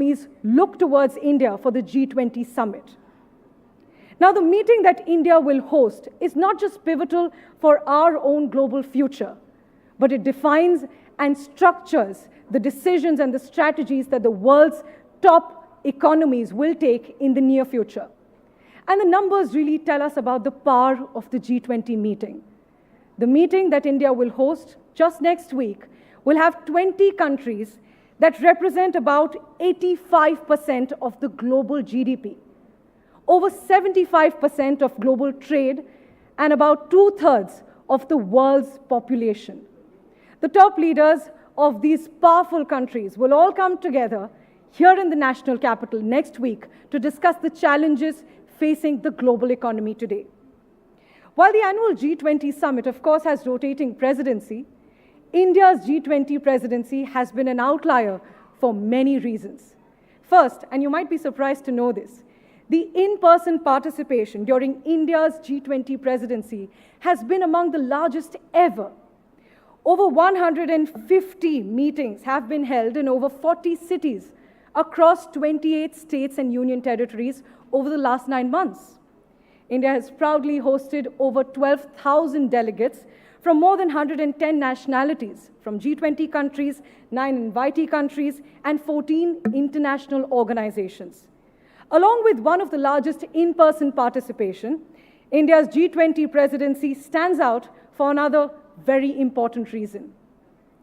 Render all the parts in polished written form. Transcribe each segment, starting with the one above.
economies look towards India for the G20 summit. Now, the meeting that India will host is not just pivotal for our own global future, but it defines and structures the decisions and the strategies that the world's top economies will take in the near future. And the numbers really tell us about the power of the G20 meeting. The meeting that India will host just next week will have 20 countries that represent about 85% of the global GDP, over 75% of global trade, and about 2/3 of the world's population. The top leaders of these powerful countries will all come together here in the national capital next week to discuss the challenges facing the global economy today. While the annual G20 summit, of course, has rotating presidency, India's G20 presidency has been an outlier for many reasons. First, and you might be surprised to know this, the in-person participation during India's G20 presidency has been among the largest ever. Over 150 meetings have been held in over 40 cities across 28 states and union territories over the last 9 months. India has proudly hosted over 12,000 delegates from more than 110 nationalities, from G20 countries, 9 invitee countries, and 14 international organizations. Along with one of the largest in-person participation, India's G20 presidency stands out for another very important reason.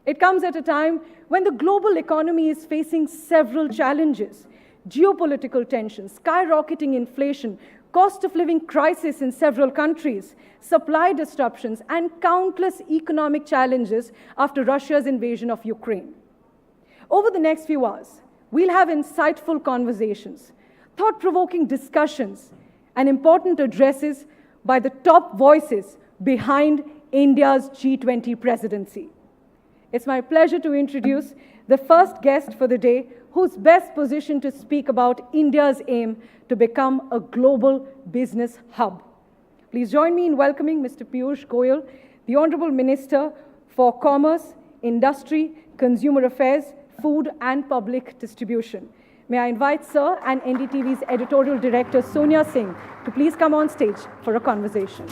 It comes at a time when the global economy is facing several challenges: geopolitical tensions, skyrocketing inflation, cost of living crisis in several countries, supply disruptions, and countless economic challenges after Russia's invasion of Ukraine. Over the next few hours, we'll have insightful conversations, thought-provoking discussions, and important addresses by the top voices behind India's G20 presidency. It's my pleasure to introduce the first guest for the day, who's best positioned to speak about India's aim to become a global business hub. Please join me in welcoming Mr. Piyush Goyal, the Honorable Minister for Commerce, Industry, Consumer Affairs, Food and Public Distribution. May I invite Sir and NDTV's Editorial Director Sonia Singh to please come on stage for a conversation.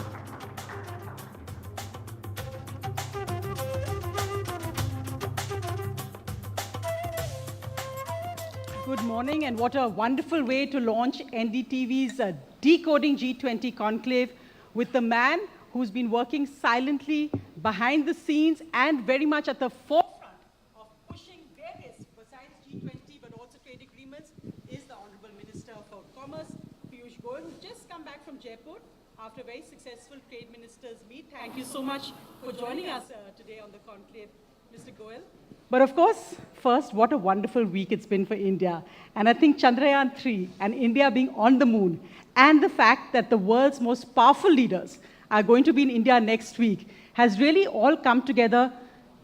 Good morning, and what a wonderful way to launch NDTV's Decoding G20 Conclave with the man who's been working silently behind the scenes and very much at the forefront of pushing various, besides G20, but also trade agreements, is the Honorable Minister for Commerce, Piyush Goyal, who's just come back from Jaipur after a very successful trade ministers meet. Thank you so much for joining us today on the Conclave, Mr. Goyal. But of course, first, what a wonderful week it's been for India. And I think Chandrayaan-3 and India being on the moon, and the fact that the world's most powerful leaders are going to be in India next week, has really all come together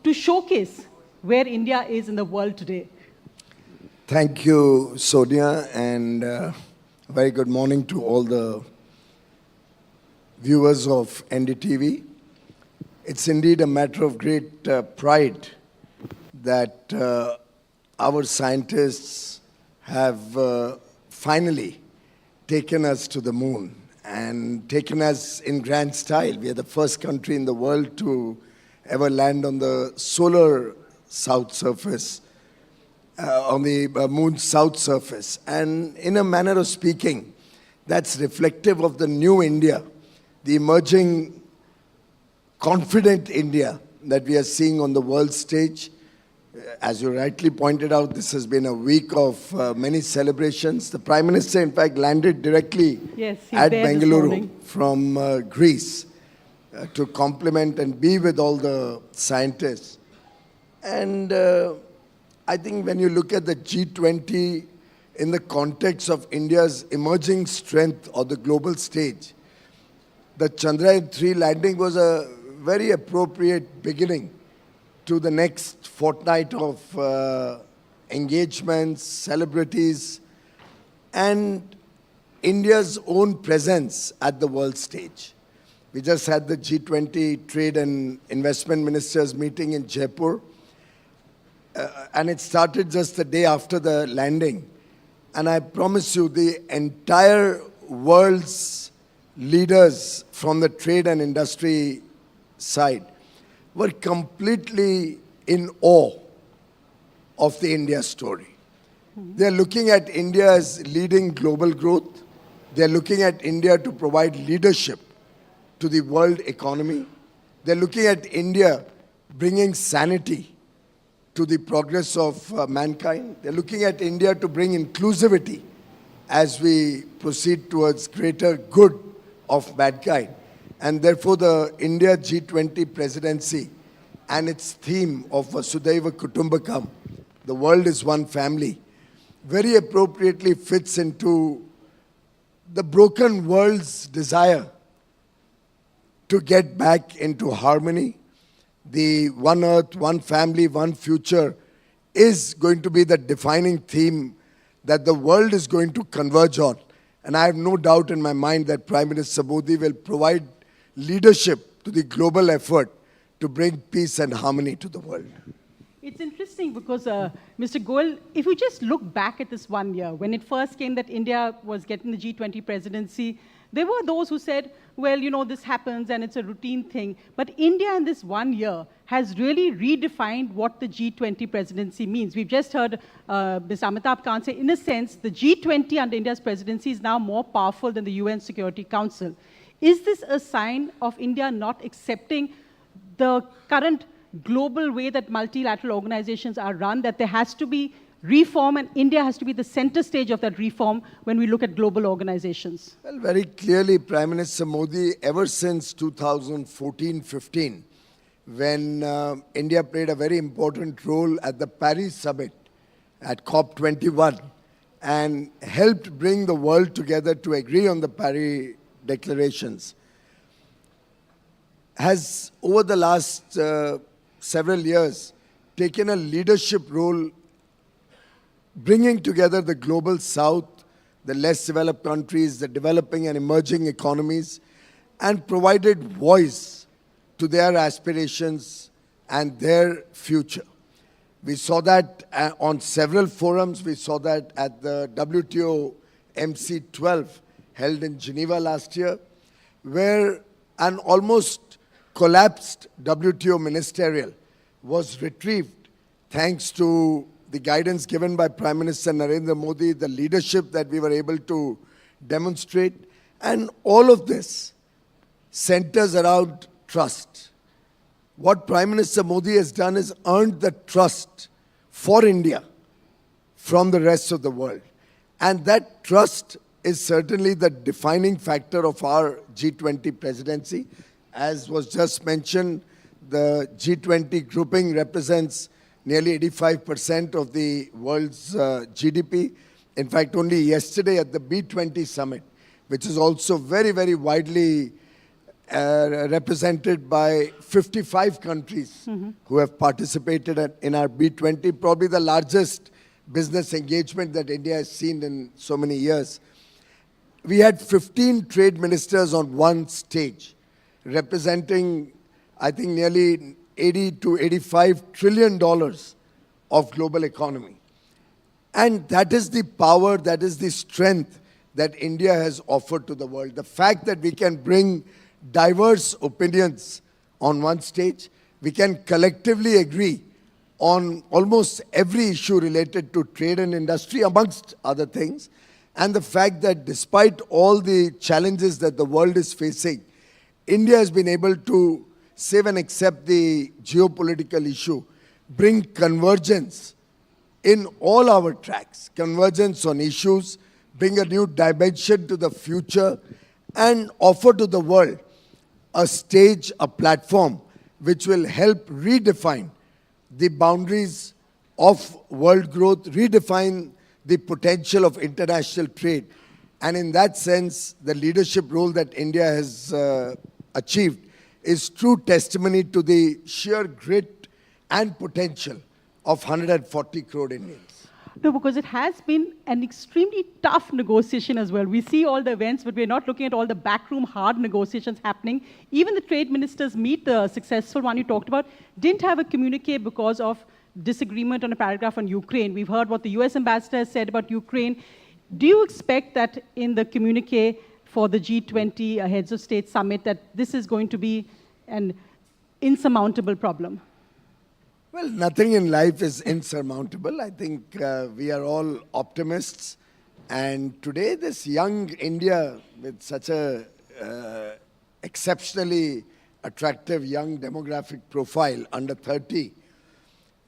to showcase where India is in the world today. Thank you, Sonia, and a very good morning to all the viewers of NDTV. It's indeed a matter of great pride that our scientists have finally taken us to the moon and taken us in grand style. We are the first country in the world to ever land on the solar south surface, on the moon's south surface. And in a manner of speaking, that's reflective of the new India, the emerging confident India that we are seeing on the world stage. As you rightly pointed out, this has been a week of many celebrations. The Prime Minister, in fact, landed directly at Bengaluru from Greece to compliment and be with all the scientists. And I think when you look at the G20 in the context of India's emerging strength on the global stage, the Chandrayaan-3 landing was a very appropriate beginning to the next fortnight of engagements, celebrities, and India's own presence at the world stage. We just had the G20 Trade and Investment Ministers meeting in Jaipur, and it started just the day after the landing. And I promise you, the entire world's leaders from the trade and industry side were completely in awe of the India story. They're looking at India as leading global growth. They're looking at India to provide leadership to the world economy. They're looking at India bringing sanity to the progress of mankind. They're looking at India to bring inclusivity as we proceed towards greater good of mankind. And therefore, the India G20 presidency and its theme of Vasudhaiva Kutumbakam, the world is one family, very appropriately fits into the broken world's desire to get back into harmony. The one earth, one family, one future is going to be the defining theme that the world is going to converge on. And I have no doubt in my mind that Prime Minister Modi will provide leadership to the global effort to bring peace and harmony to the world. It's interesting because, Mr. Goel, if you just look back at this 1 year, when it first came that India was getting the G20 presidency, there were those who said, well, you know, this happens and it's a routine thing. But India in this 1 year has really redefined what the G20 presidency means. We've just heard Ms. Amitabh Kant say, in a sense, the G20 under India's presidency is now more powerful than the UN Security Council. Is this a sign of India not accepting the current global way that multilateral organizations are run, that there has to be reform and India has to be the center stage of that reform when we look at global organizations? Well, very clearly, Prime Minister Modi, ever since 2014-15, when India played a very important role at the Paris summit, at COP21, and helped bring the world together to agree on the Paris declarations, has, over the last several years, taken a leadership role bringing together the global south, the less developed countries, the developing and emerging economies, and provided voice to their aspirations and their future. We saw that on several forums. We saw that at the WTO MC12 held in Geneva last year, where an almost collapsed WTO ministerial was retrieved thanks to the guidance given by Prime Minister Narendra Modi, the leadership that we were able to demonstrate. And all of this centers around trust. What Prime Minister Modi has done is earned the trust for India from the rest of the world. And that trust is certainly the defining factor of our G20 presidency. As was just mentioned, the G20 grouping represents nearly 85% of the world's GDP. In fact, only yesterday at the B20 summit, which is also very, very widely represented by 55 countries who have participated in our B20, probably the largest business engagement that India has seen in so many years. We had 15 trade ministers on one stage, representing, I think, nearly 80 to 85 trillion dollars of global economy. And that is the power, that is the strength that India has offered to the world. The fact that we can bring diverse opinions on one stage, we can collectively agree on almost every issue related to trade and industry, amongst other things. And the fact that despite all the challenges that the world is facing, India has been able to save and accept the geopolitical issue, bring convergence in all our tracks, convergence on issues, bring a new dimension to the future, and offer to the world a stage, a platform, which will help redefine the boundaries of world growth, redefine the potential of international trade. And in that sense, the leadership role that India has achieved is true testimony to the sheer grit and potential of 140 crore Indians. No, because it has been an extremely tough negotiation as well. We see all the events, but we're not looking at all the backroom hard negotiations happening. Even the trade ministers meet, the successful one you talked about, didn't have a communique because of disagreement on a paragraph on Ukraine. We've heard what the US ambassador has said about Ukraine. Do you expect that in the communique for the G20 Heads of State Summit that this is going to be an insurmountable problem? Well, nothing in life is insurmountable. I think we are all optimists. And today, this young India with such a exceptionally attractive young demographic profile, under 30,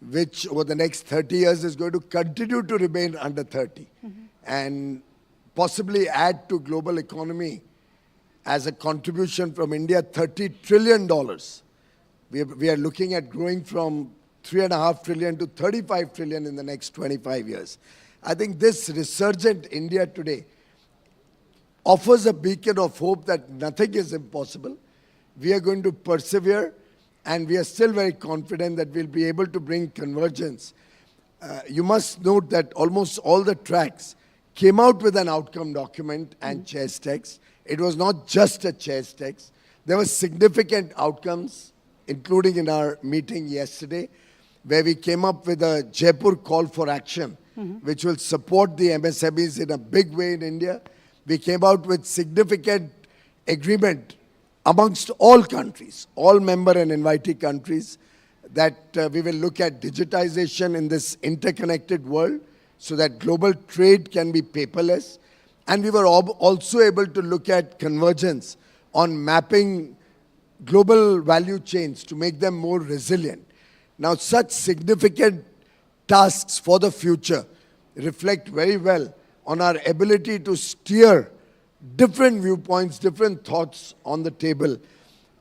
which over the next 30 years is going to continue to remain under 30 and possibly add to global economy as a contribution from India, $30 trillion. We are looking at growing from 3.5 trillion to 35 trillion in the next 25 years. I think this resurgent India today offers a beacon of hope that nothing is impossible. We are going to persevere, and we are still very confident that we'll be able to bring convergence. You must note that almost all the tracks came out with an outcome document and chairs text. It was not just a chairs text. There were significant outcomes, including in our meeting yesterday, where we came up with a Jaipur call for action, which will support the MSMEs in a big way in India. We came out with significant agreement amongst all countries, all member and invitee countries, that we will look at digitization in this interconnected world so that global trade can be paperless. And we were also able to look at convergence on mapping global value chains to make them more resilient. Now, such significant tasks for the future reflect very well on our ability to steer different viewpoints, different thoughts on the table.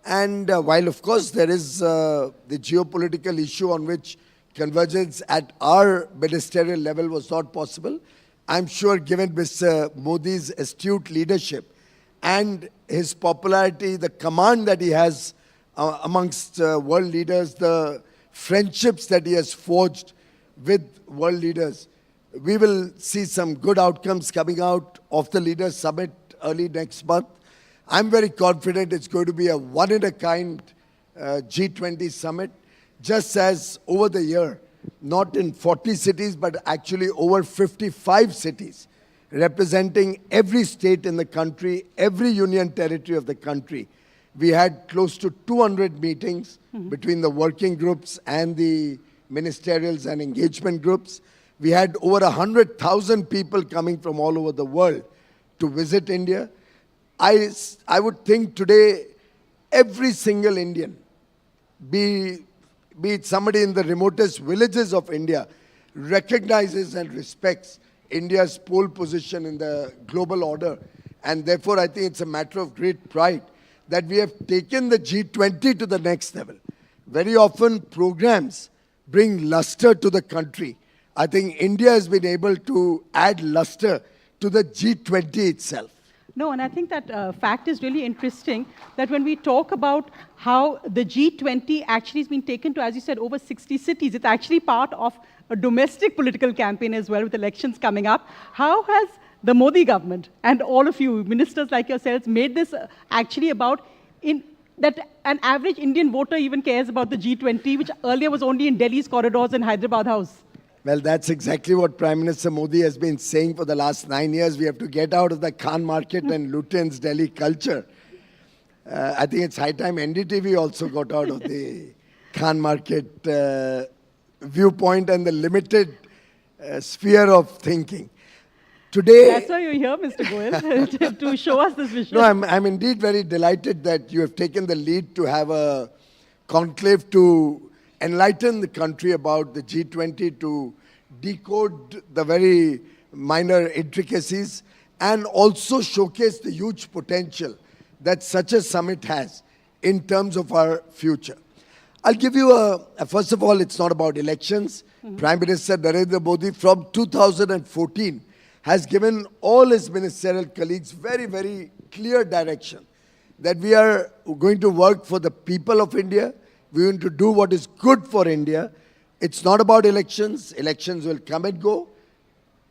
And while, of course, there is the geopolitical issue on which convergence at our ministerial level was not possible, I'm sure given Mr. Modi's astute leadership and his popularity, the command that he has amongst world leaders, the friendships that he has forged with world leaders, we will see some good outcomes coming out of the Leaders Summit early next month. I'm very confident it's going to be a one-in-a-kind G20 summit, just as over the year, not in 40 cities, but actually over 55 cities, representing every state in the country, every union territory of the country. We had close to 200 meetings between the working groups and the ministerials and engagement groups. We had over 100,000 people coming from all over the world to visit India. I would think today every single Indian, be it somebody in the remotest villages of India, recognizes and respects India's pole position in the global order. And therefore, I think it's a matter of great pride that we have taken the G20 to the next level. Very often, programs bring luster to the country. I think India has been able to add luster to the G20 itself. No, and I think that fact is really interesting, that when we talk about how the G20 actually has been taken to, as you said, over 60 cities, it's actually part of a domestic political campaign as well, with elections coming up. How has the Modi government and all of you, ministers like yourselves, made this actually about that an average Indian voter even cares about the G20, which earlier was only in Delhi's corridors and Hyderabad House? Well, that's exactly what Prime Minister Modi has been saying for the last 9 years. We have to get out of the Khan market and Lutyens Delhi culture. I think it's high time NDTV also got out of the Khan market viewpoint and the limited sphere of thinking. Today, that's why you're here, Mr. Goel, to show us this vision. No, I'm indeed very delighted that you have taken the lead to have a conclave to enlighten the country about the G20, to decode the very minor intricacies, and also showcase the huge potential that such a summit has in terms of our future. I'll give you first of all, it's not about elections. Prime Minister Narendra Modi from 2014 has given all his ministerial colleagues very, very clear direction that we are going to work for the people of India. We're going to do what is good for India. It's not about elections. Elections will come and go.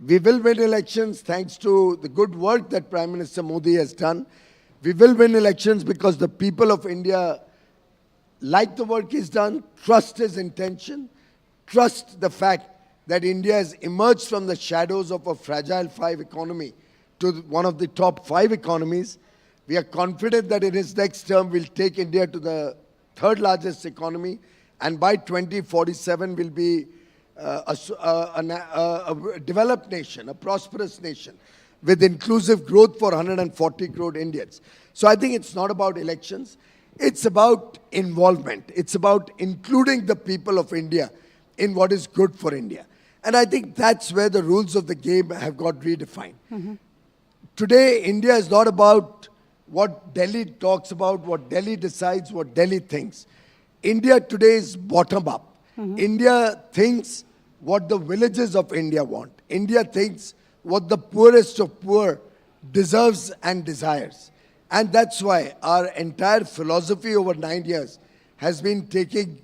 We will win elections thanks to the good work that Prime Minister Modi has done. We will win elections because the people of India like the work he's done, trust his intention, trust the fact that India has emerged from the shadows of a fragile five economy to one of the top five economies. We are confident that in his next term will take India to the third largest economy, and by 2047 will be a developed nation, a prosperous nation, with inclusive growth for 140 crore Indians. So I think it's not about elections. It's about involvement. It's about including the people of India in what is good for India. And I think that's where the rules of the game have got redefined. Today, India is not about what Delhi talks about, what Delhi decides, what Delhi thinks. India today is bottom up. India thinks what the villages of India want. India thinks what the poorest of poor deserves and desires. And that's why our entire philosophy over 9 years has been taking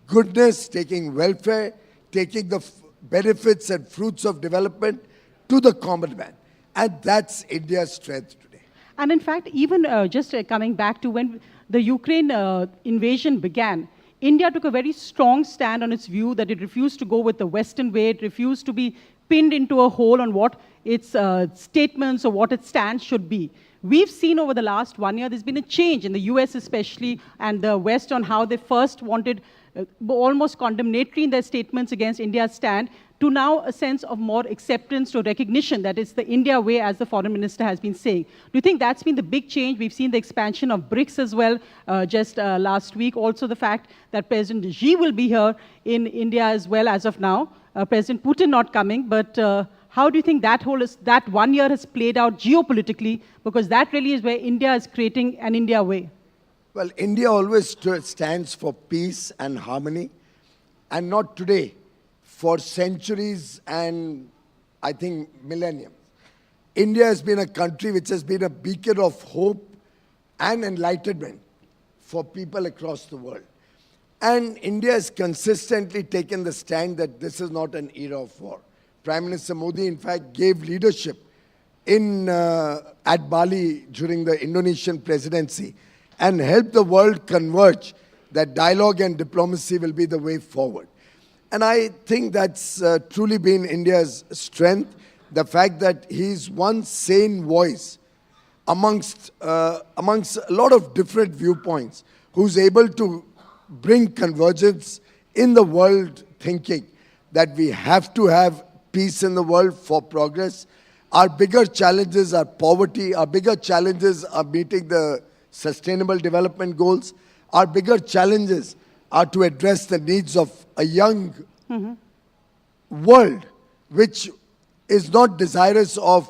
goodness, taking welfare, taking the benefits and fruits of development to the common man. And that's India's strength today. And in fact, even just coming back to when the Ukraine invasion began, India took a very strong stand on its view that it refused to go with the Western way, it refused to be pinned into a hole on what its statements or what its stance should be. We've seen over the last 1 year, there's been a change in the US especially and the West on how they first wanted almost condemnatory in their statements against India's stand, to now a sense of more acceptance to recognition that it's the India way, as the foreign minister has been saying. Do you think that's been the big change? We've seen the expansion of BRICS as well just last week. Also the fact that President Xi will be here in India as well as of now. President Putin not coming, but how do you think that 1 year has played out geopolitically? Because that really is where India is creating an India way. Well, India always stands for peace and harmony, and not today, for centuries and I think millenniums. India has been a country which has been a beacon of hope and enlightenment for people across the world. And India has consistently taken the stand that this is not an era of war. Prime Minister Modi, in fact, gave leadership at Bali during the Indonesian presidency and helped the world converge that dialogue and diplomacy will be the way forward. And I think that's truly been India's strength, the fact that he's one sane voice amongst a lot of different viewpoints, who's able to bring convergence in the world thinking that we have to have peace in the world for progress. Our bigger challenges are poverty. Our bigger challenges are meeting the Sustainable Development Goals. Our bigger challenges are to address the needs of a young world, which is not desirous of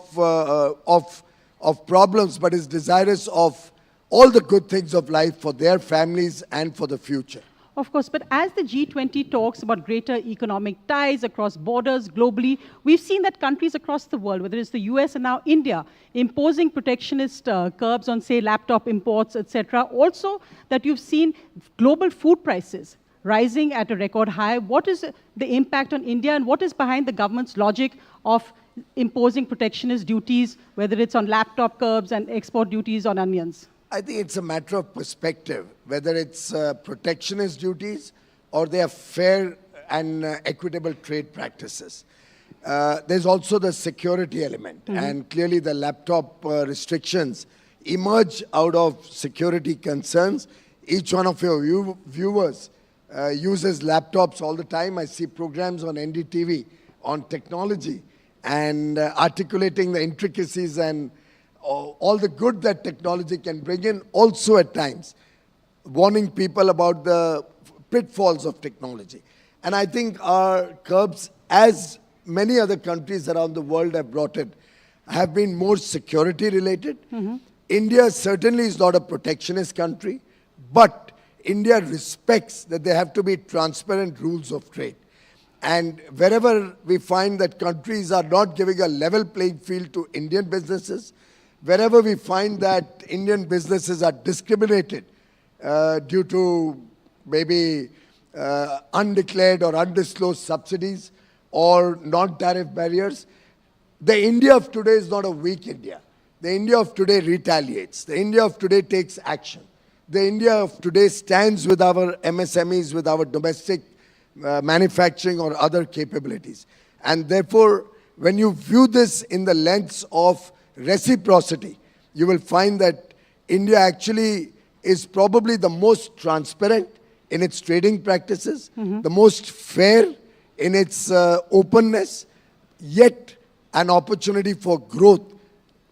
problems, but is desirous of all the good things of life for their families and for the future. Of course, but as the G20 talks about greater economic ties across borders globally, we've seen that countries across the world, whether it's the US and now India, imposing protectionist curbs on, say, laptop imports, etc. Also, that you've seen global food prices rising at a record high. What is the impact on India, and what is behind the government's logic of imposing protectionist duties, whether it's on laptop curbs and export duties on onions? I think it's a matter of perspective, whether it's protectionist duties or they are fair and equitable trade practices. There's also the security element, and clearly the laptop restrictions emerge out of security concerns. Each one of your viewers uses laptops all the time. I see programs on NDTV on technology and articulating the intricacies and all the good that technology can bring in, also at times warning people about the pitfalls of technology. And I think our curbs, as many other countries around the world have brought in, have been more security related. India certainly is not a protectionist country, but India respects that there have to be transparent rules of trade. And wherever we find that countries are not giving a level playing field to Indian businesses, wherever we find that Indian businesses are discriminated due to maybe undeclared or undisclosed subsidies or non-tariff barriers, the India of today is not a weak India. The India of today retaliates. The India of today takes action. The India of today stands with our MSMEs, with our domestic manufacturing or other capabilities. And therefore, when you view this in the lens of reciprocity, you will find that India actually is probably the most transparent in its trading practices, the most fair in its openness, yet an opportunity for growth,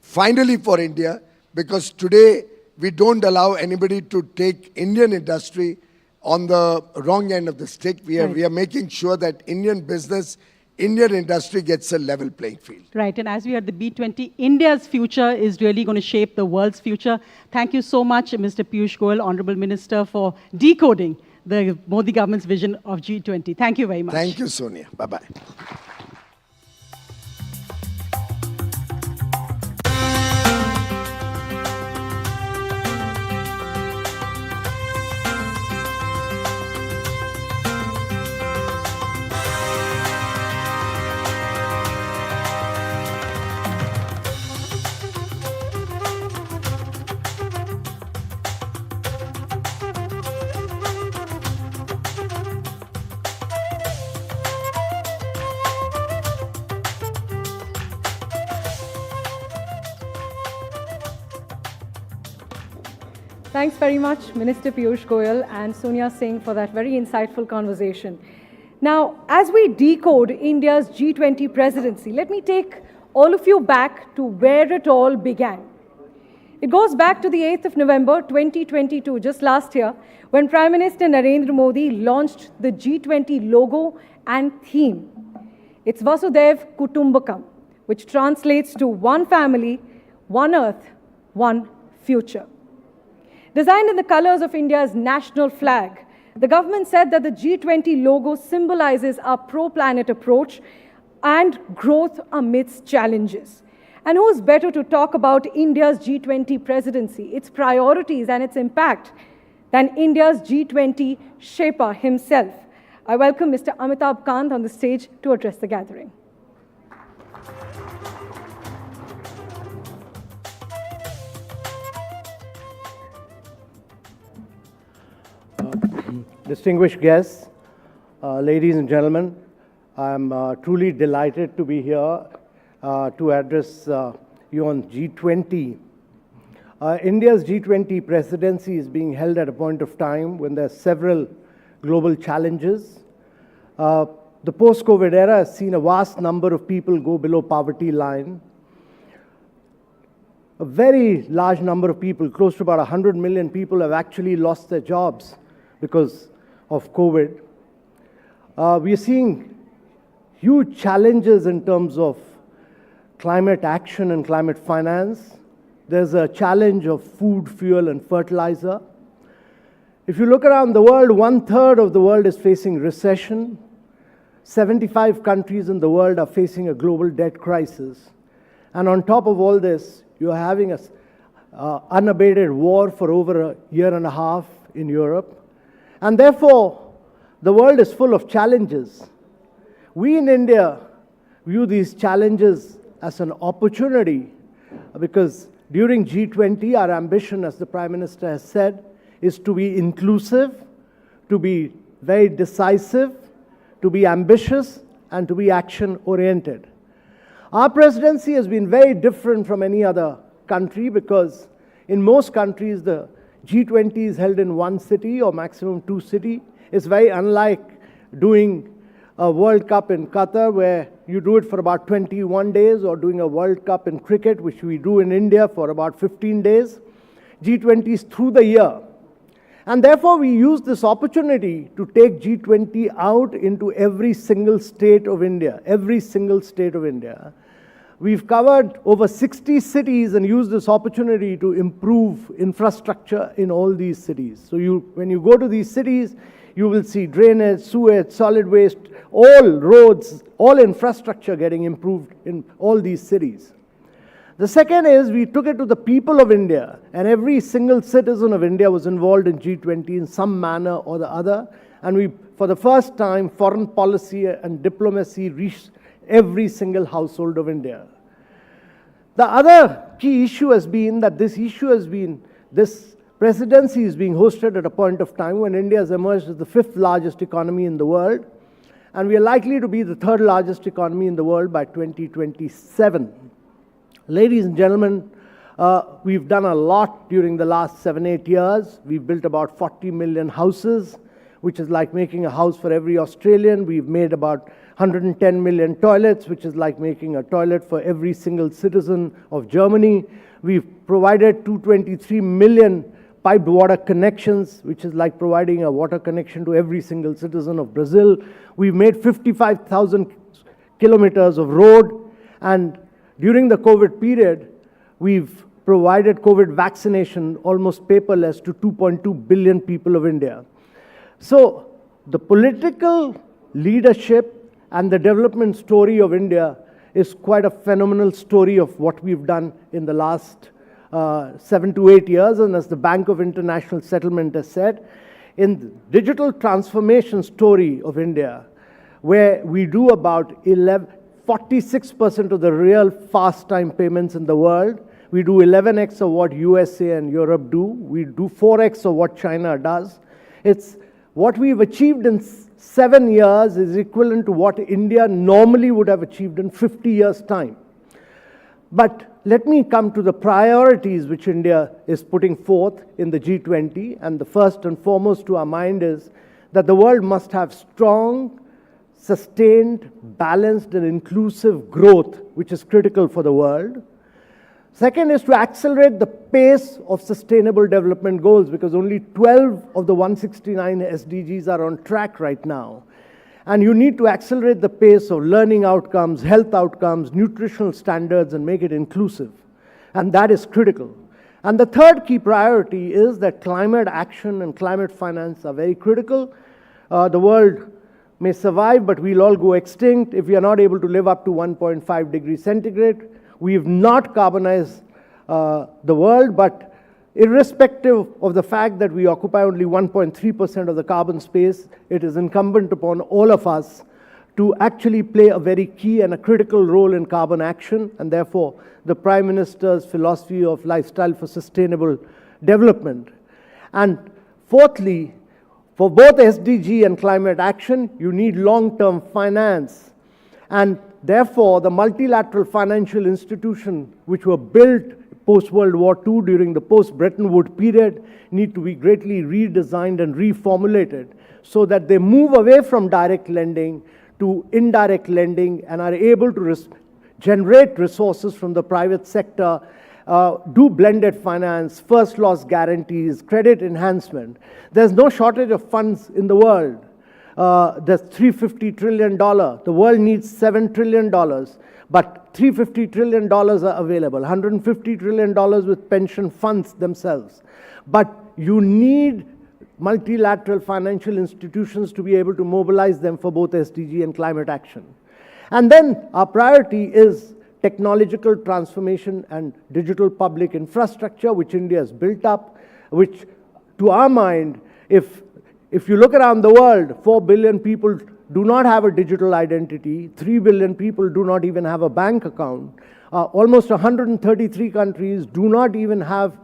finally for India, because today we don't allow anybody to take Indian industry on the wrong end of the stick. We are making sure that Indian business, Indian industry gets a level playing field. Right, and as we had the B20, India's future is really going to shape the world's future. Thank you so much, Mr. Piyush Goyal, Honorable Minister, for decoding the Modi government's vision of G20. Thank you very much. Thank you, Sonia. Bye-bye. Thanks very much, Minister Piyush Goyal and Sonia Singh, for that very insightful conversation. Now, as we decode India's G20 presidency, let me take all of you back to where it all began. It goes back to the 8th of November 2022, just last year, when Prime Minister Narendra Modi launched the G20 logo and theme. It's Vasudev Kutumbakam, which translates to one family, one earth, one future. Designed in the colors of India's national flag, the government said that the G20 logo symbolizes our pro-planet approach and growth amidst challenges. And who's better to talk about India's G20 presidency, its priorities and its impact than India's G20 shaper himself? I welcome Mr. Amitabh Kant on the stage to address the gathering. Distinguished guests, ladies and gentlemen, I'm truly delighted to be here to address you on G20. India's G20 presidency is being held at a point of time when there are several global challenges. The post-COVID era has seen a vast number of people go below poverty line. A very large number of people, close to about 100 million people, have actually lost their jobs because of COVID. We are seeing huge challenges in terms of climate action and climate finance. There's a challenge of food, fuel, and fertilizer. If you look around the world, 1/3 of the world is facing recession. 75 countries in the world are facing a global debt crisis. And on top of all this, you're having an unabated war for over a year and a half in Europe. And therefore, the world is full of challenges. We in India view these challenges as an opportunity because during G20, our ambition, as the Prime Minister has said, is to be inclusive, to be very decisive, to be ambitious, and to be action-oriented. Our presidency has been very different from any other country because in most countries, the G20 is held in one city or maximum two cities. It's very unlike doing a World Cup in Qatar where you do it for about 21 days or doing a World Cup in cricket, which we do in India for about 15 days. G20 is through the year. And therefore, we use this opportunity to take G20 out into every single state of India, every single state of India. We've covered over 60 cities and used this opportunity to improve infrastructure in all these cities. So when you go to these cities, you will see drainage, sewage, solid waste, all roads, all infrastructure getting improved in all these cities. The second is we took it to the people of India, and every single citizen of India was involved in G20 in some manner or the other. And we, for the first time, foreign policy and diplomacy reached every single household of India. The other key issue has been that this presidency is being hosted at a point of time when India has emerged as the 5th largest economy in the world, and we are likely to be the 3rd largest economy in the world by 2027. Ladies and gentlemen, we've done a lot during the last 7-8 years. We've built about 40 million houses, which is like making a house for every Australian. We've made about 110 million toilets, which is like making a toilet for every single citizen of Germany. We've provided 223 million piped water connections, which is like providing a water connection to every single citizen of Brazil. We've made 55,000 kilometers of road, and during the COVID period, we've provided COVID vaccination almost paperless to 2.2 billion people of India. So the political leadership and the development story of India is quite a phenomenal story of what we've done in the last 7 to 8 years. And as the Bank of International Settlement has said, in the digital transformation story of India, where we do about 46% of the real fast time payments in the world, we do 11x of what USA and Europe do, we do 4x of what China does. It's what we've achieved in 7 years is equivalent to what India normally would have achieved in 50 years' time. But let me come to the priorities which India is putting forth in the G20, and the first and foremost to our mind is that the world must have strong, sustained, balanced and inclusive growth, which is critical for the world. Second is to accelerate the pace of sustainable development goals, because only 12 of the 169 SDGs are on track right now. And you need to accelerate the pace of learning outcomes, health outcomes, nutritional standards, and make it inclusive. And that is critical. And the third key priority is that climate action and climate finance are very critical. The world may survive, but we'll all go extinct if we are not able to live up to 1.5 degrees centigrade. We've not carbonized the world, but irrespective of the fact that we occupy only 1.3% of the carbon space, it is incumbent upon all of us to actually play a very key and a critical role in carbon action, and therefore the Prime Minister's philosophy of lifestyle for sustainable development. And fourthly, for both SDG and climate action, you need long-term finance. And therefore, the multilateral financial institutions which were built post-World War II during the post-Bretton Woods period need to be greatly redesigned and reformulated so that they move away from direct lending to indirect lending and are able to generate resources from the private sector, do blended finance, first loss guarantees, credit enhancement. There's no shortage of funds in the world. There's $350 trillion. The world needs $7 trillion, but $350 trillion are available, $150 trillion with pension funds themselves. But you need multilateral financial institutions to be able to mobilize them for both SDG and climate action. And then our priority is technological transformation and digital public infrastructure, which India has built up, which to our mind, if you look around the world, 4 billion people do not have a digital identity, 3 billion people do not even have a bank account, almost 133 countries do not even have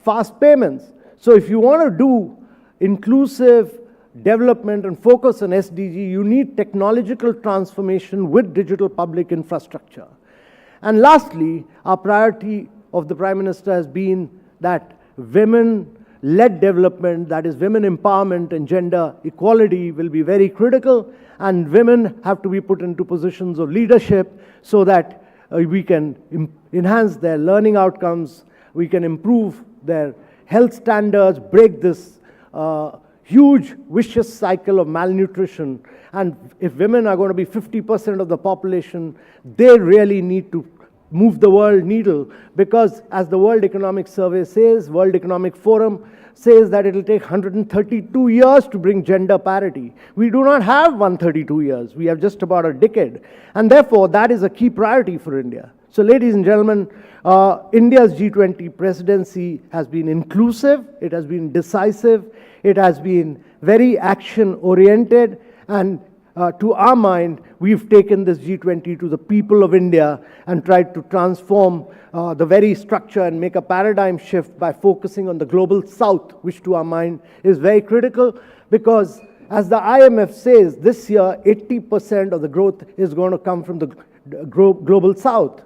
fast payments. So if you want to do inclusive development and focus on SDG, you need technological transformation with digital public infrastructure. And lastly, our priority of the Prime Minister has been that women-led development, that is women empowerment and gender equality, will be very critical, and women have to be put into positions of leadership so that we can enhance their learning outcomes, we can improve their health standards, break this huge vicious cycle of malnutrition. And if women are going to be 50% of the population, they really need to move the world needle, because as the World Economic Survey says, World Economic Forum says that it will take 132 years to bring gender parity. We do not have 132 years. We have just about a decade. And therefore, that is a key priority for India. So ladies and gentlemen, India's G20 presidency has been inclusive, it has been decisive, it has been very action-oriented, and to our mind, we've taken this G20 to the people of India and tried to transform the very structure and make a paradigm shift by focusing on the global south, which to our mind is very critical because, as the IMF says, this year 80% of the growth is going to come from the global south.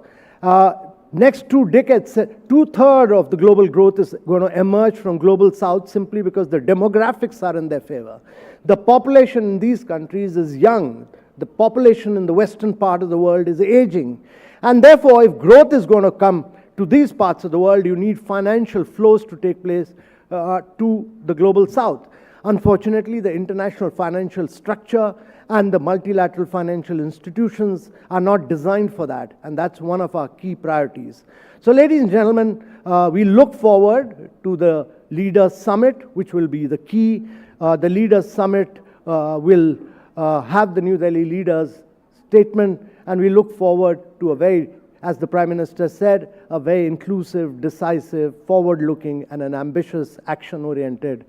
Next 2 decades, 2/3 of the global growth is going to emerge from global south simply because the demographics are in their favor. The population in these countries is young. The population in the western part of the world is aging. And therefore, if growth is going to come to these parts of the world, you need financial flows to take place to the global south. Unfortunately, the international financial structure and the multilateral financial institutions are not designed for that, and that's one of our key priorities. So, ladies and gentlemen, we look forward to the Leaders Summit, which will be the key. The Leaders Summit will have the New Delhi leaders' statement, and we look forward to a very, as the Prime Minister said, a very inclusive, decisive, forward-looking, and an ambitious, action-oriented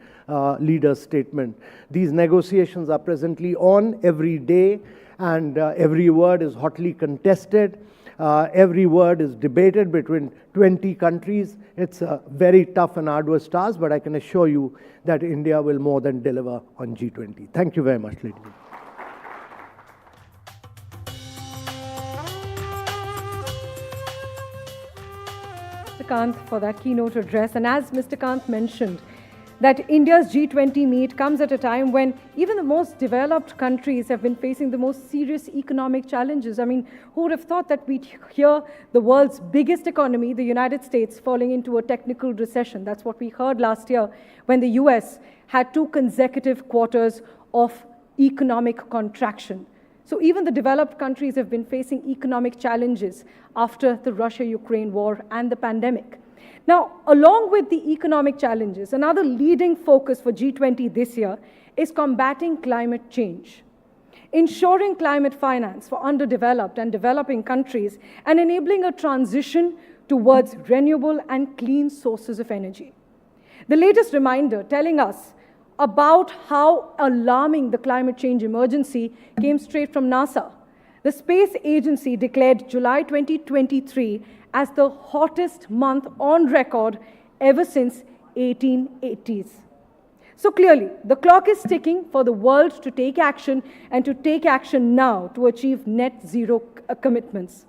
leader's statement. These negotiations are presently on every day, and every word is hotly contested. Every word is debated between 20 countries. It's a very tough and arduous task, but I can assure you that India will more than deliver on G20. Thank you very much, ladies. Mr. Kant for that keynote address. And as Mr. Kant mentioned, that India's G20 meet comes at a time when even the most developed countries have been facing the most serious economic challenges. I mean, who would have thought that we'd hear the world's biggest economy, the United States, falling into a technical recession? That's what we heard last year when the US had 2 consecutive quarters of economic contraction. So even the developed countries have been facing economic challenges after the Russia-Ukraine war and the pandemic. Now, along with the economic challenges, another leading focus for G20 this year is combating climate change, ensuring climate finance for underdeveloped and developing countries, and enabling a transition towards renewable and clean sources of energy. The latest reminder telling us about how alarming the climate change emergency came straight from NASA. The space agency declared July 2023 as the hottest month on record ever since 1880s. So clearly, the clock is ticking for the world to take action and to take action now to achieve net zero commitments.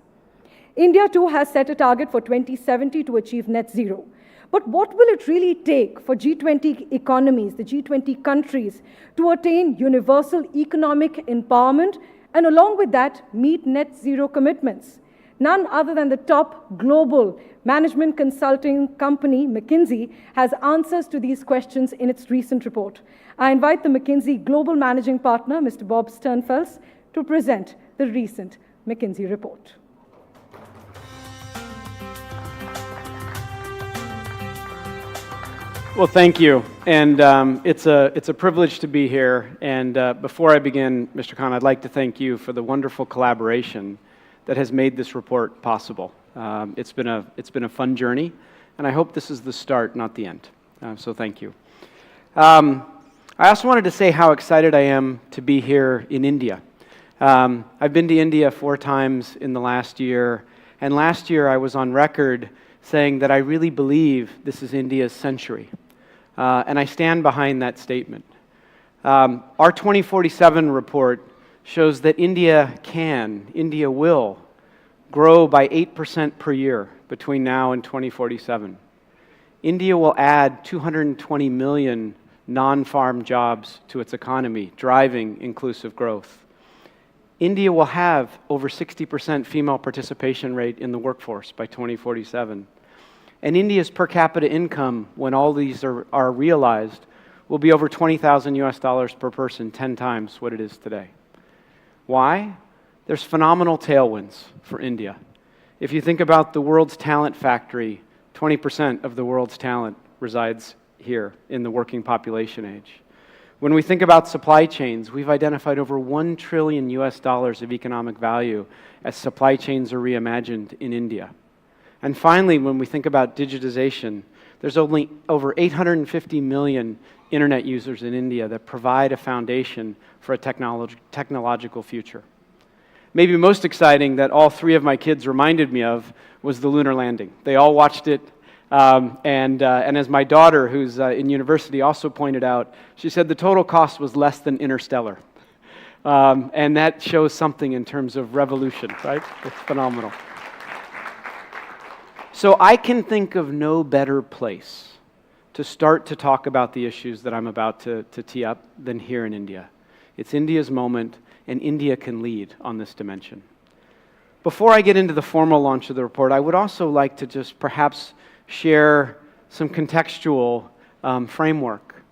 India too has set a target for 2070 to achieve net zero. But what will it really take for G20 economies, the G20 countries, to attain universal economic empowerment and along with that meet net zero commitments? None other than the top global management consulting company, McKinsey, has answers to these questions in its recent report. I invite the McKinsey Global Managing Partner, Mr. Bob Sternfels, to present the recent McKinsey report. Well, thank you. And it's a privilege to be here. And before I begin, Mr. Khan, I'd like to thank you for the wonderful collaboration that has made this report possible. It's been a fun journey, and I hope this is the start, not the end. So thank you. I also wanted to say how excited I am to be here in India. I've been to India 4 times in the last year, and last year I was on record saying that I really believe this is India's century. And I stand behind that statement. Our 2047 report shows that India will grow by 8% per year between now and 2047. India will add 220 million non-farm jobs to its economy, driving inclusive growth. India will have over 60% female participation rate in the workforce by 2047. And India's per capita income, when all these are realized, will be over $20,000 per person, 10 times what it is today. Why? There's phenomenal tailwinds for India. If you think about the world's talent factory, 20% of the world's talent resides here in the working population age. When we think about supply chains, we've identified over $1 trillion of economic value as supply chains are reimagined in India. And finally, when we think about digitization, there's only over 850 million internet users in India that provide a foundation for a technological future. Maybe most exciting that all 3 of my kids reminded me of was the lunar landing. They all watched it, and as my daughter, who's in university, also pointed out, she said the total cost was less than Interstellar. And that shows something in terms of revolution, right? It's phenomenal. So I can think of no better place to start to talk about the issues that I'm about to tee up than here in India. It's India's moment, and India can lead on this dimension. Before I get into the formal launch of the report, I would also like to just perhaps share some contextual framework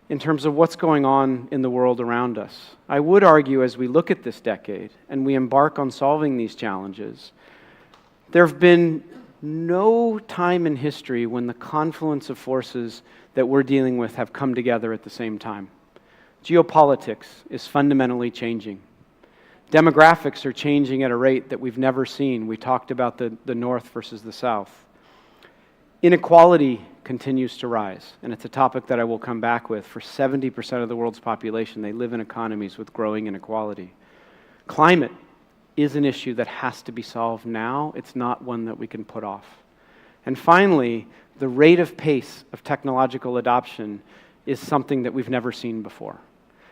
in terms of what's going on in the world around us. I would argue as we look at this decade and we embark on solving these challenges, there have been no time in history when the confluence of forces that we're dealing with have come together at the same time. Geopolitics is fundamentally changing. Demographics are changing at a rate that we've never seen. We talked about the North versus the South. Inequality continues to rise, and it's a topic that I will come back with. For 70% of the world's population, they live in economies with growing inequality. Climate is an issue that has to be solved now. It's not one that we can put off. And finally, the rate of pace of technological adoption is something that we've never seen before.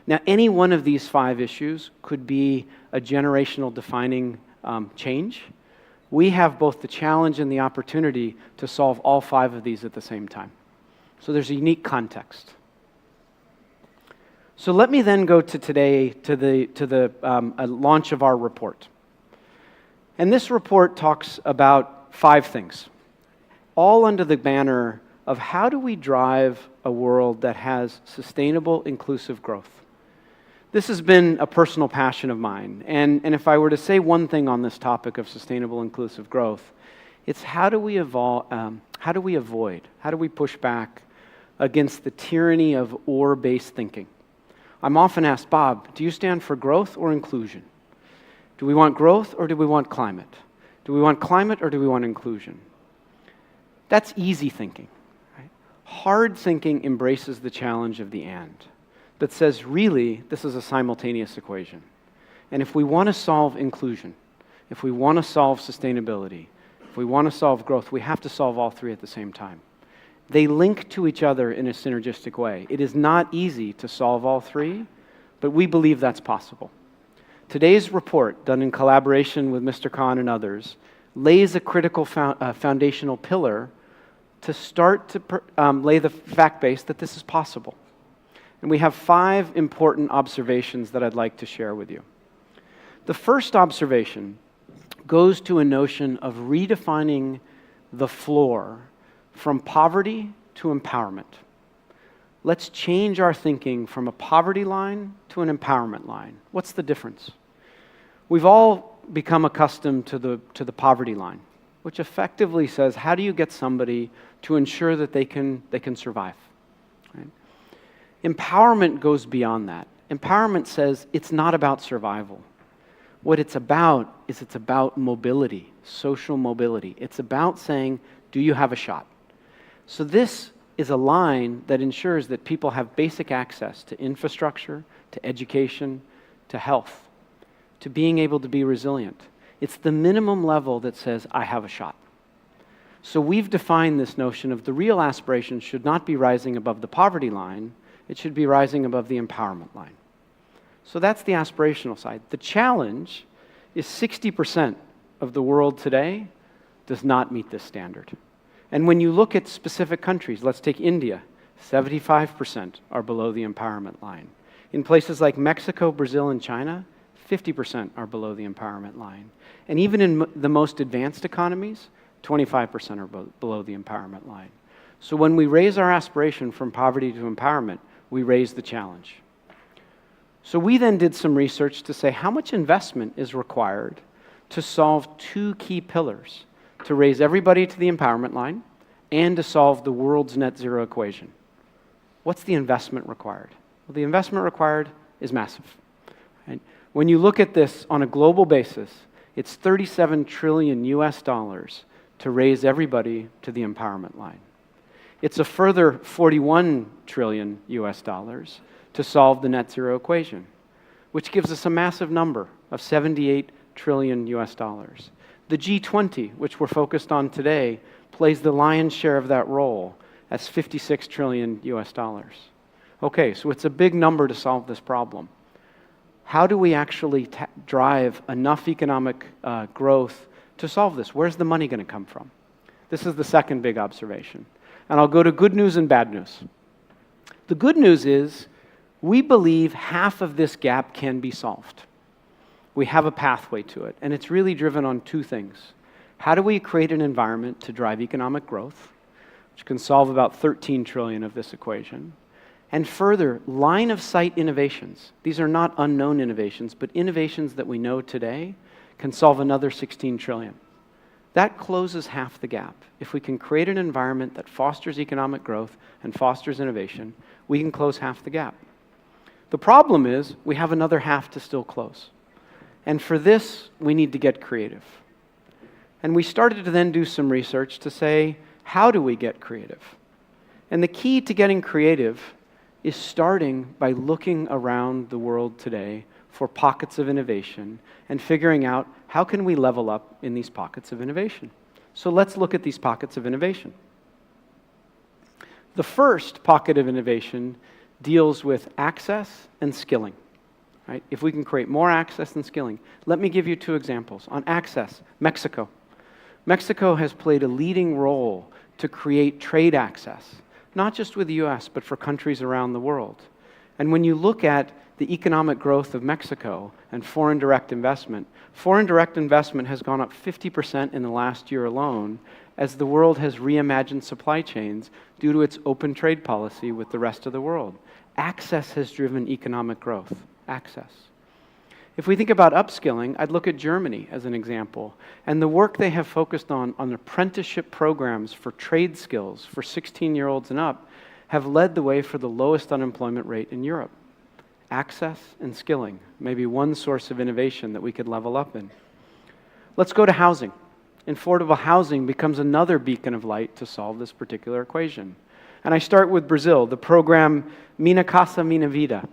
Now, any one of these 5 issues could be a generational defining change. We have both the challenge and the opportunity to solve all 5 of these at the same time. So there's a unique context. So let me then go to today, to the launch of our report. And this report talks about 5 things, all under the banner of how do we drive a world that has sustainable, inclusive growth. This has been a personal passion of mine, and if I were to say one thing on this topic of sustainable, inclusive growth, it's how do we push back against the tyranny of or-based thinking. I'm often asked, Bob, do you stand for growth or inclusion? Do we want growth or do we want climate? Do we want climate or do we want inclusion? That's easy thinking. Right? Hard thinking embraces the challenge of the and, that says, really, this is a simultaneous equation. And if we want to solve inclusion, if we want to solve sustainability, if we want to solve growth, we have to solve all 3 at the same time. They link to each other in a synergistic way. It is not easy to solve all 3, but we believe that's possible. Today's report, done in collaboration with Mr. Khan and others, lays a critical foundational pillar to start to lay the fact base that this is possible. And we have 5 important observations that I'd like to share with you. The first observation goes to a notion of redefining the floor from poverty to empowerment. Let's change our thinking from a poverty line to an empowerment line. What's the difference? We've all become accustomed to the poverty line, which effectively says, how do you get somebody to ensure that they can survive? Right? Empowerment goes beyond that. Empowerment says it's not about survival. What it's about is it's about mobility, social mobility. It's about saying, do you have a shot? So this is a line that ensures that people have basic access to infrastructure, to education, to health, to being able to be resilient. It's the minimum level that says, I have a shot. So we've defined this notion of the real aspiration should not be rising above the poverty line, it should be rising above the empowerment line. So that's the aspirational side. The challenge is 60% of the world today does not meet this standard. And when you look at specific countries, let's take India, 75% are below the empowerment line. In places like Mexico, Brazil, and China, 50% are below the empowerment line. And even in the most advanced economies, 25% are below the empowerment line. So when we raise our aspiration from poverty to empowerment, we raise the challenge. So we then did some research to say how much investment is required to solve 2 key pillars, to raise everybody to the empowerment line and to solve the world's net zero equation. What's the investment required? Well, the investment required is massive. Right? When you look at this on a global basis, it's $37 trillion to raise everybody to the empowerment line. It's a further 41 trillion US dollars to solve the net zero equation, which gives us a massive number of 78 trillion US dollars. The G20, which we're focused on today, plays the lion's share of that role. That's 56 trillion US dollars. Okay, so it's a big number to solve this problem. How do we actually drive enough economic growth to solve this? Where's the money going to come from? This is the second big observation. And I'll go to good news and bad news. The good news is we believe half of this gap can be solved. We have a pathway to it, and it's really driven on two things. How do we create an environment to drive economic growth, which can solve about 13 trillion of this equation? And further, line of sight innovations. These are not unknown innovations, but innovations that we know today can solve another 16 trillion. That closes half the gap. If we can create an environment that fosters economic growth and fosters innovation, we can close half the gap. The problem is we have another half to still close. And for this, we need to get creative. And we started to then do some research to say, how do we get creative? And the key to getting creative is starting by looking around the world today for pockets of innovation and figuring out how can we level up in these pockets of innovation. So let's look at these pockets of innovation. The first pocket of innovation deals with access and skilling. Right? If we can create more access and skilling. Let me give you two examples. On access, Mexico. Mexico has played a leading role to create trade access, not just with the US, but for countries around the world. And when you look at the economic growth of Mexico and foreign direct investment has gone up 50% in the last year alone as the world has reimagined supply chains due to its open trade policy with the rest of the world. Access has driven economic growth. Access. If we think about upskilling, I'd look at Germany as an example, and the work they have focused on apprenticeship programs for trade skills for 16-year-olds and up have led the way for the lowest unemployment rate in Europe. Access and skilling, maybe one source of innovation that we could level up in. Let's go to housing. Affordable housing becomes another beacon of light to solve this particular equation. And I start with Brazil. The program Minha Casa Minha Vida,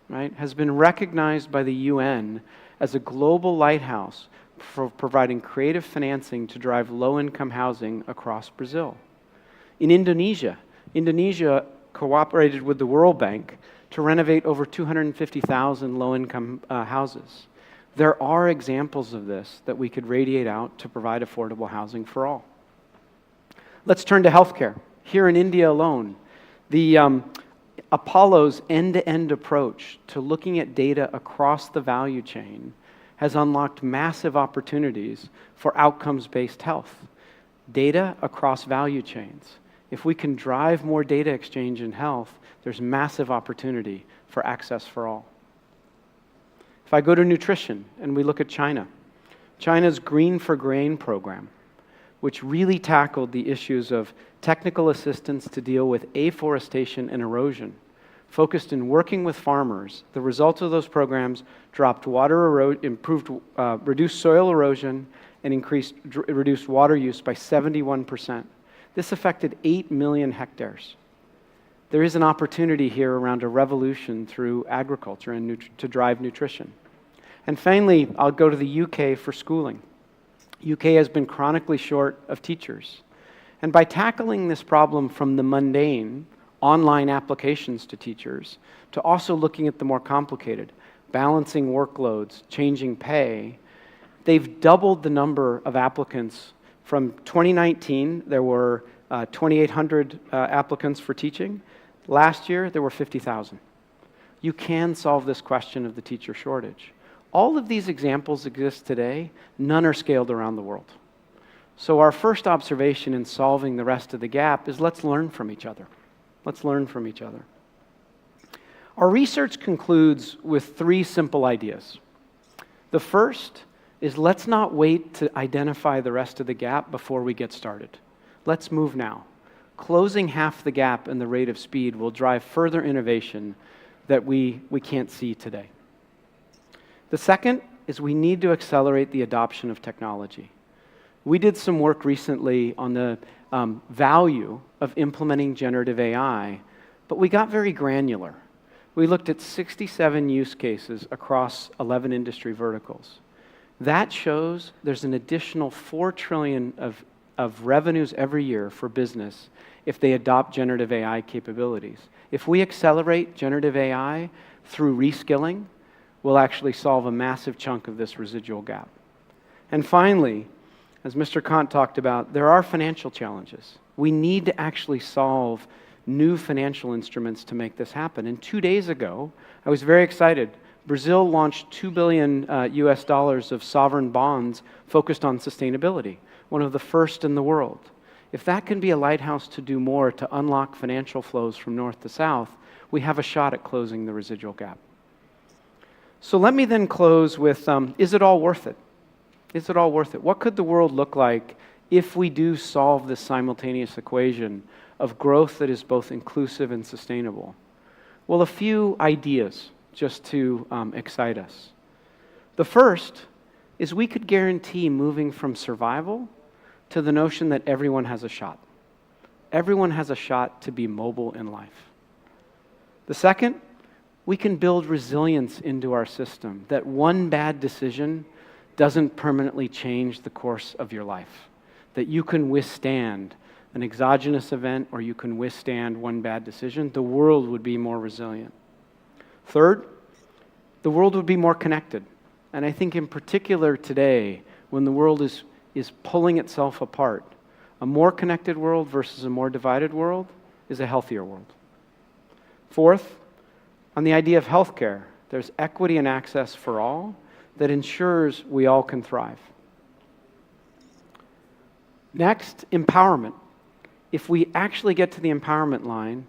right, has been recognized by the UN as a global lighthouse for providing creative financing to drive low-income housing across Brazil. In Indonesia cooperated with the World Bank to renovate over 250,000 low-income houses. There are examples of this that we could radiate out to provide affordable housing for all. Let's turn to healthcare. Here in India alone, the Apollo's end-to-end approach to looking at data across the value chain has unlocked massive opportunities for outcomes-based health. Data across value chains. If we can drive more data exchange in health, there's massive opportunity for access for all. If I go to nutrition and we look at China, China's Green for Grain program, which really tackled the issues of technical assistance to deal with afforestation and erosion, focused in working with farmers. The results of those programs dropped reduced soil erosion and reduced water use by 71%. This affected 8 million hectares. There is an opportunity here around a revolution through agriculture and to drive nutrition. And finally, I'll go to the UK for schooling. UK has been chronically short of teachers. And by tackling this problem from the mundane, online applications to teachers, to also looking at the more complicated, balancing workloads, changing pay, they've doubled the number of applicants. From 2019, there were 2,800 applicants for teaching. Last year, there were 50,000. You can solve this question of the teacher shortage. All of these examples exist today. None are scaled around the world. So our first observation in solving the rest of the gap is let's learn from each other. Let's learn from each other. Our research concludes with 3 simple ideas. The first is let's not wait to identify the rest of the gap before we get started. Let's move now. Closing half the gap and the rate of speed will drive further innovation that we can't see today. The second is we need to accelerate the adoption of technology. We did some work recently on the value of implementing generative AI, but we got very granular. We looked at 67 use cases across 11 industry verticals. That shows there's an additional $4 trillion of revenues every year for business if they adopt generative AI capabilities. If we accelerate generative AI through reskilling, we'll actually solve a massive chunk of this residual gap. And finally, as Mr. Kant talked about, there are financial challenges. We need to actually solve new financial instruments to make this happen. And 2 days ago, I was very excited. Brazil launched $2 billion US dollars of sovereign bonds focused on sustainability, one of the first in the world. If that can be a lighthouse to do more to unlock financial flows from north to south, we have a shot at closing the residual gap. So let me then close with, is it all worth it? Is it all worth it? What could the world look like if we do solve this simultaneous equation of growth that is both inclusive and sustainable? Well, a few ideas just to excite us. The first is we could guarantee moving from survival to the notion that everyone has a shot. Everyone has a shot to be mobile in life. The second, we can build resilience into our system, that one bad decision doesn't permanently change the course of your life, that you can withstand an exogenous event or you can withstand one bad decision. The world would be more resilient. Third, the world would be more connected. And I think in particular today, when the world is pulling itself apart, a more connected world versus a more divided world is a healthier world. Fourth, on the idea of healthcare, there's equity and access for all that ensures we all can thrive. Next, empowerment. If we actually get to the empowerment line,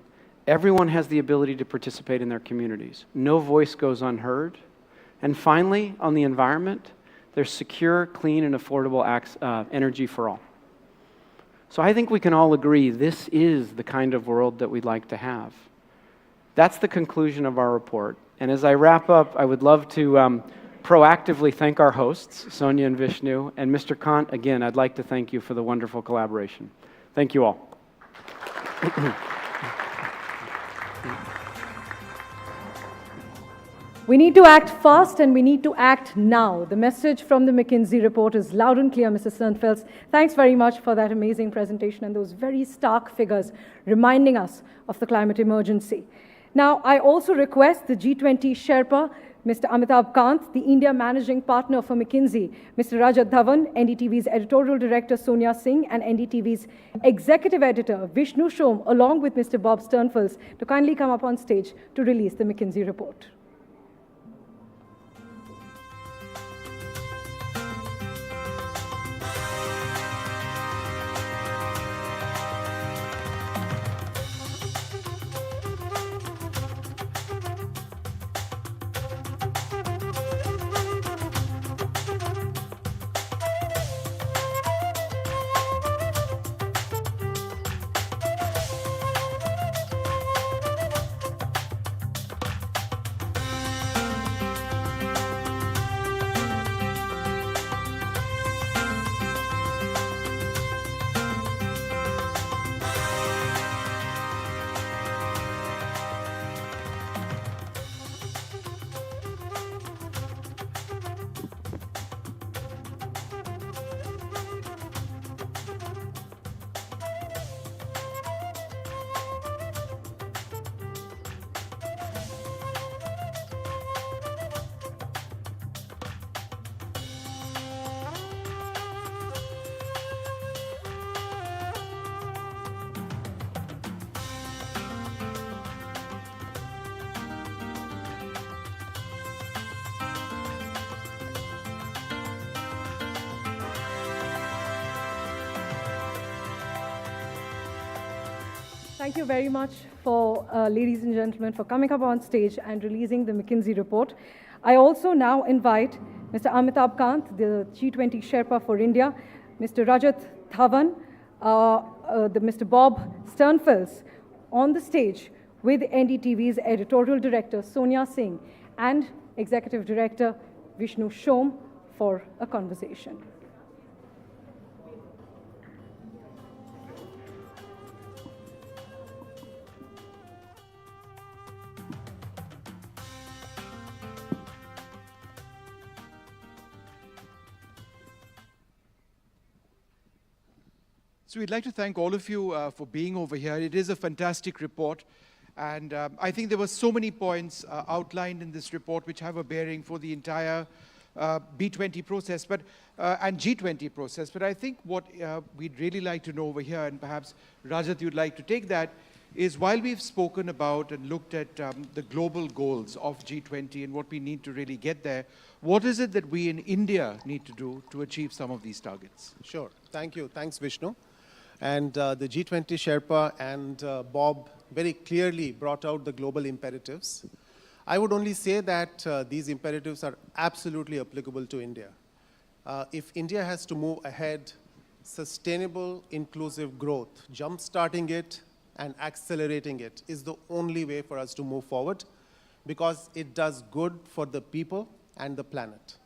everyone has the ability to participate in their communities. No voice goes unheard. And finally, on the environment, there's secure, clean, and affordable energy for all. So I think we can all agree this is the kind of world that we'd like to have. That's the conclusion of our report. And as I wrap up, I would love to proactively thank our hosts, Sonia and Vishnu, and Mr. Kant. Again, I'd like to thank you for the wonderful collaboration. Thank you all. We need to act fast and we need to act now. The message from the McKinsey report is loud and clear, Mr. Sternfels. Thanks very much for that amazing presentation and those very stark figures reminding us of the climate emergency. Now, I also request the G20 Sherpa, Mr. Amitabh Kant, the India Managing Partner for McKinsey, Mr. Rajat Dhawan, NDTV's Editorial Director Sonia Singh, and NDTV's Executive Editor Vishnu Shom, along with Mr. Bob Sternfels, to kindly come up on stage to release the McKinsey report. Thank you very much for, ladies and gentlemen, for coming up on stage and releasing the McKinsey report. I also now invite Mr. Amitabh Kant, the G20 Sherpa for India, Mr. Rajat Dhawan, Mr. Bob Sternfels on the stage with NDTV's Editorial Director Sonia Singh and Executive Director Vishnu Shom for a conversation. So we'd like to thank all of you for being over here. It is a fantastic report. And I think there were so many points outlined in this report which have a bearing for the entire B20 process and G20 process. But I think what we'd really like to know over here, and perhaps Rajat, you'd like to take that, is while we've spoken about and looked at the global goals of G20 and what we need to really get there, what is it that we in India need to do to achieve some of these targets? Sure. Thank you. Thanks, Vishnu. And the G20 Sherpa and Bob very clearly brought out the global imperatives. I would only say that these imperatives are absolutely applicable to India. If India has to move ahead, sustainable, inclusive growth, jump-starting it and accelerating it is the only way for us to move forward, because it does good for the people and the planet.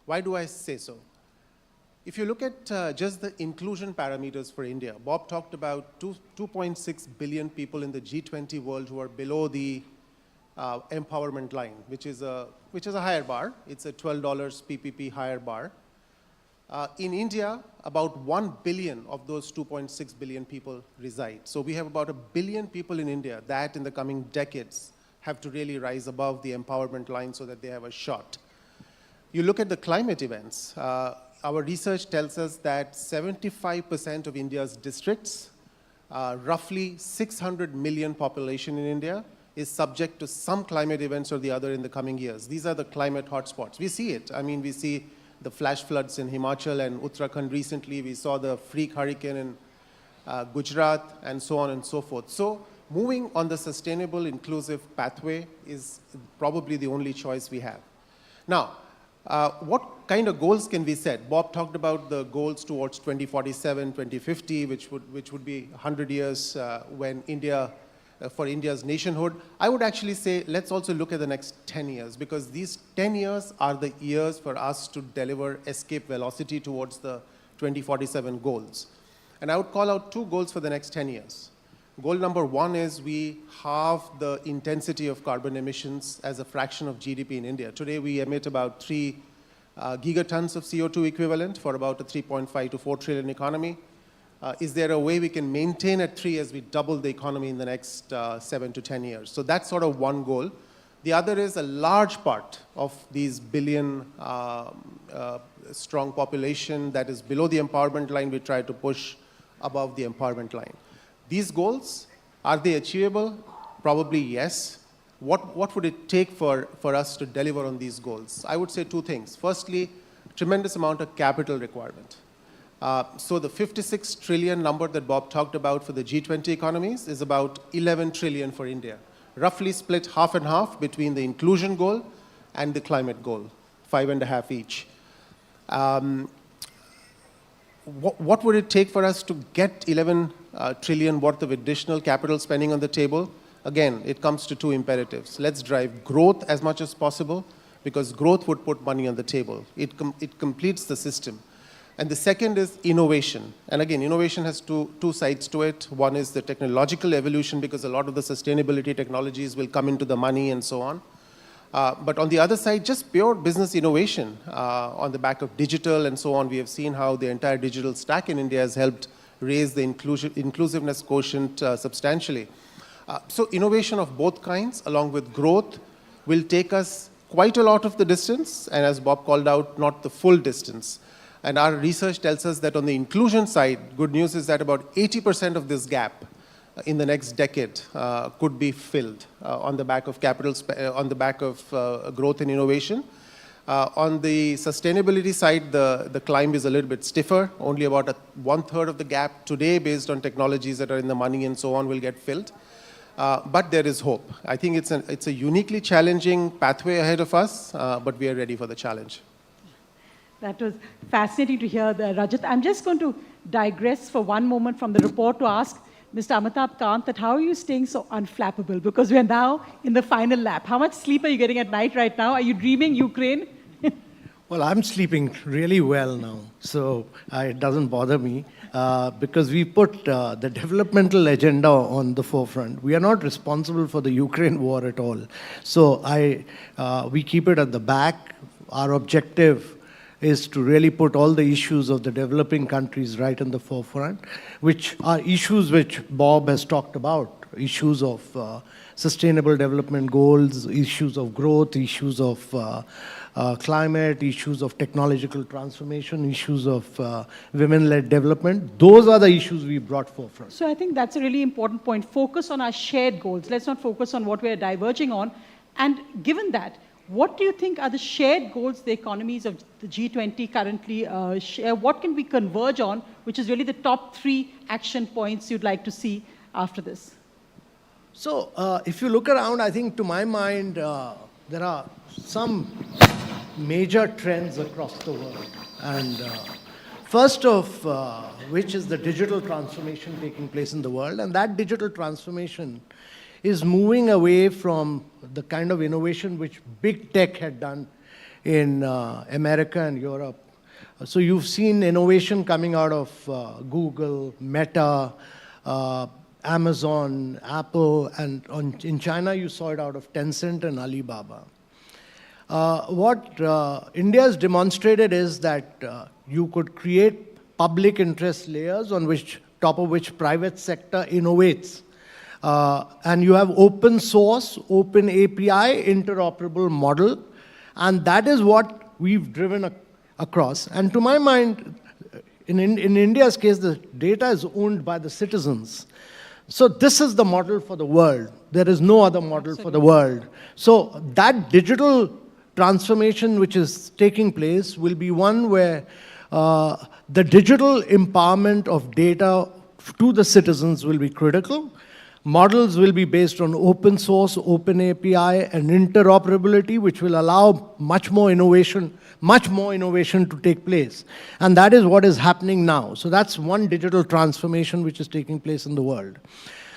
Why do I say so? If you look at just the inclusion parameters for India, Bob talked about 2.6 billion people in the G20 world who are below the empowerment line, which is a higher bar. It's a $12 PPP higher bar. In India, about 1 billion of those 2.6 billion people reside. So we have about 1 billion people in India that in the coming decades have to really rise above the empowerment line so that they have a shot. You look at the climate events. Our research tells us that 75% of India's districts, roughly 600 million population in India, is subject to some climate events or the other in the coming years. These are the climate hotspots. We see it. I mean, we see the flash floods in Himachal and Uttarakhand recently. We saw the freak hurricane in Gujarat, and so on and so forth. So moving on the sustainable, inclusive pathway is probably the only choice we have. Now, what kind of goals can we set? Bob talked about the goals towards 2047, 2050, which would be 100 years when for India's nationhood. I would actually say let's also look at the next 10 years, because these 10 years are the years for us to deliver escape velocity towards the 2047 goals. And I would call out 2 goals for the next 10 years. Goal number 1 is we halve the intensity of carbon emissions as a fraction of GDP in India. Today we emit about 3 gigatons of CO2 equivalent for about a 3.5 to 4 trillion economy. Is there a way we can maintain at 3 as we double the economy in the next 7 to 10 years? So that's sort of one goal. The other is a large part of these billion strong population that is below the empowerment line, we try to push above the empowerment line. These goals, are they achievable? Probably yes. What would it take for us to deliver on these goals? I would say 2 things. Firstly, tremendous amount of capital requirement. So the 56 trillion number that Bob talked about for the G20 economies is about 11 trillion for India, roughly split half and half between the inclusion goal and the climate goal, 5.5 each. What would it take for us to get 11 trillion worth of additional capital spending on the table? Again, it comes to 2 imperatives. Let's drive growth as much as possible, because growth would put money on the table. It completes the system. And the second is innovation. And again, innovation has two sides to it. One is the technological evolution, because a lot of the sustainability technologies will come into the money and so on. But on the other side, just pure business innovation on the back of digital and so on. We have seen how the entire digital stack in India has helped raise the inclusiveness quotient substantially. So innovation of both kinds, along with growth, will take us quite a lot of the distance, and as Bob called out, not the full distance. And our research tells us that on the inclusion side, good news is that about 80% of this gap in the next decade could be filled on the back of growth and innovation. On the sustainability side, the climb is a little bit stiffer. Only about 1/3 of the gap today, based on technologies that are in the money and so on, will get filled. But there is hope. I think it's a uniquely challenging pathway ahead of us, but we are ready for the challenge. That was fascinating to hear, Rajat. I'm just going to digress for one moment from the report to ask Mr. Amitabh Kant that how are you staying so unflappable? Because we are now in the final lap. How much sleep are you getting at night right now? Are you dreaming Ukraine? Well, I'm sleeping really well now, so it doesn't bother me because we put the developmental agenda on the forefront. We are not responsible for the Ukraine war at all. So we keep it at the back. Our objective is to really put all the issues of the developing countries right in the forefront, which are issues which Bob has talked about, issues of sustainable development goals, issues of growth, issues of climate, issues of technological transformation, issues of women-led development. Those are the issues we brought forefront. So I think that's a really important point. Focus on our shared goals. Let's not focus on what we're diverging on. And given that, what do you think are the shared goals the economies of the G20 currently share? What can we converge on, which is really the top 3 action points you'd like to see after this? So if you look around, I think to my mind, there are some major trends across the world. And first of which is the digital transformation taking place in the world. And that digital transformation is moving away from the kind of innovation which big tech had done in America and Europe. So you've seen innovation coming out of Google, Meta, Amazon, Apple, and in China you saw it out of Tencent and Alibaba. What India has demonstrated is that you could create public interest layers on top of which private sector innovates. And you have open source, open API, interoperable model, and that is what we've driven across. And to my mind, in India's case, the data is owned by the citizens. So this is the model for the world. There is no other model for the world. So that digital transformation which is taking place will be one where the digital empowerment of data to the citizens will be critical. Models will be based on open source, open API, and interoperability, which will allow much more innovation to take place. And that is what is happening now. So that's one digital transformation which is taking place in the world.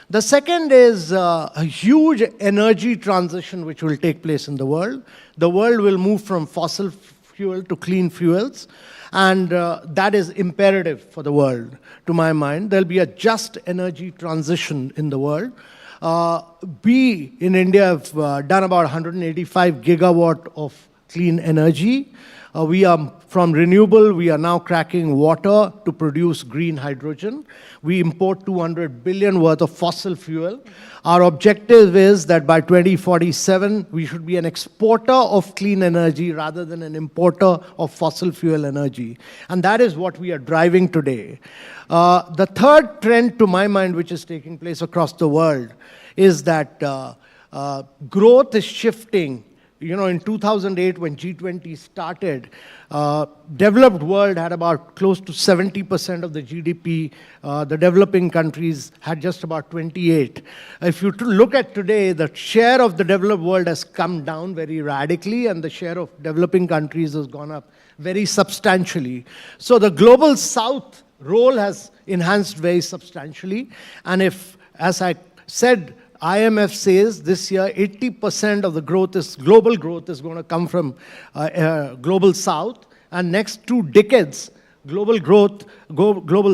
The second is a huge energy transition which will take place in the world. The world will move from fossil fuel to clean fuels. And that is imperative for the world, to my mind. There'll be a just energy transition in the world. We in India have done about 185 gigawatt of clean energy. We are from renewable, we are now cracking water to produce green hydrogen. We import 200 billion worth of fossil fuel. Our objective is that by 2047, we should be an exporter of clean energy rather than an importer of fossil fuel energy. And that is what we are driving today. The third trend, to my mind, which is taking place across the world, is that growth is shifting. You know, in 2008, when G20 started, developed world had about close to 70% of the GDP. The developing countries had just about 28. If you look at today, the share of the developed world has come down very radically, and the share of developing countries has gone up very substantially. So the global south role has enhanced very substantially. And if, as I said, IMF says this year 80% of the global growth is going to come from global south, and next 2 decades global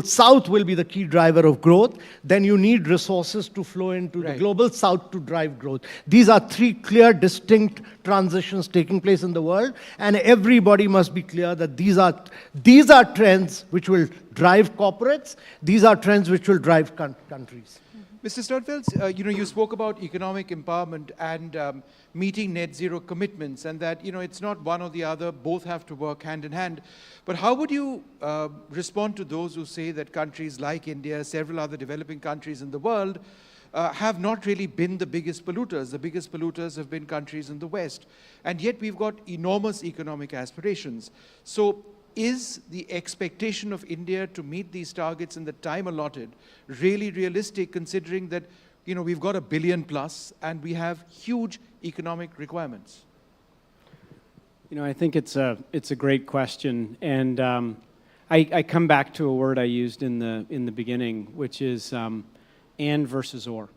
south will be the key driver of growth. Then you need resources to flow into the global south to drive growth. These are 3 clear, distinct transitions taking place in the world, and everybody must be clear that these are trends which will drive corporates. These are trends which will drive countries. Mr. Sternfeld, you spoke about economic empowerment and meeting net zero commitments, and that, it's not one or the other, both have to work hand in hand. But how would you respond to those who say that countries like India, several other developing countries in the world, have not really been the biggest polluters? The biggest polluters have been countries in the West. And yet we've got enormous economic aspirations. So is the expectation of India to meet these targets in the time allotted really realistic, considering that we've got $1 billion plus and we have huge economic requirements? I think it's a great question, and I come back to a word I used in the beginning, which is and versus or,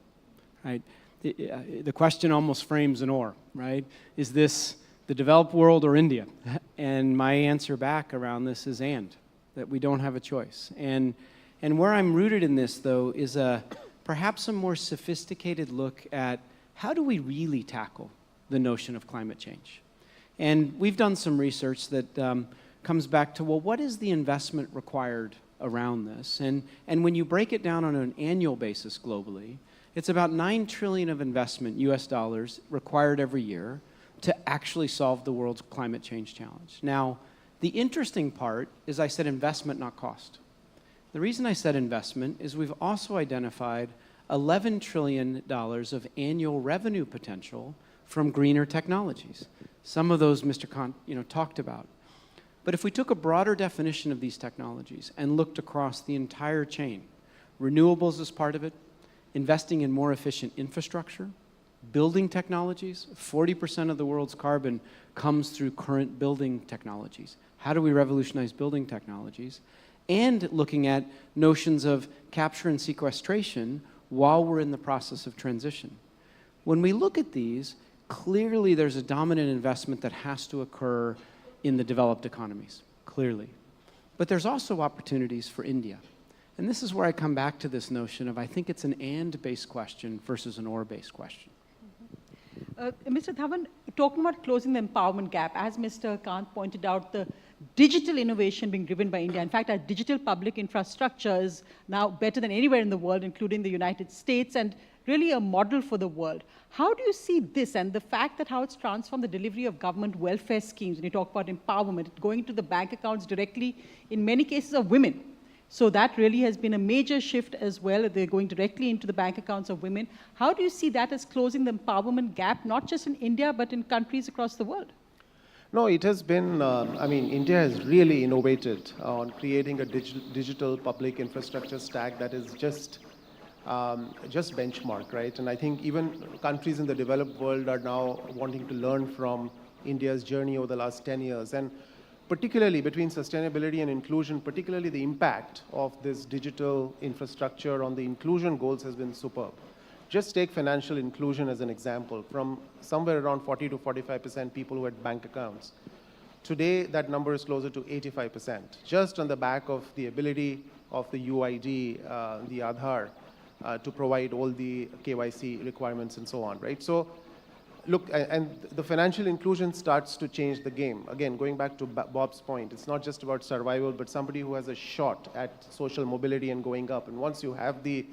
right? The question almost frames an or, right? Is this the developed world or India? And my answer back around this is that we don't have a choice. And where I'm rooted in this, though, is perhaps a more sophisticated look at how do we really tackle the notion of climate change. And we've done some research that comes back to, well, what is the investment required around this? And when you break it down on an annual basis globally, it's about $9 trillion of investment, US dollars, required every year to actually solve the world's climate change challenge. Now, the interesting part is I said investment, not cost. The reason I said investment is we've also identified $11 trillion of annual revenue potential from greener technologies. Some of those Mr. Kant, talked about. But if we took a broader definition of these technologies and looked across the entire chain, renewables is part of it, investing in more efficient infrastructure, building technologies, 40% of the world's carbon comes through current building technologies. How do we revolutionize building technologies? And looking at notions of capture and sequestration while we're in the process of transition. When we look at these, clearly there's a dominant investment that has to occur in the developed economies, clearly. But there's also opportunities for India. And this is where I come back to this notion of I think it's an and-based question versus an or-based question. Mr. Dhawan, talking about closing the empowerment gap, as Mr. Kant pointed out, the digital innovation being driven by India. In fact, our digital public infrastructure is now better than anywhere in the world, including the United States, and really a model for the world. How do you see this and the fact that how it's transformed the delivery of government welfare schemes, when you talk about empowerment, going to the bank accounts directly, in many cases, of women? So that really has been a major shift as well. They're going directly into the bank accounts of women. How do you see that as closing the empowerment gap, not just in India, but in countries across the world? No, it has been, India has really innovated on creating a digital public infrastructure stack that is just benchmark, right? And I think even countries in the developed world are now wanting to learn from India's journey over the last 10 years. And particularly between sustainability and inclusion, particularly the impact of this digital infrastructure on the inclusion goals has been superb. Just take financial inclusion as an example. From somewhere around 40 to 45% people who had bank accounts. Today, that number is closer to 85%, just on the back of the ability of the UID, the Aadhaar, to provide all the KYC requirements and so on, right? So, look, and the financial inclusion starts to change the game. Again, going back to Bob's point, it's not just about survival, but somebody who has a shot at social mobility and going up. And once you have the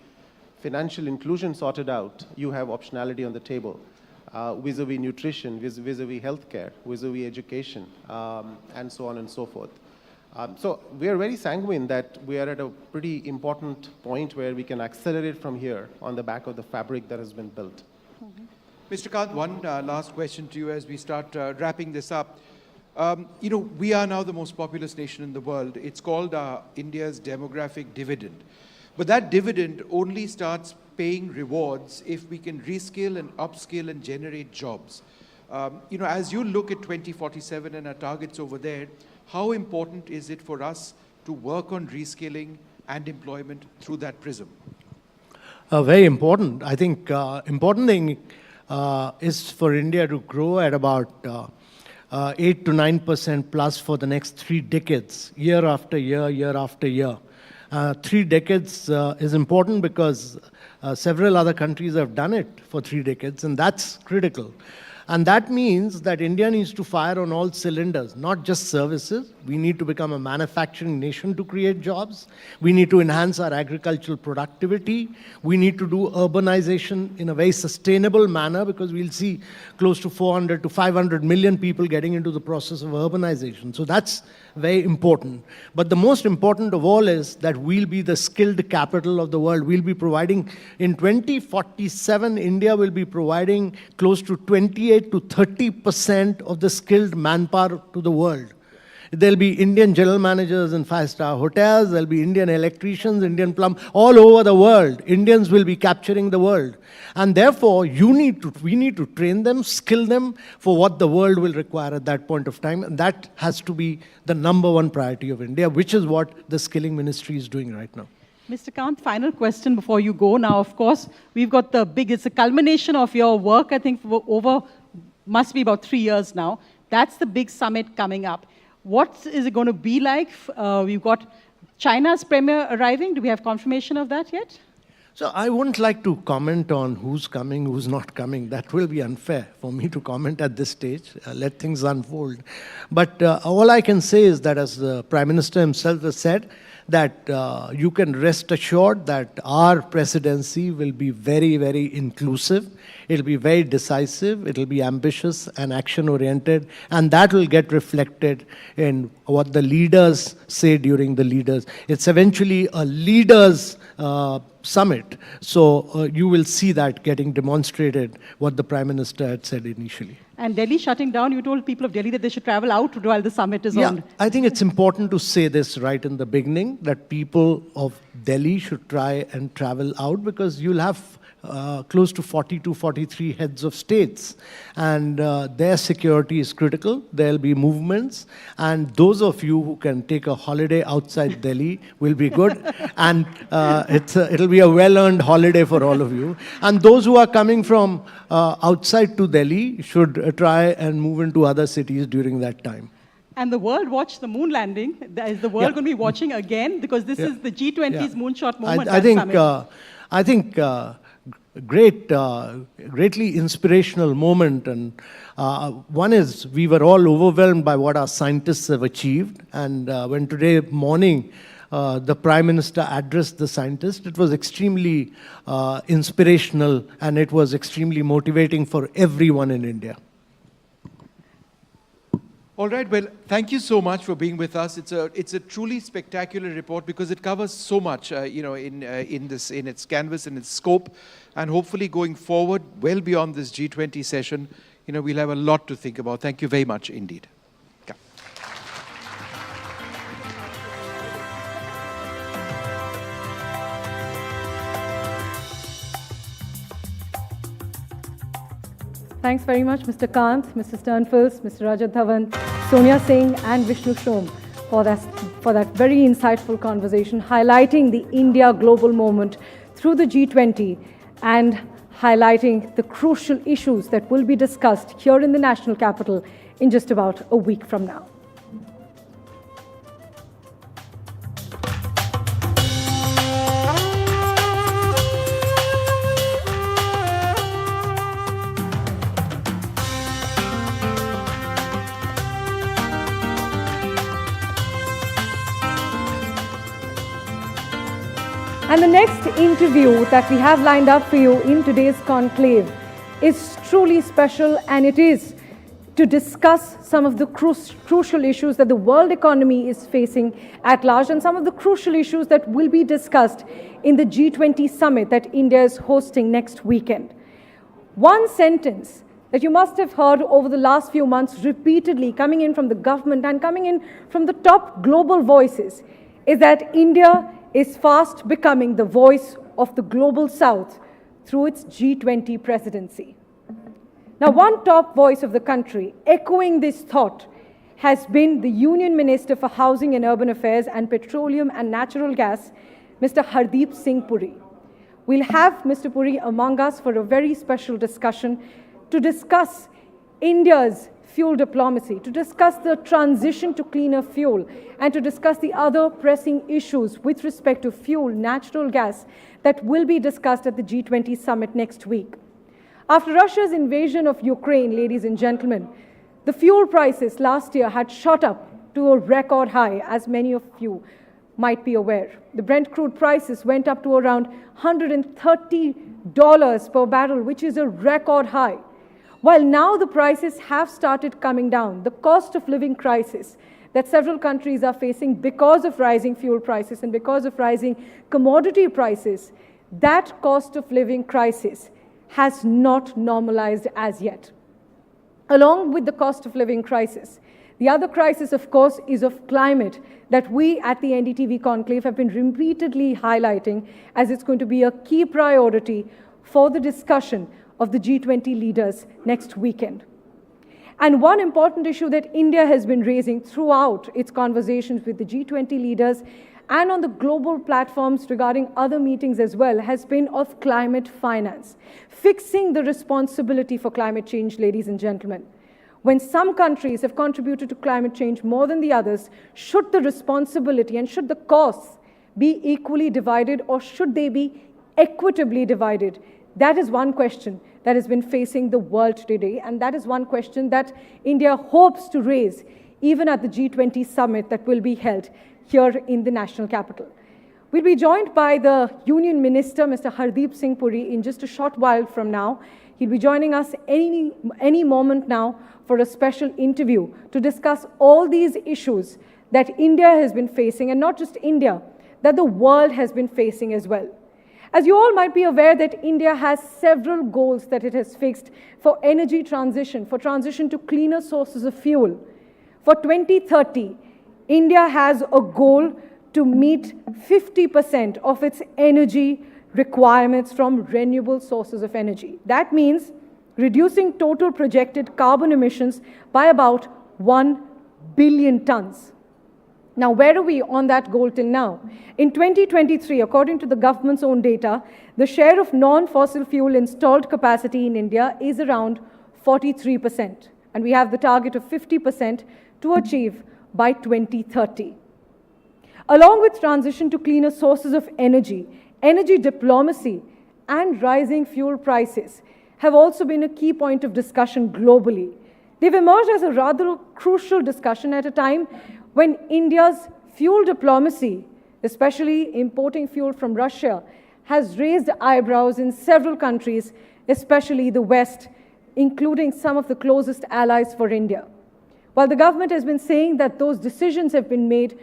financial inclusion sorted out, you have optionality on the table, vis-a-vis nutrition, vis-a-vis healthcare, vis-a-vis education, and so on and so forth. So we are very sanguine that we are at a pretty important point where we can accelerate from here on the back of the fabric that has been built. Mm-hmm. Mr. Kant, one last question to you as we start wrapping this up. We are now the most populous nation in the world. It's called India's demographic dividend. But that dividend only starts paying rewards if we can reskill and upskill and generate jobs. As you look at 2047 and our targets over there, how important is it for us to work on reskilling and employment through that prism? Very important. I think important thing is for India to grow at about 8 to 9% plus for the next 3 decades, year after year, year after year. 3 decades is important because several other countries have done it for 3 decades, and that's critical. And that means that India needs to fire on all cylinders, not just services. We need to become a manufacturing nation to create jobs. We need to enhance our agricultural productivity. We need to do urbanization in a very sustainable manner because we'll see close to 400 to 500 million people getting into the process of urbanization. So that's very important. But the most important of all is that we'll be the skilled capital of the world. We'll be providing, in 2047, India will be providing close to 28 to 30% of the skilled manpower to the world. There'll be Indian general managers in 5-star hotels, there'll be Indian electricians, Indian plumbers, all over the world. Indians will be capturing the world. And therefore, we need to train them, skill them for what the world will require at that point of time. And that has to be the #1 priority of India, which is what the skilling ministry is doing right now. Mr. Kant, final question before you go. Now, of course, we've got it's a culmination of your work, I think, for must be about 3 years now. That's the big summit coming up. What is it going to be like? We've got China's premier arriving. Do we have confirmation of that yet? So I wouldn't like to comment on who's coming, who's not coming. That will be unfair for me to comment at this stage. Let things unfold. But all I can say is that, as the Prime Minister himself has said, that you can rest assured that our presidency will be very, very inclusive. It'll be very decisive. It'll be ambitious and action-oriented. And that will get reflected in what the leaders say during the leaders. It's eventually a leaders' summit. So you will see that getting demonstrated, what the Prime Minister had said initially. And Delhi shutting down, you told people of Delhi that they should travel out while the summit is on. I think it's important to say this right in the beginning, that people of Delhi should try and travel out, because you'll have close to 42, 43 heads of states, and their security is critical. There'll be movements, and those of you who can take a holiday outside Delhi will be good, and it'll be a well-earned holiday for all of you. And those who are coming from outside to Delhi should try and move into other cities during that time. And the world watched the moon landing. Is the world going to be watching again? Because this is the G20's moonshot moment. I think greatly inspirational moment, and one is we were all overwhelmed by what our scientists have achieved, and when today morning the Prime Minister addressed the scientists, it was extremely inspirational, and it was extremely motivating for everyone in India. All right, well, thank you so much for being with us. It's a truly spectacular report because it covers so much, in its canvas and its scope, and hopefully going forward, well beyond this G20 session, we'll have a lot to think about. Thank you very much indeed. Okay. Thanks very much, Mr. Kant, Mr. Sternfels, Mr. Rajat Dhawan, Sonia Singh, and Vishnu Shom for that very insightful conversation, highlighting the India global moment through the G20 and highlighting the crucial issues that will be discussed here in the national capital in just about a week from now. And the next interview that we have lined up for you in today's conclave is truly special, and it is to discuss some of the crucial issues that the world economy is facing at large, and some of the crucial issues that will be discussed in the G20 summit that India is hosting next weekend. One sentence that you must have heard over the last few months repeatedly coming in from the government and coming in from the top global voices is that India is fast becoming the voice of the global south through its G20 presidency. Now, one top voice of the country echoing this thought has been the Union Minister for Housing and Urban Affairs and Petroleum and Natural Gas, Mr. Hardeep Singh Puri. We'll have Mr. Puri among us for a very special discussion to discuss India's fuel diplomacy, to discuss the transition to cleaner fuel, and to discuss the other pressing issues with respect to fuel, natural gas, that will be discussed at the G20 summit next week. After Russia's invasion of Ukraine, ladies and gentlemen, the fuel prices last year had shot up to a record high, as many of you might be aware. The Brent crude prices went up to around $130 per barrel, which is a record high. While now the prices have started coming down, the cost of living crisis that several countries are facing because of rising fuel prices and because of rising commodity prices, that cost of living crisis has not normalized as yet. Along with the cost of living crisis, the other crisis, of course, is of climate that we at the NDTV Conclave have been repeatedly highlighting as it's going to be a key priority for the discussion of the G20 leaders next weekend. And one important issue that India has been raising throughout its conversations with the G20 leaders and on the global platforms regarding other meetings as well has been of climate finance, fixing the responsibility for climate change, ladies and gentlemen. When some countries have contributed to climate change more than the others, should the responsibility and should the costs be equally divided, or should they be equitably divided? That is one question that has been facing the world today, and that is one question that India hopes to raise even at the G20 summit that will be held here in the national capital. We'll be joined by the Union Minister, Mr. Hardeep Singh Puri, in just a short while from now. He'll be joining us any moment now for a special interview to discuss all these issues that India has been facing, and not just India, that the world has been facing as well. As you all might be aware that India has several goals that it has fixed for energy transition, for transition to cleaner sources of fuel. For 2030, India has a goal to meet 50% of its energy requirements from renewable sources of energy. That means reducing total projected carbon emissions by about 1 billion tons. Now, where are we on that goal till now? In 2023, according to the government's own data, the share of non-fossil fuel installed capacity in India is around 43%. And we have the target of 50% to achieve by 2030. Along with transition to cleaner sources of energy, energy diplomacy and rising fuel prices have also been a key point of discussion globally. They've emerged as a rather crucial discussion at a time when India's fuel diplomacy, especially importing fuel from Russia, has raised eyebrows in several countries, especially the West, including some of the closest allies for India. While the government has been saying that those decisions have been made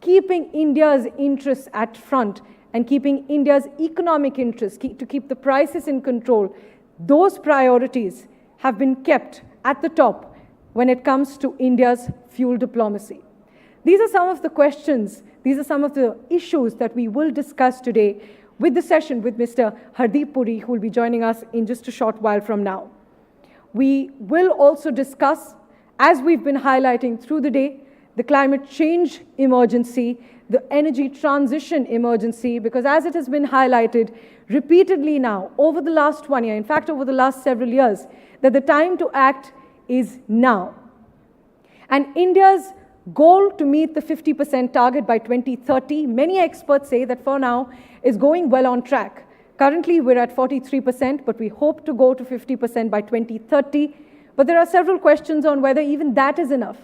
keeping India's interests at front and keeping India's economic interests, to keep the prices in control, those priorities have been kept at the top when it comes to India's fuel diplomacy. These are some of the questions, these are some of the issues that we will discuss today with the session with Mr. Hardeep Puri, who will be joining us in just a short while from now. We will also discuss, as we've been highlighting through the day, the climate change emergency, the energy transition emergency, because as it has been highlighted repeatedly now over the last 1 year, in fact over the last several years, that the time to act is now. And India's goal to meet the 50% target by 2030, many experts say that for now is going well on track. Currently we're at 43%, but we hope to go to 50% by 2030. But there are several questions on whether even that is enough,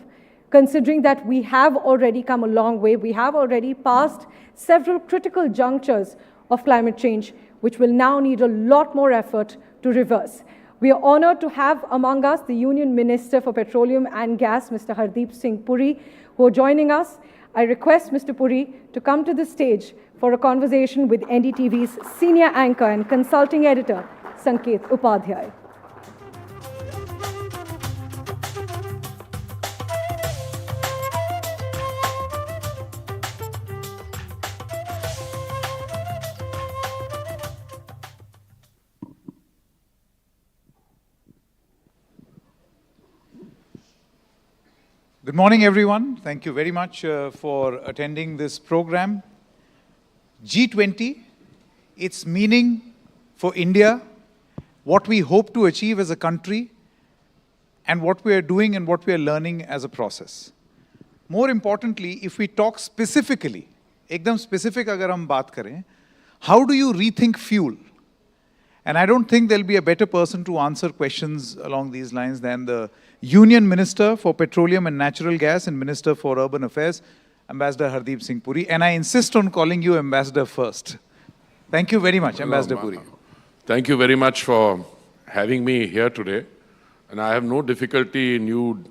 considering that we have already come a long way. We have already passed several critical junctures of climate change, which will now need a lot more effort to reverse. We are honored to have among us the Union Minister for Petroleum and Gas, Mr. Hardeep Singh Puri, who are joining us. I request Mr. Puri to come to the stage for a conversation with NDTV's senior anchor and consulting editor, Sanket Upadhyay. Good morning, everyone. Thank you very much for attending this program. G20, its meaning for India, what we hope to achieve as a country, and what we are doing and what we are learning as a process. More importantly, if we talk specifically, ekdam specific agar hum baat kare, how do you rethink fuel? And I don't think there'll be a better person to answer questions along these lines than the Union Minister for Petroleum and Natural Gas and Minister for Urban Affairs, Ambassador Hardeep Singh Puri. And I insist on calling you Ambassador first. Thank you very much, Ambassador Puri. Thank you very much for having me here today. And I have no difficulty in you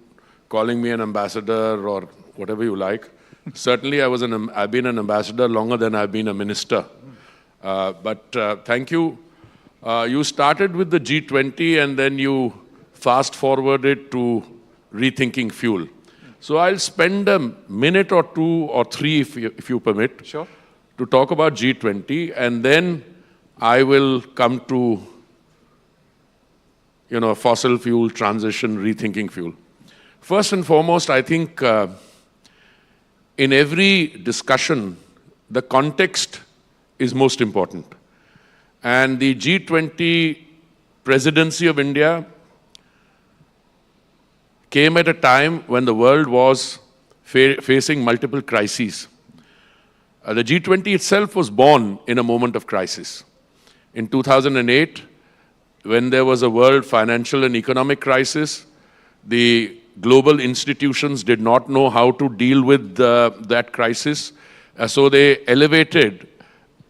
calling me an ambassador or whatever you like. Certainly, I've been an ambassador longer than I've been a minister. Thank you. You started with the G20 and then you fast forwarded to rethinking fuel. So I'll spend a minute or two or three, if you permit, sure, to talk about G20, and then I will come to, fossil fuel transition, rethinking fuel. First and foremost, I think in every discussion, the context is most important. And the G20 presidency of India came at a time when the world was facing multiple crises. The G20 itself was born in a moment of crisis. in 2008, when there was a world financial and economic crisis, the global institutions did not know how to deal with that crisis. So they elevated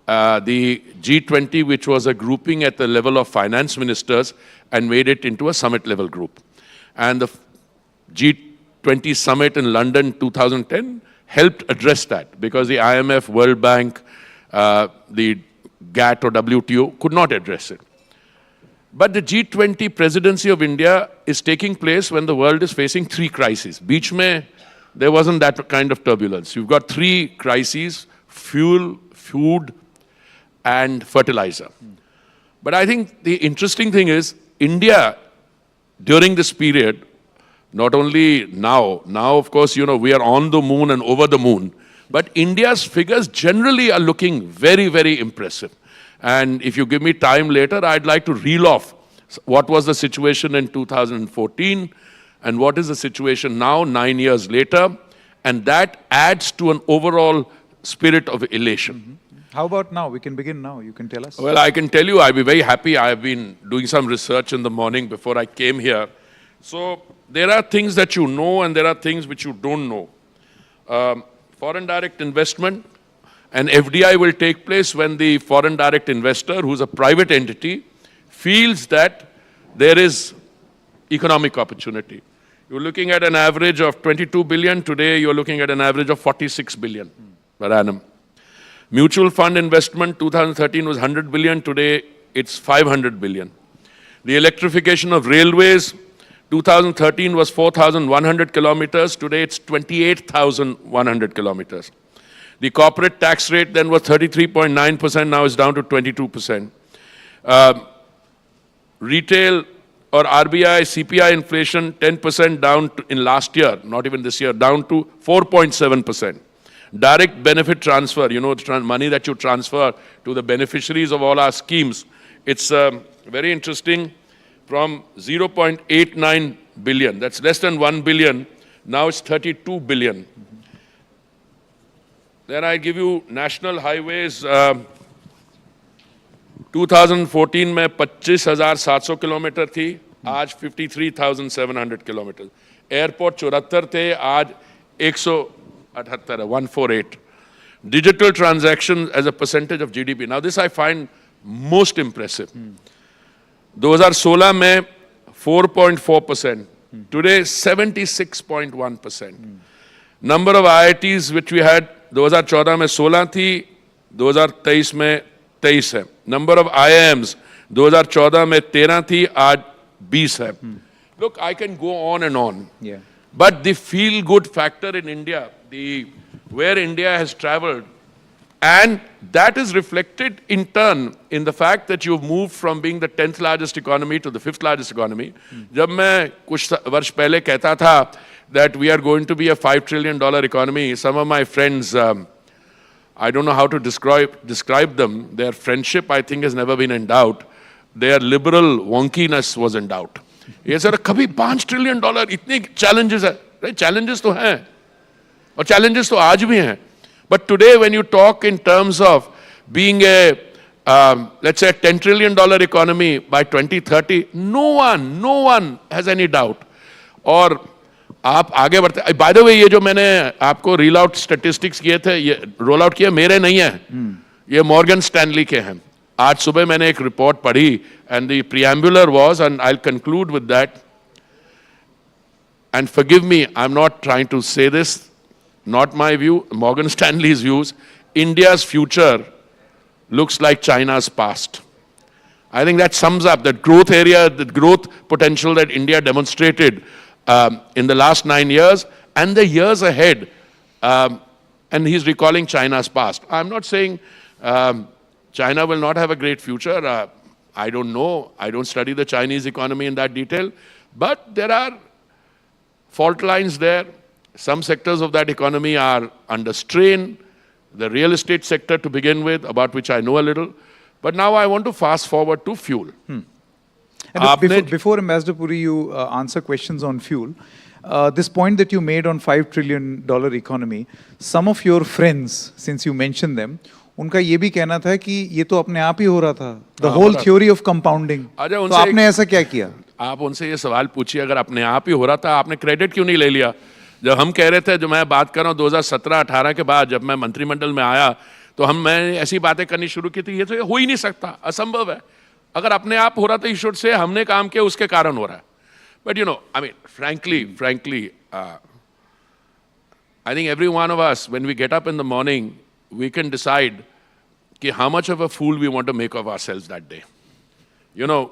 the G20, which was a grouping at the level of finance ministers, and made it into a summit-level group. And the G20 summit in London 2010 helped address that, because the IMF, World Bank, the GATT or WTO could not address it. But the G20 presidency of India is taking place when the world is facing three crises. Beech mein, there wasn't that kind of turbulence. You've got three crises: fuel, food, and fertilizer. But I think the interesting thing is, India, during this period, not only now of course, you know, we are on the moon and over the moon, but India's figures generally are looking very, very impressive. And if you give me time later, I'd like to reel off what was the situation in 2014 and what is the situation now, 9 years later, and that adds to an overall spirit of elation. How about now? We can begin now. You can tell us. Well, I can tell you, I'll be very happy. I've been doing some research in the morning before I came here. So there are things that you know and there are things which you don't know. Foreign direct investment, and FDI will take place when the foreign direct investor, who's a private entity, feels that there is economic opportunity. You're looking at an average of 22 billion. Today, you're looking at an average of 46 billion per annum. Mutual fund investment, 2013 was 100 billion. Today, it's 500 billion. The electrification of railways, 2013 was 4,100 kilometers. Today, it's 28,100 kilometers. The corporate tax rate then was 33.9%, now it's down to 22%. Retail or RBI, CPI inflation, 10% down in last year, not even this year, down to 4.7%. Direct benefit transfer, you know, money that you transfer to the beneficiaries of all our schemes, it's very interesting, from 0.89 billion, that's less than 1 billion, now it's 32 billion. Then I give you national highways. 2014 में 25,700 kilometre थी, आज 53,700 kilometre. Airport 74 थे, आज 178 है, 148. Digital transactions as a percentage of GDP. Now this I find most impressive. 2016 में 4.4%. Today 76.1%. Number of IITs which we had 2014 में 16 थी, 2023 में 23 है. Number of IIMs 2014 में 13 थी, आज 20 है. Look, I can go on and on. Yeah. But the feel-good factor in India, where India has traveled, and that is reflected in turn in the fact that you've moved from being the 10th largest economy to the 5th largest economy. जब मैं कुछ वर्ष पहले कहता था that we are going to be a $5 trillion economy, some of my friends, I don't know how to describe them. Their friendship, I think, has never been in doubt. Their liberal wonkiness was in doubt. ये sir कभी $5 trillion इतने challenges है, right? Challenges तो हैं, और challenges तो आज भी हैं. But today, when you talk in terms of being a, let's say, $10 trillion economy by 2030, no one has any doubt. और आप आगे बढ़ते. By the way, ये जो मैंने आपको रील आउट स्टैटिस्टिक्स किए थे, ये रोल आउट किए, मेरे नहीं हैं, ये मॉर्गन स्टैनली के हैं. आज सुबह मैंने एक रिपोर्ट पढ़ी, and the preambular was, and I'll conclude with that, and forgive me, I'm not trying to say this, not my view, Morgan Stanley's views, India's future looks like China's past. I think that sums up that growth area, the growth potential that India demonstrated in the last 9 years and the years ahead. And he's recalling China's past. I'm not saying China will not have a great future. I don't know. I don't study the Chinese economy in that detail. But there are fault lines there. Some sectors of that economy are under strain. The real estate sector to begin with, about which I know a little. But now I want to fast forward to fuel. And before Ambassador Puri, you answer questions on fuel, this point that you made on $5 trillion economy, some of your friends, since you mentioned them, उनका ये भी कहना था कि ये तो अपने आप ही हो रहा था, the whole theory of compounding. तो आपने ऐसा क्या किया? आप उनसे ये सवाल पूछिए, अगर अपने आप ही हो रहा था, आपने क्रेडिट क्यों नहीं ले लिया? जब हम कह रहे थे, जो मैं बात कर रहा हूँ 2017-18 के बाद, जब मैं मंत्रिमंडल में आया, तो मैंने ऐसी बातें करनी शुरू की थी, ये तो हो ही नहीं सकता, असंभव है। अगर अपने आप हो रहा था, यू शुड से हमने काम किया उसके कारण हो रहा है। But you know, I mean, frankly, I think every one of us, when we get up in the morning, we can decide how much of a fool we want to make of ourselves that day. You know,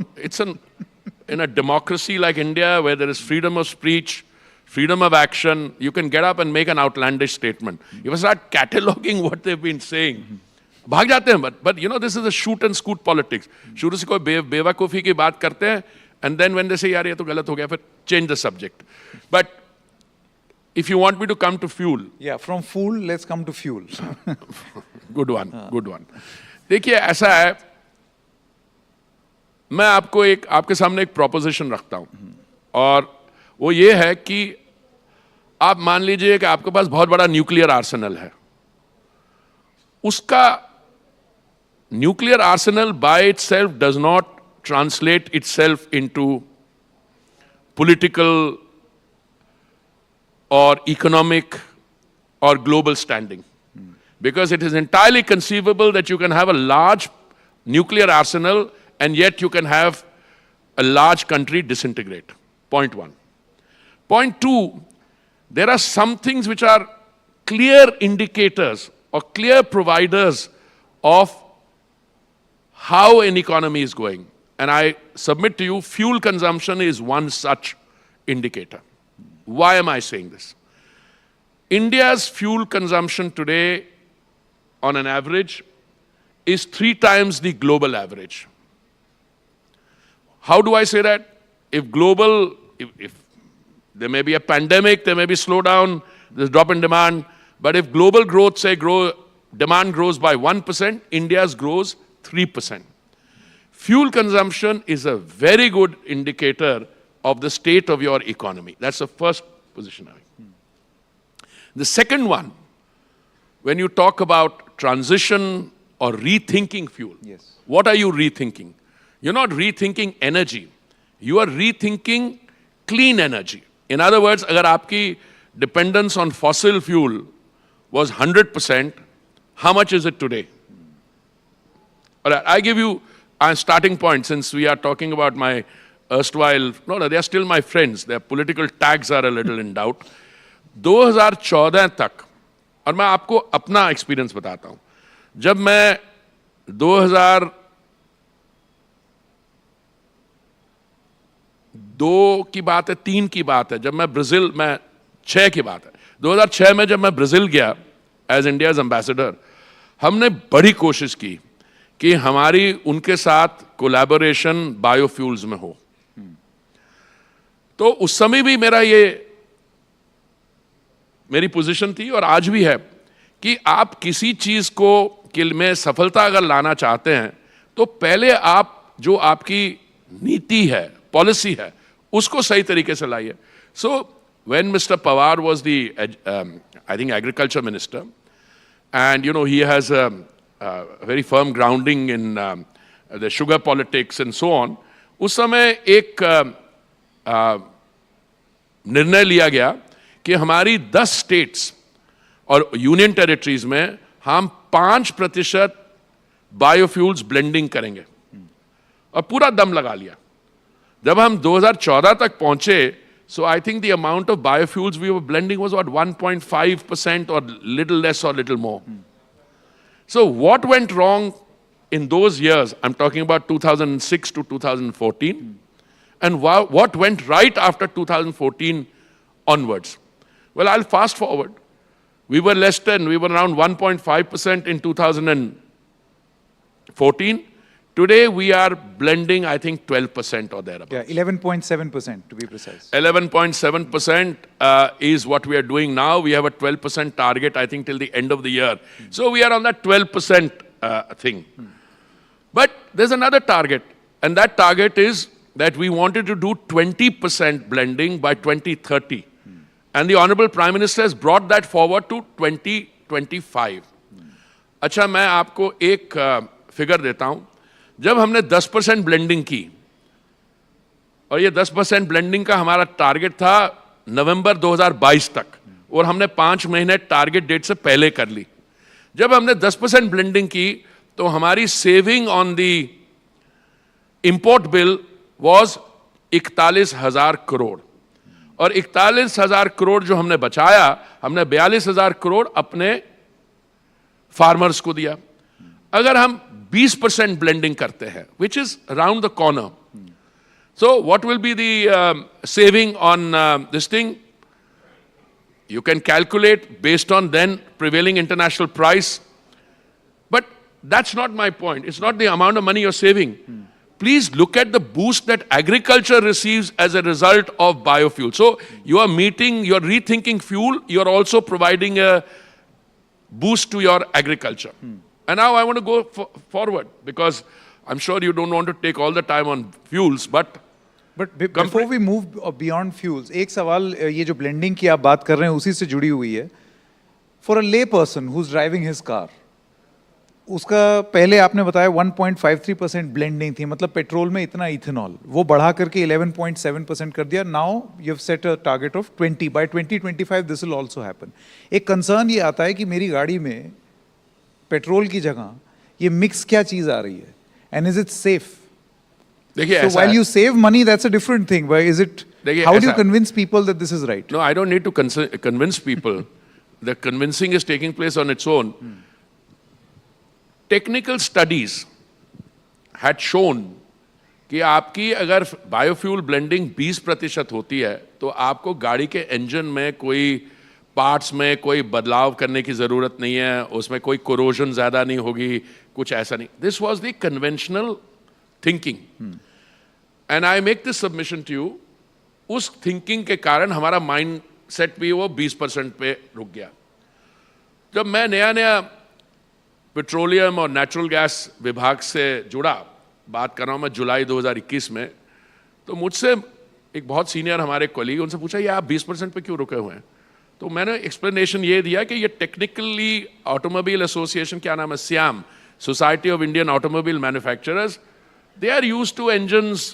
in a democracy like India, where there is freedom of speech, freedom of action, you can get up and make an outlandish statement. If you start cataloging what they've been saying, भाग जाते हैं, but you know, this is a shoot and scoot politics. शुरू से कोई बेवकूफ़ी की बात करते हैं, and then when they say, यार ये तो गलत हो गया, फिर change the subject. But if you want me to come to fuel. Yeah, from fool, let's come to fuel. Good one. देखिए, ऐसा है, मैं आपके सामने एक proposition रखता हूं, और वो ये है कि आप मान लीजिए कि आपके पास बहुत बड़ा न्यूक्लियर आर्सेनल है। उसका nuclear Arsenal by itself does not translate itself into political or economic or global standing. Because it is entirely conceivable that you can have a large nuclear arsenal and yet you can have a large country disintegrate. Point one. Point two, there are some things which are clear indicators or clear providers of how an economy is going. And I submit to you, fuel consumption is one such indicator. Why am I saying this? India's fuel consumption today, on an average, is 3 times the global average. How do I say that? If there may be a pandemic, there may be slowdown, there's drop in demand, but if global growth, demand grows by 1%, India's grows 3%. Fuel consumption is a very good indicator of the state of your economy. That's the first position. The second one, when you talk about transition or rethinking fuel, yes. What are you rethinking? You're not rethinking energy. You are rethinking clean energy. In other words, agar aapki dependence on fossil fuel was 100%, how much is it today? All right, I give you a starting point, since we are talking about my erstwhile, no, they are still my friends. Their political tags are a little in doubt. 2014 तक, और मैं आपको अपना experience बताता हूं, जब मैं 2002 की बात है, 3 की बात है, जब मैं ब्राजील में 6 की बात है, 2006 में जब मैं ब्राजील गया एज इंडियाज एम्बेसडर, हमने बड़ी कोशिश की कि हमारी उनके साथ कोलैबोरेशन बायोफ्यूल्स में हो। तो उस समय भी मेरी पोजीशन थी और आज भी है कि आप किसी चीज को में सफलता अगर लाना चाहते हैं तो पहले आप जो आपकी नीति है, पॉलिसी है, उसको सही तरीके से लाइए। So when mister Pawar was the I think agriculture minister, and you know he has a very firm grounding in the sugar politics and so on, उस समय एक निर्णय लिया गया कि हमारी 10 स्टेट्स और यूनियन टेरिटरीज में हम 5% बायोफ्यूल्स ब्लेंडिंग करेंगे, और पूरा दम लगा लिया। जब हम 2014 तक पहुंचे, so I think the amount of biofuels we were blending was what, 1.5% or little less or little more. So what went wrong in those years? I'm talking about 2006 to 2014. And what went right after 2014 onwards? Well, I'll fast forward. We were around 1.5% in 2014. Today we are blending, I think, 12% or thereabouts. Yeah, 11.7% to be precise. 11.7% is what we are doing now. We have a 12% target, I think, till the end of the year. So we are on that 12% thing. But there's another target, and that target is that we wanted to do 20% blending by 2030. And the Honorable Prime Minister has brought that forward to 2025. अच्छा, मैं आपको एक figure देता हूं। जब हमने 10% blending की, और ये 10% ब्लेंडिंग का हमारा टारगेट था नवंबर 2022 तक, और हमने 5 महीने टारगेट डेट से पहले कर ली। जब हमने 10% ब्लेंडिंग की तो हमारी saving on the import bill was 41,000 crore, और 41,000 करोड़ जो हमने बचाया, हमने 42,000 करोड़ अपने फार्मर्स को दिया। अगर हम 20% ब्लेंडिंग करते हैं, which is around the corner, so what will be the saving on this thing? You can calculate based on then prevailing international price, but that's not my point. It's not the amount of money you're saving. Please look at the boost that agriculture receives as a result of biofuel. So you are rethinking fuel, you're also providing a boost to your agriculture. And now I want to go forward, because I'm sure you don't want to take all the time on fuels, but before we move beyond fuels, एक सवाल, ये जो blending की आप बात कर रहे हैं उसी से जुड़ी हुई है। For a lay person who's driving his car, उसका पहले आपने बताया 1.53% blending थी, मतलब पेट्रोल में इतना इथेनॉल, वो बढ़ा करके 11.7% कर दिया। Now you've set a target of 20. By 2025 this will also happen. एक कंसर्न ये आता है कि मेरी गाड़ी में पेट्रोल की जगह ये मिक्स क्या चीज आ रही है, and is it safe? So while you save money, that's a different thing. But is it? How do you convince people that this is right? No, I don't need to convince people. The convincing is taking place on its own. Technical studies had shown कि आपकी अगर biofuel blending 20% होती है तो आपको गाड़ी के engine में कोई पार्ट्स में कोई बदलाव करने की जरूरत नहीं है, उसमें कोई कोरोजन ज्यादा नहीं होगी, कुछ ऐसा नहीं। This was the conventional thinking, and I make this submission to you. उस थिंकिंग के कारण हमारा माइंड सेट भी वो 20% पे रुक गया। जब मैं नया पेट्रोलियम और नेचुरल गैस विभाग से जुड़ा, बात कर रहा हूं मैं जुलाई 2021 में, तो मुझसे एक बहुत सीनियर हमारे कॉलीग, उनसे पूछा ये आप 20% पे क्यों रुके हुए हैं? तो मैंने एक्सप्लेनेशन ये दिया कि ये टेक्निकली ऑटोमोबाइल एसोसिएशन, क्या नाम है, SIAM, society of Indian automobile manufacturers, they are used to engines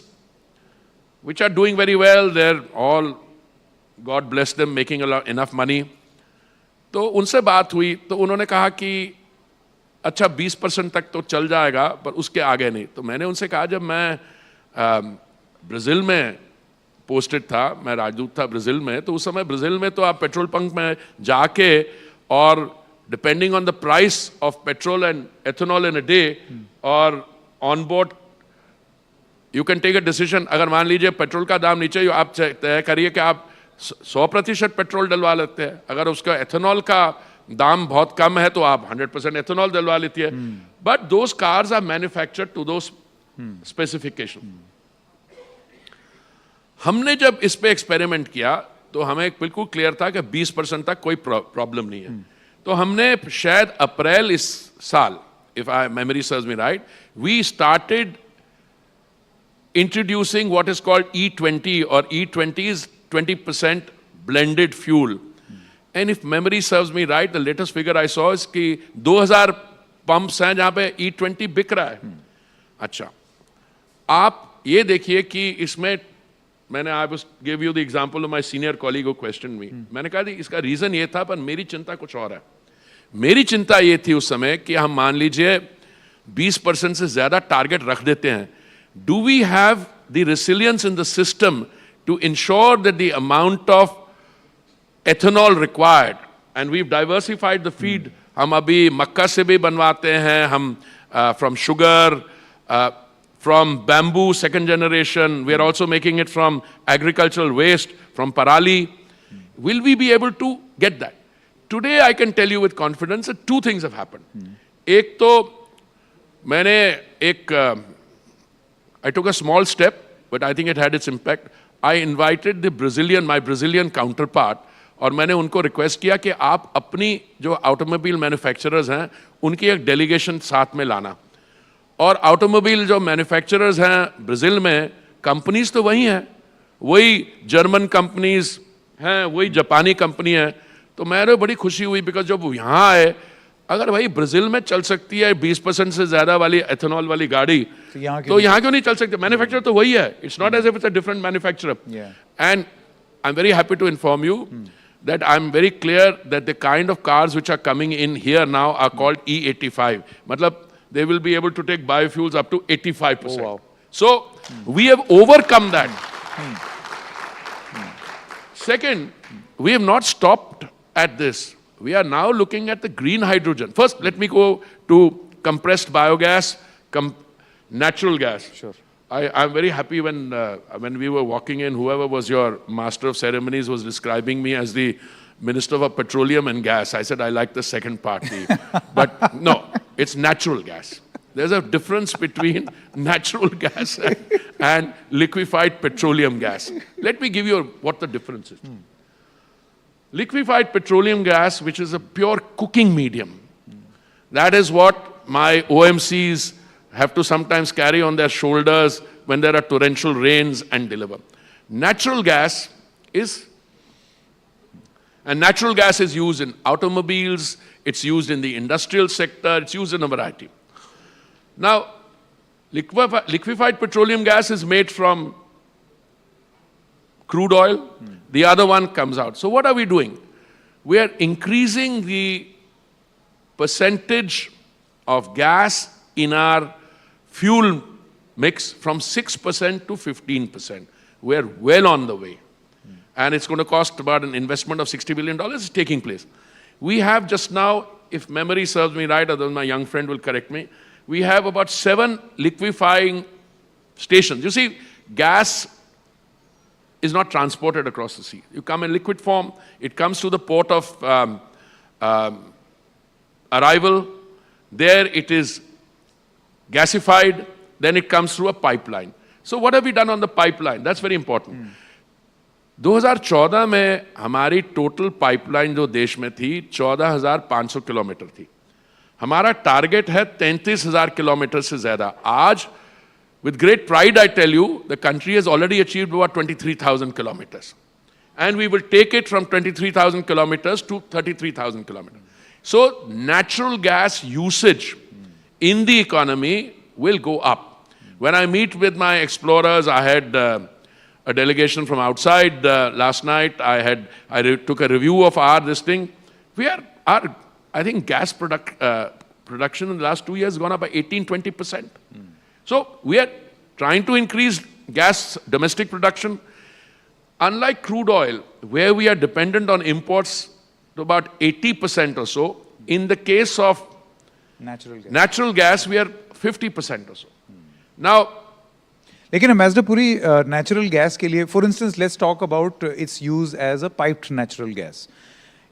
which are doing very well. They're all, God bless them, making enough money. तो उनसे बात हुई तो उन्होंने कहा कि अच्छा 20% तक तो चल जाएगा पर उसके आगे नहीं। तो मैंने उनसे कहा, जब मैं ब्राज़ील में पोस्टेड था, मैं राजदूत था ब्राज़ील में, तो उस समय ब्राज़ील में तो आप पेट्रोल पंप में जाके और depending on the price of petrol and ethanol in a day और on board you can take a decision. अगर मान लीजिए पेट्रोल का दाम नीचे, आप तय करिए कि आप 100% पेट्रोल डलवा लेते हैं, अगर उसका एथेनॉल का दाम बहुत कम है तो आप 100% एथेनॉल डलवा लेती है, but those cars are manufactured to those specifications. हमने जब इस पे एक्सपेरिमेंट किया तो हमें बिल्कुल क्लियर था कि 20% तक कोई प्रॉब्लम नहीं है। तो हमने शायद अप्रैल इस साल, if I memory serves me right, we started introducing what is called E20, or E20 is 20% blended fuel. And if memory serves me right, the latest figure I saw is कि 2000 pumps हैं जहां पे E20 बिक रहा है। अच्छा, आप ये देखिए कि इसमें मैंने I was give you the example of my senior colleague who question me, मैंने कहा कि इसका रीजन ये था, पर मेरी चिंता कुछ और है। मेरी चिंता ये थी उस समय कि हम मान लीजिए 20% से ज्यादा टारगेट रख देते हैं, do we have the resilience in the system to ensure that the amount of ethanol required, and we've diversified the feed, हम अभी मक्का से भी बनवाते हैं, हम from sugar, from bamboo second generation, we are also making it from agricultural waste, from parali. Will we be able to get that? Today I can tell you with confidence that two things have happened. एक तो मैंने एक I took a small step, but I think it had its impact. I invited my Brazilian counterpart, और मैंने उनको request किया कि आप अपनी जो ऑटोमोबाइल मैन्युफैक्चरर्स हैं उनकी एक डेलीगेशन साथ में लाना। और ऑटोमोबाइल जो मैन्युफैक्चरर्स हैं ब्राज़ील में, कंपनीज तो वही हैं, वही जर्मन कंपनीज हैं, वही जापानी कंपनी है। तो मेरे बड़ी खुशी हुई, बिकॉज जब वो यहाँ आए, अगर भाई ब्राजील में चल सकती है 20% से ज्यादा वाली एथेनॉल वाली गाड़ी, तो यहाँ क्यों नहीं चल सकती? मैन्युफैक्चरर तो वही है. It's not as if it's a different manufacturer. And I'm very happy to inform you that I'm very clear that the kind of cars which are coming in here now are called E85. Matlab, they will be able to take biofuels up to 85%. Oh, wow. So we have overcome that. Second, we have not stopped at this. We are now looking at the green hydrogen. First, let me go to compressed biogas, natural gas. Sure. I'm very happy when we were walking in, whoever was your master of ceremonies was describing me as the Minister of Petroleum and Gas. I said, I like the second part. But no, it's natural gas. There's a difference between natural gas and liquefied petroleum gas. Let me give you what the difference is. Liquefied petroleum gas, which is a pure cooking medium, that is what my OMCs have to sometimes carry on their shoulders when there are torrential rains and deliver. Natural gas is used in automobiles, it's used in the industrial sector, it's used in a variety. Now, liquefied petroleum gas is made from crude oil, the other one comes out. So what are we doing? We are increasing the percentage of gas in our fuel mix from 6% to 15%. We're well on the way. And it's going to cost about an investment of $60 billion. It's taking place. We have just now, if memory serves me right, otherwise my young friend will correct me, we have about 7 liquefying stations. You see, gas is not transported across the sea. You come in liquid form, it comes to the port of arrival, there it is gasified, then it comes through a pipeline. So what have we done on the pipeline? That's very important. 2014 में हमारी total pipeline जो देश में थी 14,500 kilometre थी. हमारा target है 33,000 kilometre से ज्यादा. आज with great pride I tell you, the country has already achieved about 23,000 kilometers. And we will take it from 23,000 kilometers to 33,000 kilometers. So natural gas usage in the economy will go up. When I meet with my explorers, I had a delegation from outside last night. I took a review of this thing. I think gas production in the last 2 years has gone up by 18-20%. So we are trying to increase gas domestic production. Unlike crude oil, where we are dependent on imports to about 80% or so, in the case of natural gas, we are 50% or so. Now, लेकिन ambassador पूरी natural gas के लिए, for instance let's talk about its use as a piped natural gas.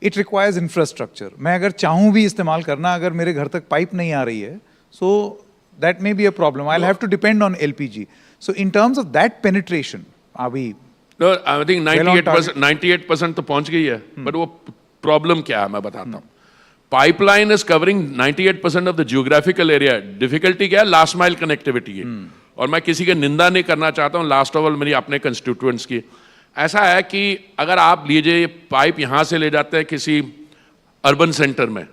It requires infrastructure. मैं अगर चाहूँ भी इस्तेमाल करना, अगर मेरे घर तक पाइप नहीं आ रही है, सो that may be a problem. I'll have to depend on LPG. So in terms of that penetration, are we? No, I think 98% तो पहुंच गई है. But वो problem क्या है मैं बताता हूँ. Pipeline is covering 98% of the geographical area. Difficulty क्या है? Last mile connectivity की. और मैं किसी के निंदा नहीं करना चाहता हूँ. Last of all मेरी अपने constituents की. ऐसा है कि अगर आप लीजिए पाइप यहाँ से ले जाते हैं किसी अर्बन सेंटर में,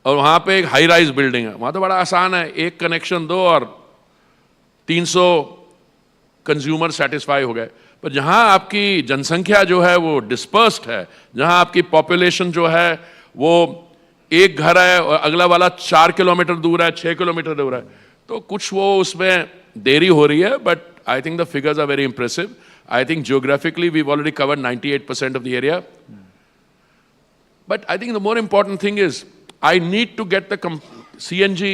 और वहाँ पे एक हाई राइज बिल्डिंग है, वहाँ तो बड़ा आसान है, एक कनेक्शन दो और 300 कंज्यूमर सेटिस्फाई हो गए. पर जहाँ आपकी जनसंख्या जो है वो डिस्पर्स्ड है, जहाँ आपकी पॉपुलेशन जो है वो एक घर है और अगला वाला 4 किलोमीटर दूर है, 6 किलोमीटर दूर है, तो कुछ वो उसमें देरी हो रही है. But I think the figures are very impressive. I think geographically we already covered 98% of the area. But I think the more important thing is I need to get the CNG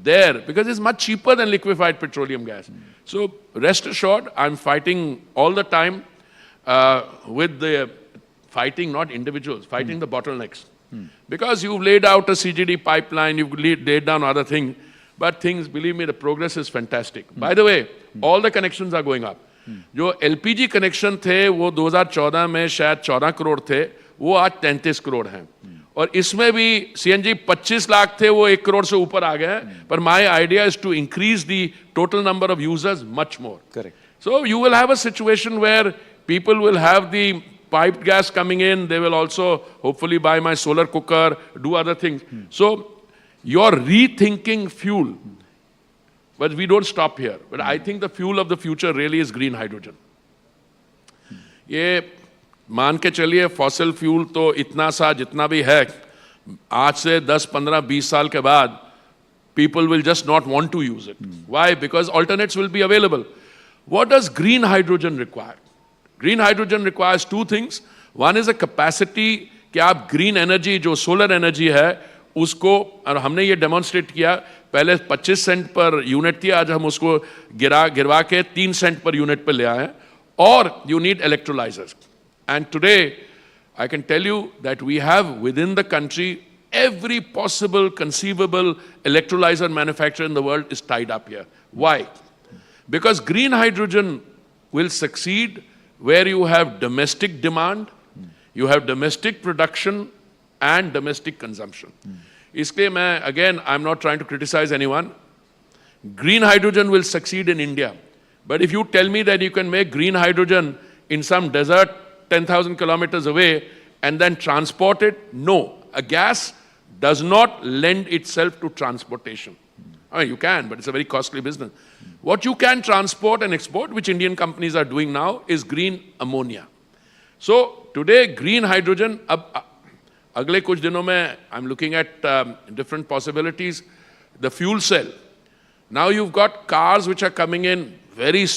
there because it's much cheaper than liquefied petroleum gas. So rest assured, I'm fighting all the time with the fighting, not individuals, fighting the bottlenecks. Because you've laid out a CGD pipeline, you've laid down other things, but things, believe me, the progress is fantastic. By the way, all the connections are going up. जो LPG connection थे वो 2014 में शायद 14 करोड़ थे, वो आज 33 करोड़ हैं. और इसमें भी CNG 25 लाख थे, वो 1 करोड़ से ऊपर आ गए हैं. पर my idea is to increase the total number of users much more. Correct. So you will have a situation where people will have the piped gas coming in. They will also hopefully buy my solar cooker, do other things. So you're rethinking fuel. But we don't stop here. But I think the fuel of the future really is green hydrogen. ये मान के चलिए fossil fuel तो इतना सा जितना भी है, आज से 10, 15, 20 साल के बाद people will just not want to use it. Why? Because alternates will be available. What does green hydrogen require? Green hydrogen requires two things. One is a capacity कि आप green energy जो solar energy है उसको, और हमने ये demonstrate किया, पहले 25 सेंट पर यूनिट थी, आज हम उसको गिरवा के 3 सेंट पर यूनिट पर ले आए हैं. Or you need electrolyzers. And today, I can tell you that we have within the country every possible conceivable electrolyzer manufacturer in the world is tied up here. Why? Because green hydrogen will succeed where you have domestic demand, you have domestic production and domestic consumption. Isliye main, again, I'm not trying to criticize anyone. Green hydrogen will succeed in India. But if you tell me that you can make green hydrogen in some desert 10,000 kilometers away and then transport it, no. A gas does not lend itself to transportation. I mean, you can, but it's a very costly business. What you can transport and export, which Indian companies are doing now, is green ammonia. So today, green hydrogen, agle kuch dinon mein, I'm looking at different possibilities. The fuel cell. Now you've got cars which are coming in, very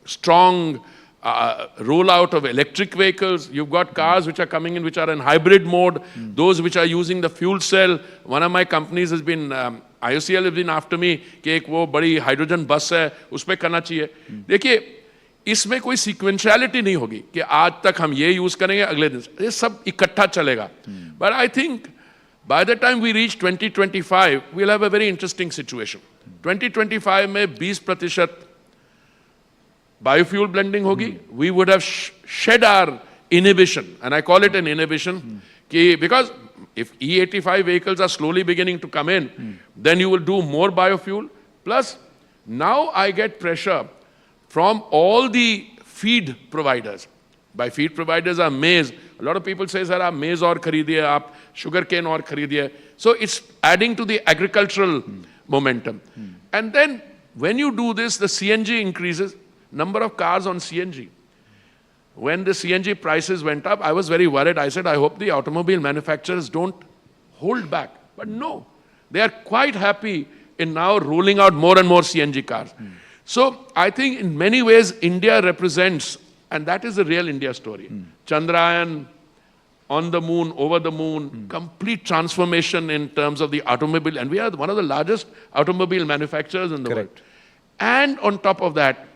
strong rollout of electric vehicles. You've got cars which are coming in, which are in hybrid mode, those which are using the fuel cell. One of my companies has been, IOCL has been after me, कि एक वो बड़ी hydrogen bus है, उस पे करना चाहिए. देखिए, इसमें कोई sequentiality नहीं होगी कि आज तक हम ये use करेंगे, अगले दिन ये सब इकट्ठा चलेगा. But I think by the time we reach 2025, we'll have a very interesting situation. 2025 में 20% biofuel blending hogi, we would have shed our inhibition, and I call it an inhibition, because if E85 vehicles are slowly beginning to come in, then you will do more biofuel. Plus, now I get pressure from all the feed providers. By feed providers are maize. A lot of people say, sir, aap maize aur khareediye, aap sugar cane aur khareediye. So it's adding to the agricultural momentum. And then when you do this, the CNG increases. Number of cars on CNG. When the CNG prices went up, I was very worried. I said, I hope the automobile manufacturers don't hold back. But no, they are quite happy in now rolling out more and more CNG cars. So I think in many ways, India represents, and that is the real India story. Chandrayaan, on the moon, over the moon, complete transformation in terms of the automobile. And we are one of the largest automobile manufacturers in the world. And on top of that,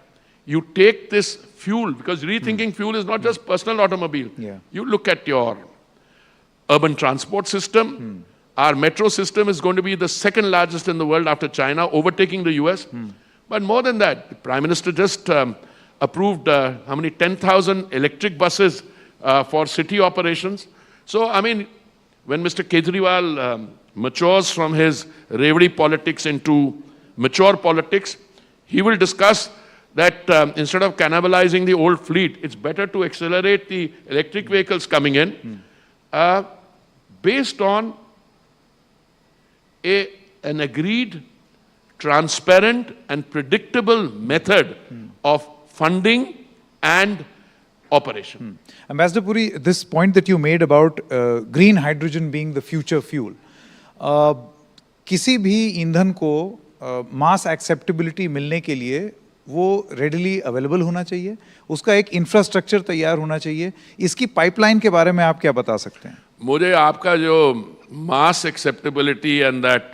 you take this fuel, because rethinking fuel is not just personal automobile. You look at your urban transport system. Our metro system is going to be the second largest in the world after China, overtaking the US. But more than that, the Prime Minister just approved how many 10,000 electric buses for city operations. So, I mean, when Mr. Kejriwal matures from his Revdi politics into mature politics, he will discuss that instead of cannibalizing the old fleet, it's better to accelerate the electric vehicles coming in based on an agreed, transparent and predictable method of funding and operation. Ambassador Puri, this point that you made about green hydrogen being the future fuel, किसी भी ईंधन को mass acceptability मिलने के लिए वो readily available होना चाहिए, उसका एक infrastructure तैयार होना चाहिए. इसकी pipeline के बारे में आप क्या बता सकते हैं? मुझे आपका जो mass acceptability and that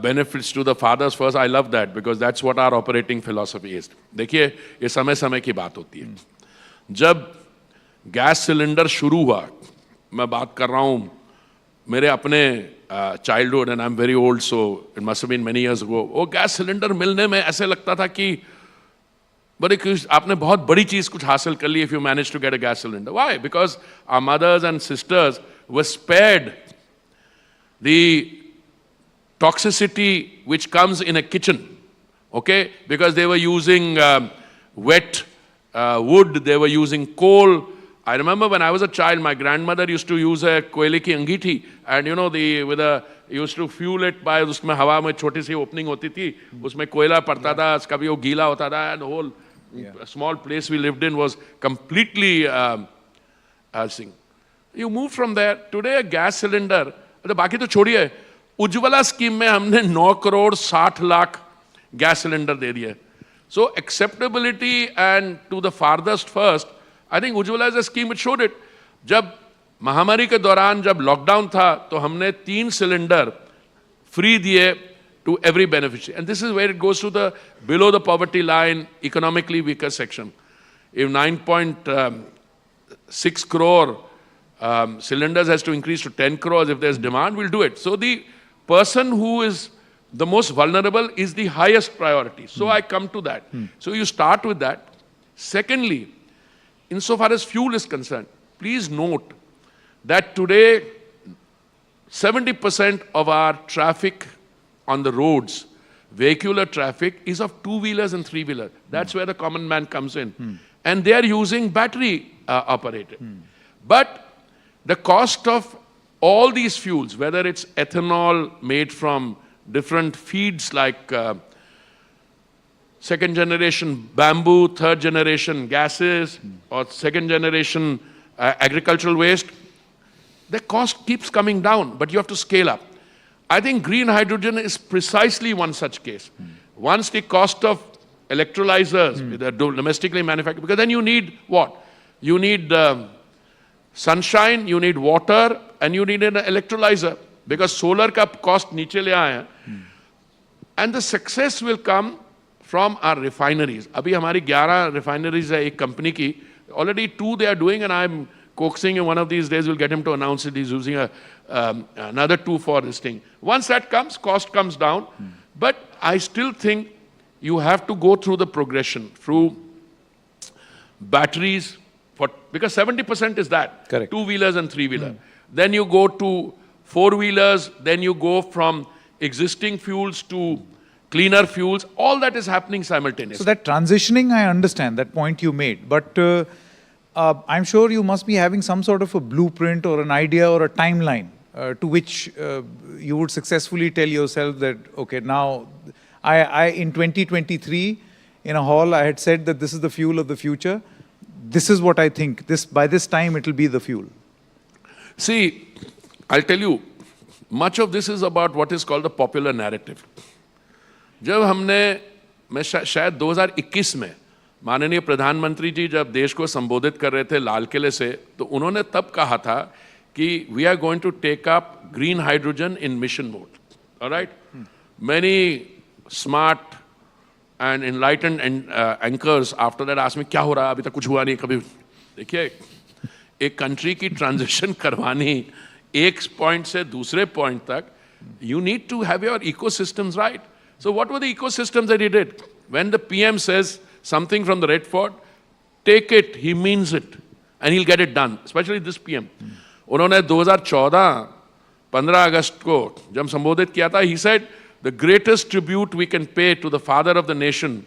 benefits to the fathers first, I love that because that's what our operating philosophy is. देखिए, ये समय समय की बात होती है. जब गैस सिलेंडर शुरू हुआ, मैं बात कर रहा हूँ मेरे अपने childhood, and I'm very old, so it must have been many years ago. वो गैस सिलेंडर मिलने में ऐसे लगता था कि बड़े कुछ आपने बहुत बड़ी चीज कुछ हासिल कर ली if you manage to get a gas cylinder. Why? Because our mothers and sisters were spared the toxicity which comes in a kitchen, okay? Because they were using wet wood, they were using coal. I remember when I was a child, my grandmother used to use a koile ki angithi, and you know, used to fuel it by, उसमें हवा में छोटी सी opening होती थी, उसमें कोयला पड़ता था, कभी वो गीला होता था, and the whole small place we lived in was completely You move from there. Today a gas cylinder, तो बाकी तो छोड़िए, उज्ज्वला स्कीम में हमने 9 करोड़ 60 लाख gas cylinder दे दिए. So acceptability and to the farthest first, I think Ujjwala is a scheme which showed it. जब महामारी के दौरान जब लॉकडाउन था तो हमने 3 सिलेंडर फ्री दिए to every beneficiary. And this is where it goes to the below the poverty line, economically weaker section. If 9.6 crore cylinders has to increase to 10 crores, if there's demand, we'll do it. So the person who is the most vulnerable is the highest priority. So I come to that. So you start with that. Secondly, insofar as fuel is concerned, please note that today 70% of our traffic on the roads, vehicular traffic, is of two-wheelers and three-wheelers. That's where the common man comes in. And they are using battery operated. But the cost of all these fuels, whether it's ethanol made from different feeds like second generation bamboo, third generation gases, or second generation agricultural waste, the cost keeps coming down, but you have to scale up. I think green hydrogen is precisely one such case. Once the cost of electrolyzers, domestically manufactured, because then you need what? You need sunshine, you need water, and you need an electrolyzer, because solar ka cost niche le aaya. And the success will come from our refineries. Abhi hamari 11 refineries hai ek company ki. Already 2 they are doing, and I'm coaxing him one of these days, we'll get him to announce it. He's using another 2 for this thing. Once that comes, cost comes down. But I still think you have to go through the progression, through batteries, because 70% is that. Correct. 2-wheelers and 3-wheeler. Then you go to 4-wheelers, then you go from existing fuels to cleaner fuels. All that is happening simultaneously. So that transitioning, I understand, that point you made. But I'm sure you must be having some sort of a blueprint or an idea or a timeline to which you would successfully tell yourself that, okay, now, I in 2023, in a hall, I had said that this is the fuel of the future. This is what I think. By this time, it will be the fuel. See, I'll tell you, much of this is about what is called the popular narrative. जब मैं शायद 2021 में माननीय प्रधानमंत्री जी जब देश को संबोधित कर रहे थे लाल किले से, तो उन्होंने तब कहा था कि we are going to take up green hydrogen in mission mode. All right? Many smart and enlightened anchors after that asked me, क्या हो रहा है? अभी तक कुछ हुआ नहीं कभी. देखिए, एक country की transition करवानी एक point से दूसरे point तक, you need to have your ecosystems right. So what were the ecosystems that he did? When the PM says something from the Red Fort, take it, he means it, and he'll get it done, especially this PM. उन्होंने 2014, 15 अगस्त को जब संबोधित किया था, he said, the greatest tribute we can pay to the father of the nation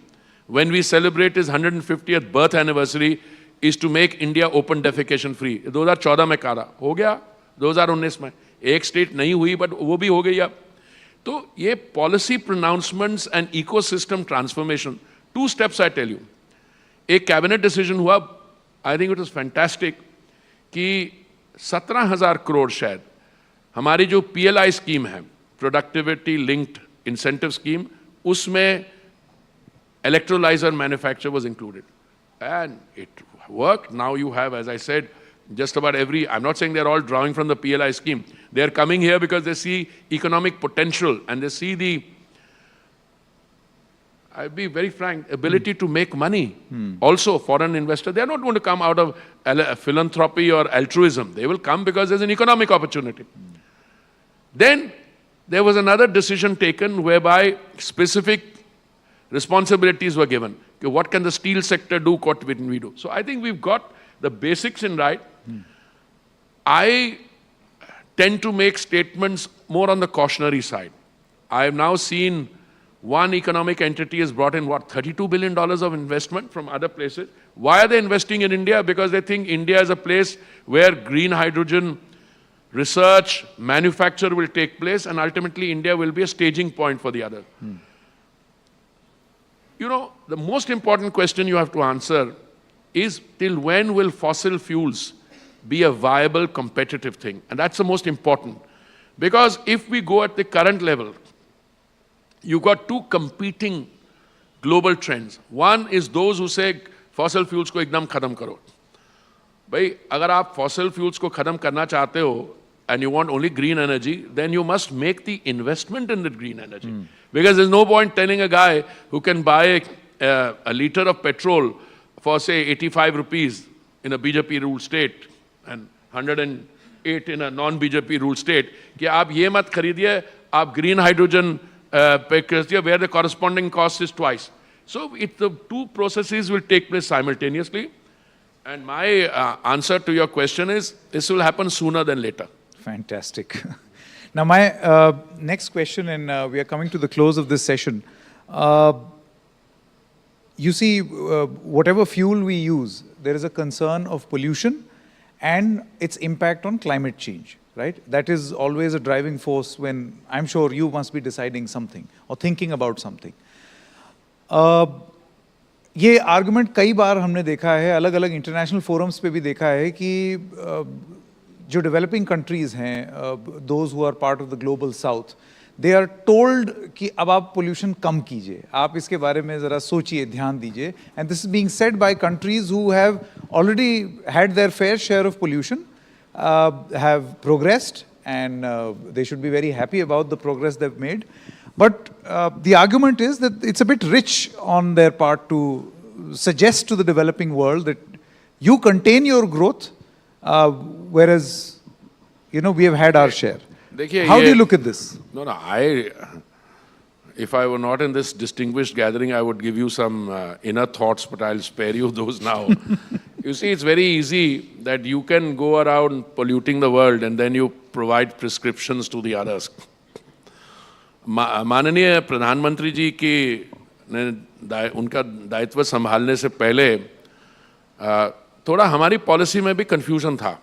when we celebrate his 150th birth anniversary is to make India open defecation free. 2014 में कहा था, हो गया 2019 में, एक स्टेट नहीं हुई, but वो भी हो गई अब. तो ये policy pronouncements and ecosystem transformation, 2 steps I tell you. एक cabinet decision हुआ, I think it was fantastic, कि 17,000 करोड़ शायद हमारी जो PLI scheme है, productivity linked incentive scheme, उसमें electrolyzer manufacture was included. And it worked. Now you have, as I said, just about every, I'm not saying they're all drawing from the PLI scheme. They're coming here because they see economic potential and they see the, I'll be very frank, ability to make money. Also, foreign investor, they're not going to come out of philanthropy or altruism. They will come because there's an economic opportunity. Then there was another decision taken whereby specific responsibilities were given. Okay, what can the steel sector do? What can we do? So I think we've got the basics in right. I tend to make statements more on the cautionary side. I have now seen one economic entity has brought in, what, $32 billion of investment from other places. Why are they investing in India? Because they think India is a place where green hydrogen research, manufacture will take place, and ultimately India will be a staging point for the other. You know, the most important question you have to answer is, till when will fossil fuels be a viable, competitive thing? And that's the most important. Because if we go at the current level, you've got two competing global trends. One is those who say fossil fuels को एकदम खत्म करो. भाई अगर आप fossil fuels को खत्म करना चाहते हो and you want only green energy, then you must make the investment in the green energy. Because there's no point telling a guy who can buy a liter of petrol for say 85 rupees in a BJP ruled state and 108 in a non-BJP ruled state कि आप ये मत खरीदिए, आप green hydrogen where the corresponding cost is twice. So the two processes will take place simultaneously. And my answer to your question is, this will happen sooner than later. Fantastic. Now my next question, and we are coming to the close of this session. You see, whatever fuel we use, there is a concern of pollution and its impact on climate change. Right? That is always a driving force when, I'm sure you must be deciding something or thinking about something. ये argument कई बार हमने देखा है, अलग-अलग international forums पे भी देखा है कि जो developing countries हैं, those who are part of the global south, they are told कि अब आप pollution कम कीजिए, आप इसके बारे में ज़रा सोचिए, ध्यान दीजिए. And this is being said by countries who have already had their fair share of pollution, have progressed, and they should be very happy about the progress they've made. But the argument is that it's a bit rich on their part to suggest to the developing world that you contain your growth, whereas, you know, we have had our share. How do you look at this? No, if I were not in this distinguished gathering, I would give you some inner thoughts, but I'll spare you those now. You see, it's very easy that you can go around polluting the world and then you provide prescriptions to the others. माननीय प्रधानमंत्री जी की ने उनका दायित्व संभालने से पहले थोड़ा हमारी पॉलिसी में भी कंफ्यूजन था.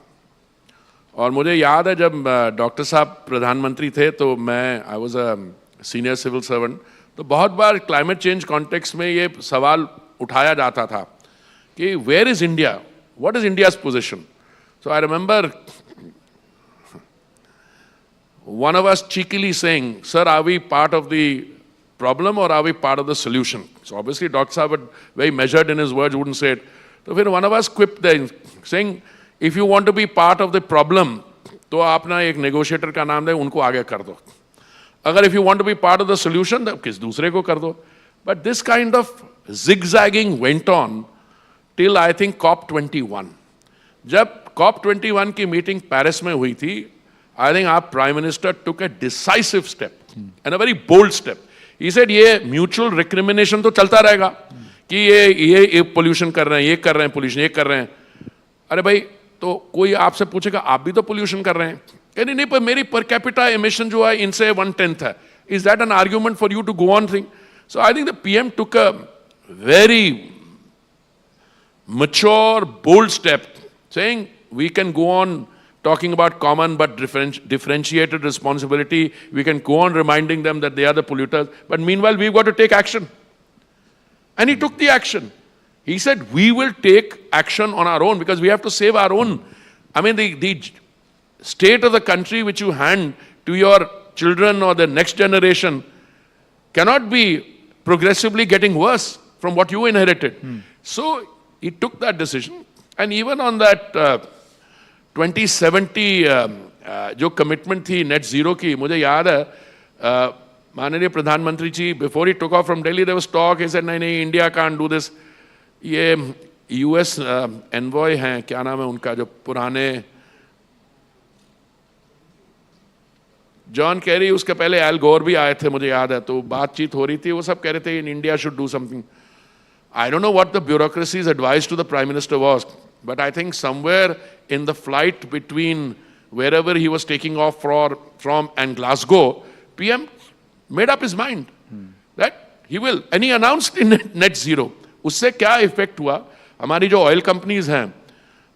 और मुझे याद है जब डॉक्टर साहब प्रधानमंत्री थे तो मैं I was a senior civil servant, तो बहुत बार क्लाइमेट चेंज कॉन्टेक्स्ट में ये सवाल उठाया जाता था कि where is India, what is India's position. So I remember one of us cheekily saying, sir, are we part of the problem or are we part of the solution? So obviously Dr. Saab, very measured in his words, wouldn't say it. So when one of us quipped then, saying, if you want to be part of the problem, तो आप ना एक negotiator का नाम दे, उनको आगे कर दो. अगर if you want to be part of the solution, तो किस दूसरे को कर दो. But this kind of zigzagging went on till I think COP21. जब COP21 की meeting Paris में हुई थी, I think our Prime Minister took a decisive step and a very bold step. He said, ये mutual recrimination तो चलता रहेगा कि ये pollution कर रहे हैं, ये कर रहे हैं pollution, ये कर रहे हैं. अरे भाई, तो कोई आपसे पूछेगा, आप भी तो pollution कर रहे हैं. कहने नहीं, पर मेरी per capita emission जो है इनसे 1/10 है. Is that an argument for you to go on thing? So I think the PM took a very mature, bold step, saying we can go on talking about common but differentiated responsibility. We can go on reminding them that they are the polluters. But meanwhile, we've got to take action. And he took the action. He said, we will take action on our own because we have to save our own. I mean, the state of the country which you hand to your children or the next generation cannot be progressively getting worse from what you inherited. So he took that decision. And even on that 2070 जो commitment थी net zero की, मुझे याद है माननीय प्रधानमंत्री जी, before he took off from Delhi there was talk, he said नहीं इंडिया कांट डू दिस. ये यूएस एनवॉय हैं, क्या नाम है उनका, जो पुराने जॉन कैरी, उसके पहले एल गोर भी आए थे, मुझे याद है, तो बातचीत हो रही थी, वो सब कह रहे थे in India should do something. I don't know what the bureaucracy's advice to the prime minister was, but I think somewhere in the flight between wherever he was taking off from and Glasgow, PM made up his mind. that he will. And he announced in net zero. उससे क्या effect हुआ? हमारी जो oil companies हैं,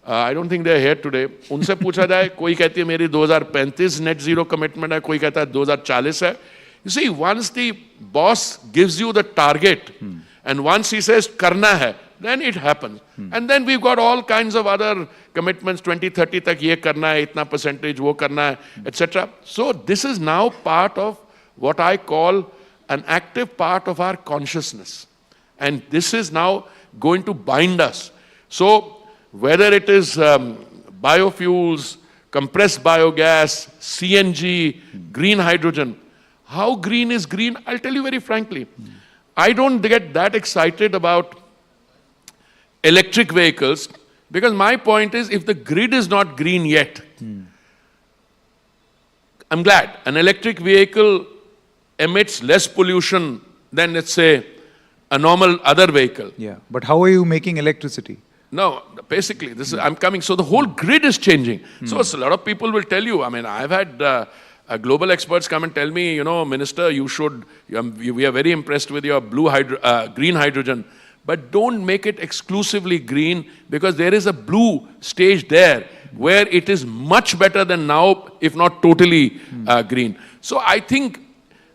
I don't think they are here today. उनसे पूछा जाए, कोई कहती है मेरी 2035 net zero commitment है, कोई कहता है 2040 है. You see, once the boss gives you the target, and once he says करना है, then it happens. And then we've got all kinds of other commitments, 2030 तक ये करना है, इतना percentage वो करना है, etc. So this is now part of what I call an active part of our consciousness. And this is now going to bind us. So whether it is biofuels, compressed biogas, CNG, green hydrogen, how green is green? I'll tell you very frankly. I don't get that excited about electric vehicles because my point is if the grid is not green yet, I'm glad. An electric vehicle emits less pollution than, let's say, a normal other vehicle. Yeah, but how are you making electricity? No, basically, this is, I'm coming. So the whole grid is changing. So a lot of people will tell you, I mean, I've had global experts come and tell me, you know, Minister, you should, we are very impressed with your green hydrogen, but don't make it exclusively green because there is a blue stage there where it is much better than now, if not totally green. So I think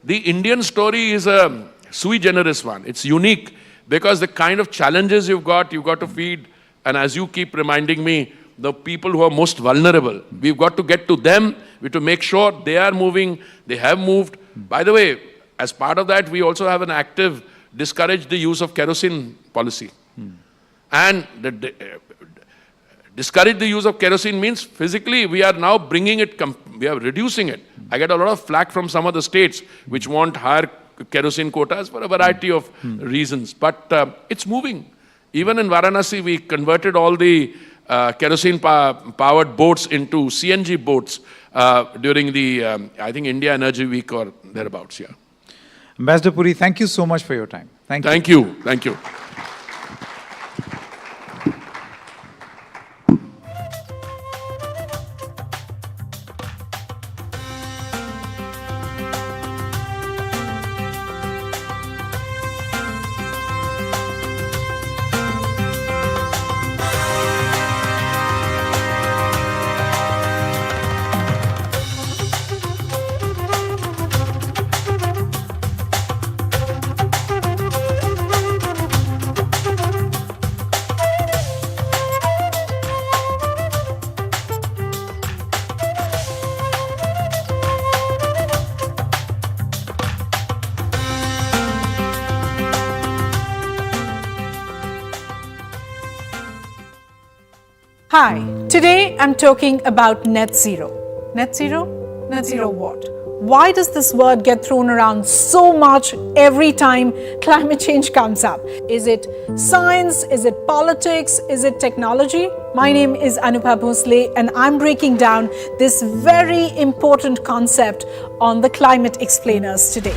the Indian story is a sui generis one. It's unique because the kind of challenges you've got to feed. And as you keep reminding me, the people who are most vulnerable, we've got to get to them. We have to make sure they are moving, they have moved. By the way, as part of that, we also have an active discourage the use of kerosene policy. And discourage the use of kerosene means physically we are now bringing it, we are reducing it. I get a lot of flack from some of the states which want higher kerosene quotas for a variety of reasons. But it's moving. Even in Varanasi, we converted all the kerosene-powered boats into CNG boats during the, I think, India Energy Week or thereabouts, yeah. Ambassador Puri, thank you so much for your time. Thank you. Thank you. Thank you. Hi, today I'm talking about net zero. Net zero? Net zero what? Why does this word get thrown around so much every time climate change comes up? Is it science? Is it politics? Is it technology? My name is Anupha Bhosle and I'm breaking down this very important concept on the Climate Explainers today.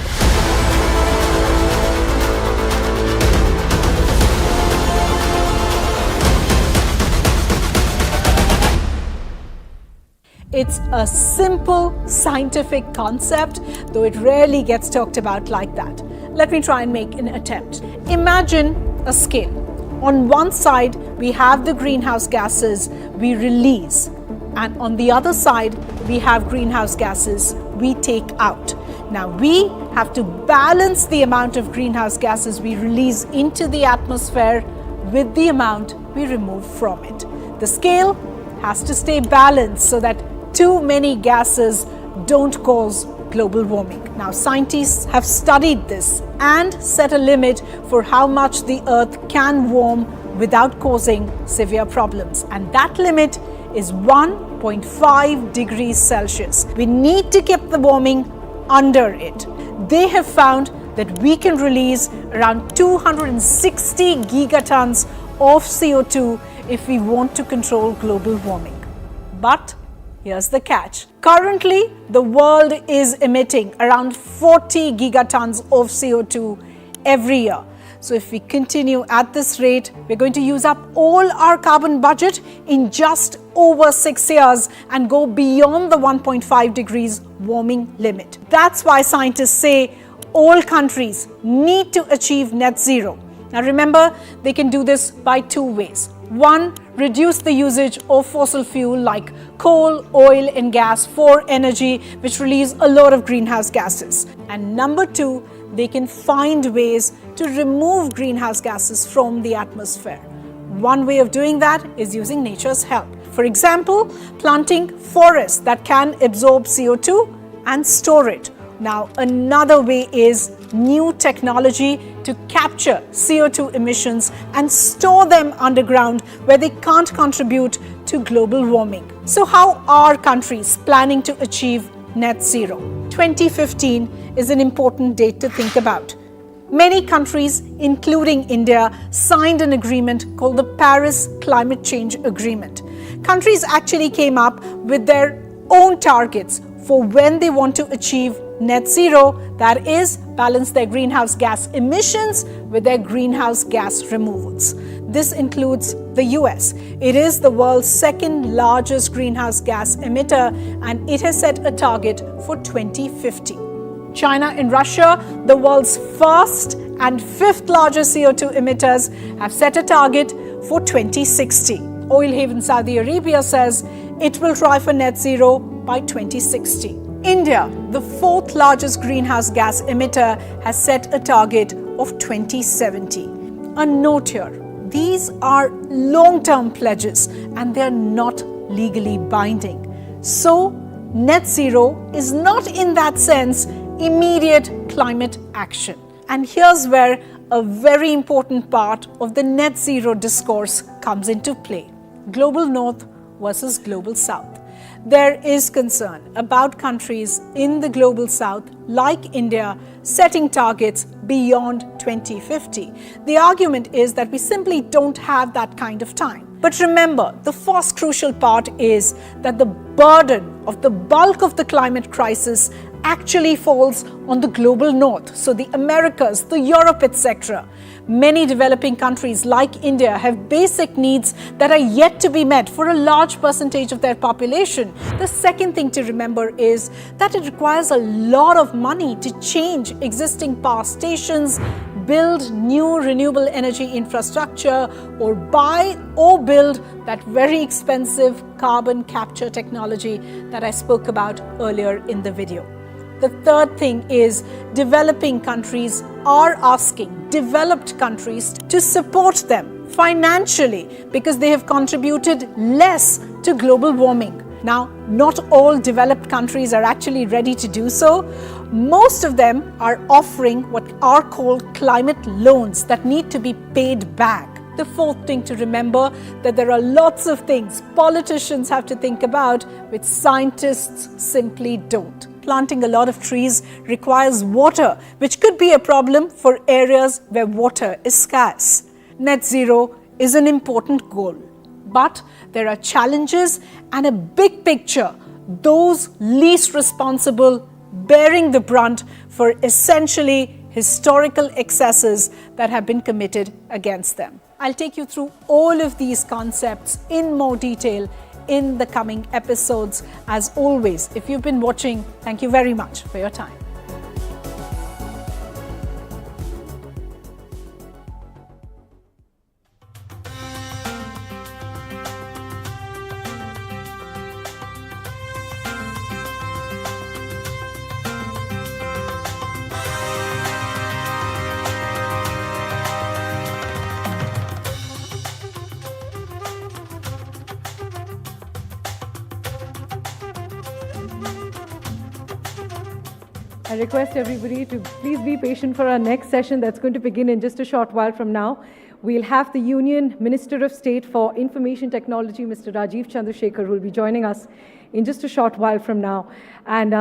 It's a simple scientific concept, though it rarely gets talked about like that. Let me try and make an attempt. Imagine a scale. On one side, we have the greenhouse gases we release, and on the other side, we have greenhouse gases we take out. Now, we have to balance the amount of greenhouse gases we release into the atmosphere with the amount we remove from it. The scale has to stay balanced so that too many gases don't cause global warming. Now, scientists have studied this and set a limit for how much the Earth can warm without causing severe problems. And that limit is 1.5 degrees Celsius. We need to keep the warming under it. They have found that we can release around 260 gigatons of CO2 if we want to control global warming. But here's the catch. Currently, the world is emitting around 40 gigatons of CO2 every year. So if we continue at this rate, we're going to use up all our carbon budget in just over 6 years and go beyond the 1.5 degrees warming limit. That's why scientists say all countries need to achieve net zero. Now remember, they can do this by two ways. One, reduce the usage of fossil fuel like coal, oil and gas for energy, which release a lot of greenhouse gases. And number two, they can find ways to remove greenhouse gases from the atmosphere. One way of doing that is using nature's help. For example, planting forests that can absorb CO2 and store it. Now, another way is new technology to capture CO2 emissions and store them underground where they can't contribute to global warming. So how are countries planning to achieve net zero? 2015 is an important date to think about. Many countries, including India, signed an agreement called the Paris Climate Change Agreement. Countries actually came up with their own targets for when they want to achieve net zero, that is, balance their greenhouse gas emissions with their greenhouse gas removals. This includes the US. It is the world's second largest greenhouse gas emitter, and it has set a target for 2050. China and Russia, the world's first and fifth largest CO2 emitters, have set a target for 2060. Oil haven Saudi Arabia says it will try for net zero by 2060. India, the fourth largest greenhouse gas emitter, has set a target of 2070. A note here, these are long-term pledges and they are not legally binding. So, net zero is not in that sense immediate climate action. And here's where a very important part of the net zero discourse comes into play. Global North versus Global South. There is concern about countries in the Global South, like India, setting targets beyond 2050. The argument is that we simply don't have that kind of time. But remember, the first crucial part is that the burden of the bulk of the climate crisis actually falls on the global north, so the Americas, the Europe, etc. Many developing countries like India have basic needs that are yet to be met for a large percentage of their population. The second thing to remember is that it requires a lot of money to change existing power stations, build new renewable energy infrastructure, or buy or build that very expensive carbon capture technology that I spoke about earlier in the video. The third thing is developing countries are asking developed countries to support them financially because they have contributed less to global warming. Now, not all developed countries are actually ready to do so. Most of them are offering what are called climate loans that need to be paid back. The fourth thing to remember that there are lots of things politicians have to think about which scientists simply don't. Planting a lot of trees requires water, which could be a problem for areas where water is scarce. Net zero is an important goal, but there are challenges and a big picture, those least responsible bearing the brunt for essentially historical excesses that have been committed against them. I'll take you through all of these concepts in more detail in the coming episodes. As always, if you've been watching, thank you very much for your time. I request everybody to please be patient for our next session that's going to begin in just a short while from now. We'll have the Union Minister of State for Information Technology, Mr. Rajiv Chandrasekhar, who will be joining us in just a short while from now. And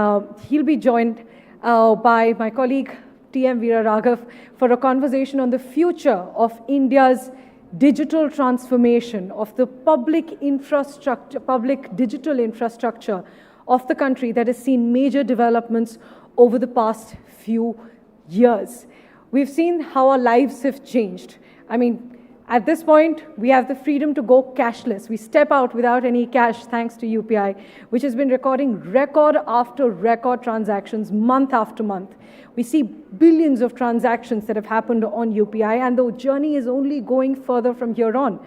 he'll be joined by my colleague, T.M. Veera Raghav, for a conversation on the future of India's digital transformation, of the public infrastructure, public digital infrastructure of the country that has seen major developments over the past few years. We've seen how our lives have changed. I mean, At this point, we have the freedom to go cashless. We step out without any cash thanks to UPI, which has been recording record after record transactions month after month. We see billions of transactions that have happened on UPI, and the journey is only going further from here on.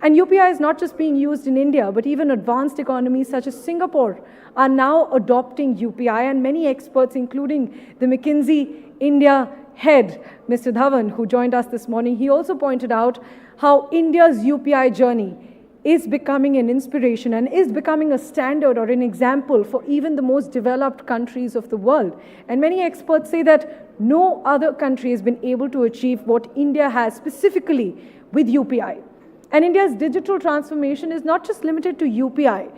And UPI is not just being used in India, but even advanced economies such as Singapore are now adopting UPI, and many experts, including the McKinsey India head, Mr. Dhawan, who joined us this morning, he also pointed out how India's UPI journey is becoming an inspiration and is becoming a standard or an example for even the most developed countries of the world. And many experts say that no other country has been able to achieve what India has specifically with UPI. And India's digital transformation is not just limited to UPI,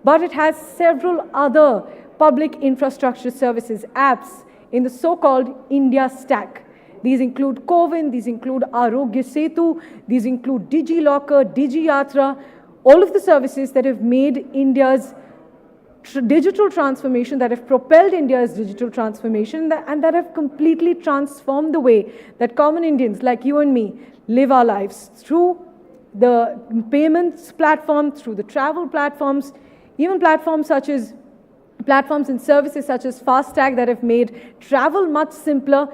but it has several other public infrastructure services, apps in the so-called India stack. These include CoWIN, these include Arogya Setu, these include DigiLocker, DigiYatra, all of the services that have made India's digital transformation, that have propelled India's digital transformation, and that have completely transformed the way that common Indians like you and me live our lives through the payments platform, through the travel platforms, even platforms and services such as FASTag that have made travel much simpler.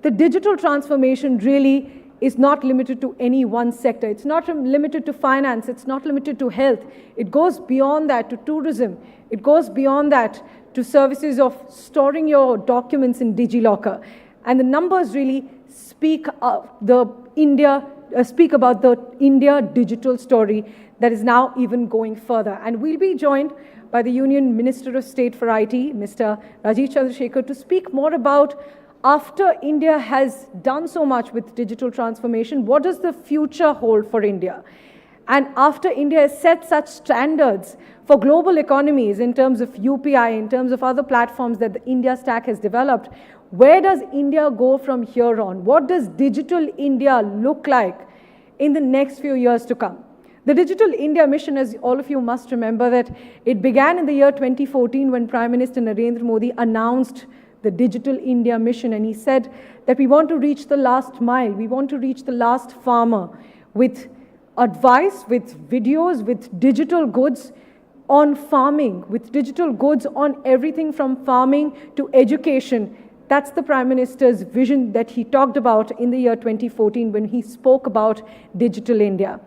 The digital transformation really is not limited to any one sector. It's not limited to finance. It's not limited to health. It goes beyond that to tourism. It goes beyond that to services of storing your documents in DigiLocker. And the numbers really speak about the India digital story that is now even going further. And we'll be joined by the Union Minister of State for IT, Mr. Rajiv Chandrasekhar, to speak more about, after India has done so much with digital transformation, what does the future hold for India? And after India has set such standards for global economies in terms of UPI, in terms of other platforms that the India stack has developed, where does India go from here on? What does digital India look like in the next few years to come? The Digital India mission, as all of you must remember, that it began in the year 2014 when Prime Minister Narendra Modi announced the Digital India mission, and he said that we want to reach the last mile, we want to reach the last farmer with advice, with videos, with digital goods on farming, with digital goods on everything from farming to education. That's the Prime Minister's vision that he talked about in the year 2014 when he spoke about Digital India.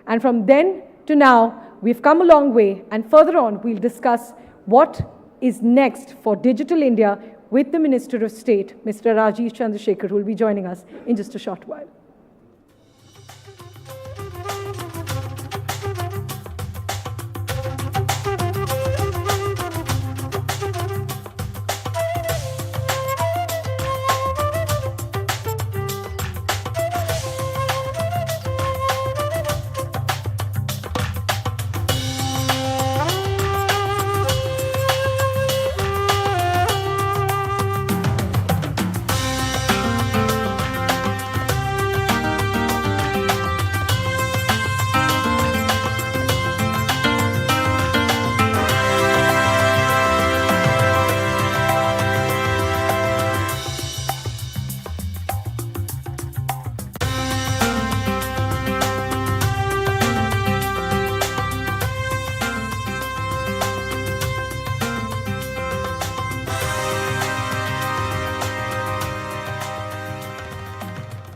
And from then to now, we've come a long way, and further on, we'll discuss what is next for Digital India with the Minister of State, Mr. Rajiv Chandrasekhar, who will be joining us in just a short while.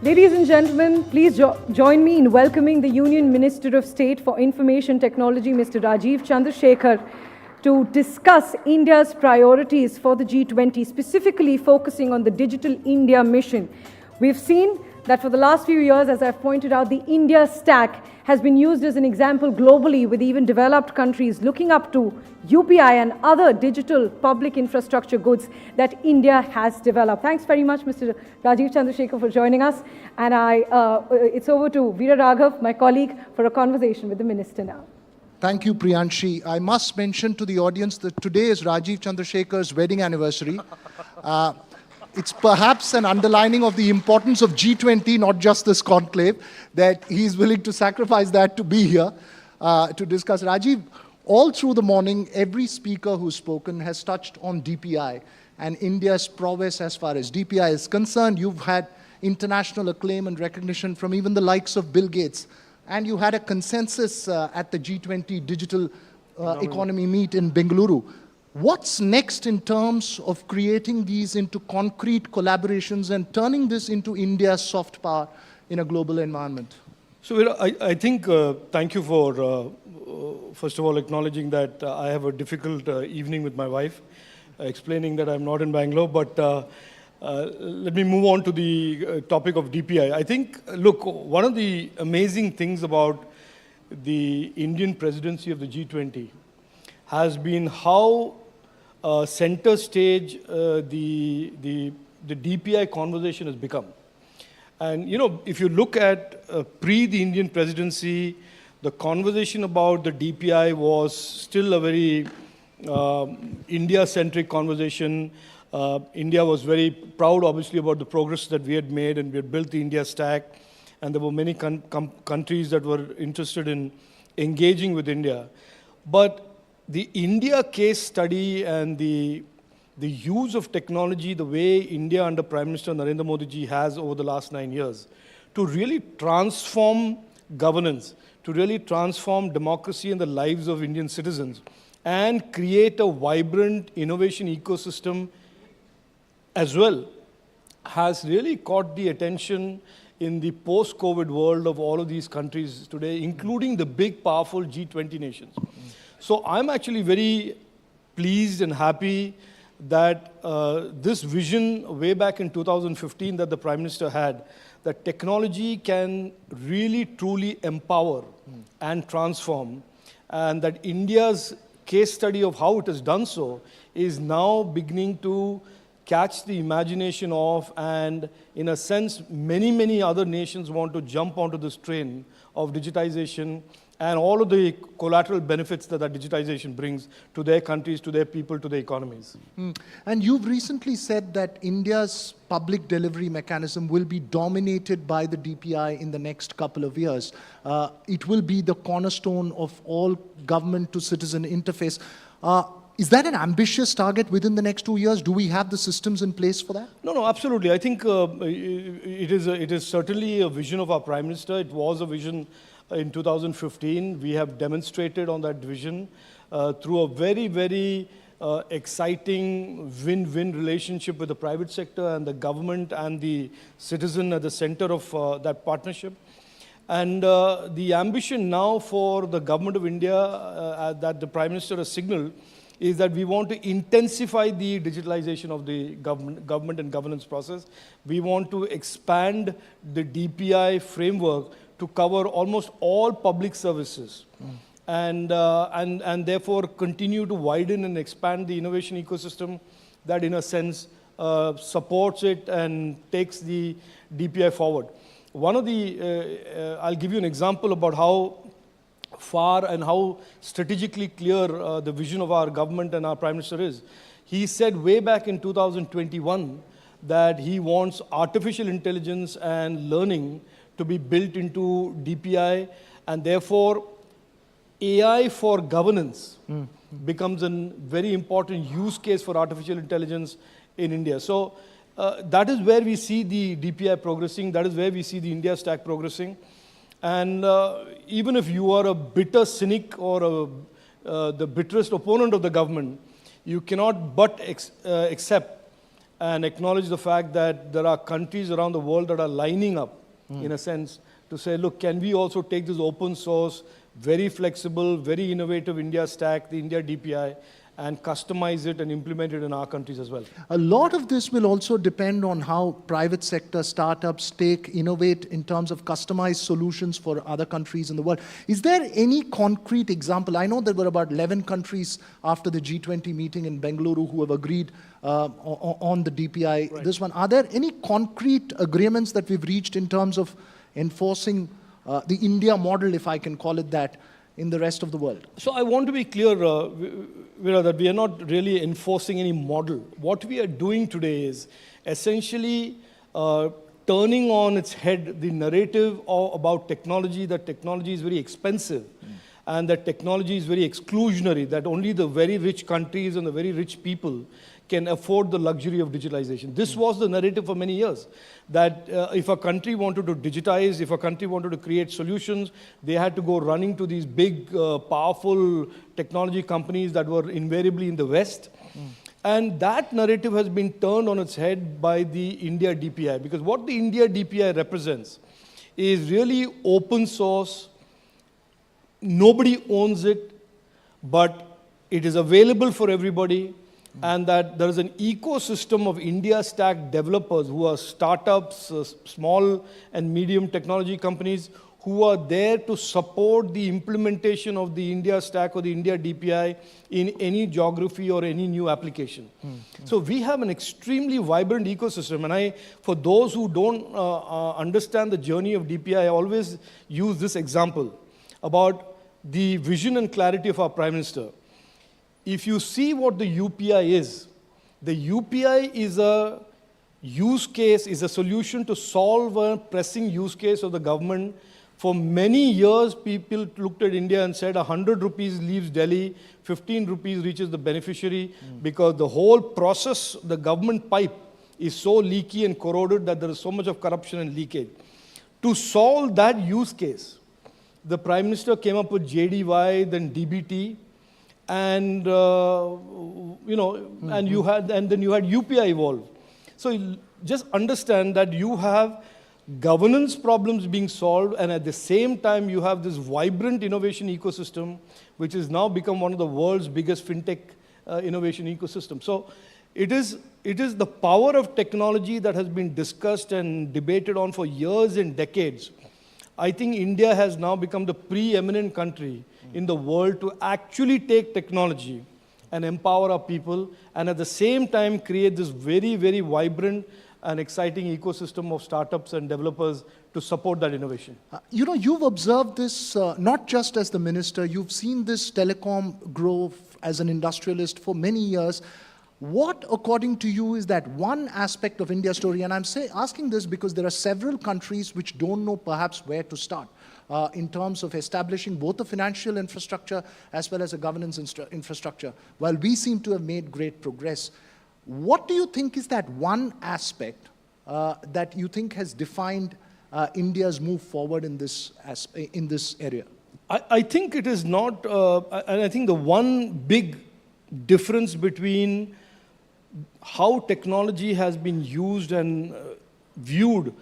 Ladies and gentlemen, please join me in welcoming the Union Minister of State for Information Technology, Mr. Rajiv Chandrasekhar, to discuss India's priorities for the G20, specifically focusing on the Digital India mission. We've seen that for the last few years, as I've pointed out, the India stack has been used as an example globally, with even developed countries looking up to UPI and other digital public infrastructure goods that India has developed. Thanks very much, Mr. Rajiv Chandrasekhar, for joining us. And it's over to Veera Raghav, my colleague, for a conversation with the Minister now. Thank you, Priyanshi. I must mention to the audience that today is Rajiv Chandrasekhar's wedding anniversary. It's perhaps an underlining of the importance of G20, not just this conclave, that he's willing to sacrifice that to be here to discuss. Rajiv, all through the morning, every speaker who's spoken has touched on DPI and India's prowess as far as DPI is concerned. international acclaim and recognition from even the likes of Bill Gates. And you had a consensus at the G20 Digital Economy Meet in Bengaluru. What's next in terms of creating these into concrete collaborations and turning this into India's soft power in a global environment? So I think, thank you for, first of all, acknowledging that I have a difficult evening with my wife, explaining that I'm not in Bangalore, but let me move on to the topic of DPI. I think, look, one of the amazing things about the Indian presidency of the G20 has been how center stage the DPI conversation has become. And, you know, if you look at pre the Indian presidency, the conversation about the DPI was still a very India-centric conversation. India was very proud, obviously, about the progress that we had made, and we had built the India stack. And there were many countries that were interested in engaging with India. But the India case study and the use of technology, the way India under Prime Minister Narendra Modi ji has over the last 9 years, to really transform governance, to really transform democracy and the lives of Indian citizens, and create a vibrant innovation ecosystem as well, has really caught the attention in the post-COVID world of all of these countries today, including the big, powerful G20 nations. So I'm actually very pleased and happy that this vision way back in 2015 that the Prime Minister had, that technology can really truly empower and transform, and that India's case study of how it has done so is now beginning to catch the imagination of, and in a sense, many, many other nations want to jump onto this train of digitization and all of the collateral benefits that that digitization brings to their countries, to their people, to their economies. And you've recently said that India's public delivery mechanism will be dominated by the DPI in the next couple of years. It will be the cornerstone of all government-to-citizen interface. Is that an ambitious target within the next 2 years? Do we have the systems in place for that? No, absolutely. I think it is certainly a vision of our Prime Minister. It was a vision in 2015. We have demonstrated on that vision through a very, very exciting win-win relationship with the private sector and the government and the citizen at the center of that partnership. And the ambition now for the government of India that the Prime Minister has signaled is that we want to intensify the digitalization of the government and governance process. We want to expand the DPI framework to cover almost all public services, and therefore continue to widen and expand the innovation ecosystem that, in a sense, supports it and takes the DPI forward. One of the, I'll give you an example about how far and how strategically clear the vision of our government and our Prime Minister is. He said way back in 2021 that he wants artificial intelligence and learning to be built into DPI, and therefore AI for governance becomes a very important use case for artificial intelligence in India. So that is where we see the DPI progressing, that is where we see the India stack progressing. And even if you are a bitter cynic or the bitterest opponent of the government, you cannot but accept and acknowledge the fact that there are countries around the world that are lining up, in a sense, to say, look, can we also take this open source, very flexible, very innovative India stack, the India DPI, and customize it and implement it in our countries as well. A lot of this will also depend on how private sector startups innovate in terms of customized solutions for other countries in the world. Is there any concrete example? I know there were about 11 countries after the G20 meeting in Bengaluru who have agreed on the DPI. Right. This one. Are there any concrete agreements that we've reached in terms of enforcing the India model, if I can call it that, in the rest of the world? So I want to be clear, Veera, that we are not really enforcing any model. What we are doing today is essentially turning on its head the narrative about technology, that technology is very expensive and that technology is very exclusionary, that only the very rich countries and the very rich people can afford the luxury of digitalization. This was the narrative for many years, that if a country wanted to digitize, if a country wanted to create solutions, they had to go running to these big, powerful technology companies that were invariably in the West. And that narrative has been turned on its head by the India DPI, because what the India DPI represents is really open source. Nobody owns it, but it is available for everybody, and that there is an ecosystem of India stack developers who are startups, small and medium technology companies, who are there to support the implementation of the India stack or the India DPI in any geography or any new application. So we have an extremely vibrant ecosystem. And for those who don't understand the journey of DPI, I always use this example about the vision and clarity of our Prime Minister. If you see what the UPI is, the UPI is a use case, is a solution to solve a pressing use case of the government. For many years, people looked at India and said 100 rupees leaves Delhi, 15 rupees reaches the beneficiary, because the whole process, the government pipe, is so leaky and corroded that there is so much of corruption and leakage. To solve that use case, the Prime Minister came up with JDY, then DBT, and and then you had UPI evolve. So just understand that you have governance problems being solved, and at the same time you have this vibrant innovation ecosystem, which has now become one of the world's biggest fintech innovation ecosystem. So it is the power of technology that has been discussed and debated on for years and decades. I think India has now become the preeminent country in the world to actually take technology and empower our people, and at the same time create this very, very vibrant and exciting ecosystem of startups and developers to support that innovation. You've observed this not just as the minister, you've seen this telecom grow as an industrialist for many years. What, according to you, is that one aspect of India's story? And I'm asking this because there are several countries which don't know perhaps where to start in terms of establishing both a financial infrastructure as well as a governance infrastructure, while we seem to have made great progress. What do you think is that one aspect that you think has defined India's move forward in this area? I think it is not, and I think the one big difference between how technology has been used and viewed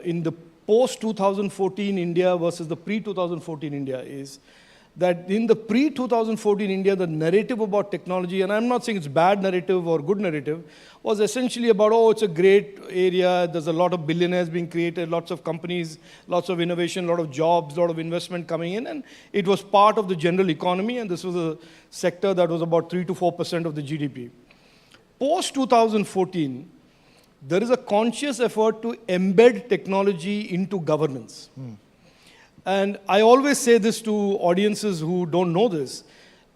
in the post-2014 India versus the pre-2014 India is that in the pre-2014 India, the narrative about technology, and I'm not saying it's bad narrative or good narrative, was essentially about, oh, it's a great area, there's a lot of billionaires being created, lots of companies, lots of innovation, a lot of jobs, a lot of investment coming in, and it was part of the general economy, and this was a sector that was about 3 to 4% of the GDP. Post-2014, there is a conscious effort to embed technology into governance. And I always say this to audiences who don't know this.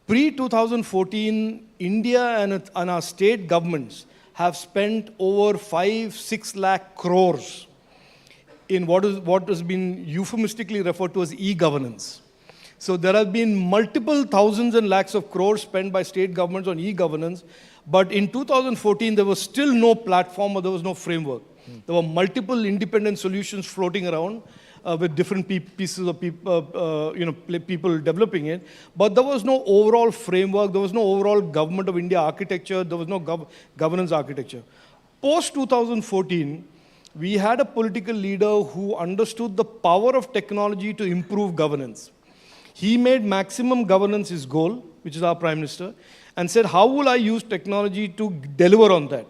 Pre-2014, India and our state governments have spent over 5-6 lakh crores in what has been euphemistically referred to as e-governance. So there have been multiple thousands and lakhs of crores spent by state governments on e-governance, but in 2014 there was still no platform or there was no framework. There were multiple independent solutions floating around with different pieces of people developing it, but there was no overall framework, there was no overall government of India architecture, there was no governance architecture. Post-2014, we had a political leader who understood the power of technology to improve governance. He made maximum governance his goal, which is our Prime Minister, and said, how will I use technology to deliver on that?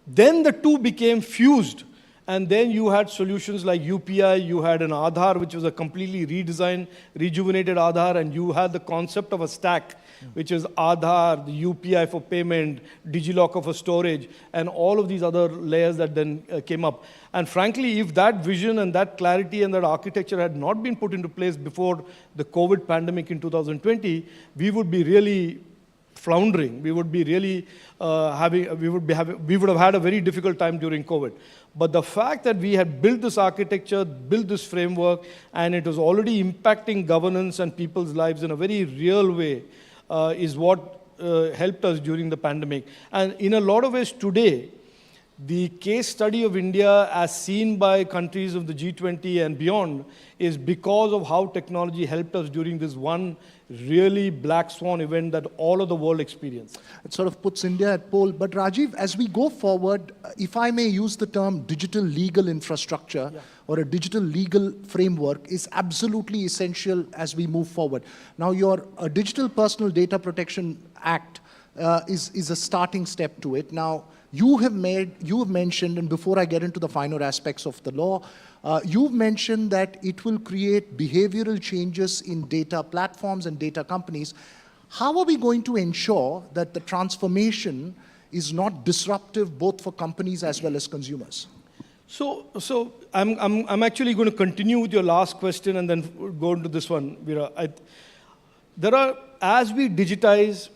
Then the two became fused. And then you had solutions like UPI, you had an Aadhaar, which was a completely redesigned, rejuvenated Aadhaar, and you had the concept of a stack, which is Aadhaar, the UPI for payment, DigiLocker for storage, and all of these other layers that then came up. And frankly, if that vision and that clarity and that architecture had not been put into place before the COVID pandemic in 2020, we would be really floundering. We would be really we would have had a very difficult time during COVID. But the fact that we had built this architecture, built this framework, and it was already impacting governance and people's lives in a very real way is what helped us during the pandemic. And in a lot of ways today, the case study of India as seen by countries of the G20 and beyond is because of how technology helped us during this one really black swan event that all of the world experienced. It sort of puts India at pole. But Rajiv, as we go forward, if I may use the term digital legal infrastructure or a digital legal framework is absolutely essential as we move forward. Now, your Digital Personal Data Protection Act is a starting step to it. Now, you have mentioned, and before I get into the finer aspects of the law, you've mentioned that it will create behavioral changes in data platforms and data companies. How are we going to ensure that the transformation is not disruptive both for companies as well as consumers? So I'm actually going to continue with your last question and then go into this one, Veera. As we digitize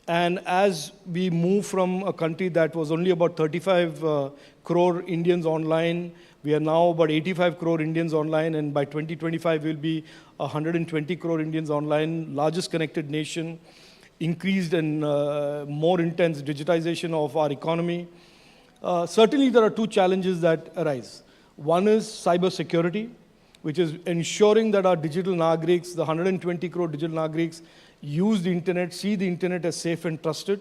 and as we move from a country that was only about 35 crore Indians online, we are now about 85 crore Indians online, and by 2025 we'll be 120 crore Indians online, largest connected nation, increased and more intense digitization of our economy. Certainly there are two challenges that arise. One is cyber security, which is ensuring that our digital Nagriks, the 120 crore digital Nagriks, use the internet, see the internet as safe and trusted,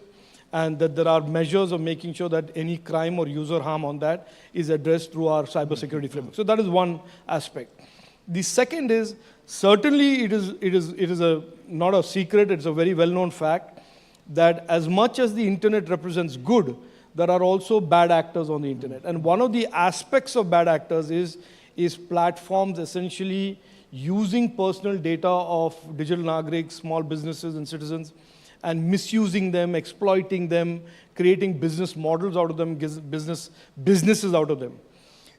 and that there are measures of making sure that any crime or user harm on that is addressed through our cybersecurity framework. So that is one aspect. The second is, certainly it is not a secret, it's a very well-known fact that as much as the internet represents good, there are also bad actors on the internet. And one of the aspects of bad actors is platforms essentially using personal data of digital Nagriks, small businesses and citizens, and misusing them, exploiting them, creating business models out of them, businesses out of them.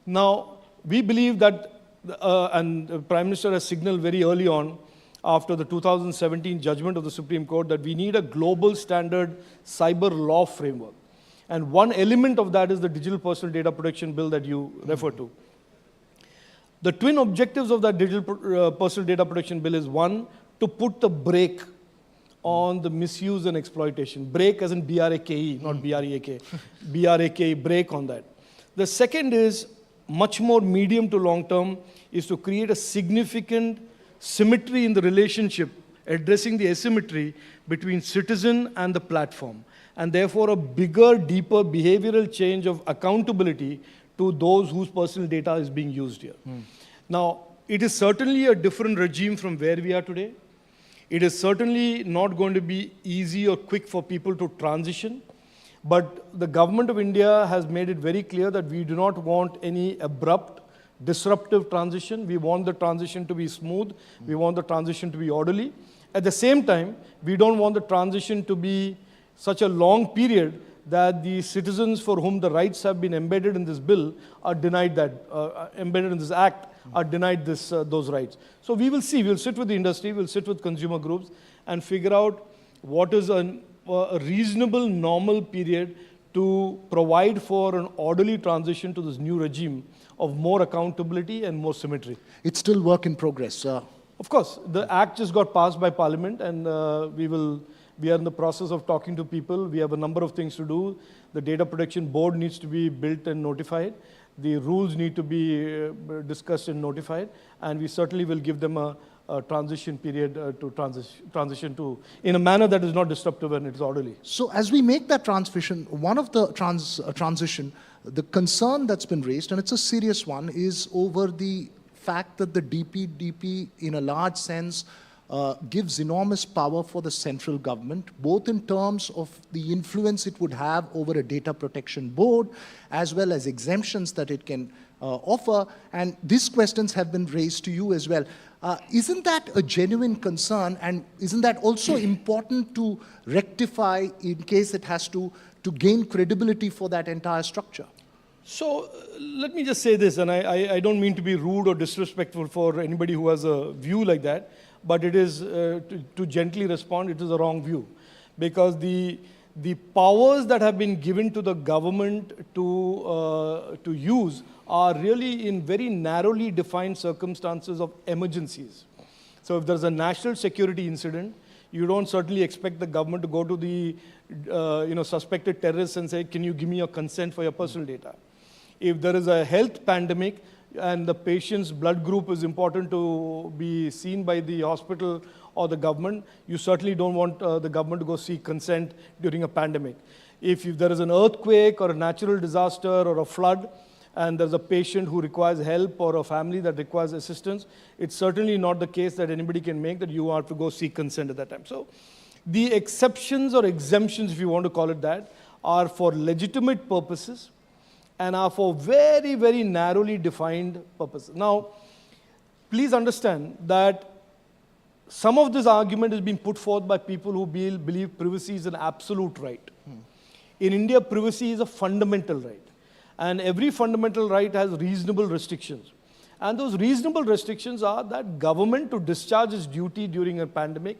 Now, we believe that, and the Prime Minister has signaled very early on, after the 2017 judgment of the Supreme Court, that we need a global standard cyber law framework. And one element of that is the Digital Personal Data Protection Bill that you refer to. The twin objectives of that Digital Personal Data Protection Bill is, one, to put the brake on the misuse and exploitation. Brake as in B-R-A-K-E, not B-R-E-A-K. B-R-A-K-E, brake on that. The second is, much more medium to long term, is to create a significant symmetry in the relationship, addressing the asymmetry between citizen and the platform, and therefore a bigger, deeper behavioral change of accountability to those whose personal data is being used here. Now, it is certainly a different regime from where we are today. It is certainly not going to be easy or quick for people to transition, but the government of India has made it very clear that we do not want any abrupt, disruptive transition. We want the transition to be smooth. We want the transition to be orderly. At the same time, we don't want the transition to be such a long period that the citizens for whom the rights have been embedded in this bill are denied that, embedded in this act, are denied those rights. So we will see, we'll sit with the industry, we'll sit with consumer groups and figure out what is a reasonable, normal period to provide for an orderly transition to this new regime of more accountability and more symmetry. It's still work in progress. Of course, the act just got passed by Parliament, and we are in the process of talking to people. We have a number of things to do. The Data Protection Board needs to be built and notified. The rules need to be discussed and notified. And we certainly will give them a transition period to transition to, in a manner that is not disruptive and it's orderly. So as we make that transition, one of the transition, the concern that's been raised, and it's a serious one, is over the fact that the DPDP, in a large sense, gives enormous power for the central government, both in terms of the influence it would have over a data protection board, as well as exemptions that it can offer. And these questions have been raised to you as well. Isn't that a genuine concern, and isn't that also important to rectify in case it has to gain credibility for that entire structure? So let me just say this, and I don't mean to be rude or disrespectful for anybody who has a view like that, but it is, to gently respond, it is a wrong view. Because the powers that have been given to the government to use are really in very narrowly defined circumstances of emergencies. So if there's a national security incident, You don't certainly expect the government to go to the suspected terrorists and say, can you give me your consent for your personal data? If there is a health pandemic and the patient's blood group is important to be seen by the hospital or the government, you certainly don't want the government to go seek consent during a pandemic. If there is an earthquake or a natural disaster or a flood, and there's a patient who requires help or a family that requires assistance, it's certainly not the case that anybody can make that you have to go seek consent at that time. So the exceptions or exemptions, if you want to call it that, are for legitimate purposes and are for very, very narrowly defined purposes. Now, please understand that some of this argument is being put forth by people who believe privacy is an absolute right. In India, privacy is a fundamental right. And every fundamental right has reasonable restrictions. And those reasonable restrictions are that government to discharge its duty during a pandemic,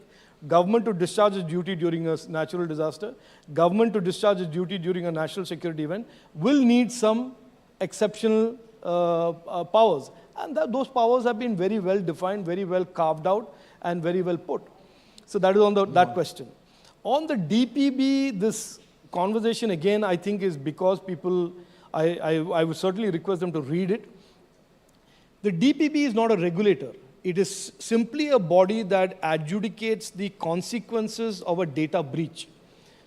government to discharge its duty during a natural disaster, government to discharge its duty during a national security event will need some exceptional powers. And those powers have been very well defined, very well carved out, and very well put. So that is on that question. On the DPB, this conversation again, I think, is because people, I would certainly request them to read it. The DPB is not a regulator. It is simply a body that adjudicates the consequences of a data breach.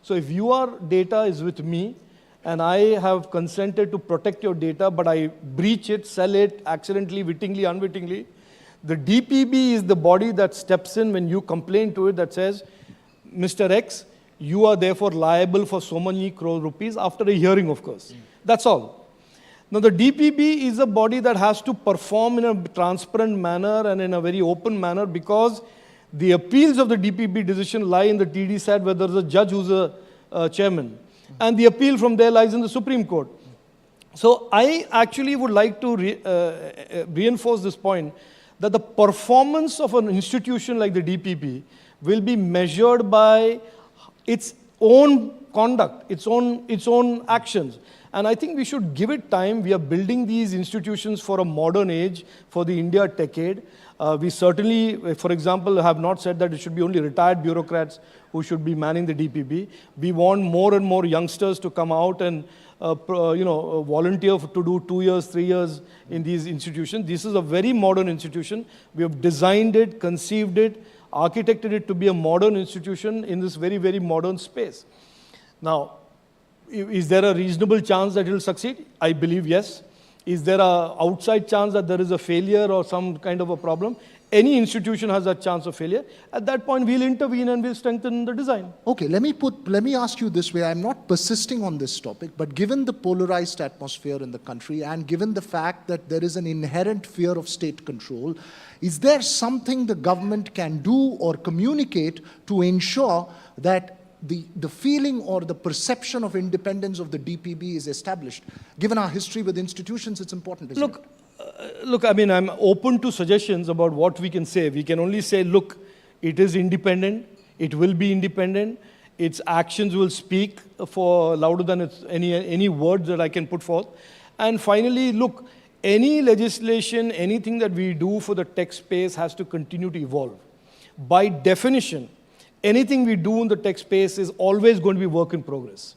So if your data is with me, and I have consented to protect your data, but I breach it, sell it, accidentally, wittingly, unwittingly, the DPB is the body that steps in when you complain to it that says, Mr. X, you are therefore liable for so many crore rupees after a hearing, of course. That's all. Now, the DPB is a body that has to perform in a transparent manner and in a very open manner because the appeals of the DPB decision lie in the TD side where there's a judge who's a chairman. And the appeal from there lies in the Supreme Court. So I actually would like to reinforce this point that the performance of an institution like the DPB will be measured by its own conduct, its own actions. And I think we should give it time. We are building these institutions for a modern age, for the India decade. We certainly, for example, have not said that it should be only retired bureaucrats who should be manning the DPB. We want more and more youngsters to come out and volunteer to do 2 years, 3 years in these institutions. This is a very modern institution. We have designed it, conceived it, architected it to be a modern institution in this very, very modern space. Now, is there a reasonable chance that it will succeed? I believe yes. Is there an outside chance that there is a failure or some kind of a problem? Any institution has a chance of failure. At that point, we'll intervene and we'll strengthen the design. Okay, let me ask you this way. I'm not persisting on this topic, but given the polarized atmosphere in the country and given the fact that there is an inherent fear of state control, is there something the government can do or communicate to ensure that the feeling or the perception of independence of the DPB is established? Given our history with institutions, it's important, isn't it? Look, I mean, I'm open to suggestions about what we can say. We can only say, look, it is independent, it will be independent, its actions will speak for louder than any words that I can put forth. And finally, look, any legislation, anything that we do for the tech space has to continue to evolve. By definition, anything we do in the tech space is always going to be work in progress.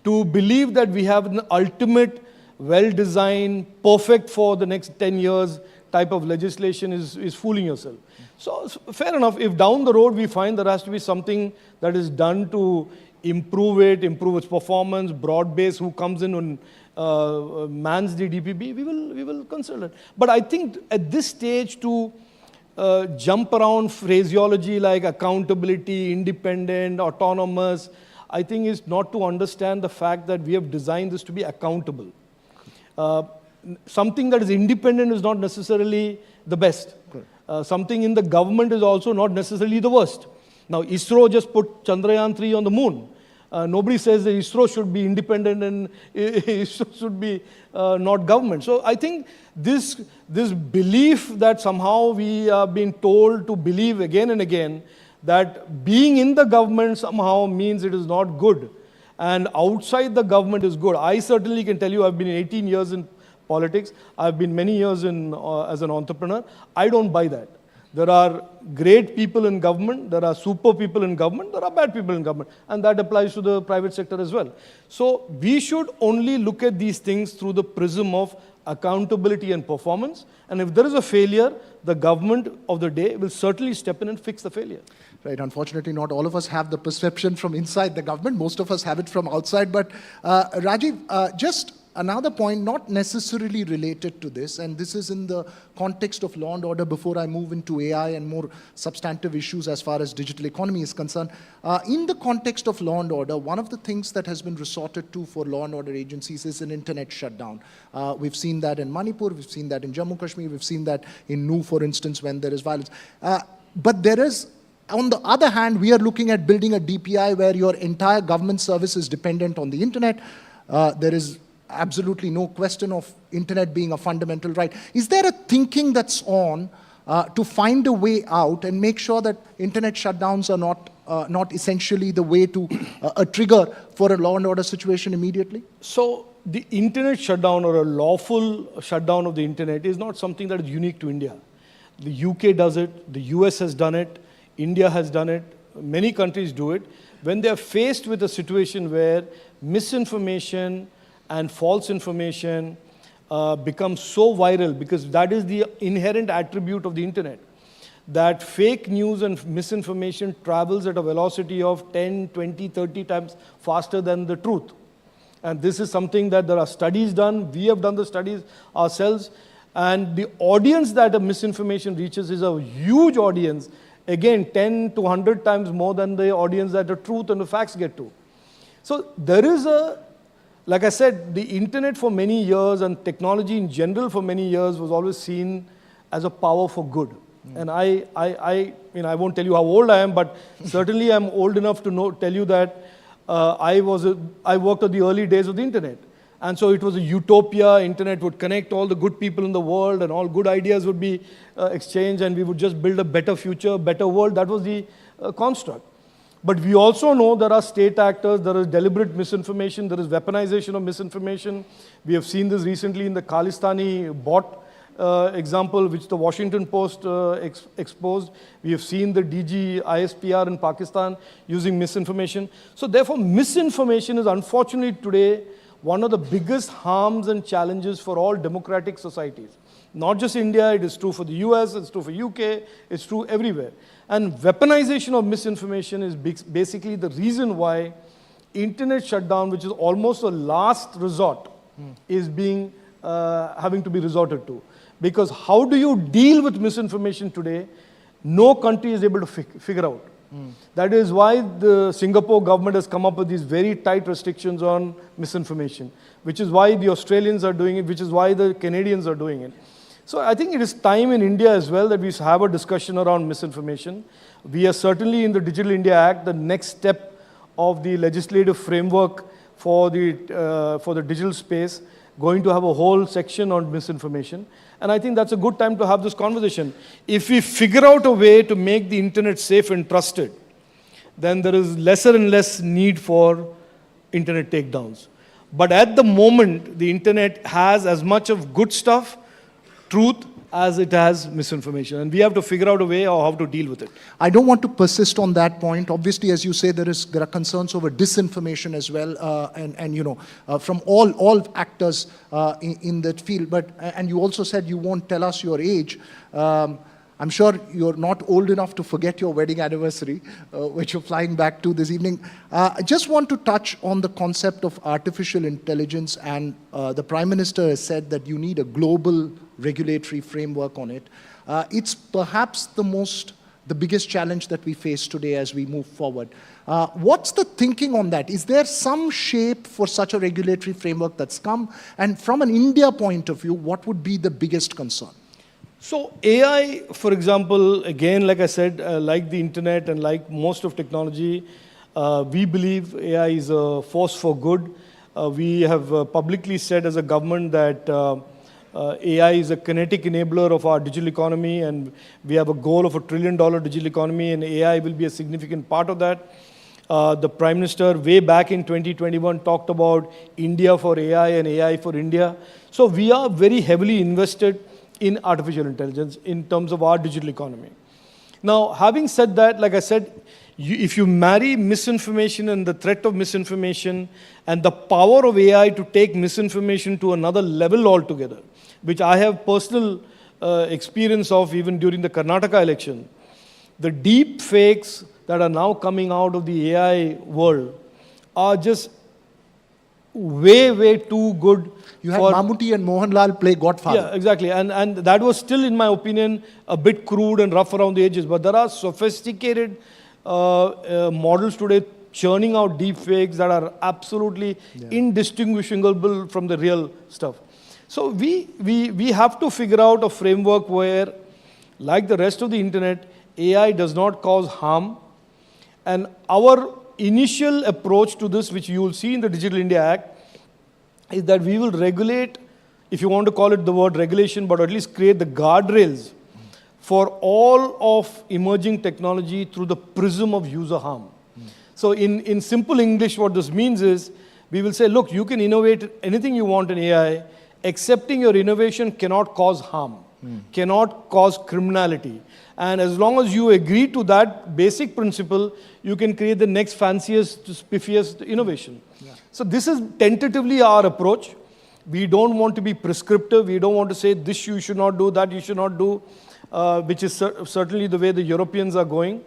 To believe that we have an ultimate, well-designed, perfect for the next 10 years type of legislation is fooling yourself. So fair enough, if down the road we find there has to be something that is done to improve its performance, broad base, who comes in and mans the DPB, we will consider it. But I think at this stage to jump around phraseology like accountability, independent, autonomous, I think is not to understand the fact that we have designed this to be accountable. Something that is independent is not necessarily the best. Something in the government is also not necessarily the worst. Now, ISRO just put Chandrayaan 3 on the moon. Nobody says that ISRO should be independent and ISRO should be not government. So I think this belief that somehow we are being told to believe again and again that being in the government somehow means it is not good and outside the government is good. I certainly can tell you I've been 18 years in politics. I've been many years as an entrepreneur. I don't buy that. There are great people in government, there are super people in government, there are bad people in government, and that applies to the private sector as well. So we should only look at these things through the prism of accountability and performance, and if there is a failure, the government of the day will certainly step in and fix the failure. Right, unfortunately, not all of us have the perception from inside the government. Most of us have it from outside. But Rajiv, just another point, not necessarily related to this, and this is in the context of law and order before I move into AI and more substantive issues as far as digital economy is concerned. In the context of law and order, one of the things that has been resorted to for law and order agencies is an internet shutdown. We've seen that in Manipur, we've seen that in Jammu Kashmir, we've seen that in Nu, for instance, when there is violence. But there is, on the other hand, we are looking at building a DPI where your entire government service is dependent on the internet. There is absolutely no question of internet being a fundamental right. Is there a thinking that's on to find a way out and make sure that internet shutdowns are not essentially the way to a trigger for a law and order situation immediately? So the internet shutdown or a lawful shutdown of the internet is not something that is unique to India. The UK does it, the US has done it, India has done it, many countries do it. When they are faced with a situation where misinformation and false information becomes so viral, because that is the inherent attribute of the internet, that fake news and misinformation travels at a velocity of 10, 20, 30 times faster than the truth. And this is something that there are studies done, we have done the studies ourselves, and the audience that a misinformation reaches is a huge audience, again 10 to 100 times more than the audience that the truth and the facts get to. So there is like I said, the internet for many years and technology in general for many years was always seen as a power for good. And I won't tell you how old I am, but certainly I'm old enough to tell you that I worked at the early days of the internet. And so it was a utopia. Internet would connect all the good people in the world and all good ideas would be exchanged and we would just build a better future, better world. That was the construct. But we also know there are state actors, there is deliberate misinformation, there is weaponization of misinformation. We have seen this recently in the Khalistani bot example, which the Washington Post exposed. We have seen the DG ISPR in Pakistan using misinformation. So therefore, misinformation is unfortunately today one of the biggest harms and challenges for all democratic societies. Not just India, it is true for the US, it's true for UK, it's true everywhere. And weaponization of misinformation is basically the reason why internet shutdown, which is almost a last resort, is being having to be resorted to. Because how do you deal with misinformation today? No country is able to figure out. That is why the Singapore government has come up with these very tight restrictions on misinformation, which is why the Australians are doing it, which is why the Canadians are doing it. So I think it is time in India as well that we have a discussion around misinformation. We are certainly in the Digital India Act, the next step of the legislative framework for the digital space, going to have a whole section on misinformation. And I think that's a good time to have this conversation. If we figure out a way to make the internet safe and trusted, then there is lesser and less need for internet takedowns. But at the moment, the internet has as much of good stuff, truth, as it has misinformation. And we have to figure out a way or how to deal with it. I don't want to persist on that point. Obviously, as you say, there are concerns over disinformation as well, from all actors in that field. But and you also said you won't tell us your age. I'm sure you're not old enough to forget your wedding anniversary, which you're flying back to this evening. I just want to touch on the concept of artificial intelligence, and the Prime Minister has said that you need a global regulatory framework on it. It's perhaps the biggest challenge that we face today as we move forward. What's the thinking on that? Is there some shape for such a regulatory framework that's come? And from an India point of view, what would be the biggest concern? So AI, for example, again, like I said, like the internet and like most of technology, we believe AI is a force for good. We have publicly said as a government that AI is a kinetic enabler of our digital economy, and we have a goal of $1 trillion digital economy, and AI will be a significant part of that. The Prime Minister, way back in 2021, talked about India for AI and AI for India. So we are very heavily invested in artificial intelligence in terms of our digital economy. Now, having said that, like I said, if you marry misinformation and the threat of misinformation and the power of AI to take misinformation to another level altogether, which I have personal experience of even during the Karnataka election, the deep fakes that are now coming out of the AI world are just way, way too good. You had Mammootty and Mohanlal play Godfather. Yeah, exactly. And that was still, in my opinion, a bit crude and rough around the edges. But there are sophisticated models today churning out deep fakes that are absolutely indistinguishable from the real stuff. So we have to figure out a framework where, like the rest of the internet, AI does not cause harm. And our initial approach to this, which you will see in the Digital India Act, is that we will regulate, if you want to call it the word regulation, but at least create the guardrails for all of emerging technology through the prism of user harm. So in simple English, what this means is, we will say, look, you can innovate anything you want in AI, excepting your innovation cannot cause harm, cannot cause criminality. And as long as you agree to that basic principle, you can create the next fanciest, spiffiest innovation. So this is tentatively our approach. We don't want to be prescriptive. We don't want to say this you should not do, that you should not do, which is certainly the way the Europeans are going.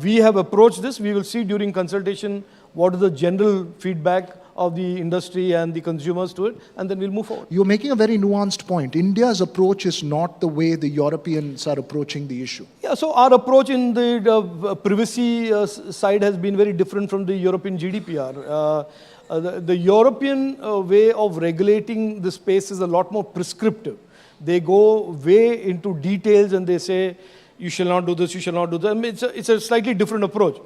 We have approached this. We will see during consultation what is the general feedback of the industry and the consumers to it, and then we'll move forward. You're making a very nuanced point. India's approach is not the way the Europeans are approaching the issue. Yeah, so our approach in the privacy side has been very different from the European GDPR. The European way of regulating the space is a lot more prescriptive. They go way into details and they say, you shall not do this, you shall not do that. I mean, it's a slightly different approach.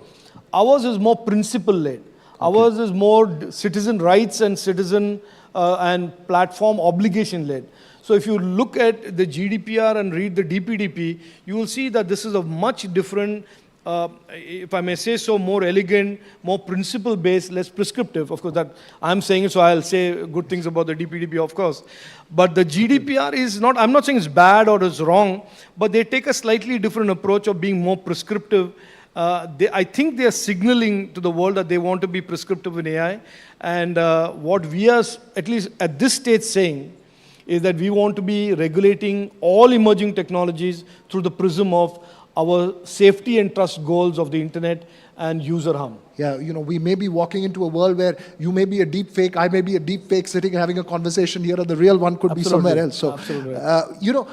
Ours is more principle-led. Ours is more citizen rights and citizen and platform obligation-led. So if you look at the GDPR and read the DPDP, you will see that this is a much different, if I may say so, more elegant, more principle-based, less prescriptive. Of course, that I'm saying it, so I'll say good things about the DPDP, of course. But the GDPR is not, I'm not saying it's bad or it's wrong, but they take a slightly different approach of being more prescriptive. I think they are signaling to the world that they want to be prescriptive in AI. And what we are, at least at this stage, saying is that we want to be regulating all emerging technologies through the prism of our safety and trust goals of the internet and user harm. Yeah, you know, we may be walking into a world where you may be a deep fake, I may be a deep fake sitting and having a conversation here, and the real one could be somewhere else. So, you know,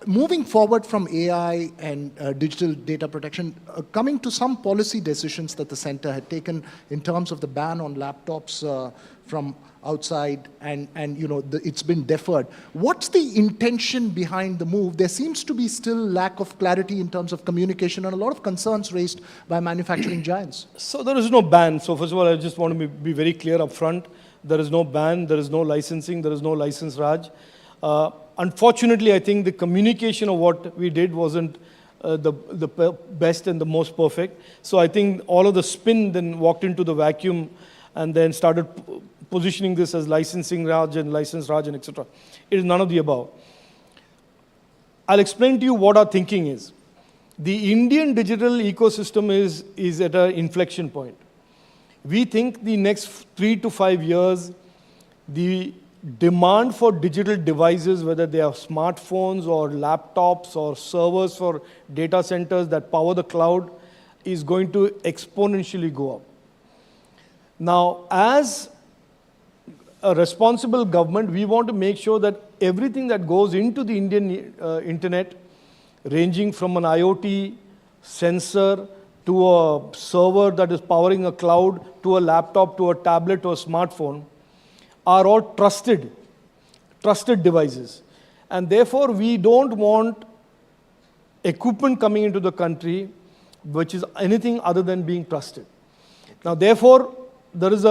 moving forward from AI and digital data protection, coming to some policy decisions that the center had taken in terms of the ban on laptops from outside, and you know, it's been deferred. What's the intention behind the move? There seems to be still lack of clarity in terms of communication and a lot of concerns raised by manufacturing giants. So there is no ban. So first of all, I just want to be very clear up front. There is no ban, there is no licensing, there is no license Raj. Unfortunately, I think the communication of what we did wasn't the best and the most perfect. So I think all of the spin then walked into the vacuum and then started positioning this as licensing Raj and license Raj and etc. It is none of the above. I'll explain to you what our thinking is. The Indian digital ecosystem is at an inflection point. We think the next 3 to 5 years, the demand for digital devices, whether they are smartphones or laptops or servers for data centers that power the cloud, is going to exponentially go up. Now, as a responsible government, we want to make sure that everything that goes into the Indian internet, ranging from an IoT sensor to a server that is powering a cloud, to a laptop, to a tablet, to a smartphone, are all trusted devices. And therefore, we don't want equipment coming into the country which is anything other than being trusted. Now, therefore, there is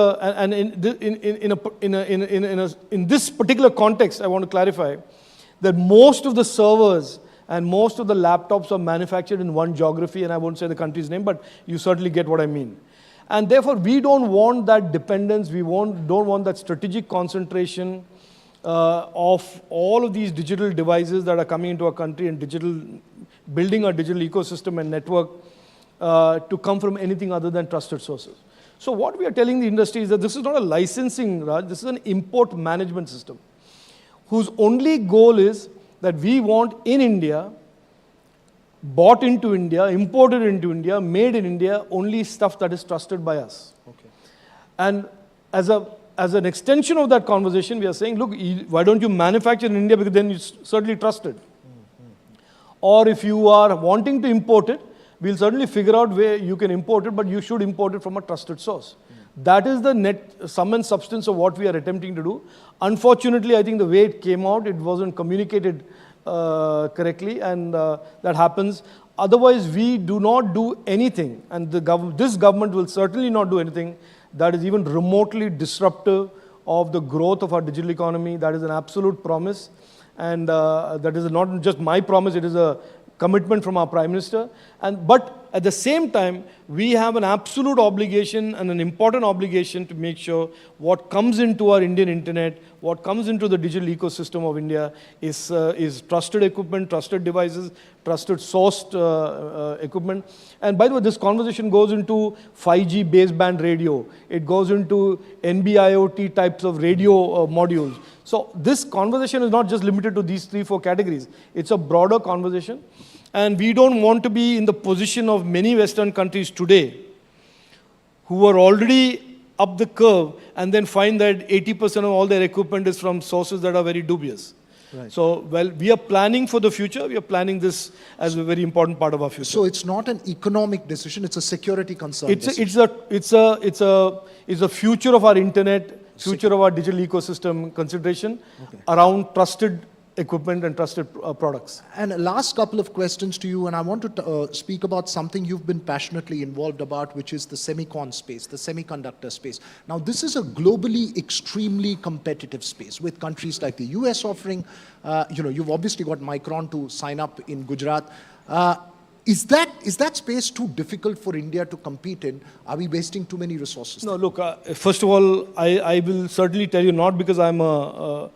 in this particular context, I want to clarify that most of the servers and most of the laptops are manufactured in one geography, and I won't say the country's name, but you certainly get what I mean. And therefore, we don't want that dependence, we don't want that strategic concentration of all of these digital devices that are coming into our country and digital building our digital ecosystem and network to come from anything other than trusted sources. So what we are telling the industry is that this is not a licensing, Raj, this is an import management system whose only goal is that we want in India, bought into India, imported into India, made in India, only stuff that is trusted by us. Okay. And as an extension of that conversation, we are saying, look, why don't you manufacture in India, because then you're certainly trusted. Or if you are wanting to import it, we'll certainly figure out where you can import it, but you should import it from a trusted source. That is the net sum and substance of what we are attempting to do. Unfortunately, I think the way it came out, it wasn't communicated correctly, and that happens. Otherwise, we do not do anything, and this government will certainly not do anything that is even remotely disruptive of the growth of our digital economy. That is an absolute promise, and that is not just my promise, it is a commitment from our Prime Minister. But at the same time, we have an absolute obligation and an important obligation to make sure what comes into our Indian internet, what comes into the digital ecosystem of India is trusted equipment, trusted devices, trusted sourced equipment. And by the way, this conversation goes into 5G baseband radio. It goes into NB-IoT types of radio modules. So this conversation is not just limited to these 3-4 categories. It's a broader conversation. And we don't want to be in the position of many Western countries today who are already up the curve and then find that 80% of all their equipment is from sources that are very dubious. Right. So, well, we are planning for the future. We are planning this as a very important part of our future. So it's not an economic decision, it's a security concern. It's a future of our internet, future of our digital ecosystem consideration around trusted equipment and trusted products. And last couple of questions to you, and I want to speak about something you've been passionately involved about, which is the semicon space, the semiconductor space. Now, this is a globally extremely competitive space with countries like the US offering, you've obviously got Micron to sign up in Gujarat. Is that space too difficult for India to compete in? Are we wasting too many resources? No, look, first of all, I will certainly tell you, not because I'm a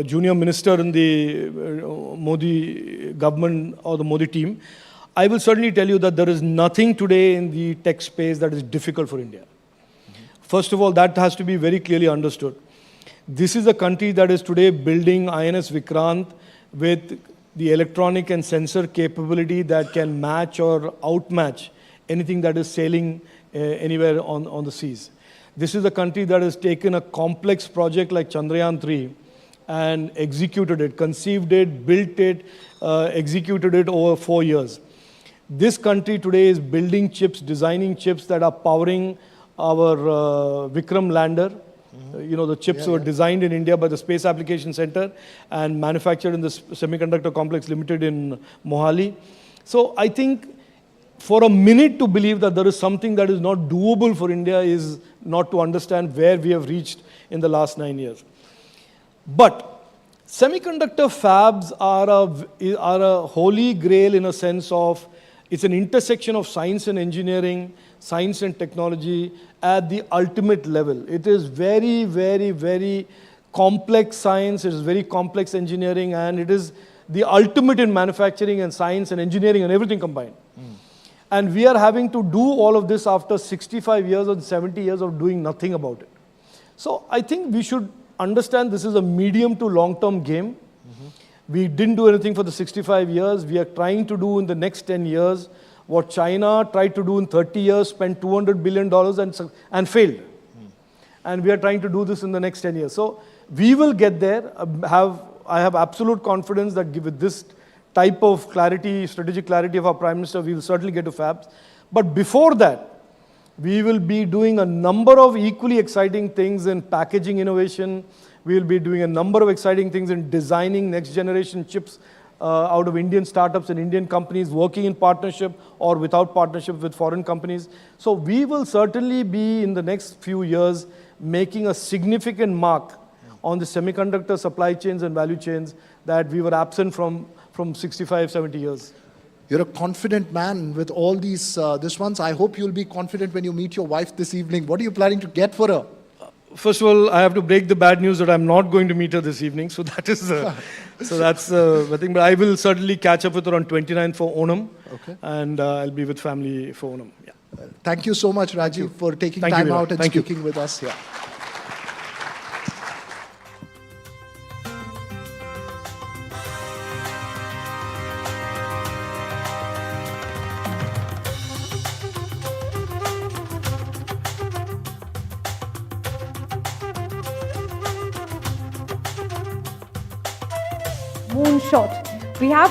junior minister in the Modi government or the Modi team, I will certainly tell you that there is nothing today in the tech space that is difficult for India. First of all, that has to be very clearly understood. This is a country that is today building INS Vikrant with the electronic and sensor capability that can match or outmatch anything that is sailing anywhere on the seas. This is a country that has taken a complex project like Chandrayaan-3 and executed it, conceived it, built it, executed it over 4 years. This country today is building chips, designing chips that are powering our Vikram lander. The chips were designed in India by the Space Application Center and manufactured in the Semiconductor Complex Limited in Mohali. So I think for a minute to believe that there is something that is not doable for India is not to understand where we have reached in the last 9 years. But semiconductor fabs are a holy grail in a sense of it's an intersection of science and engineering, science and technology at the ultimate level. It is very, very, very complex science, it is very complex engineering, and it is the ultimate in manufacturing and science and engineering and everything combined. And we are having to do all of this after 65 years or 70 years of doing nothing about it. So I think we should understand this is a medium to long-term game. We didn't do anything for the 65 years. We are trying to do in the next 10 years what China tried to do in 30 years, spent $200 billion and failed. And we are trying to do this in the next 10 years. So we will get there. I have absolute confidence that with this type of clarity, strategic clarity of our Prime Minister, we will certainly get to fabs. But before that, we will be doing a number of equally exciting things in packaging innovation. We will be doing a number of exciting things in designing next generation chips out of Indian startups and Indian companies working in partnership or without partnership with foreign companies. So we will certainly be in the next few years making a significant mark on the semiconductor supply chains and value chains that we were absent from 65, 70 years. You're a confident man with all these ones. I hope you'll be confident when you meet your wife this evening. What are you planning to get for her? first of all, I have to break the bad news that I'm not going to meet her this evening. So that is, that's the thing. But I will certainly catch up with her on 29th for Onam. Okay. And I'll be with family for Onam. Yeah. Thank you so much, Rajiv, for taking time out and speaking with us here. Moonshot. We are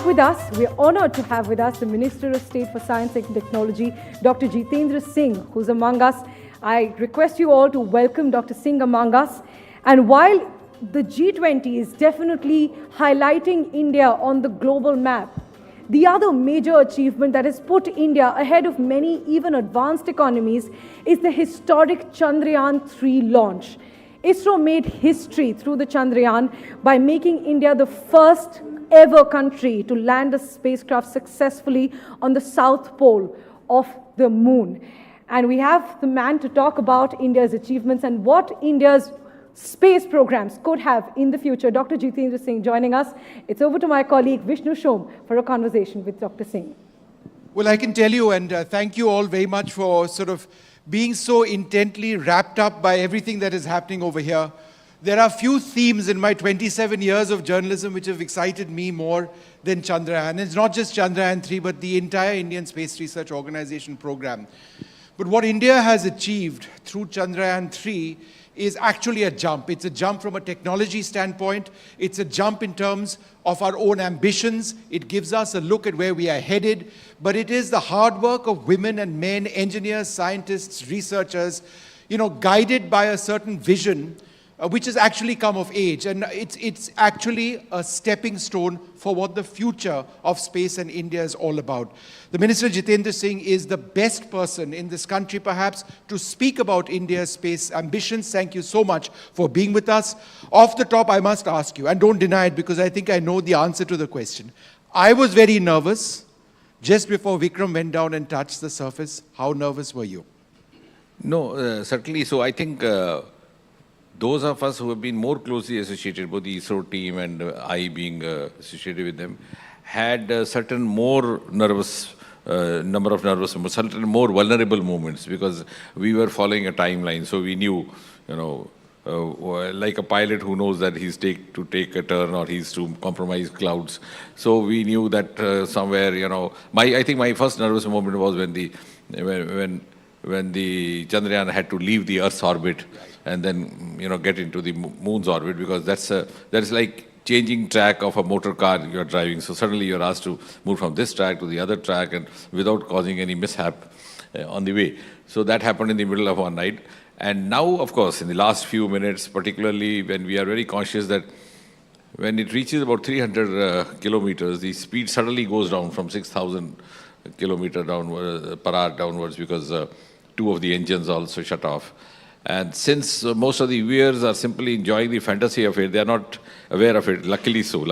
honored to have with us the Minister of State for Science and Technology, Dr. Jitendra Singh, who's among us. I request you all to welcome Dr. Singh among us. And while the G20 is definitely highlighting India on the global map, the other major achievement that has put India ahead of many even advanced economies is the historic Chandrayaan-3 launch. ISRO made history through the Chandrayaan by making India the first ever country to land a spacecraft successfully on the south pole of the moon. And we have the man to talk about India's achievements and what India's space programs could have in the future. Dr. Jitendra Singh joining us. It's over to my colleague Vishnu Shom for a conversation with Dr. Singh. Well, I can tell you, and thank you all very much for sort of being so intently wrapped up by everything that is happening over here. There are few themes in my 27 years of journalism which have excited me more than Chandrayaan. It's not just Chandrayaan-3, but the entire Indian Space Research Organization program. But what India has achieved through Chandrayaan-3 is actually a jump. It's a jump from a technology standpoint. It's a jump in terms of our own ambitions. It gives us a look at where we are headed. But it is the hard work of women and men, engineers, scientists, researchers, guided by a certain vision, which has actually come of age. And it's actually a stepping stone for what the future of space and India is all about. The Minister Jitendra Singh is the best person in this country, perhaps, to speak about India's space ambitions. Thank you so much for being with us. Off the top, I must ask you, and don't deny it because I think I know the answer to the question. I was very nervous just before Vikram went down and touched the surface. How nervous were you? No, certainly. So I think those of us who have been more closely associated, both the ISRO team and I being associated with them, had certain more nervous, number of nervous moments, certain more vulnerable moments because we were following a timeline. So we knew, like a pilot who knows that he's to take a turn or he's to compromise clouds. So we knew that somewhere, I think my first nervous moment was when the Chandrayaan had to leave the Earth's orbit and then, get into the moon's orbit, because that's like changing track of a motor car you're driving. So suddenly you're asked to move from this track to the other track and without causing any mishap on the way. So that happened in the middle of one night. And now, of course, in the last few minutes, particularly when we are very conscious that when it reaches about 300 kilometers, the speed suddenly goes down from 6,000 kilometers per hour downwards because two of the engines also shut off. And since most of the viewers are simply enjoying the fantasy of it, they are not aware of it, luckily so,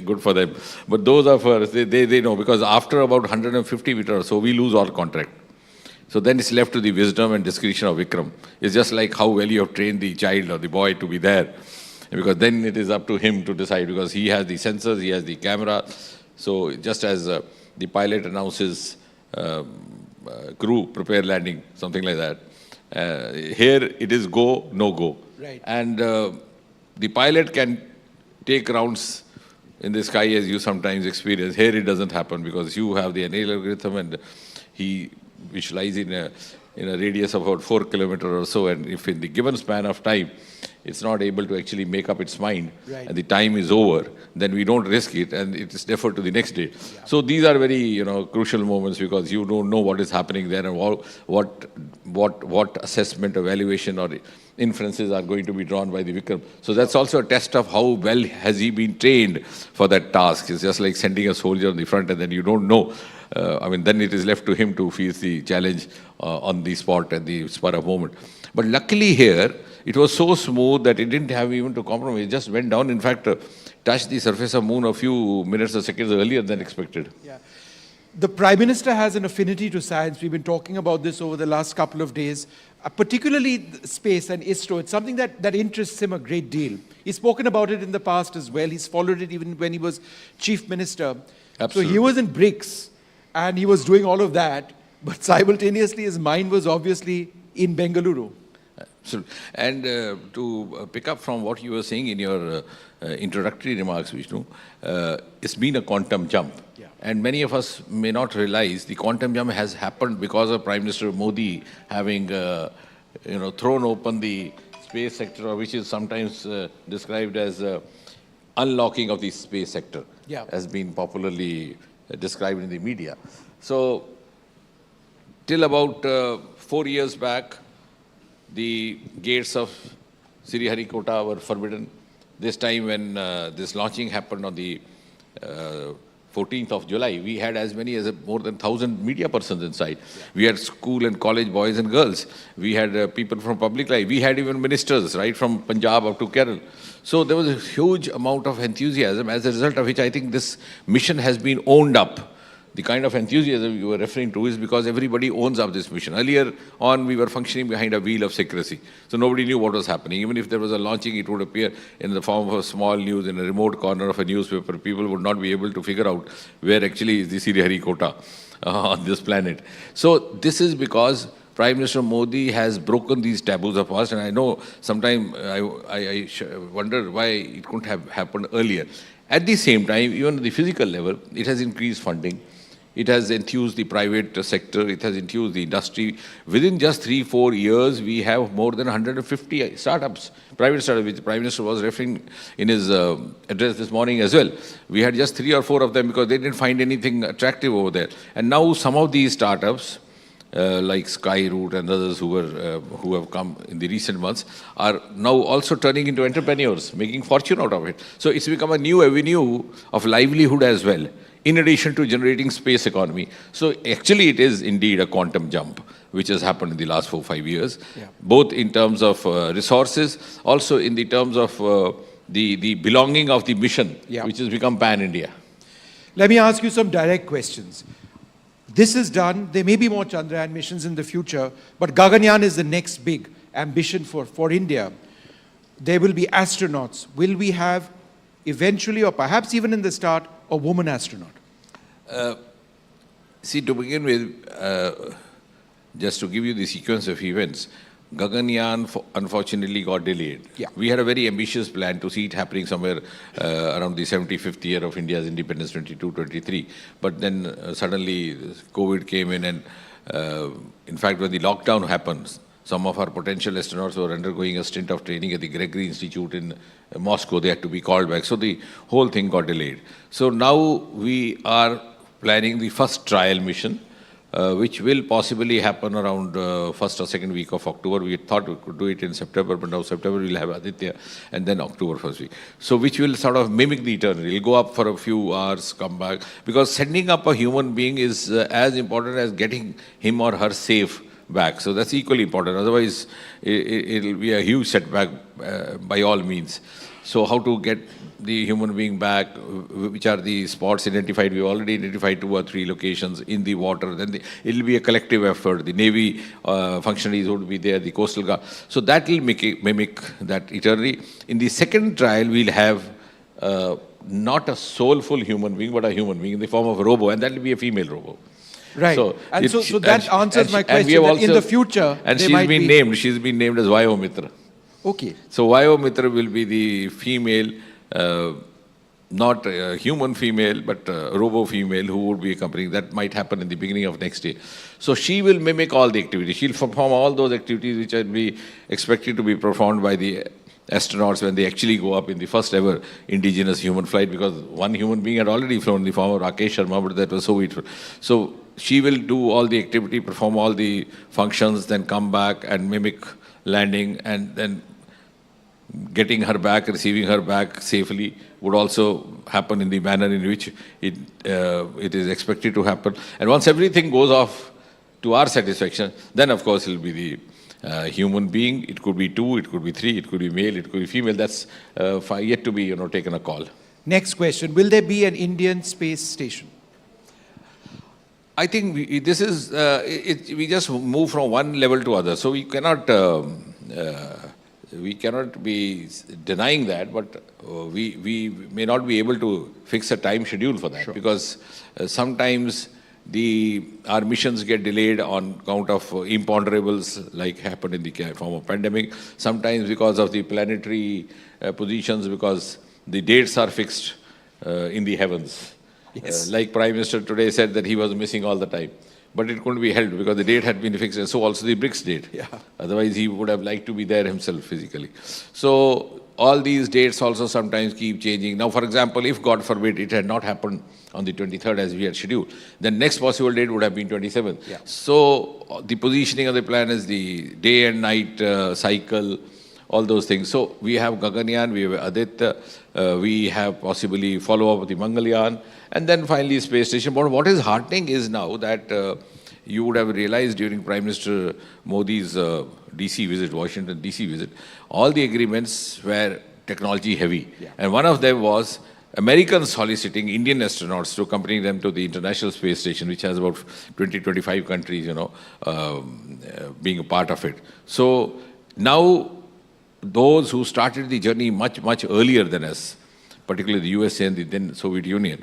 good for them. But those of us, they know, because after about 150 meters or so, we lose all contact. So then it's left to the wisdom and discretion of Vikram. It's just like how well you have trained the child or the boy to be there. Because then it is up to him to decide, because he has the sensors, he has the camera. So just as the pilot announces crew, prepare landing, something like that. Here it is go, no go. Right. And the pilot can take rounds in the sky as you sometimes experience. Here it doesn't happen because you have the NL algorithm and which lies in a radius of about 4 kilometers or so, and if in the given span of time it's not able to actually make up its mind, right, and the time is over, then we don't risk it and it is deferred to the next day. Yeah. So these are very crucial moments because you don't know what is happening there and what assessment, evaluation or inferences are going to be drawn by the Vikram. So that's also a test of how well has he been trained for that task. It's just like sending a soldier on the front and then you don't know. Then it is left to him to face the challenge on the spot at the spur of moment. But luckily here, it was so smooth that it didn't have even to compromise. It just went down, in fact, touched the surface of moon a few minutes or seconds earlier than expected. Yeah. the Prime Minister has an affinity to science. We've been talking about this over the last couple of days, particularly space and ISRO. It's something that interests him a great deal. He's spoken about it in the past as well. He's followed it even when he was Chief Minister. Absolutely. So he was in BRICS, and he was doing all of that, but simultaneously his mind was obviously in Bengaluru. Absolutely. And to pick up from what you were saying in your introductory remarks, Vishnu, it's been a quantum jump. Yeah. And many of us may not realize the quantum jump has happened because of Prime Minister Modi having thrown open the space sector, which is sometimes described as unlocking of the space sector, has been popularly described in the media. So, till about 4 years back, the gates of Sriharikota were forbidden. This time when this launching happened on the 14th of July, we had as many as more than 1,000 media persons inside. Yeah. We had school and college boys and girls. We had people from public life. We had even ministers, right from Punjab up to Kerala. So there was a huge amount of enthusiasm, as a result of which I think this mission has been owned up. The kind of enthusiasm you were referring to is because everybody owns up this mission. Earlier on, we were functioning behind a veil of secrecy. So nobody knew what was happening. Even if there was a launching, it would appear in the form of a small news in a remote corner of a newspaper. People would not be able to figure out where actually is the Sriharikota on this planet. So this is because Prime Minister Modi has broken these taboos of past. And I know sometimes I wonder why it couldn't have happened earlier. At the same time, even at the physical level, it has increased funding. It has enthused the private sector. It has enthused the industry. Within just 3-4 years, we have more than 150 startups, private startups, which the Prime Minister was referring in his address this morning as well. We had just 3 or 4 of them because they didn't find anything attractive over there. And now some of these startups, like Skyroot and others who have come in the recent months, are now also turning into entrepreneurs, making fortune out of it. So it's become a new avenue of livelihood as well, in addition to generating space economy. So actually it is indeed a quantum jump, which has happened in the last 4-5 years, both in terms of resources, also in the terms of the belonging of the mission, which has become pan-India. Let me ask you some direct questions. This is done. There may be more Chandrayaan missions in the future, but Gaganyaan is the next big ambition for India. There will be astronauts. Will we have eventually, or perhaps even in the start, a woman astronaut? See, to begin with, just to give you the sequence of events, Gaganyaan unfortunately got delayed. Yeah. We had a very ambitious plan to see it happening somewhere around the 75th year of India's independence, 22-23. But then suddenly COVID came in, and in fact, when the lockdown happened, some of our potential astronauts were undergoing a stint of training at the Gregory Institute in Moscow. They had to be called back. So the whole thing got delayed. So now we are planning the first trial mission, which will possibly happen around first or second week of October. We thought we could do it in September, but now September we'll have Aditya, and then October first week. So which will sort of mimic the eternal. It'll go up for a few hours, come back. Because sending up a human being is as important as getting him or her safe back. So that's equally important. Otherwise, it'll be a huge setback by all means. So how to get the human being back, which are the spots identified? We've already identified 2 or 3 locations in the water. Then it'll be a collective effort. The Navy functionaries would be there, the Coastal Guard. So that will mimic that eternally. In the second trial, we'll have not a soulful human being, but a human being in the form of a robo, and that will be a female robo. Right. So that answers my question. That in the future, and she's been named as Vayo Mitra. Okay. So Vayo Mitra will be the female, not a human female, but a robo female who would be accompanying. That might happen in the beginning of next year. So she will mimic all the activities. She'll perform all those activities which will be expected to be performed by the astronauts when they actually go up in the first ever indigenous human flight, because one human being had already flown in the form of Rakesh Sharma, but that was Soviet. So she will do all the activity, perform all the functions, then come back and mimic landing, and then getting her back, receiving her back safely would also happen in the manner in which it is expected to happen. And once everything goes off to our satisfaction, then of course it will be the human being. It could be 2, it could be 3, it could be male, it could be female. That's yet to be taken a call. Next question. Will there be an Indian space station? I think this is, we just move from one level to other. So we cannot be denying that, but we may not be able to fix a time schedule for that, because sometimes our missions get delayed on account of imponderables like happened in the form of pandemic, sometimes because of the planetary positions, because the dates are fixed in the heavens. Yes. Like Prime Minister today said that he was missing all the time. But it couldn't be held because the date had been fixed, and so also the BRICS date. Yeah. Otherwise, he would have liked to be there himself physically. So all these dates also sometimes keep changing. Now, for example, if God forbid it had not happened on the 23rd as we had scheduled, then next possible date would have been 27th. Yeah. So the positioning of the plan is the day and night cycle, all those things. So we have Gaganyaan, we have Aditya, we have possibly follow-up of the Mangalyaan, and then finally space station. But what is heartening is now that you would have realized during Prime Minister Modi's DC visit, Washington DC visit, all the agreements were technology heavy. Yeah. And one of them was Americans soliciting Indian astronauts to accompany them to the International Space Station, which has about 20-25 countries, being a part of it. So now those who started the journey much, much earlier than us, particularly the USA and the then Soviet Union,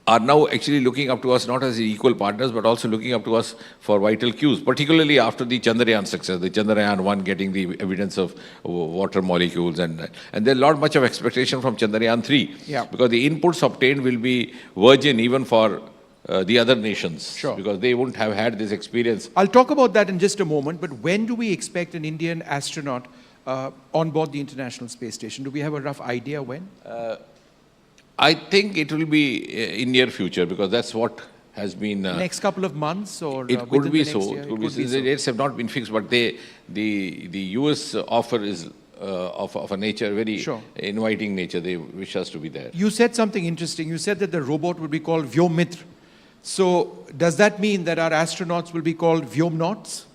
are now actually looking up to us not as equal partners, but also looking up to us for vital cues, particularly after the Chandrayaan success, the Chandrayaan-1 getting the evidence of water molecules. And there's much of expectation from Chandrayaan-3, Yeah. because the inputs obtained will be virgin even for the other nations, Sure. because they wouldn't have had this experience. I'll talk about that in just a moment, but when do we expect an Indian astronaut on board the International Space Station? Do we have a rough idea when? I think it will be in near future, because that's what has been... Next couple of months, or it could within be the next so. year? It could be so. The dates have not been fixed, but the US offer is of a nature, very Sure. inviting nature. They wish us to be there. You said something interesting. You said that the robot would be called Vyomitra. So does that mean that our astronauts will be called Vyomnauts?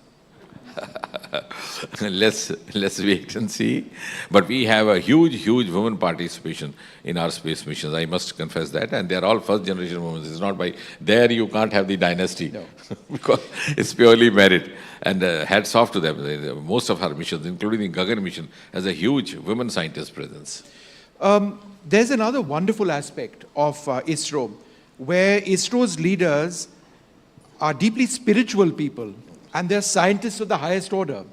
Let's wait and see. But we have a huge women participation in our space missions. I must confess that. And they're all first generation women. It's not by there you can't have the dynasty. No. Because it's purely merit. And hats off to them. Most of our missions, including the Gagan mission, has a huge women scientist presence. There's another wonderful aspect of ISRO, where ISRO's leaders are deeply spiritual people, and they're scientists of the highest order.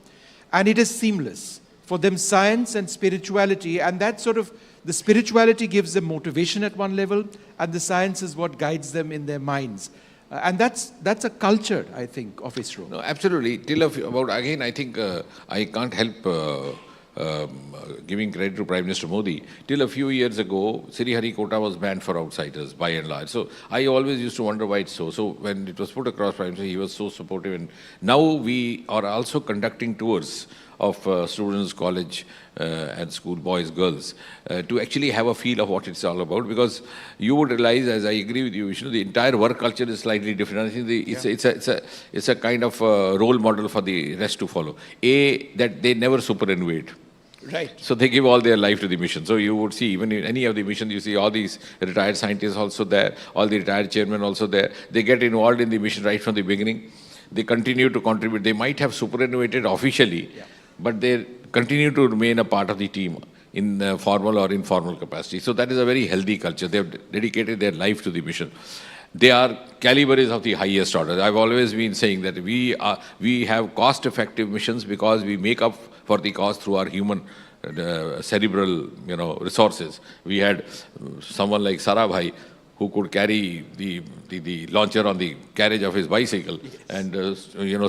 And it is seamless. For them, science and spirituality, and that sort of, the spirituality gives them motivation at one level, and the science is what guides them in their minds. And that's a culture, I think, of ISRO. No, absolutely. Again, I think I can't help giving credit to Prime Minister Modi. Till a few years ago, Sriharikota was banned for outsiders, by and large. So I always used to wonder why it's so. So when it was put across Prime Minister, he was so supportive. And now we are also conducting tours of students, college and school, boys, girls, to actually have a feel of what it's all about. Because you would realize, as I agree with you, Vishnu, the entire work culture is slightly different. I think it's a kind of role model for the rest to follow. That they never superannuate. Right. So they give all their life to the mission. So you would see, even in any of the missions, you see all these retired scientists also there, all the retired chairmen also there. They get involved in the mission right from the beginning. They continue to contribute. They might have superannuated officially, but they continue to remain a part of the team in formal or informal capacity. So that is a very healthy culture. They have dedicated their life to the mission. Their caliber is of the highest order. I've always been saying that we have cost-effective missions because we make up for the cost through our human cerebral, resources. We had someone like Sarabhai who could carry the launcher on the carriage of his bicycle, and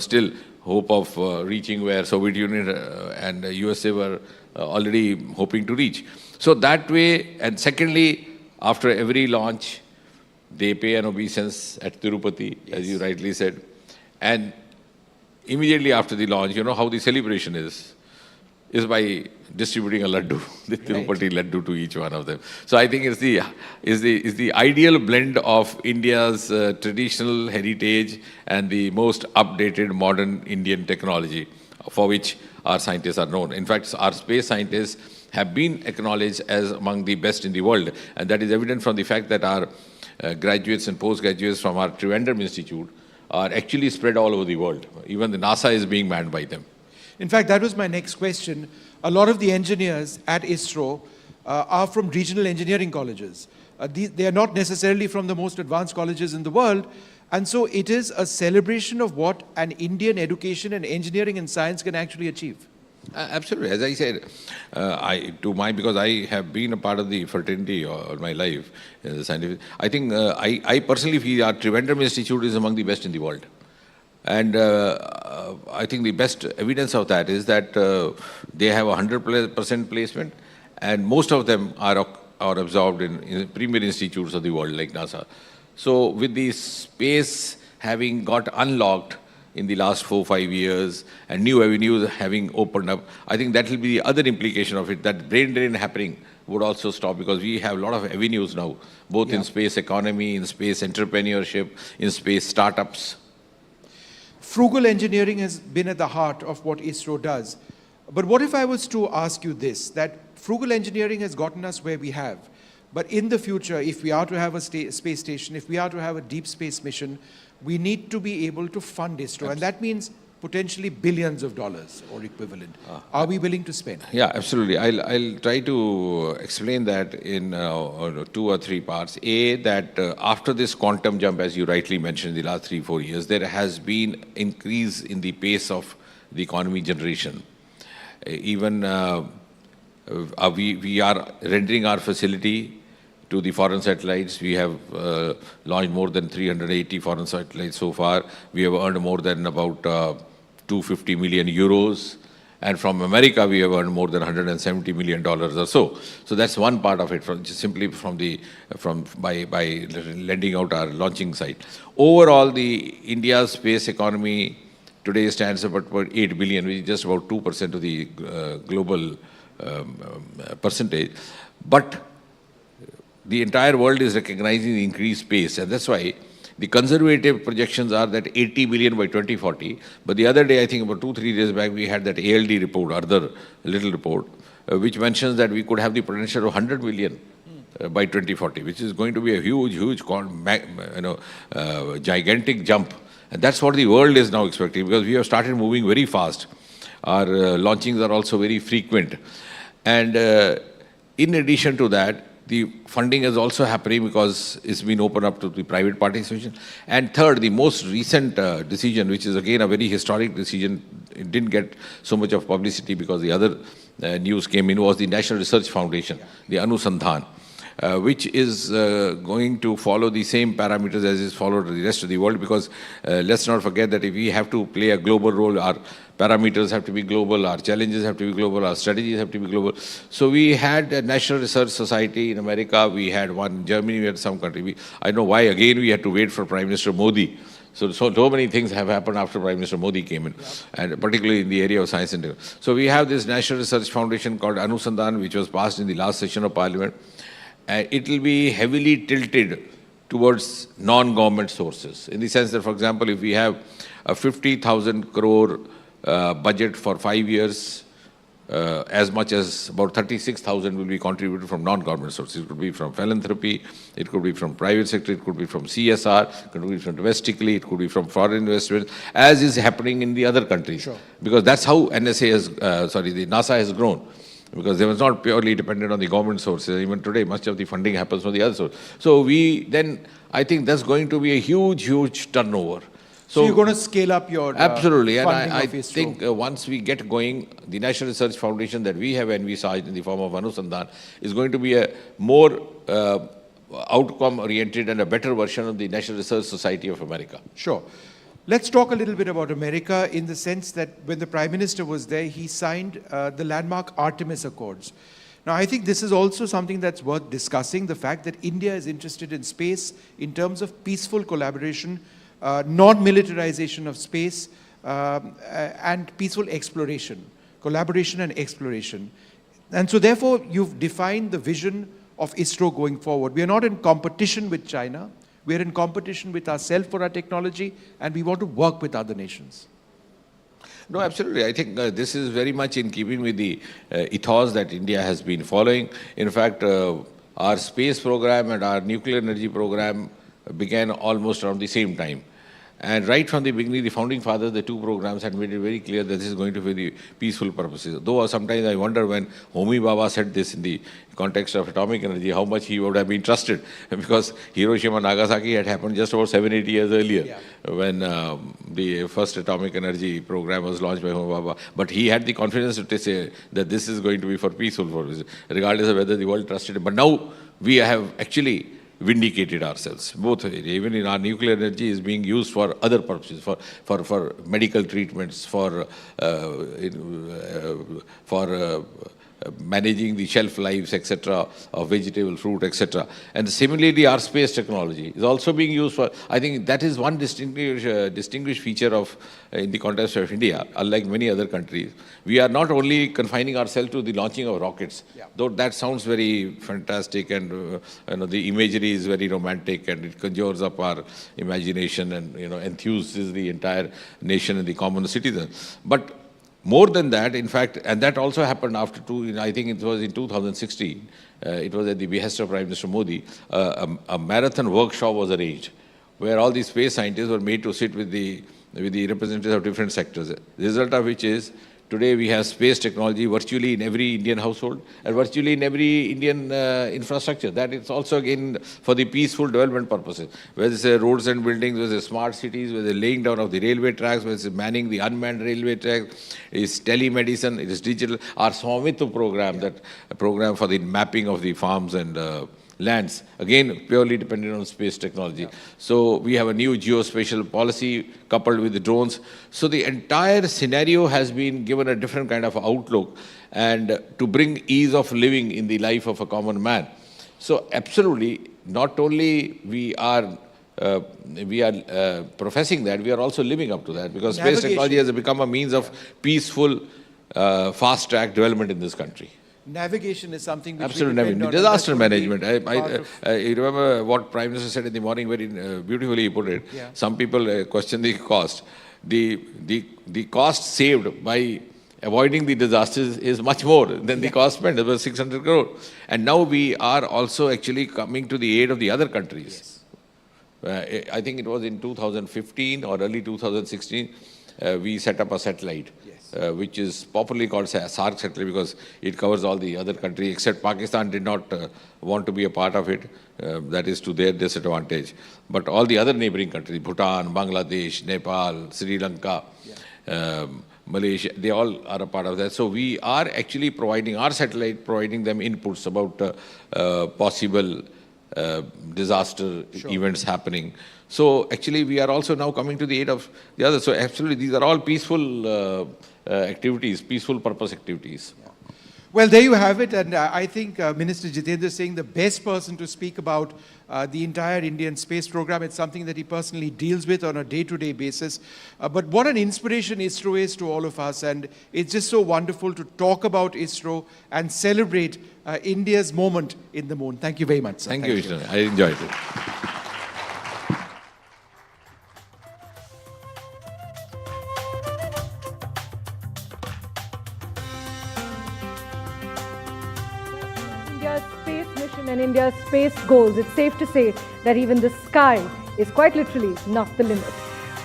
still hope of reaching where Soviet Union and USA were already hoping to reach. So that way, and secondly, after every launch, they pay an obeisance at Tirupati, as you rightly said. And immediately after the launch, you know how the celebration is by distributing a laddu, the Tirupati laddu to each one of them. So I think it's the ideal blend of India's traditional heritage and the most updated modern Indian technology, for which our scientists are known. In fact, our space scientists have been acknowledged as among the best in the world, and that is evident from the fact that our graduates and postgraduates from our Trivandrum Institute are actually spread all over the world. Even the NASA is being manned by them. In fact, that was my next question. A lot of the engineers at ISRO are from regional engineering colleges. They are not necessarily from the most advanced colleges in the world. And so it is a celebration of what an Indian education and engineering and science can actually achieve. Absolutely. As I said, because I have been a part of the fraternity all my life, the scientific, I think I personally feel our Trivandrum Institute is among the best in the world. And I think the best evidence of that is that they have 100% placement, and most of them are absorbed in premier institutes of the world like NASA. So with the space having got unlocked in the last 4-5 years and new avenues having opened up, I think that will be the other implication of it, that brain drain happening would also stop, because we have a lot of avenues now, both in space economy, in space entrepreneurship, in space startups. Frugal engineering has been at the heart of what ISRO does. But what if I was to ask you this, that frugal engineering has gotten us where we have, but in the future, if we are to have a space station, if we are to have a deep space mission, we need to be able to fund ISRO. And that means potentially billions of dollars or equivalent. Are we willing to spend? Yeah, absolutely. I'll try to explain that in 2 or 3 parts. A, that after this quantum jump, as you rightly mentioned, in the last 3-4 years, there has been increase in the pace of the economy generation. Even we are rendering our facility to the foreign satellites. We have launched more than 380 foreign satellites so far. We have earned more than about 250 million euros. And from America, we have earned more than $170 million or so. So that's one part of it, by lending out our launching site. Overall, the India's space economy today stands at about 8 billion, which is just about 2% of the global percentage. But the entire world is recognizing the increased pace, and that's why the conservative projections are that 80 billion by 2040. But the other day, I think about 2-3 days back, we had that ALD report, other little report, which mentions that we could have the potential of 100 billion by 2040, which is going to be a huge, gigantic jump. And that's what the world is now expecting, because we have started moving very fast. Our launchings are also very frequent. And in addition to that, the funding is also happening because it's been opened up to the private participation. And third, the most recent decision, which is again a very historic decision, it didn't get so much of publicity because the other news came in, was the National Research Foundation, the Anusandhan, which is going to follow the same parameters as is followed in the rest of the world, because let's not forget that if we have to play a global role, our parameters have to be global, our challenges have to be global, our strategies have to be global. So we had a National Research Society in America, we had one in Germany, we had some country. I know why again we had to wait for Prime Minister Modi. So many things have happened after Prime Minister Modi came in, and particularly in the area of science and technology. So we have this National Research Foundation called Anusandhan, which was passed in the last session of Parliament. It will be heavily tilted towards non-government sources, in the sense that, for example, if we have a 50,000 crore budget for 5 years, as much as about 36,000 will be contributed from non-government sources. It could be from philanthropy, it could be from private sector, it could be from CSR, it could be from domestically, it could be from foreign investment, as is happening in the other countries. Sure. Because that's how the NASA has grown. Because they was not purely dependent on the government sources. Even today, much of the funding happens from the other source. So I think that's going to be a huge turnover. So you're going to scale up your absolutely, and I think once we get going, the National Research Foundation that we have envisaged in the form of Anusandhan is going to be a more outcome-oriented and a better version of the National Research Society of America. Sure. Let's talk a little bit about America, in the sense that when the Prime Minister was there, he signed the landmark Artemis Accords. Now, I think this is also something that's worth discussing, the fact that India is interested in space in terms of peaceful collaboration, non-militarization of space, and peaceful exploration, collaboration and exploration. And so therefore, you've defined the vision of ISRO going forward. We are not in competition with China. We are in competition with ourselves for our technology, and we want to work with other nations. No, absolutely. I think this is very much in keeping with the ethos that India has been following. In fact, Our space program and our nuclear energy program began almost around the same time. And right from the beginning, the founding fathers, the two programs had made it very clear that this is going to be the peaceful purposes. Though sometimes I wonder when Homi Baba said this in the context of atomic energy, how much he would have been trusted, because Hiroshima and Nagasaki had happened just about 7-8 years earlier, when the first atomic energy program was launched by Homi Baba. But he had the confidence to say that this is going to be for peaceful purposes, regardless of whether the world trusted him. But now we have actually vindicated ourselves. Both, even in our nuclear energy, is being used for other purposes, for medical treatments, for managing the shelf lives, etc., of vegetable, fruit, etc. And similarly, our space technology is also being used for, I think that is one distinguished feature of, in the context of India, unlike many other countries. We are not only confining ourselves to the launching of rockets, though that sounds very fantastic, and the imagery is very romantic, and it conjures up our imagination and enthuses the entire nation and the common citizen. But more than that, in fact, and that also happened after I think it was in 2016, it was at the behest of Prime Minister Modi, a marathon workshop was arranged, where all the space scientists were made to sit with the representatives of different sectors. The result of which is, today we have space technology virtually in every Indian household and virtually in every Indian infrastructure. That is also again for the peaceful development purposes, whether it's roads and buildings, whether it's smart cities, whether it's laying down of the railway tracks, whether it's manning the unmanned railway tracks, it's telemedicine, it is digital. Our Swamitva program, that program for the mapping of the farms and lands, again purely dependent on space technology. So we have a new geospatial policy coupled with the drones. So the entire scenario has been given a different kind of outlook, and to bring ease of living in the life of a common man. So absolutely, not only we are professing that, we are also living up to that, because space technology has become a means of peaceful, fast-track development in this country. Navigation is something which absolutely, disaster management. I remember what Prime Minister said in the morning, very beautifully he put it. Some people question the cost. The cost saved by avoiding the disasters is much more than the cost spent. It was 600 crore. And now we are also actually coming to the aid of the other countries. I think it was in 2015 or early 2016, we set up a satellite. Which is popularly called SARC satellite, because it covers all the other countries, except Pakistan did not want to be a part of it. That is to their disadvantage. But all the other neighboring countries, Bhutan, Bangladesh, Nepal, Sri Lanka, Malaysia, they all are a part of that. So we are actually providing, our satellite, providing them inputs about possible disaster events happening. So actually we are also now coming to the aid of the others. So absolutely these are all peaceful activities, peaceful purpose activities. Well, there you have it, and I think Minister Jitendra Singh, the best person to speak about the entire Indian space program. It's something that he personally deals with on a day-to-day basis. But what an inspiration ISRO is to all of us, and it's just so wonderful to talk about ISRO and celebrate India's moment in the moon. Thank you very much, sir. Thank you, Vishnu. I enjoyed it. India's space mission and India's space goals, it's safe to say that even the sky is quite literally not the limit.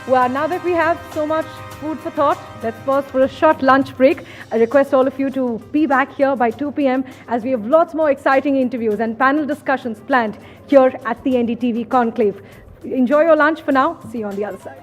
Well, now that we have so much food for thought, let's pause for a short lunch break. I request all of you to be back here by 2 p.m. as we have lots more exciting interviews and panel discussions planned here at the NDTV Conclave. Enjoy your lunch for now. See you on the other side.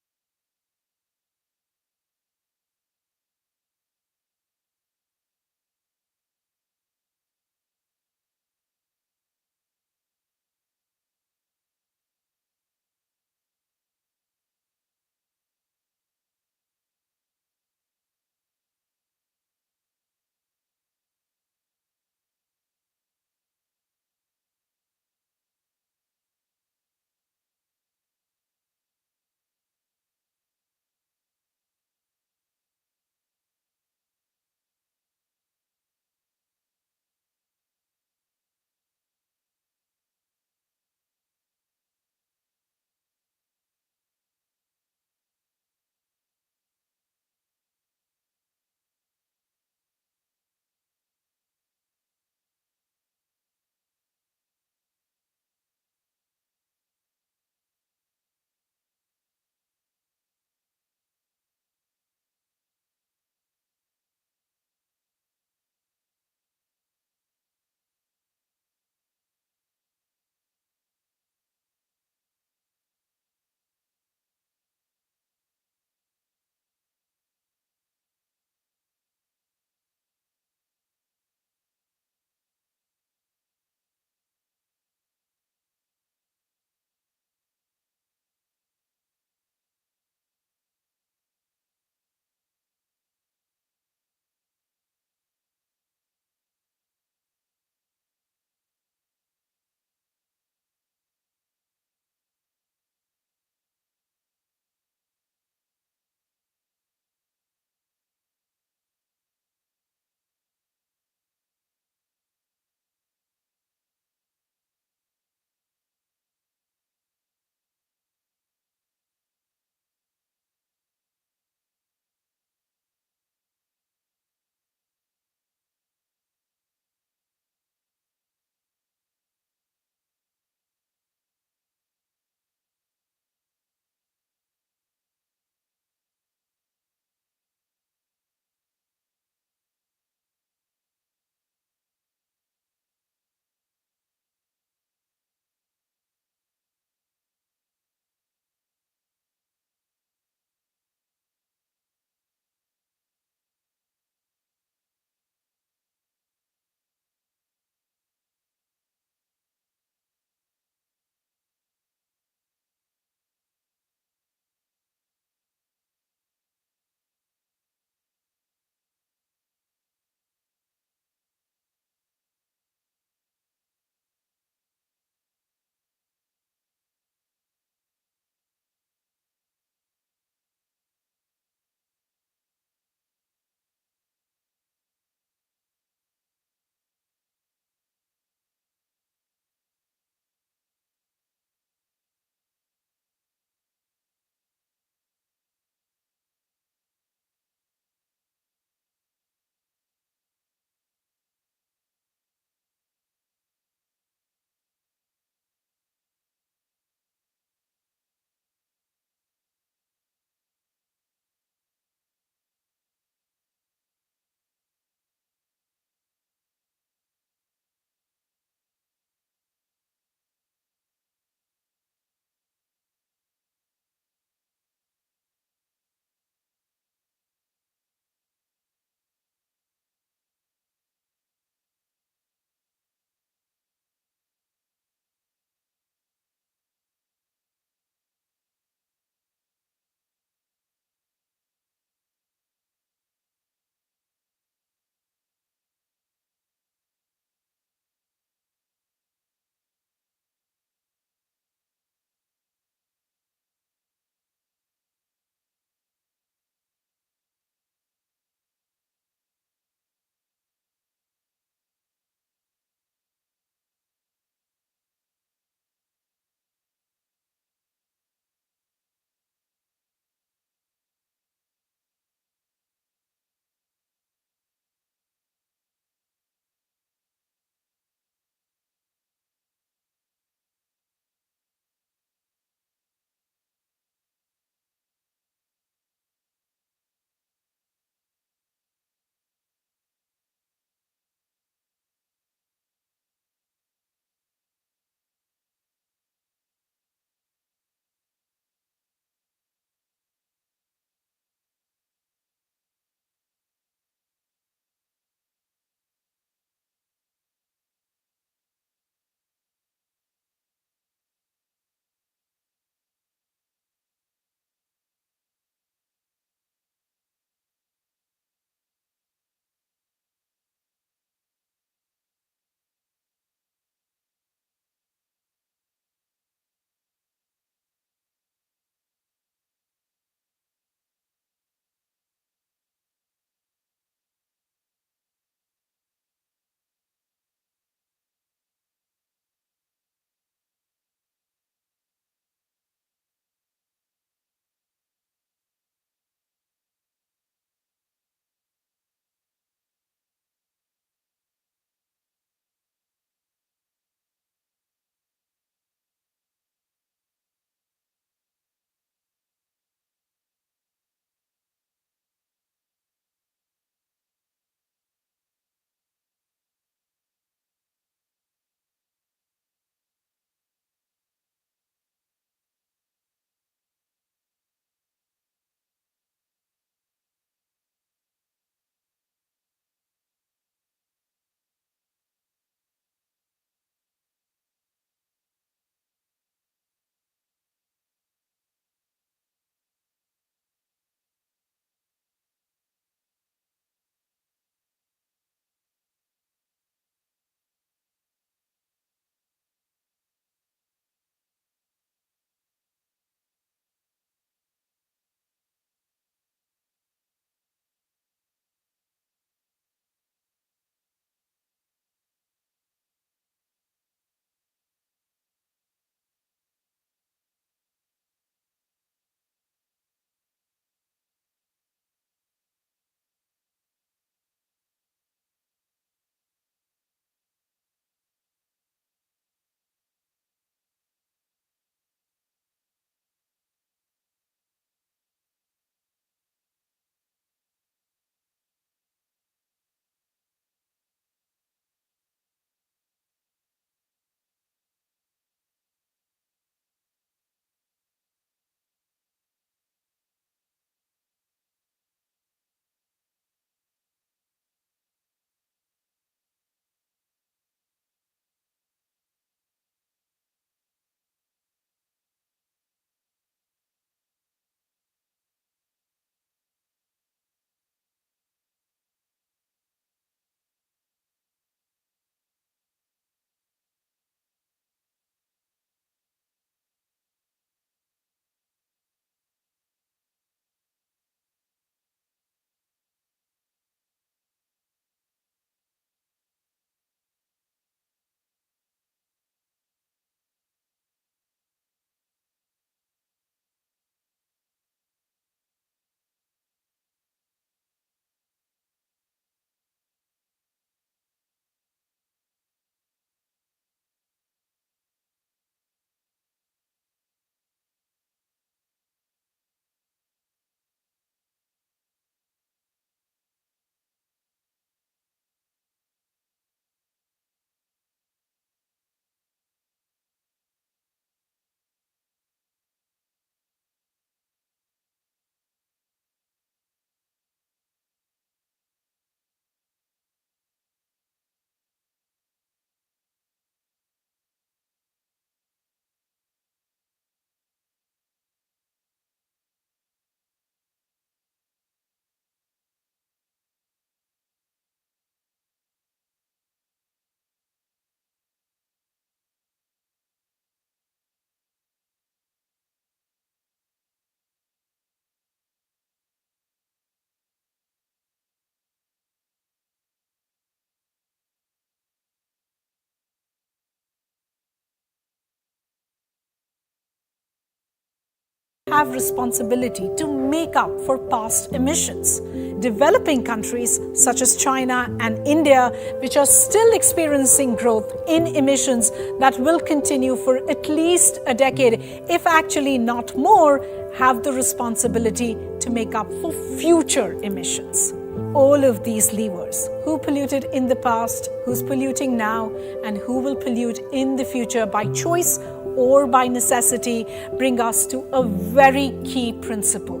have responsibility to make up for past emissions. Developing countries such as China and India, which are still experiencing growth in emissions that will continue for at least a decade, if actually not more, have the responsibility to make up for future emissions. All of these levers, who polluted in the past, who's polluting now, and who will pollute in the future by choice or by necessity, bring us to a very key principle: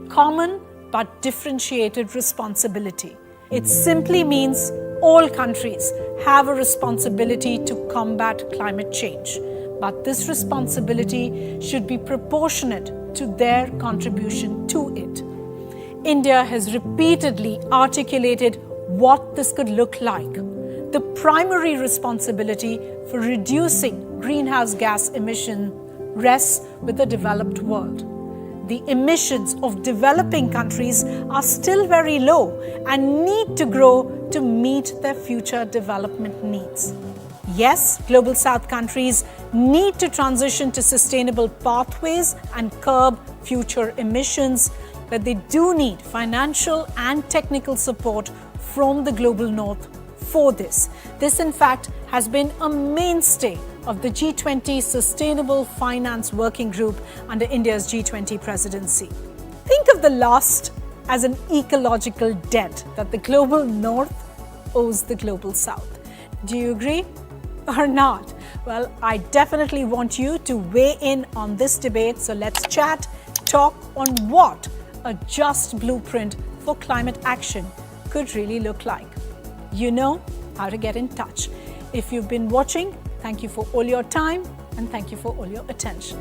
common but differentiated responsibility. It simply means all countries have a responsibility to combat climate change, but this responsibility should be proportionate to their contribution to it. India has repeatedly articulated what this could look like. The primary responsibility for reducing greenhouse gas emission rests with the developed world. The emissions of developing countries are still very low and need to grow to meet their future development needs. Yes, Global South countries need to transition to sustainable pathways and curb future emissions, but they do need financial and technical support from the Global North for this. This, in fact, has been a mainstay of the G20 Sustainable Finance Working Group under India's G20 presidency. Think of the last as an ecological debt that the Global North owes the Global South. Do you agree or not? Well, I definitely want you to weigh in on this debate, so let's chat, talk on what a just blueprint for climate action could really look like. You know how to get in touch. If you've been watching, thank you for all your time and thank you for all your attention.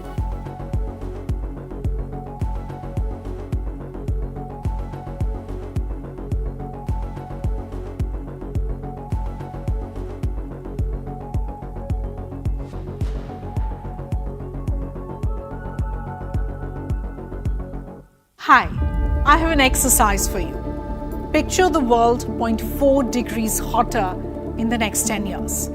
Hi, I have an exercise for you. Picture the world 0.4 degrees hotter in the next 10 years.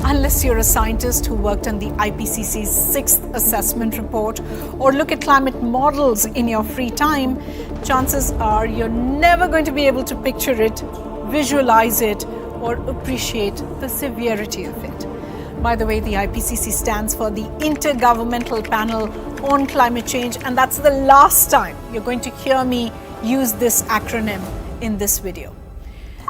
Unless you're a scientist who worked on the IPCC's 6th assessment report or look at climate models in your free time, chances are you're never going to be able to picture it, visualize it, or appreciate the severity of it. By the way, the IPCC stands for the Intergovernmental Panel on Climate Change, and that's the last time you're going to hear me use this acronym in this video.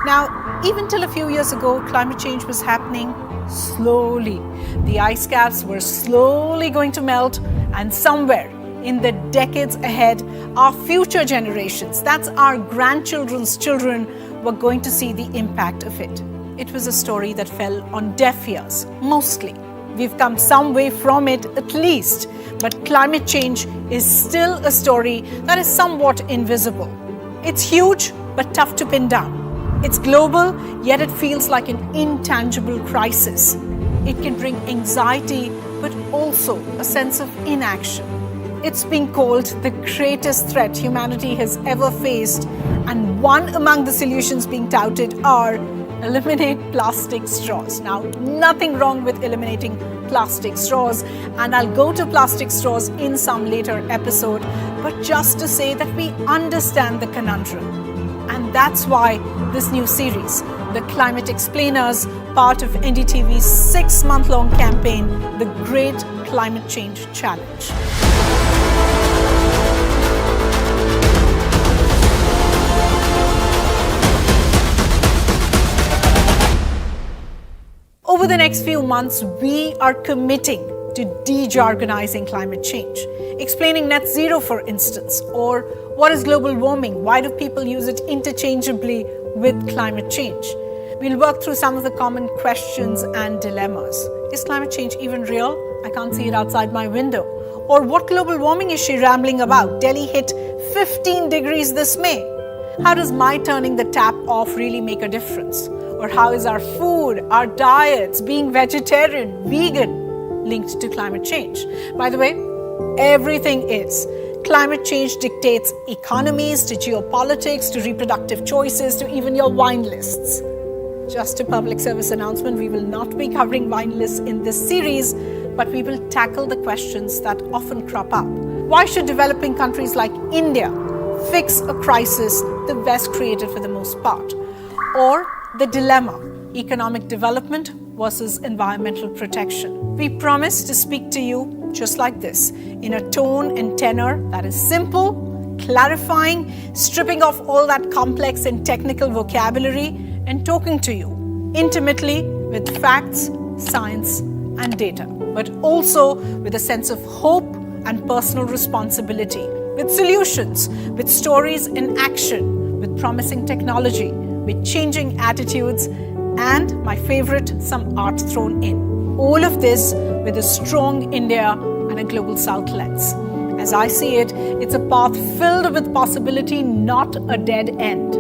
Now, even till a few years ago, climate change was happening slowly. The ice caps were slowly going to melt, and somewhere in the decades ahead, our future generations, that's our grandchildren's children, were going to see the impact of it. It was a story that fell on deaf ears, mostly. We've come some way from it, at least, but climate change is still a story that is somewhat invisible. It's huge, but tough to pin down. It's global, yet it feels like an intangible crisis. It can bring anxiety, but also a sense of inaction. It's been called the greatest threat humanity has ever faced, and one among the solutions being touted are eliminate plastic straws. Now, nothing wrong with eliminating plastic straws, and I'll go to plastic straws in some later episode, but just to say that we understand the conundrum. And that's why this new series, The Climate Explainers, part of NDTV's 6-month-long campaign, The Great Climate Change Challenge. Over the next few months, we are committing to de-jargonizing climate change, explaining net zero, for instance, or what is global warming, why do people use it interchangeably with climate change. We'll work through some of the common questions and dilemmas. Is climate change even real? I can't see it outside my window. Or what global warming is she rambling about? Delhi hit 15 degrees this May. How does my turning the tap off really make a difference? Or how is our food, our diets, being vegetarian, vegan, linked to climate change? By the way, everything is. Climate change dictates economies, to geopolitics, to reproductive choices, to even your wine lists. Just a public service announcement, we will not be covering wine lists in this series, but we will tackle the questions that often crop up. Why should developing countries like India fix a crisis the West created for the most part? Or the dilemma, economic development versus environmental protection. We promise to speak to you just like this, in a tone and tenor that is simple, clarifying, stripping off all that complex and technical vocabulary, and talking to you intimately with facts, science, and data, but also with a sense of hope and personal responsibility, with solutions, with stories in action, with promising technology, with changing attitudes, and my favorite, some art thrown in. All of this with a strong India and a global South lens. As I see it, it's a path filled with possibility, not a dead end.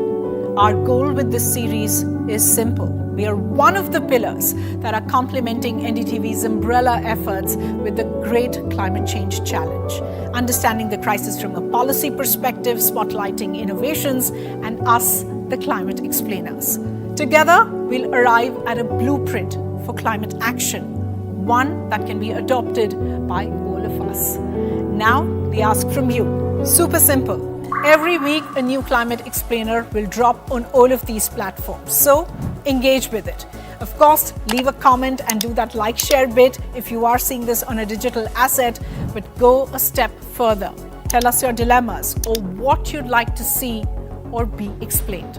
Our goal with this series is simple. We are one of the pillars that are complementing NDTV's umbrella efforts with the great climate change challenge. Understanding the crisis from a policy perspective, spotlighting innovations, and us, the climate explainers. Together, we'll arrive at a blueprint for climate action, one that can be adopted by all of us. Now, we ask from you, super simple. Every week, a new climate explainer will drop on all of these platforms. So, engage with it. Of course, leave a comment and do that like, share bit if you are seeing this on a digital asset, but go a step further. Tell us your dilemmas or what you'd like to see or be explained.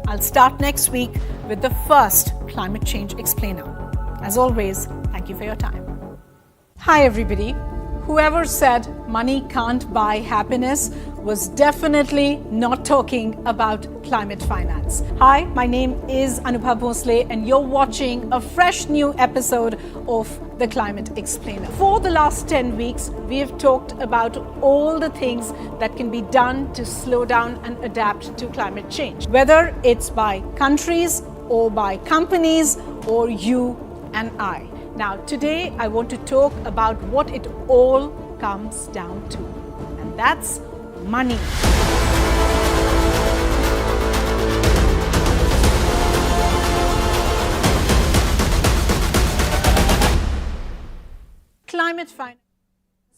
I'll start next week with the first climate change explainer. As always, thank you for your time. Hi everybody. Whoever said money can't buy happiness was definitely not talking about climate finance. Hi, my name is Anubha Bhosle and you're watching a fresh new episode of The Climate Explainer. For the last 10 weeks, we have talked about all the things that can be done to slow down and adapt to climate change, whether it's by countries or by companies or you and I. Now, today I want to talk about what it all comes down to, and that's money. Climate finance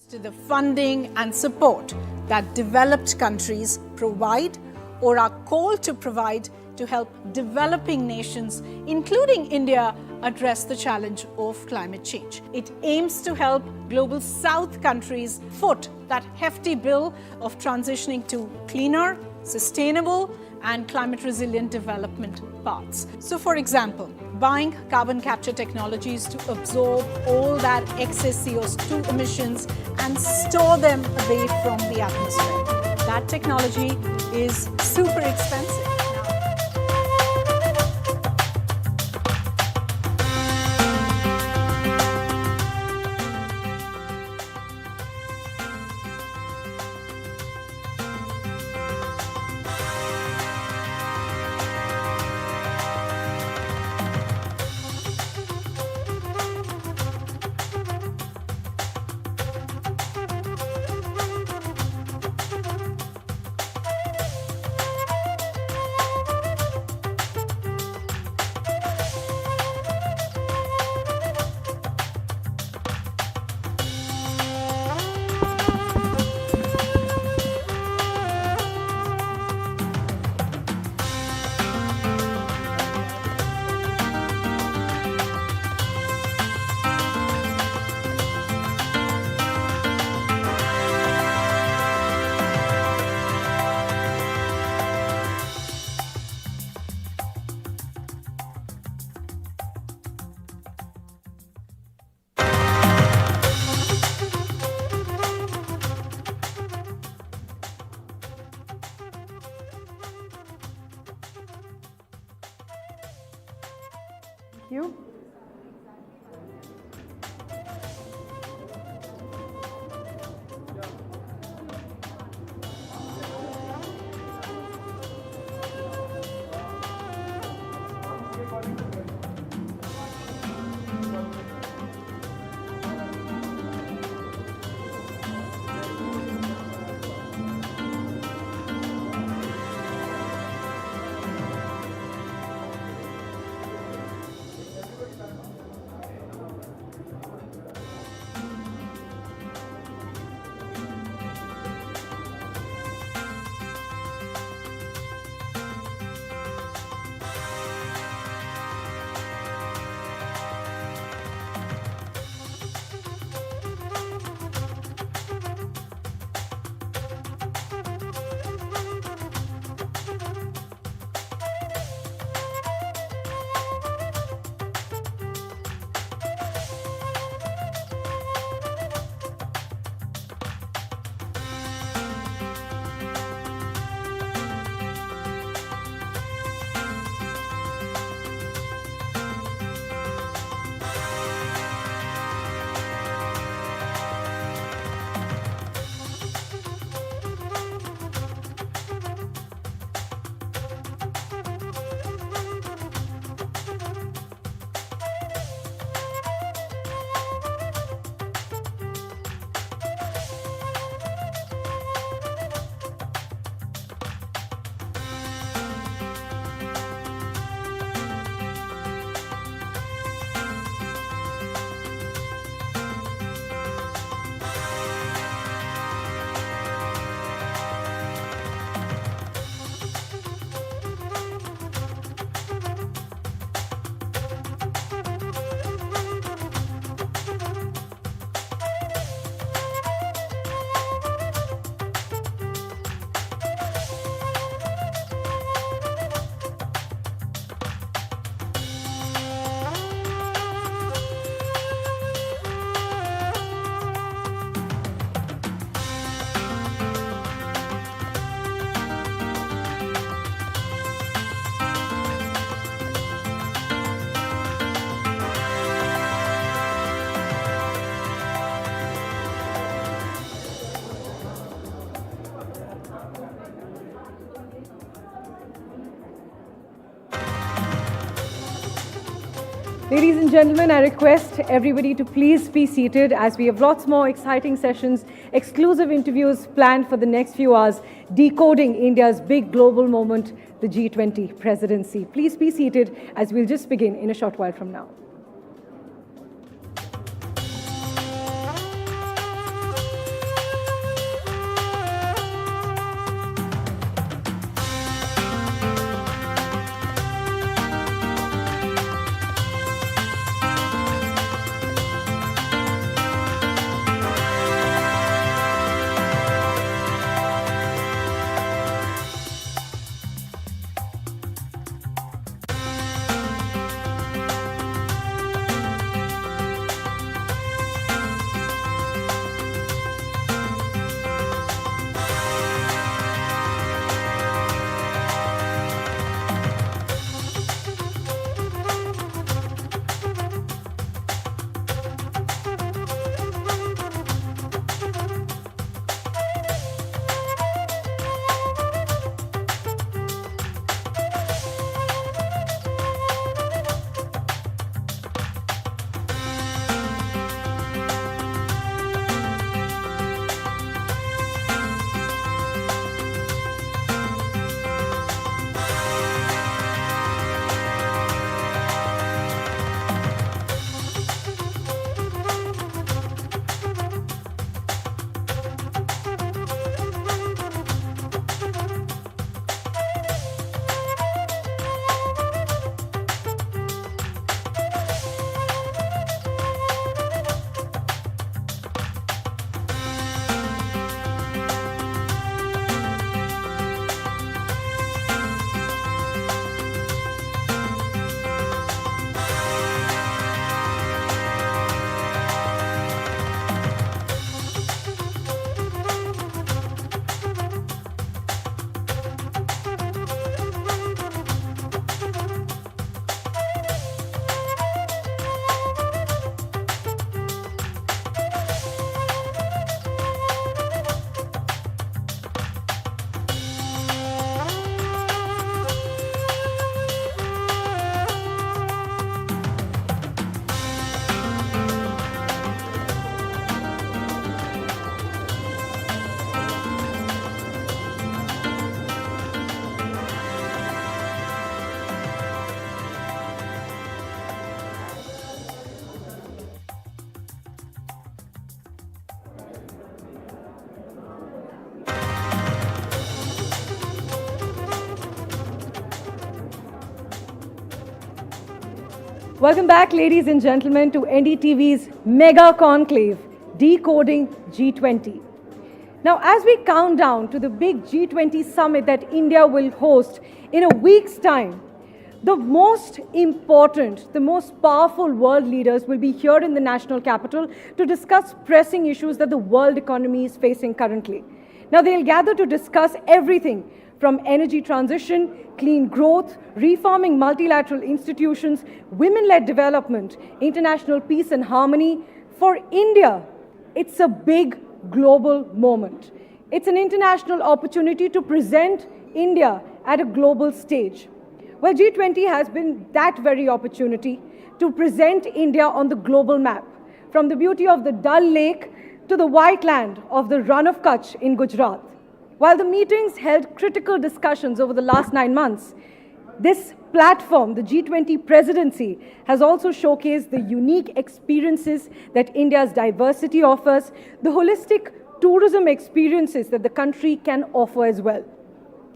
to the funding and support that developed countries provide or are called to provide to help developing nations, including India, address the challenge of climate change. It aims to help global South countries foot that hefty bill of transitioning to cleaner, sustainable, and climate resilient development paths. So, for example, buying carbon capture technologies to absorb all that excess CO2 emissions and store them away from the atmosphere. That technology is super expensive. You? Ladies and gentlemen, I request everybody to please be seated as we have lots more exciting sessions, exclusive interviews planned for the next few hours, decoding India's big global moment, the G20 presidency. Please be seated as we'll just begin in a short while from now. Welcome back, ladies and gentlemen, to NDTV's Mega Conclave, Decoding G20. Now, as we count down to the big G20 summit that India will host in a week's time, the most important, the most powerful world leaders will be here in the national capital to discuss pressing issues that the world economy is facing currently. Now, they'll gather to discuss everything from energy transition, clean growth, reforming multilateral institutions, women-led development, international peace and harmony. For India, it's a big global moment. It's an international opportunity to present India at a global stage. Well, G20 has been that very opportunity to present India on the global map, from the beauty of the Dal Lake to the white land of the Run of Kutch in Gujarat. While the meetings held critical discussions over the last 9 months, this platform, the G20 presidency, has also showcased the unique experiences that India's diversity offers, the holistic tourism experiences that the country can offer as well.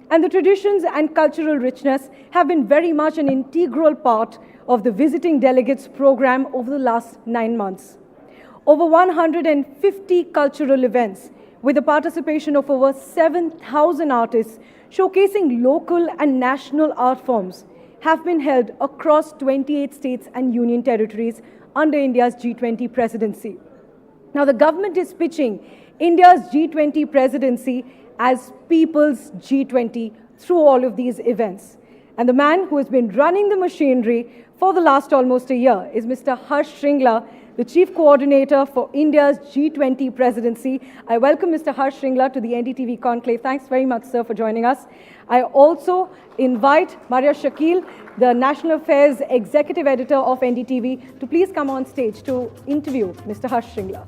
And the traditions and cultural richness have been very much an integral part of the visiting delegates program over the last 9 months. Over 150 cultural events with the participation of over 7,000 artists showcasing local and national art forms have been held across 28 states and union territories under India's G20 presidency. Now, the government is pitching India's G20 presidency as People's G20 through all of these events. And the man who has been running the machinery for the last almost a year is Mr. Harsh Shringla, the Chief Coordinator for India's G20 presidency. I welcome Mr. Harsh Shringla to the NDTV Conclave. Thanks very much, sir, for joining us. I also invite Maria Shakil, the National Affairs Executive Editor of NDTV, to please come on stage to interview Mr. Harsh Shringla.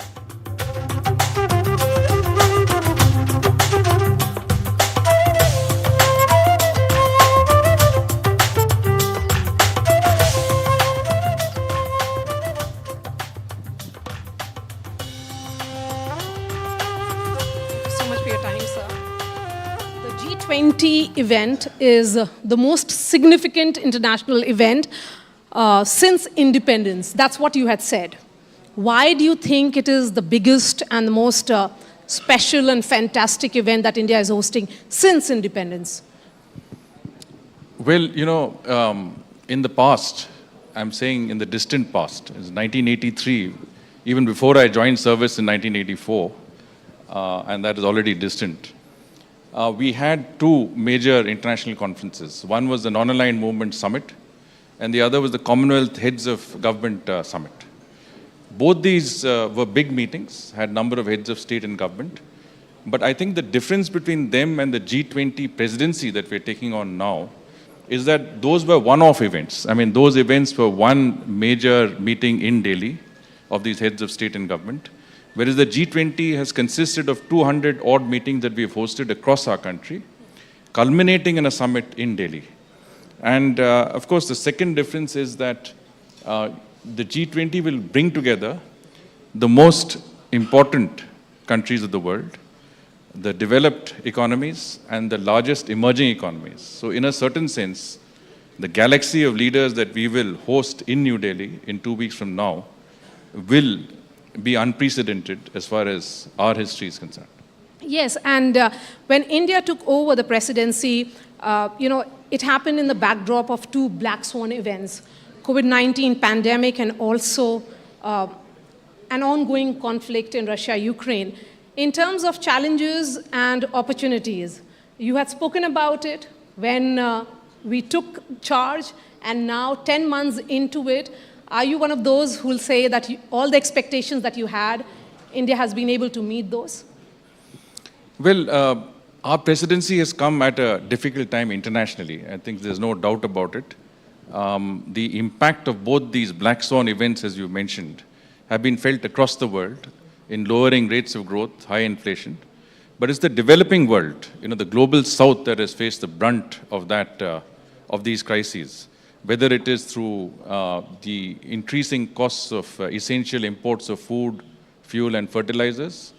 G20 event is the most significant international event since independence. That's what you had said. Why do you think it is the biggest and the most special and fantastic event that India is hosting since independence? Well, you know, in the past, I'm saying in the distant past, it's 1983, even before I joined service in 1984, and that is already distant. We had two major international conferences. One was the Non-Aligned Movement Summit, and the other was the Commonwealth Heads of Government Summit. Both these were big meetings, had a number of heads of state and government. But I think the difference between them and the G20 presidency that we're taking on now is that those were one-off events. I mean, those events were one major meeting in Delhi of these heads of state and government, whereas the G20 has consisted of 200 odd meetings that we've hosted across our country, culminating in a summit in Delhi. And of course, the second difference is that the G20 will bring together the most important countries of the world, the developed economies, and the largest emerging economies. So in a certain sense, the galaxy of leaders that we will host in New Delhi in 2 weeks from now will be unprecedented as far as our history is concerned. Yes, and when India took over the presidency, you know, it happened in the backdrop of two black swan events, COVID-19 pandemic and also an ongoing conflict in Russia-Ukraine. In terms of challenges and opportunities, you had spoken about it when we took charge, and now 10 months into it, are you one of those who will say that all the expectations that you had, India has been able to meet those? Well, our presidency has come at a difficult time internationally. I think there's no doubt about it. The impact of both these black swan events, as you mentioned, have been felt across the world in lowering rates of growth, high inflation. But it's the developing world, you know, the global south that has faced the brunt of that, of these crises. Whether it is through the increasing costs of essential imports of food, fuel, and fertilizers,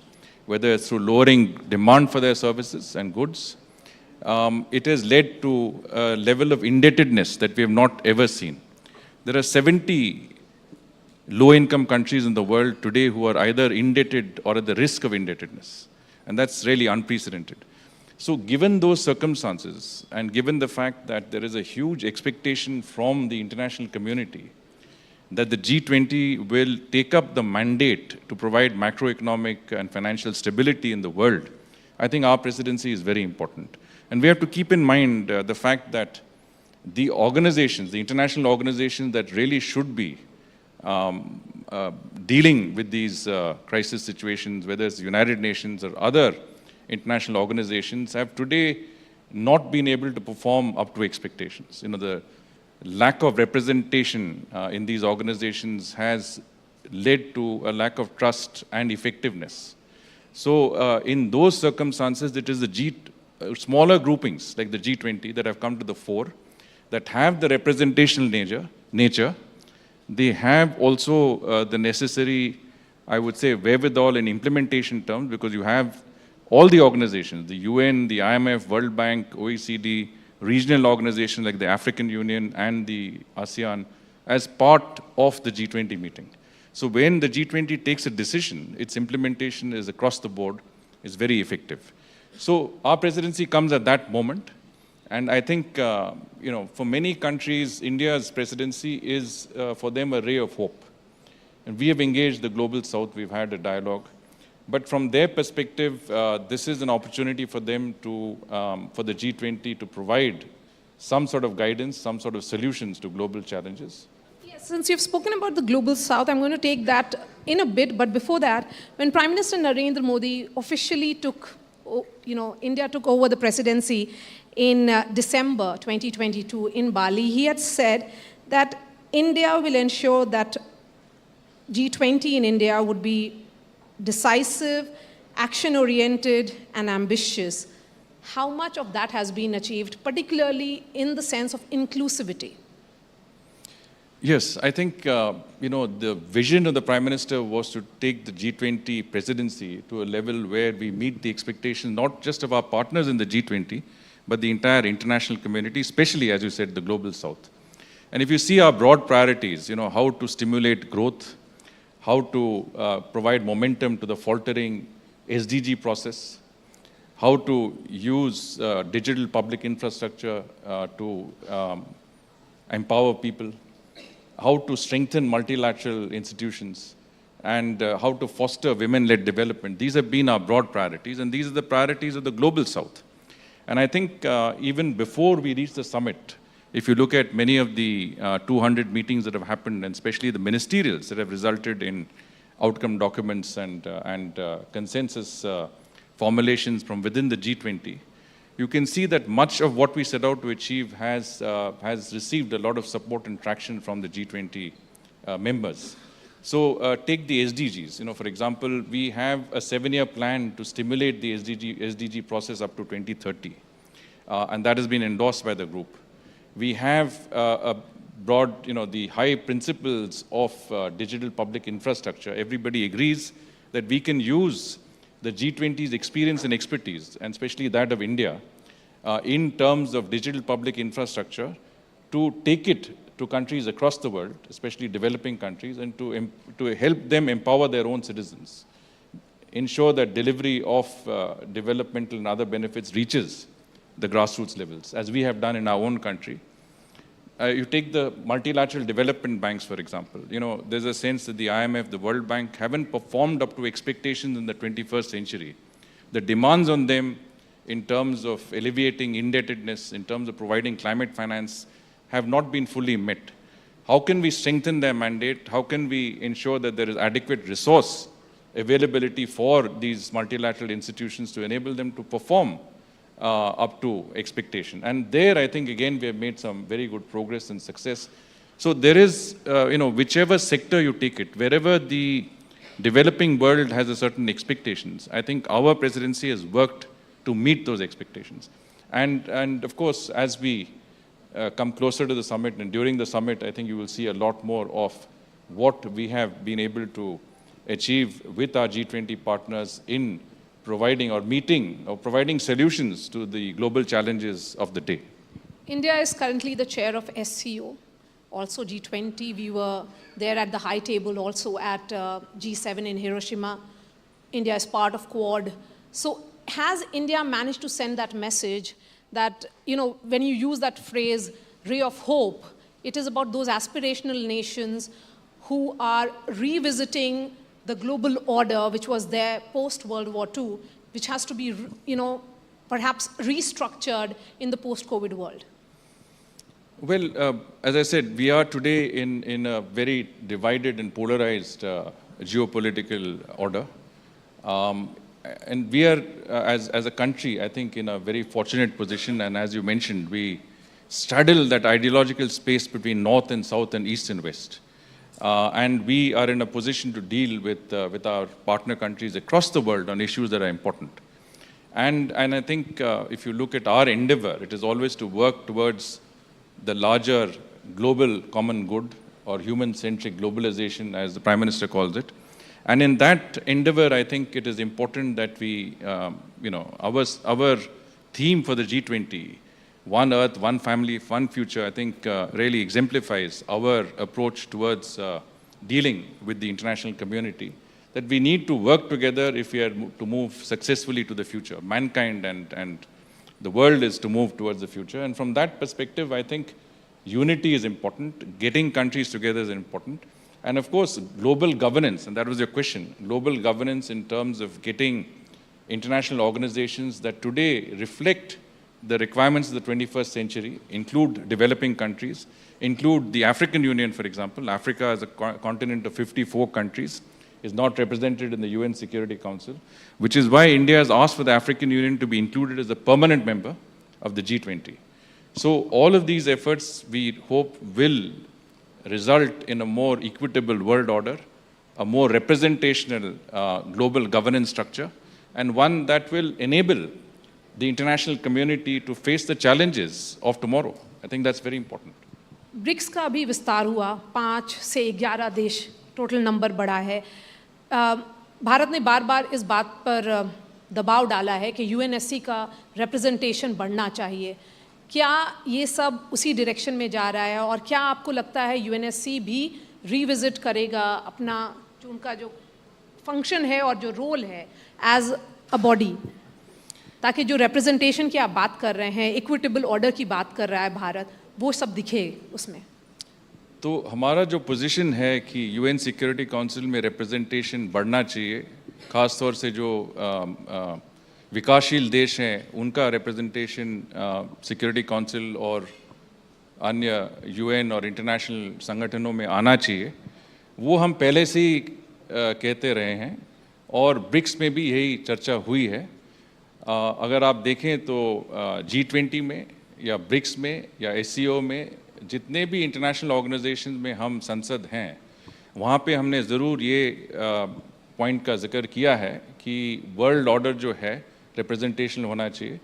whether it's through lowering demand for their services and goods, it has led to a level of indebtedness that we have not ever seen. There are 70 low-income countries in the world today who are either indebted or at the risk of indebtedness, and that's really unprecedented. So given those circumstances, and given the fact that there is a huge expectation from the international community that the G20 will take up the mandate to provide macroeconomic and financial stability in the world, I think our presidency is very important. And we have to keep in mind the fact that the organizations, the international organizations that really should be dealing with these crisis situations, whether it's the United Nations or other international organizations, have today not been able to perform up to expectations. You know, the lack of representation in these organizations has led to a lack of trust and effectiveness. So in those circumstances, it is the smaller groupings like the G20 that have come to the fore, that have the representational nature. They have also the necessary, I would say, wherewithal in implementation terms, because you have all the organizations, the UN, the IMF, World Bank, OECD, regional organizations like the African Union and the ASEAN as part of the G20 meeting. So when the G20 takes a decision, its implementation is across the board, is very effective. So our presidency comes at that moment. And I think, you know, for many countries, India's presidency is, for them, a ray of hope. And we have engaged the Global South, we've had a dialogue. But from their perspective, this is an opportunity for them to, for the G20 to provide some sort of guidance, some sort of solutions to global challenges. Yes, Since you've spoken about the global south, I'm going to take that in a bit. But before that, when Prime Minister Narendra Modi officially India took over the presidency in December 2022 in Bali, he had said that India will ensure that G20 in India would be decisive, action-oriented, and ambitious. How much of that has been achieved, particularly in the sense of inclusivity? Yes, I think, the vision of the Prime Minister was to take the G20 presidency to a level where we meet the expectations not just of our partners in the G20, but the entire international community, especially, as you said, the global south. And if you see our broad priorities, how to stimulate growth, how to provide momentum to the faltering SDG process, how to use digital public infrastructure to empower people, how to strengthen multilateral institutions, and how to foster women-led development. These have been our broad priorities, and these are the priorities of the global south. And I think even before we reach the summit, if you look at many of the 200 meetings that have happened, and especially the ministerials that have resulted in outcome documents and consensus formulations from within the G20, you can see that much of what we set out to achieve has received a lot of support and traction from the G20 members. So take the SDGs. For example, we have a 7-year plan to stimulate the SDG process up to 2030, and that has been endorsed by the group. We have a broad, the high principles of digital public infrastructure. Everybody agrees that we can use the G20's experience and expertise, and especially that of India, in terms of digital public infrastructure, to take it to countries across the world, especially developing countries, and to help them empower their own citizens, ensure that delivery of developmental and other benefits reaches the grassroots levels, as we have done in our own country. You take the multilateral development banks, for example. There's a sense that the IMF, the World Bank, haven't performed up to expectations in the 21st century. The demands on them in terms of alleviating indebtedness, in terms of providing climate finance, have not been fully met. How can we strengthen their mandate? How can we ensure that there is adequate resource availability for these multilateral institutions to enable them to perform up to expectation? And there, I think, again, we have made some very good progress and success. So there is, whichever sector you take it, wherever the developing world has a certain expectations, I think our presidency has worked to meet those expectations. And of course, as we come closer to the summit, and during the summit, I think you will see a lot more of what we have been able to achieve with our G20 partners in providing or meeting or providing solutions to the global challenges of the day. India is currently the chair of SCO, also G20. We were there at the high table also at G7 in Hiroshima. India is part of Quad. So has India managed to send that message that, when you use that phrase, ray of hope, it is about those aspirational nations who are revisiting the global order, which was there post-World War II, which has to be, perhaps restructured in the post-COVID world? Well, as I said, we are today in a very divided and polarized geopolitical order. And we are, as a country, I think, in a very fortunate position. And as you mentioned, we straddle that ideological space between North and South and East and West. And we are in a position to deal with our partner countries across the world on issues that are important. And I think if you look at our endeavor, it is always to work towards the larger global common good, or human-centric globalization, as the Prime Minister calls it. And in that endeavor, I think it is important that we, our theme for the G20, One Earth, One Family, One Future, I think really exemplifies our approach towards dealing with the international community, that we need to work together if we are to move successfully to the future. Mankind and the world is to move towards the future. And from that perspective, I think unity is important. Getting countries together is important. And of course, global governance, and that was your question, global governance in terms of getting international organizations that today reflect the requirements of the 21st century, include developing countries, include the African Union, for example. Africa is a continent of 54 countries, is not represented in the UN Security Council, which is why India has asked for the African Union to be included as a permanent member of the G20. So all of these efforts, we hope, will result in a more equitable world order, a more representational global governance structure, and one that will enable the international community to face the challenges of tomorrow. I think that's very important. BRICS का भी विस्तार हुआ, 5 से 11 देश total number बढ़ा है। भारत ने बार बार इस बात पर दबाव डाला है कि यूएनएससी का रिप्रेजेंटेशन बढ़ना चाहिए। क्या ये सब उसी डायरेक्शन में जा रहा है, और क्या आपको लगता है यूएनएससी भी रिविजिट करेगा अपना जो उनका जो फंक्शन है और जो रोल है एज अ बॉडी, ताकि जो रिप्रेजेंटेशन की आप बात कर रहे हैं, इक्विटेबल ऑर्डर की बात कर रहा है भारत, वो सब दिखे उसमें? तो हमारा जो पोजीशन है कि यूएन सिक्योरिटी काउंसिल में रिप्रेजेंटेशन बढ़ना चाहिए, खास तौर से जो विकासशील देश हैं उनका रिप्रेजेंटेशन सिक्योरिटी काउंसिल और अन्य यूएन और इंटरनेशनल संगठनों में आना चाहिए, वो हम पहले से ही कहते रहे हैं और ब्रिक्स में भी यही चर्चा हुई है। अगर आप देखें तो G20 में या ब्रिक्स में या SCO में जितने भी इंटरनेशनल ऑर्गेनाइजेशन में हम संसद हैं, वहाँ पे हमने ज़रूर ये पॉइंट का जिक्र किया है कि वर्ल्ड ऑर्डर जो है रिप्रेजेंटेशन होना चाहिए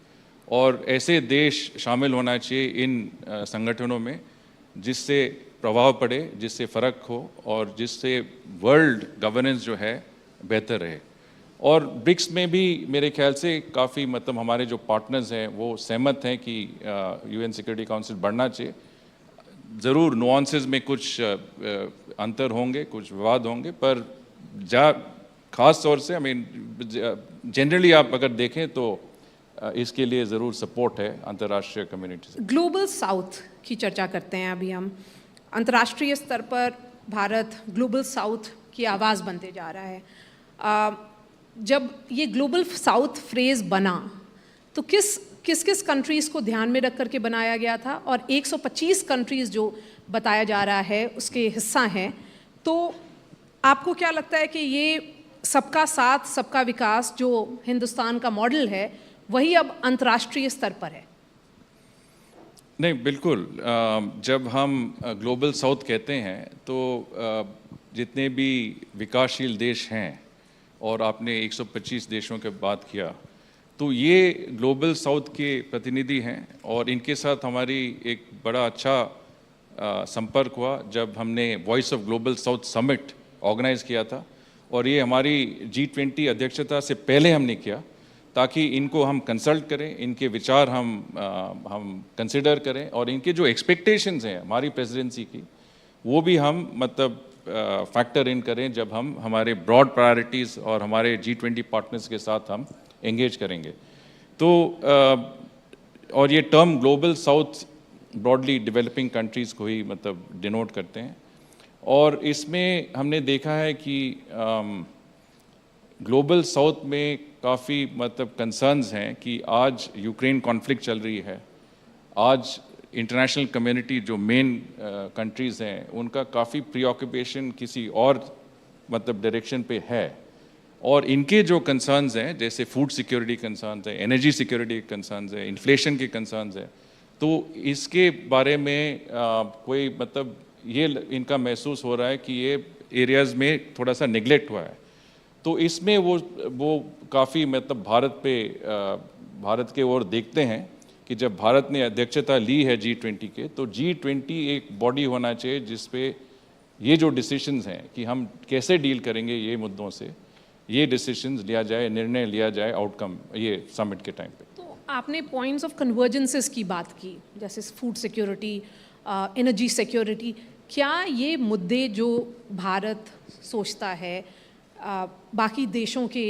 और ऐसे देश शामिल होना चाहिए इन संगठनों में जिससे प्रभाव पड़े, जिससे फ़र्क हो और जिससे वर्ल्ड गवर्नेंस जो है बेहतर रहे। और ब्रिक्स में भी मेरे ख्याल से काफ़ी मतलब हमारे जो पार्टनर्स हैं वो सहमत हैं कि यूएन सिक्योरिटी काउंसिल बढ़ना चाहिए। ज़रूर नुआंसेस में कुछ अंतर होंगे, कुछ विवाद होंगे, पर खास तौर से जनरली आप अगर देखें तो इसके लिए ज़रूर सपोर्ट है अंतर्राष्ट्रीय कम्युनिटी से। ग्लोबल साउथ की चर्चा करते हैं अभी हम। अंतर्राष्ट्रीय स्तर पर भारत ग्लोबल साउथ की आवाज़ बनते जा रहा है। जब ये ग्लोबल साउथ फ्रेज़ बना तो किस कंट्रीज़ को ध्यान में रख करके बनाया गया था, और 125 कंट्रीज़ जो बताया जा रहा है उसके हिस्सा हैं, तो आपको क्या लगता है कि ये सबका साथ सबका विकास जो हिंदुस्तान का मॉडल है वही अब अंतर्राष्ट्रीय स्तर पर है? नहीं, बिल्कुल। जब हम ग्लोबल साउथ कहते हैं तो जितने भी विकासशील देश हैं और आपने 125 देशों की बात किया, तो ये ग्लोबल साउथ के प्रतिनिधि हैं और इनके साथ हमारी एक बड़ा अच्छा संपर्क हुआ जब हमने voice of global south summit organise किया था। और ये हमारी G20 अध्यक्षता से पहले हमने किया ताकि इनको हम कंसल्ट करें, इनके विचार हम कंसिडर करें और इनके जो एक्सपेक्टेशंस हैं हमारी प्रेसिडेंसी की वो भी हम मतलब फैक्टर इन करें जब हम हमारे ब्रॉड प्रायोरिटीज़ और हमारे G20 पार्टनर्स के साथ हम एंगेज करेंगे। तो और ये term global south broadly developing countries को ही मतलब डिनोट करते हैं और इसमें हमने देखा है कि ग्लोबल साउथ में काफ़ी मतलब कंसर्न्स हैं कि आज यूक्रेन कॉन्फ्लिक्ट चल रही है, आज इंटरनेशनल कम्युनिटी जो मेन कंट्रीज़ हैं उनका काफ़ी प्रीऑक्यूपेशन किसी और मतलब डायरेक्शन पे है और इनके जो कंसर्न्स हैं जैसे फूड सिक्योरिटी कंसर्न्स है, एनर्जी सिक्योरिटी के कंसर्न्स है, इन्फ्लेशन के कंसर्न्स है, तो इसके बारे में कोई मतलब ये इनका महसूस हो रहा है कि ये एरियाज़ में थोड़ा सा निगलेक्ट हुआ है। तो इसमें वो काफ़ी मतलब भारत के ओर देखते हैं कि जब भारत ने अध्यक्षता ली है G20 के, तो G20 एक बॉडी होना चाहिए जिस पे ये जो डिसीशंस हैं कि हम कैसे डील करेंगे ये मुद्दों से, ये डिसीशंस लिया जाए, निर्णय लिया जाए आउटकम ये समिट के टाइम पे। तो आपने पॉइंट्स ऑफ कन्वर्जेंसेस की बात की, जैसे फूड सिक्योरिटी, एनर्जी सिक्योरिटी। क्या ये मुद्दे जो भारत सोचता है बाकी देशों के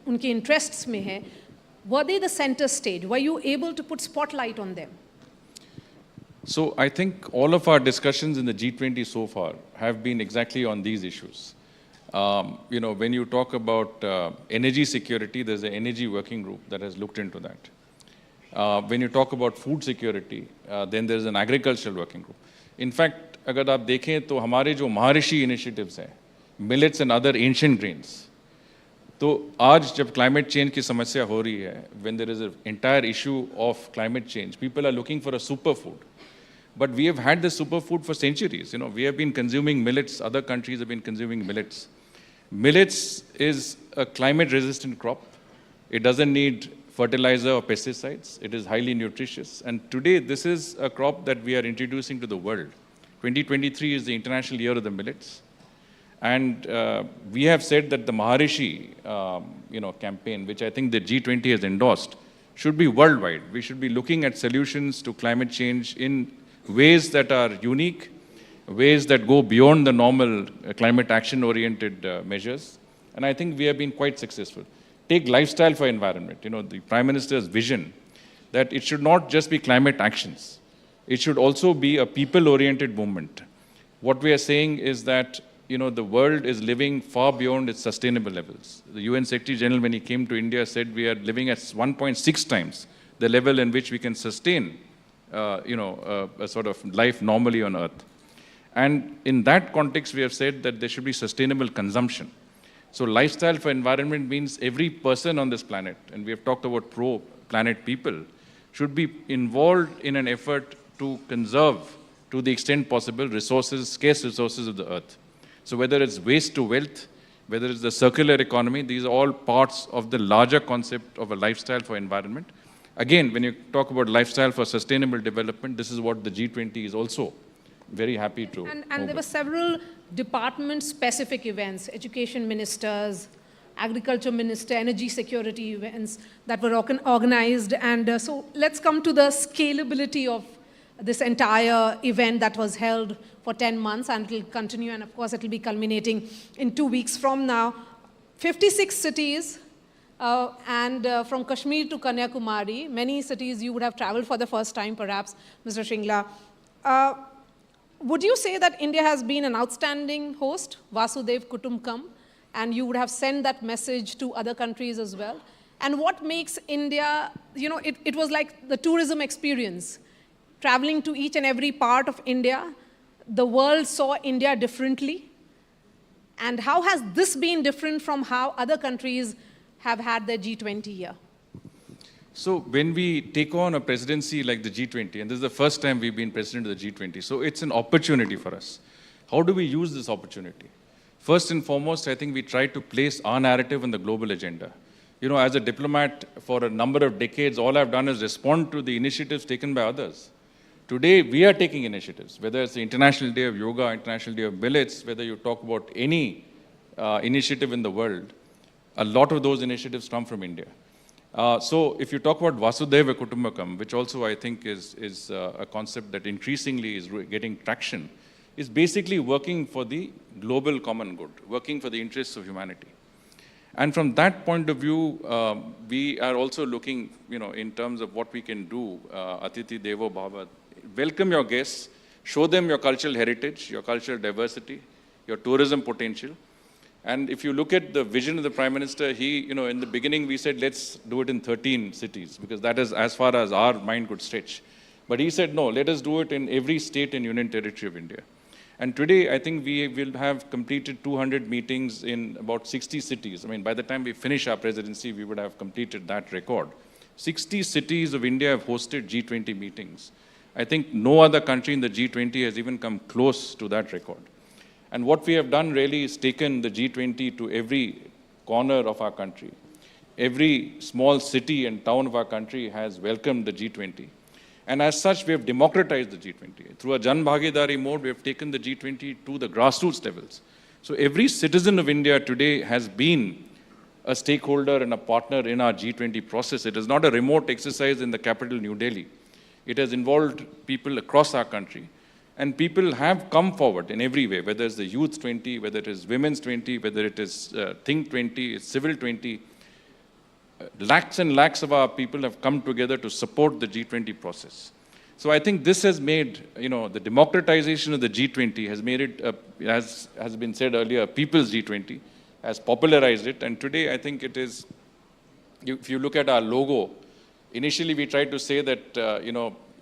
उनके इंटरेस्ट्स में है, were they the center stage? Were you able to put spotlight on them? So I think all of our discussions in the G20 so far have been exactly on these issues. You know, when you talk about energy security, there's an energy working group that has looked into that. When you talk about food security, then there's an agricultural working group. In fact अगर आप देखें तो हमारे जो महर्षि initiatives हैं, millets and other ancient grains, तो आज जब क्लाइमेट चेंज की समस्या हो रही है, when there is a entire issue of climate change, people are looking for a super food. But we have had this superfood for centuries. You know, we have been consuming millets. Other countries have been consuming millets. Millets is a climate-resistant crop. It doesn't need fertilizer or pesticides. It is highly nutritious. And today, this is a crop that we are introducing to the world. 2023 is the International Year of the Millets. And we have said that the Maharishi, campaign, which I think the G20 has endorsed, should be worldwide. We should be looking at solutions to climate change in ways that are unique, ways that go beyond the normal climate action-oriented measures. And I think we have been quite successful. Take lifestyle for environment. You know, the Prime Minister's vision that it should not just be climate actions. It should also be a people-oriented movement. What we are saying is that, the world is living far beyond its sustainable levels. The UN Secretary General, when he came to India, said we are living at 1.6 times the level in which we can sustain a sort of life normally on Earth. And in that context, we have said that there should be sustainable consumption. So lifestyle for environment means every person on this planet, and we have talked about pro-planet people, should be involved in an effort to conserve, to the extent possible, resources, scarce resources of the Earth. So whether it's waste to wealth, whether it's the circular economy, these are all parts of the larger concept of a lifestyle for environment. Again, when you talk about lifestyle for sustainable development, this is what the G20 is also very happy to. And there were several department-specific events, education ministers, agriculture minister, energy security events that were organized. And so let's come to the scalability of this entire event that was held for 10 months, and it will continue, and of course it will be culminating in 2 weeks from now. 56 cities, and from Kashmir to Kanyakumari, many cities you would have traveled for the first time, perhaps, Mr. Shringla. Would you say that India has been an outstanding host, Vasudev Kutumbakam, and you would have sent that message to other countries as well? And what makes India, it was like the tourism experience, traveling to each and every part of India. The world saw India differently. And how has this been different from how other countries have had their G20 year? So when we take on a presidency like the G20, and this is the first time we've been president of the G20, so it's an opportunity for us. How do we use this opportunity? First and foremost, I think we try to place our narrative on the global agenda. As a diplomat for a number of decades, all I've done is respond to the initiatives taken by others. Today, we are taking initiatives, whether it's the International Day of Yoga, International Day of Millets, whether you talk about any initiative in the world, a lot of those initiatives come from India. So if you talk about Vasudeva Kutumbakam, which also I think is a concept that increasingly is getting traction, is basically working for the global common good, working for the interests of humanity. And from that point of view, we are also looking, in terms of what we can do, Atiti Devo Bhava, welcome your guests, show them your cultural heritage, your cultural diversity, your tourism potential. And if you look at the vision of the Prime Minister, he, in the beginning we said, let's do it in 13 cities, because that is as far as our mind could stretch. But he said, no, let us do it in every state and union territory of India. And today, I think we will have completed 200 meetings in about 60 cities. I mean, by the time we finish our presidency, we would have completed that record. 60 cities of India have hosted G20 meetings. I think no other country in the G20 has even come close to that record. And what we have done really is taken the G20 to every corner of our country. Every small city and town of our country has welcomed the G20. And as such, we have democratized the G20. Through a Jan Bhagidari mode, we have taken the G20 to the grassroots levels. So every citizen of India today has been a stakeholder and a partner in our G20 process. It is not a remote exercise in the capital, New Delhi. It has involved people across our country. And people have come forward in every way, whether it's the Youth 20, whether it is Women's 20, whether it is Think 20, it's Civil 20. Lakhs and lakhs of our people have come together to support the G20 process. So I think this has made, the democratization of the G20 has made it, as has been said earlier, a people's G20, has popularized it. And today I think it is, if you look at our logo, initially we tried to say that,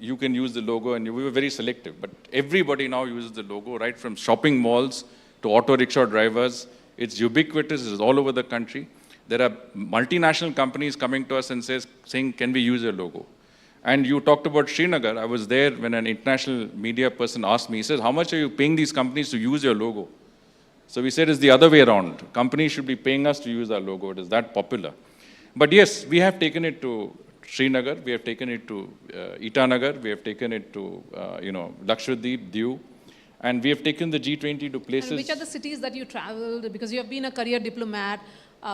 you can use the logo, and we were very selective. But everybody now uses the logo, right from shopping malls to auto rickshaw drivers. It's ubiquitous, it's all over the country. There are multinational companies coming to us and saying, can we use your logo? And you talked about Srinagar. I was there when an international media person asked me, he says, how much are you paying these companies to use your logo? So we said it's the other way around. Companies should be paying us to use our logo. It is that popular. But yes, we have taken it to Srinagar, we have taken it to Itanagar, we have taken it to, Lakshadweep, Diu, and we have taken the G20 to places. And which are the cities that you traveled, because you have been a career diplomat,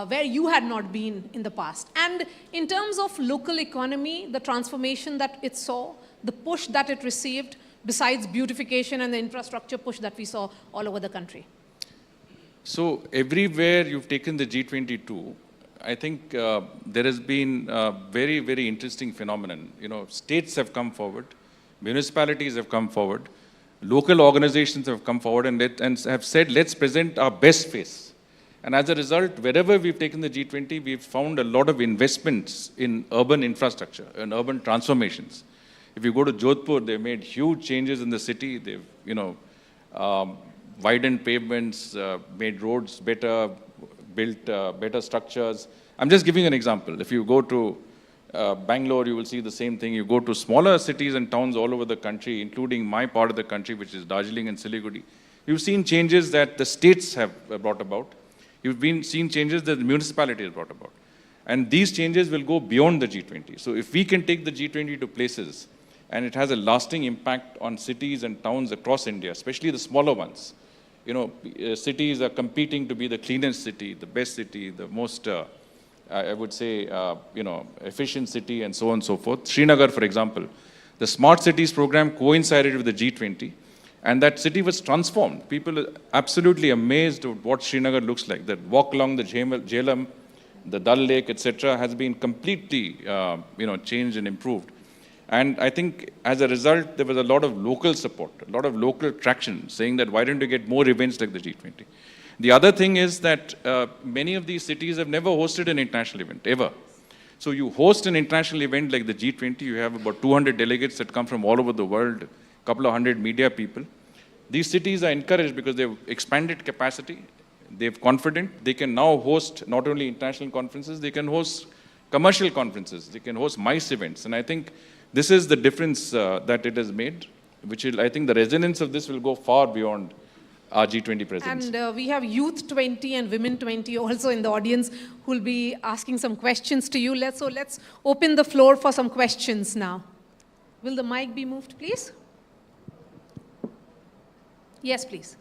where you had not been in the past? And in terms of local economy, the transformation that it saw, the push that it received, besides beautification and the infrastructure push that we saw all over the country? So everywhere you've taken the G20 to, I think there has been a very, very interesting phenomenon. States have come forward, municipalities have come forward, local organizations have come forward and have said, let's present our best face. And as a result, wherever we've taken the G20, we've found a lot of investments in urban infrastructure and urban transformations. If you go to Jodhpur, they've made huge changes in the city. They've, widened pavements, made roads better, built better structures. I'm just giving an example. If you go to Bangalore, you will see the same thing. You go to smaller cities and towns all over the country, including my part of the country, which is Darjeeling and Siliguri. You've seen changes that the states have brought about. You've seen changes that the municipality has brought about. And these changes will go beyond the G20. So if we can take the G20 to places, and it has a lasting impact on cities and towns across India, especially the smaller ones. Cities are competing to be the cleanest city, the best city, the most, I would say, efficient city, and so on and so forth. Srinagar, for example, the Smart Cities program coincided with the G20, and that city was transformed. People are absolutely amazed at what Srinagar looks like. That walk along the Jhelum, the Dal Lake, etc., has been completely, changed and improved. And I think as a result, there was a lot of local support, a lot of local traction, saying that why don't you get more events like the G20? The other thing is that many of these cities have never hosted an international event, ever. So you host an international event like the G20, you have about 200 delegates that come from all over the world, a couple of hundred media people. These cities are encouraged because they've expanded capacity, they're confident, they can now host not only international conferences, they can host commercial conferences, they can host MICE events. And I think this is the difference that it has made, which I think the resonance of this will go far beyond our G20 presidency. And we have Youth 20 and Women 20 also in the audience who will be asking some questions to you. So let's open the floor for some questions now. Will the mic be moved, please? Yes, please.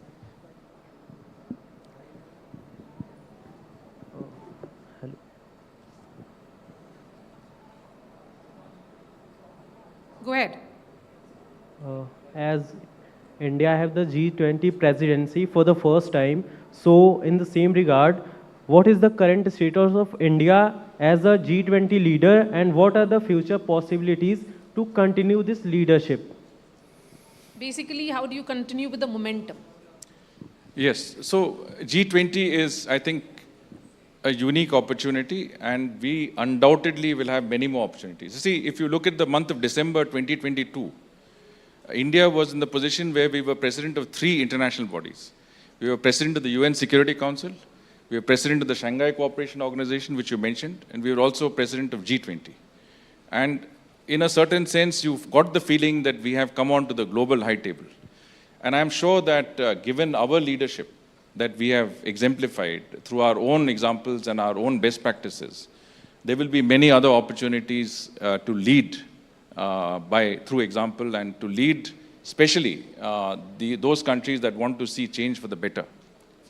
Go ahead. As India have the G20 presidency for the first time, so in the same regard, what is the current status of India as a G20 leader, and what are the future possibilities to continue this leadership? Basically, how do you continue with the momentum? Yes, so G20 is, I think, a unique opportunity, and we undoubtedly will have many more opportunities. See, if you look at the month of December 2022, India was in the position where we were president of 3 international bodies. We were president of the UN Security Council, we were president of the Shanghai Cooperation Organization, which you mentioned, and we were also president of G20. And in a certain sense, you've got the feeling that we have come onto the global high table. And I'm sure that given our leadership, that we have exemplified through our own examples and our own best practices, there will be many other opportunities to lead through example, and to lead especially those countries that want to see change for the better,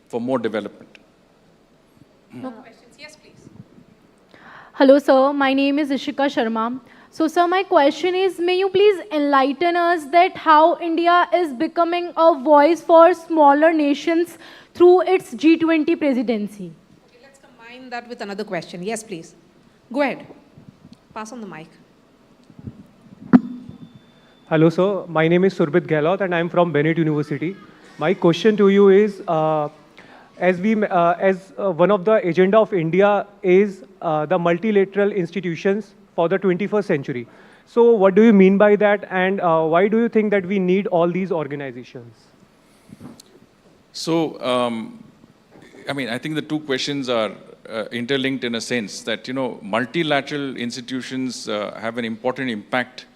for more development. More questions? Yes, please. Hello, sir. My name is Ishika Sharma. So, sir, my question is, may you please enlighten us that how India is becoming a voice for smaller nations through its G20 presidency? Okay, let's combine that with another question. Yes, please. Go ahead. Pass on the mic. Hello, sir. My name is Surbit Gehlot, and I'm from Bennett University. My question to you is, as one of the agenda of India is the multilateral institutions for the 21st century. So what do you mean by that, and why do you think that we need all these organizations? So, I mean, I think the two questions are interlinked in a sense that, you know, multilateral institutions have an important impact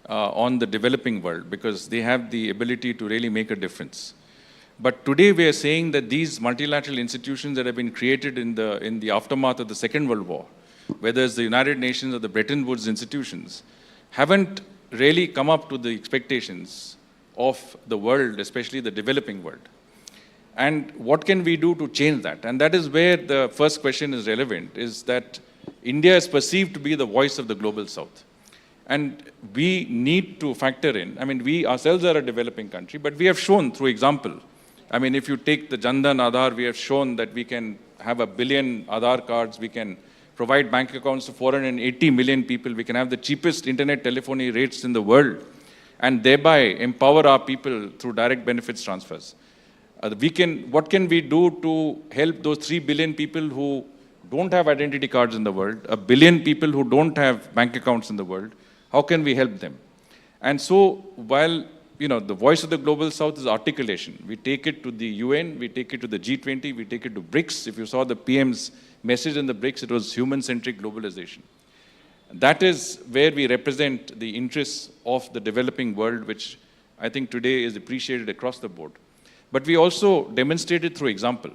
on the developing world because they have the ability to really make a difference. But today we are saying that these multilateral institutions that have been created in the aftermath of the Second World War, whether it's the United Nations or the Bretton Woods institutions, haven't really come up to the expectations of the world, especially the developing world. And what can we do to change that? And that is where the first question is relevant, is that India is perceived to be the voice of the global south. And we need to factor in, I mean, we ourselves are a developing country, but we have shown through example. I mean, if you take the Jan Dhan Aadhaar, we have shown that we can have 1 billion Aadhaar cards, we can provide bank accounts to 480 million people, we can have the cheapest internet telephony rates in the world, and thereby empower our people through direct benefits transfers. What can we do to help those 3 billion people who don't have identity cards in the world, 1 billion people who don't have bank accounts in the world? How can we help them? And so while, you know, the voice of the global south is articulation, we take it to the UN, we take it to the G20, we take it to BRICS. If you saw the PM's message in the BRICS, it was human-centric globalization. That is where we represent the interests of the developing world, which I think today is appreciated across the board. But we also demonstrated through example.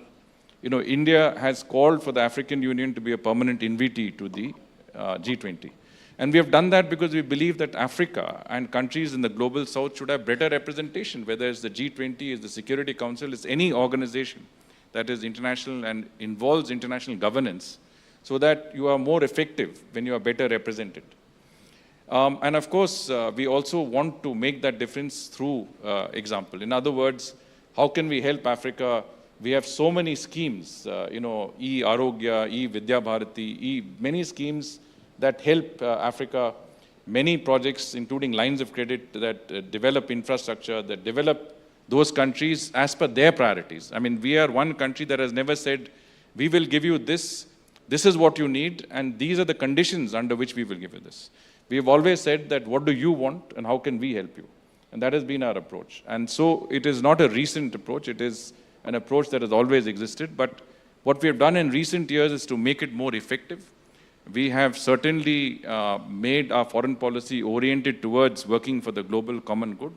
You know, India has called for the African Union to be a permanent invitee to the G20. And we have done that because we believe that Africa and countries in the global south should have better representation, whether it's the G20, it's the Security Council, it's any organization that is international and involves international governance, so that you are more effective when you are better represented. And of course, we also want to make that difference through example. In other words, how can we help Africa? We have so many schemes, you know, e-Arogya, e-Vidya Bharati, many schemes that help Africa, many projects, including lines of credit that develop infrastructure, that develop those countries as per their priorities. I mean, we are one country that has never said, we will give you this, this is what you need, and these are the conditions under which we will give you this. We have always said that, what do you want and how can we help you? And that has been our approach. And so it is not a recent approach, it is an approach that has always existed. But what we have done in recent years is to make it more effective. We have certainly made our foreign policy oriented towards working for the global common good,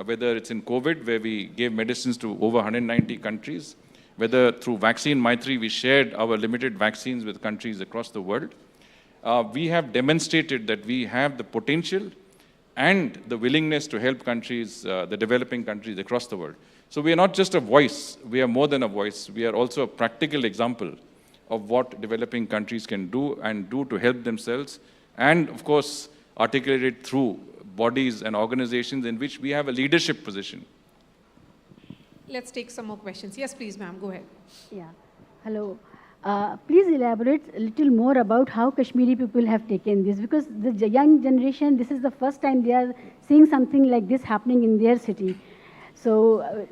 whether it's in COVID, where we gave medicines to over 190 countries, whether through Vaccine Maitri, we shared our limited vaccines with countries across the world. We have demonstrated that we have the potential and the willingness to help countries, the developing countries across the world. So we are not just a voice, we are more than a voice. We are also a practical example of what developing countries can do and do to help themselves, and of course, articulate it through bodies and organizations in which we have a leadership position. Let's take some more questions. Yes, please, ma'am, go ahead. Yeah, hello. Please elaborate a little more about how Kashmiri people have taken this, because the young generation, this is the first time they are seeing something like this happening in their city. So,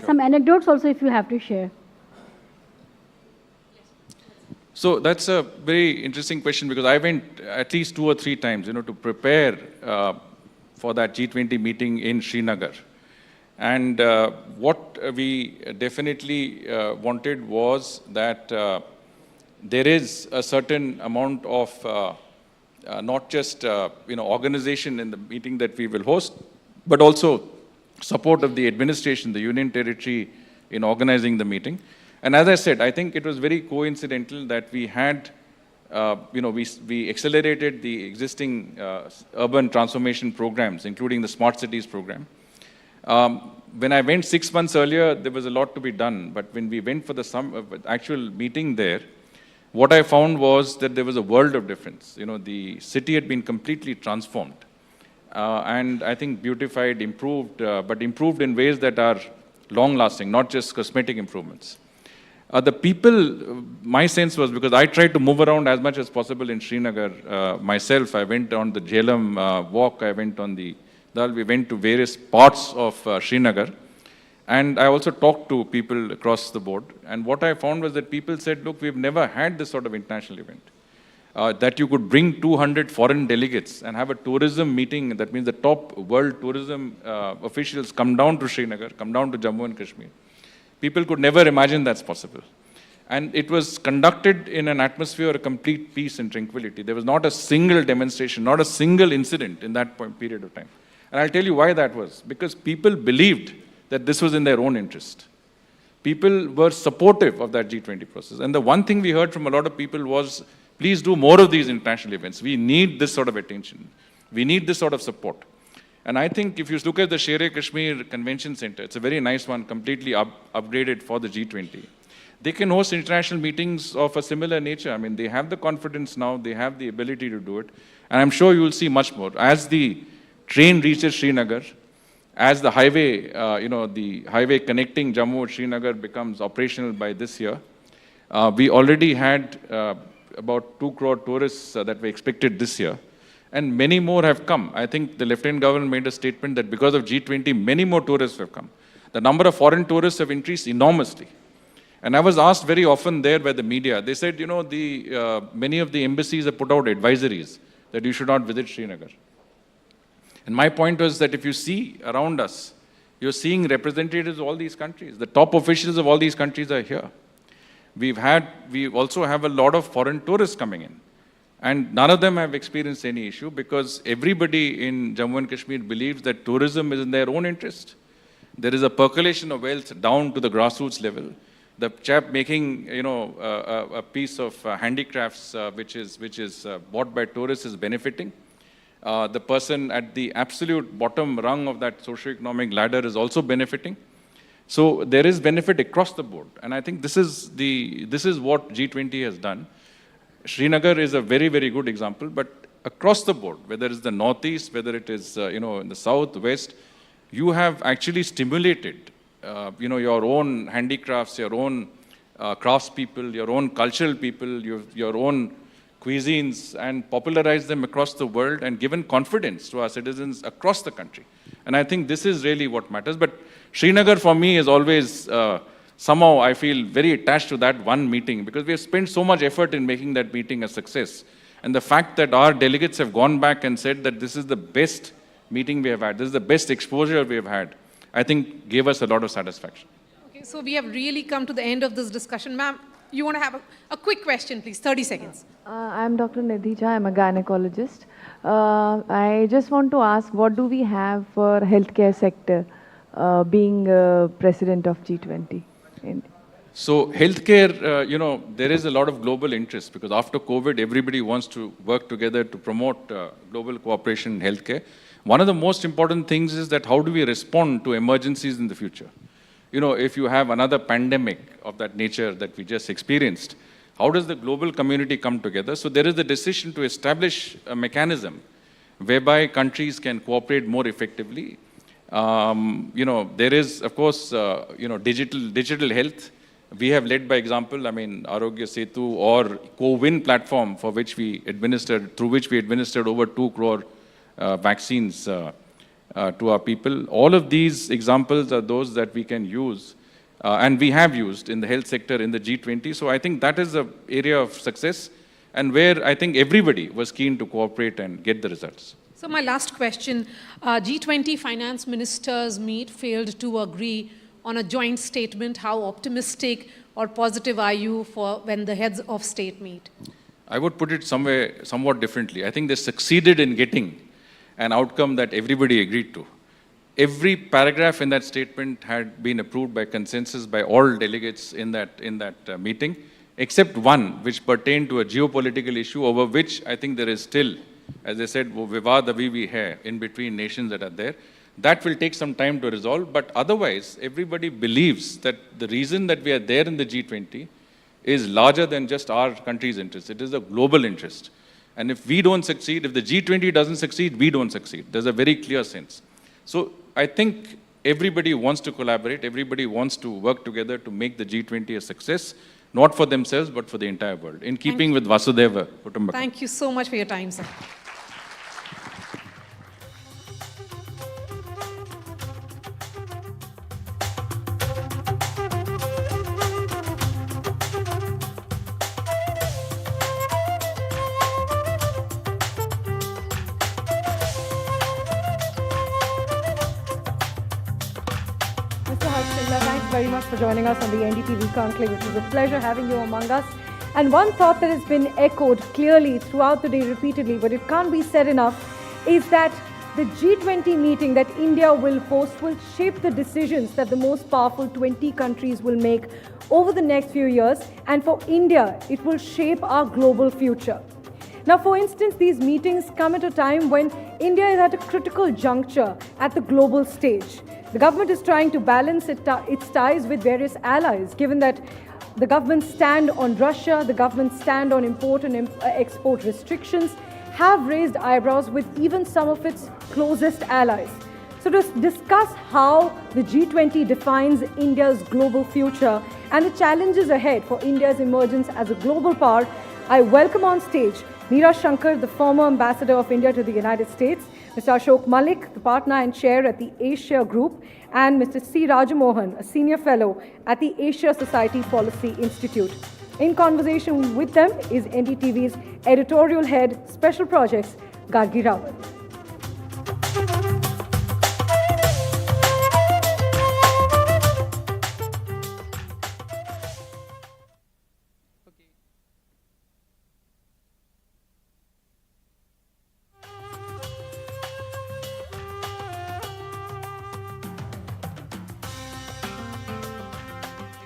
some anecdotes also if you have to share. So that's a very interesting question, because I went at least 2 or 3 times, you know, to prepare for that G20 meeting in Srinagar. And what we definitely wanted was that there is a certain amount of not just you know, organization in the meeting that we will host, but also support of the administration, the Union Territory, in organizing the meeting. And as I said, I think it was very coincidental that we had, you know, we accelerated the existing urban transformation programs, including the Smart Cities program. When I went 6 months earlier, there was a lot to be done. But when we went for the actual meeting there, what I found was that there was a world of difference. You know, the city had been completely transformed. And I think beautified, improved, but improved in ways that are long-lasting, not just cosmetic improvements. The people, my sense was, because I tried to move around as much as possible in Srinagar myself. I went on the Jhelum walk, I went on the Dal, we went to various parts of Srinagar. And I also talked to people across the board. And what I found was that people said, look, we've never had this sort of international event. that you could bring 200 foreign delegates and have a tourism meeting. That means the top world tourism officials come down to Srinagar, come down to Jammu and Kashmir. People could never imagine that's possible. And it was conducted in an atmosphere of complete peace and tranquility. There was not a single demonstration, not a single incident in that period of time. And I'll tell you why that was. Because people believed that this was in their own interest. People were supportive of that G20 process. And the one thing we heard from a lot of people was, please do more of these international events. We need this sort of attention. We need this sort of support. And I think if you look at the Sher-e-Kashmir Convention Center, it's a very nice one, completely upgraded for the G20. They can host international meetings of a similar nature. I mean, they have the confidence now, they have the ability to do it. And I'm sure you will see much more. As the train reaches Srinagar, as the highway, the highway connecting Jammu and Srinagar becomes operational by this year, we already had about 2 crore tourists that were expected this year. And many more have come. I think the Lieutenant Governor made a statement that because of G20, many more tourists have come. The number of foreign tourists have increased enormously. And I was asked very often there by the media, they said, many of the embassies have put out advisories that you should not visit Srinagar. And my point was that if you see around us, you're seeing representatives of all these countries. The top officials of all these countries are here. We also have a lot of foreign tourists coming in. And none of them have experienced any issue because everybody in Jammu and Kashmir believes that tourism is in their own interest. There is a percolation of wealth down to the grassroots level. The chap making, a piece of handicrafts which is bought by tourists is benefiting. The person at the absolute bottom rung of that socio-economic ladder is also benefiting. So there is benefit across the board. And I think this is what G20 has done. Srinagar is a very, very good example, but across the board, whether it's the northeast, whether it is, in the south, west, you have actually stimulated your own handicrafts, your own craftspeople, your own cultural people, your own cuisines, and popularized them across the world and given confidence to our citizens across the country. And I think this is really what matters. But Srinagar for me is always, somehow I feel very attached to that one meeting because we have spent so much effort in making that meeting a success. And the fact that our delegates have gone back and said that this is the best meeting we have had, this is the best exposure we have had, I think gave us a lot of satisfaction. Okay, so we have really come to the end of this discussion. Ma'am, you want to have a quick question, please, 30 seconds. I'm Dr. Nidhi Jha, I'm a gynecologist. I just want to ask, what do we have for healthcare sector being president of G20? So healthcare, there is a lot of global interest because after COVID, everybody wants to work together to promote global cooperation in healthcare. One of the most important things is that how do we respond to emergencies in the future? If you have another pandemic of that nature that we just experienced, how does the global community come together? So there is the decision to establish a mechanism whereby countries can cooperate more effectively. There is, of course, digital health. We have led by example, Arogya Setu or Co-Win platform through which we administered over 2 crore vaccines to our people. All of these examples are those that we can use and we have used in the health sector in the G20. So I think that is an area of success and where I think everybody was keen to cooperate and get the results. So my last question, G20 finance ministers meet failed to agree on a joint statement. How optimistic or positive are you for when the heads of state meet? I would put it somewhat differently. I think they succeeded in getting an outcome that everybody agreed to. Every paragraph in that statement had been approved by consensus by all delegates in that meeting, except one which pertained to a geopolitical issue over which I think there is still, as I said, vivad abhi bhi hai in between nations that are there. That will take some time to resolve, but otherwise everybody believes that the reason that we are there in the G20 is larger than just our country's interest. It is a global interest. And if we don't succeed, if the G20 doesn't succeed, we don't succeed. There's a very clear sense. So I think everybody wants to collaborate, everybody wants to work together to make the G20 a success, not for themselves, but for the entire world, in keeping with Vasudhaiva Kutumbakam. Thank you so much for your time, sir. very much for joining us on the NDTV Conclave. It was a pleasure having you among us. And one thought that has been echoed clearly throughout the day repeatedly, but it can't be said enough, is that the G20 meeting that India will host will shape the decisions that the most powerful 20 countries will make over the next few years. And for India, it will shape our global future. Now, for instance, these meetings come at a time when India is at a critical juncture at the global stage. The government is trying to balance its ties with various allies, given that the government's stand on Russia, the government's stand on import and export restrictions have raised eyebrows with even some of its closest allies. So to discuss how the G20 defines India's global future and the challenges ahead for India's emergence as a global power, I welcome on stage Meera Shankar, the former ambassador of India to the United States, Mr. Ashok Malik, the partner and chair at the Asia Group, and Mr. C. Rajamohan, a senior fellow at the Asia Society Policy Institute. In conversation with them is NDTV's editorial head, Special Projects, Gargi Rawat.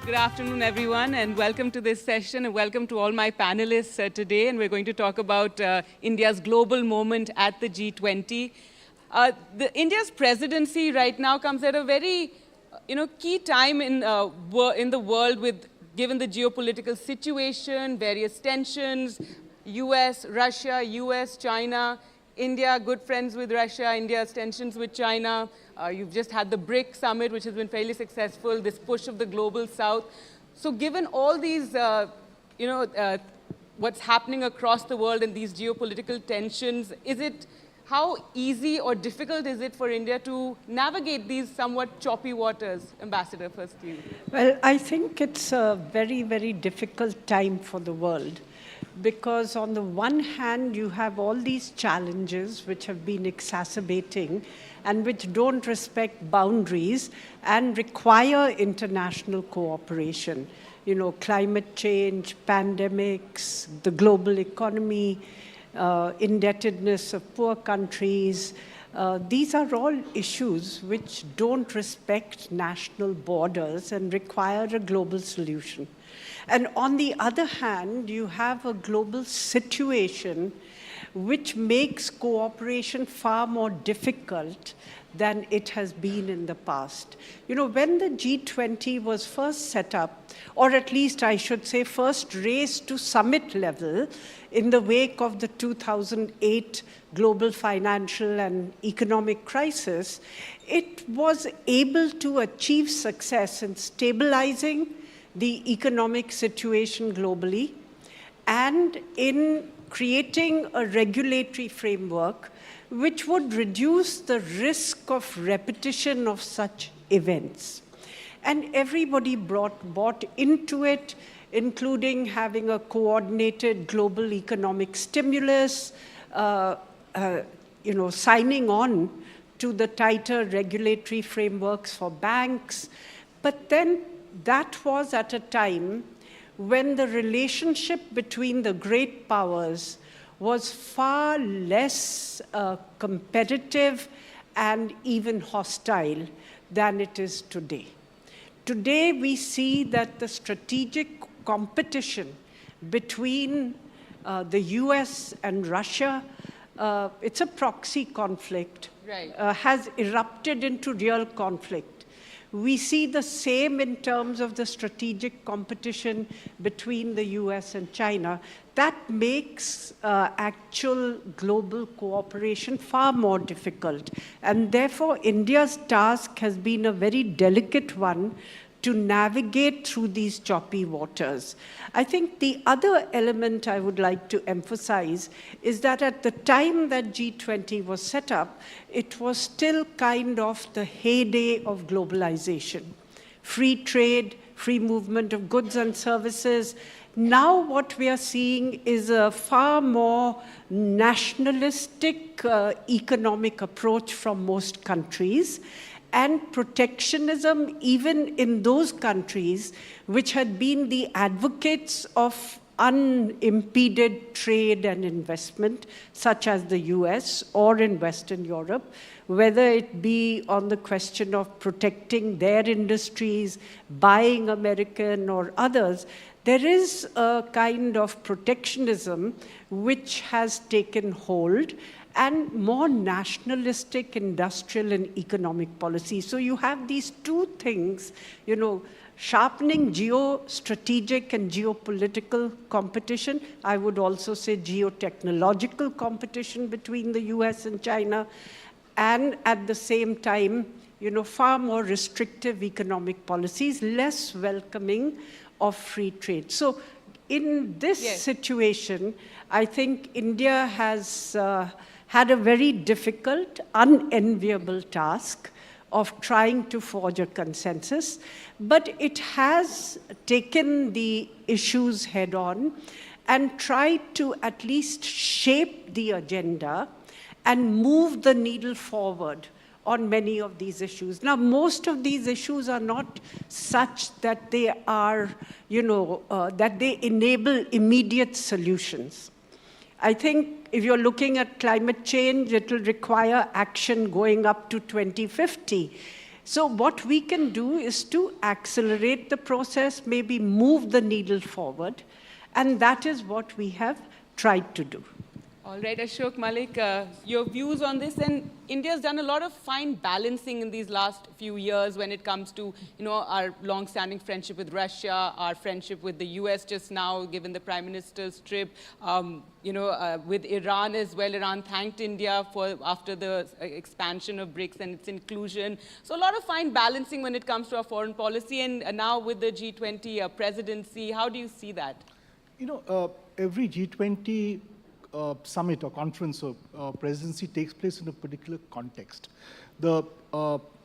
Good afternoon, everyone, and welcome to this session, and welcome to all my panelists today. And we're going to talk about India's global moment at the G20. India's presidency right now comes at a very, key time in the world, given the geopolitical situation, various tensions, U.S., Russia, U.S., China, India, good friends with Russia, India's tensions with China. You've just had the BRIC summit, which has been fairly successful, this push of the global south. So given all these, what's happening across the world and these geopolitical tensions, how easy or difficult is it for India to navigate these somewhat choppy waters? Ambassador, first to you. Well, I think it's a very, very difficult time for the world, because on the one hand, you have all these challenges which have been exacerbating and which don't respect boundaries and require international cooperation. Climate change, pandemics, the global economy, indebtedness of poor countries. These are all issues which don't respect national borders and require a global solution. And on the other hand, you have a global situation which makes cooperation far more difficult than it has been in the past. When the G20 was first set up, or at least I should say first raised to summit level in the wake of the 2008 global financial and economic crisis, it was able to achieve success in stabilizing the economic situation globally and in creating a regulatory framework which would reduce the risk of repetition of such events. And everybody bought into it, including having a coordinated global economic stimulus, signing on to the tighter regulatory frameworks for banks. But then that was at a time when the relationship between the great powers was far less competitive and even hostile than it is today. Today, we see that the strategic competition between the US and Russia, it's a proxy conflict, right. Has erupted into real conflict. We see the same in terms of the strategic competition between the US and China. That makes actual global cooperation far more difficult. And therefore, India's task has been a very delicate one to navigate through these choppy waters. I think the other element I would like to emphasize is that at the time that G20 was set up, it was still kind of the heyday of globalization. Free trade, free movement of goods and services. Now what we are seeing is a far more nationalistic economic approach from most countries. and protectionism even in those countries which had been the advocates of unimpeded trade and investment, such as the US or in Western Europe, whether it be on the question of protecting their industries, buying American or others. There is a kind of protectionism which has taken hold, and more nationalistic industrial and economic policy. So you have these two things, sharpening geostrategic and geopolitical competition. I would also say geotechnological competition between the US and China, and at the same time, far more restrictive economic policies, less welcoming of free trade. So in this situation, I think India has had a very difficult, unenviable task of trying to forge a consensus, but it has taken the issues head on and tried to at least shape the agenda and move the needle forward on many of these issues. Now, most of these issues are not such that they are, that they enable immediate solutions. I think if you're looking at climate change, it will require action going up to 2050. So what we can do is to accelerate the process, maybe move the needle forward, and that is what we have tried to do. All right, Ashok, Malik, your views on this. And India's done a lot of fine balancing in these last few years when it comes to, our long-standing friendship with Russia, our friendship with the US just now, given the Prime Minister's trip, with Iran as well. Iran thanked India after the expansion of BRICS and its inclusion. So a lot of fine balancing when it comes to our foreign policy. And now with the G20 presidency, how do you see that? Every G20 summit or conference or presidency takes place in a particular context. The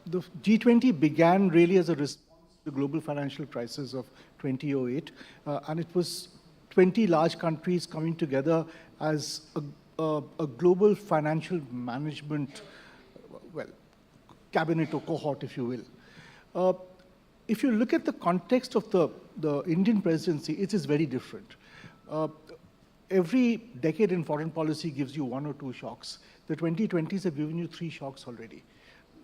G20 began really as a response to the global financial crisis of 2008, and it was 20 large countries coming together as a global financial management, cabinet or cohort, if you will. If you look at the context of the Indian presidency, it is very different. Every decade in foreign policy gives you one or two shocks. The 2020s have given you 3 shocks already.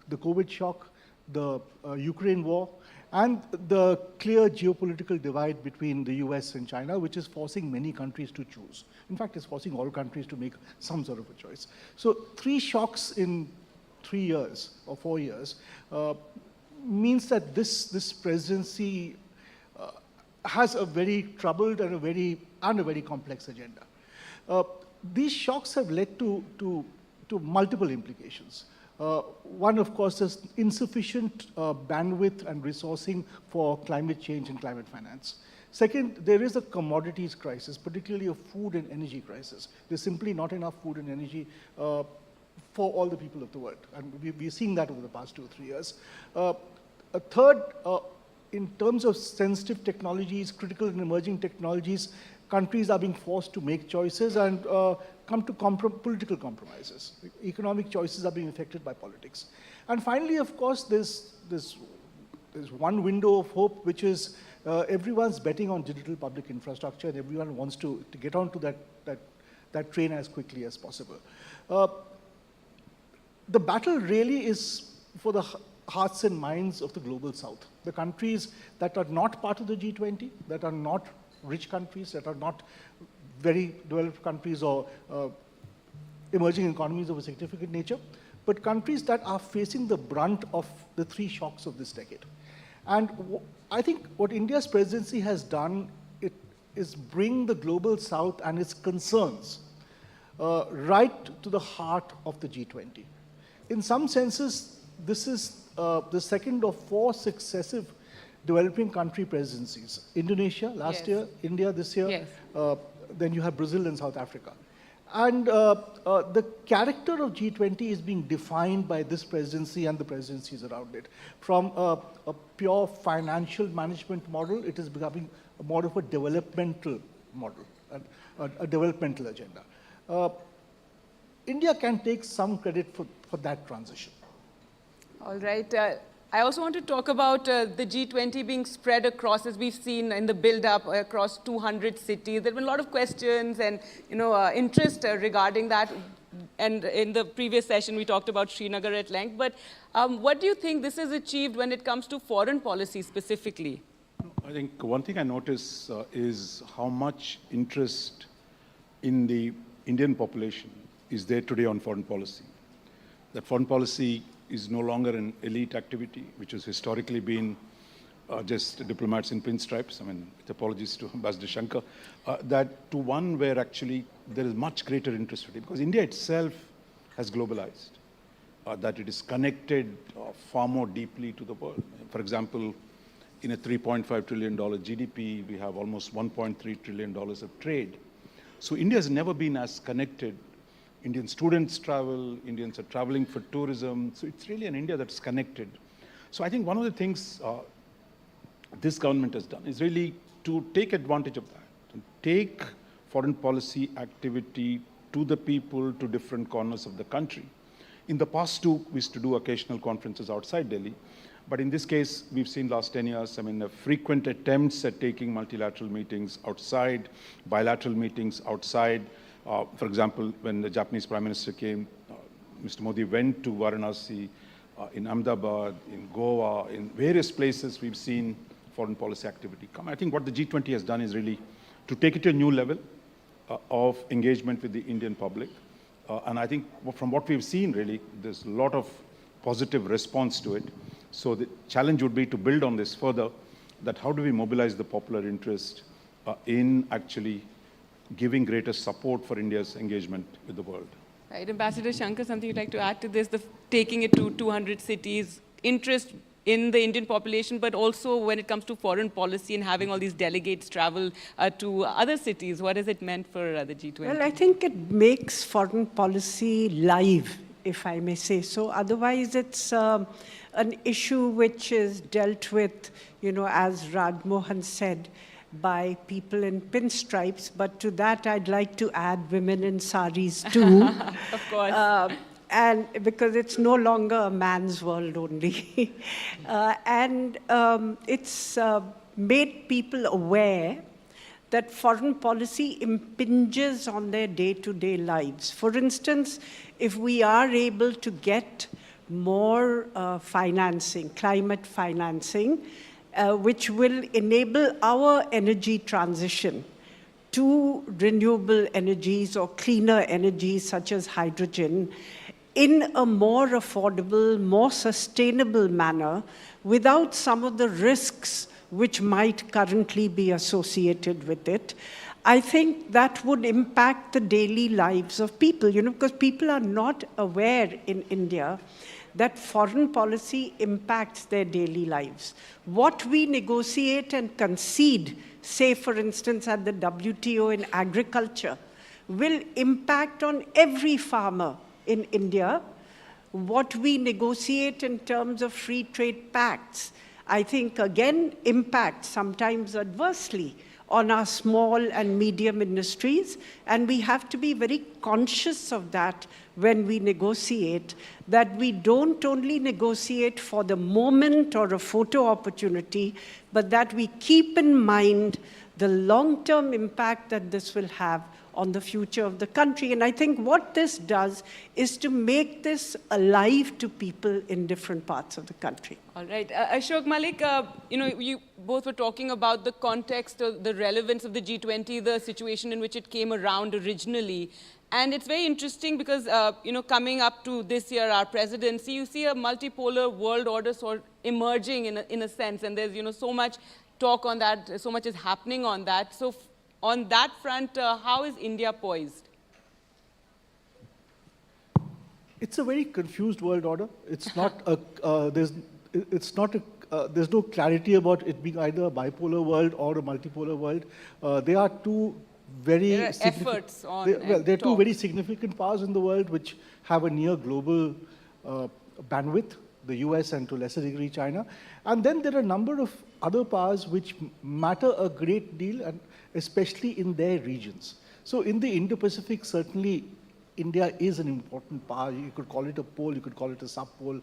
The COVID shock, the Ukraine war, and the clear geopolitical divide between the US and China, which is forcing many countries to choose. In fact, it's forcing all countries to make some sort of a choice. So 3 shocks in 3 years or 4 years means that this presidency has a very troubled and a very complex agenda. These shocks have led to multiple implications. One, of course, is insufficient bandwidth and resourcing for climate change and climate finance. Second, there is a commodities crisis, particularly a food and energy crisis. There's simply not enough food and energy for all the people of the world. And we're seeing that over the past 2 or 3 years. A third, in terms of sensitive technologies, critical and emerging technologies, countries are being forced to make choices and come to political compromises. Economic choices are being affected by politics. And finally, of course, there's one window of hope, which is everyone's betting on digital public infrastructure, and everyone wants to get onto that train as quickly as possible. The battle really is for the hearts and minds of the global south. The countries that are not part of the G20, that are not rich countries, that are not very developed countries or emerging economies of a significant nature, but countries that are facing the brunt of the 3 shocks of this decade. And I think what India's presidency has done is bring the global south and its concerns right to the heart of the G20. In some senses, this is the second of 4 successive developing country presidencies. Indonesia last year, India this year, then you have Brazil and South Africa. And the character of G20 is being defined by this presidency and the presidencies around it. From a pure financial management model, it is becoming more of a developmental model, a developmental agenda. India can take some credit for that transition. All right. I also want to talk about the G20 being spread across, as we've seen in the build-up, across 200 cities. There have been a lot of questions and interest regarding that. And in the previous session, we talked about Srinagar at length. But what do you think this has achieved when it comes to foreign policy specifically? I think one thing I notice is how much interest in the Indian population is there today on foreign policy. That foreign policy is no longer an elite activity, which has historically been just diplomats in pinstripes. I mean, with apologies to Ambassador Shankar, that to one where actually there is much greater interest today, because India itself has globalized, that it is connected far more deeply to the world. For example, in a $3.5 trillion GDP, we have almost $1.3 trillion of trade. So India has never been as connected. Indian students travel, Indians are traveling for tourism. So it's really an India that's connected. So I think one of the things this government has done is really to take advantage of that, and take foreign policy activity to the people, to different corners of the country. In the past too, we used to do occasional conferences outside Delhi. But in this case, we've seen last 10 years, I mean, frequent attempts at taking multilateral meetings outside, bilateral meetings outside. For example, when the Japanese Prime Minister came, Mr. Modi went to Varanasi, in Ahmedabad, in Goa, in various places we've seen foreign policy activity come. I think what the G20 has done is really to take it to a new level of engagement with the Indian public. And I think from what we've seen, really, there's a lot of positive response to it. So the challenge would be to build on this further, that how do we mobilize the popular interest in actually giving greater support for India's engagement with the world. Right, Ambassador Shankar, something you'd like to add to this, taking it to 200 cities, interest in the Indian population, but also when it comes to foreign policy and having all these delegates travel to other cities, what has it meant for the G20? Well, I think it makes foreign policy live, if I may say so. Otherwise, it's an issue which is dealt with, as Ragmohan said, by people in pinstripes. But to that, I'd like to add women in saris too. Of course. And because it's no longer a man's world only. It's made people aware that foreign policy impinges on their day-to-day lives. For instance, if we are able to get more financing, climate financing, which will enable our energy transition to renewable energies or cleaner energies such as hydrogen in a more affordable, more sustainable manner without some of the risks which might currently be associated with it, I think that would impact the daily lives of people, because people are not aware in India that foreign policy impacts their daily lives. What we negotiate and concede, say for instance at the WTO in agriculture, will impact on every farmer in India. What we negotiate in terms of free trade pacts, I think again impacts sometimes adversely on our small and medium industries, and we have to be very conscious of that when we negotiate, that we don't only negotiate for the moment or a photo opportunity, but that we keep in mind the long-term impact that this will have on the future of the country. And I think what this does is to make this alive to people in different parts of the country. All right. Ashok, Malik, you both were talking about the context, the relevance of the G20, the situation in which it came around originally. And it's very interesting because, coming up to this year, our presidency, you see a multipolar world order sort of emerging in a sense. And there's, so much talk on that, so much is happening on that. So on that front, how is India poised? It's a very confused world order. It's not there's no clarity about it being either a bipolar world or a multipolar world. There are two very efforts on there are two very significant powers in the world which have a near global bandwidth, the US and to a lesser degree China. And then there are a number of other powers which matter a great deal, and especially in their regions. So in the Indo-Pacific, certainly India is an important power. You could call it a pole, you could call it a sub-pole.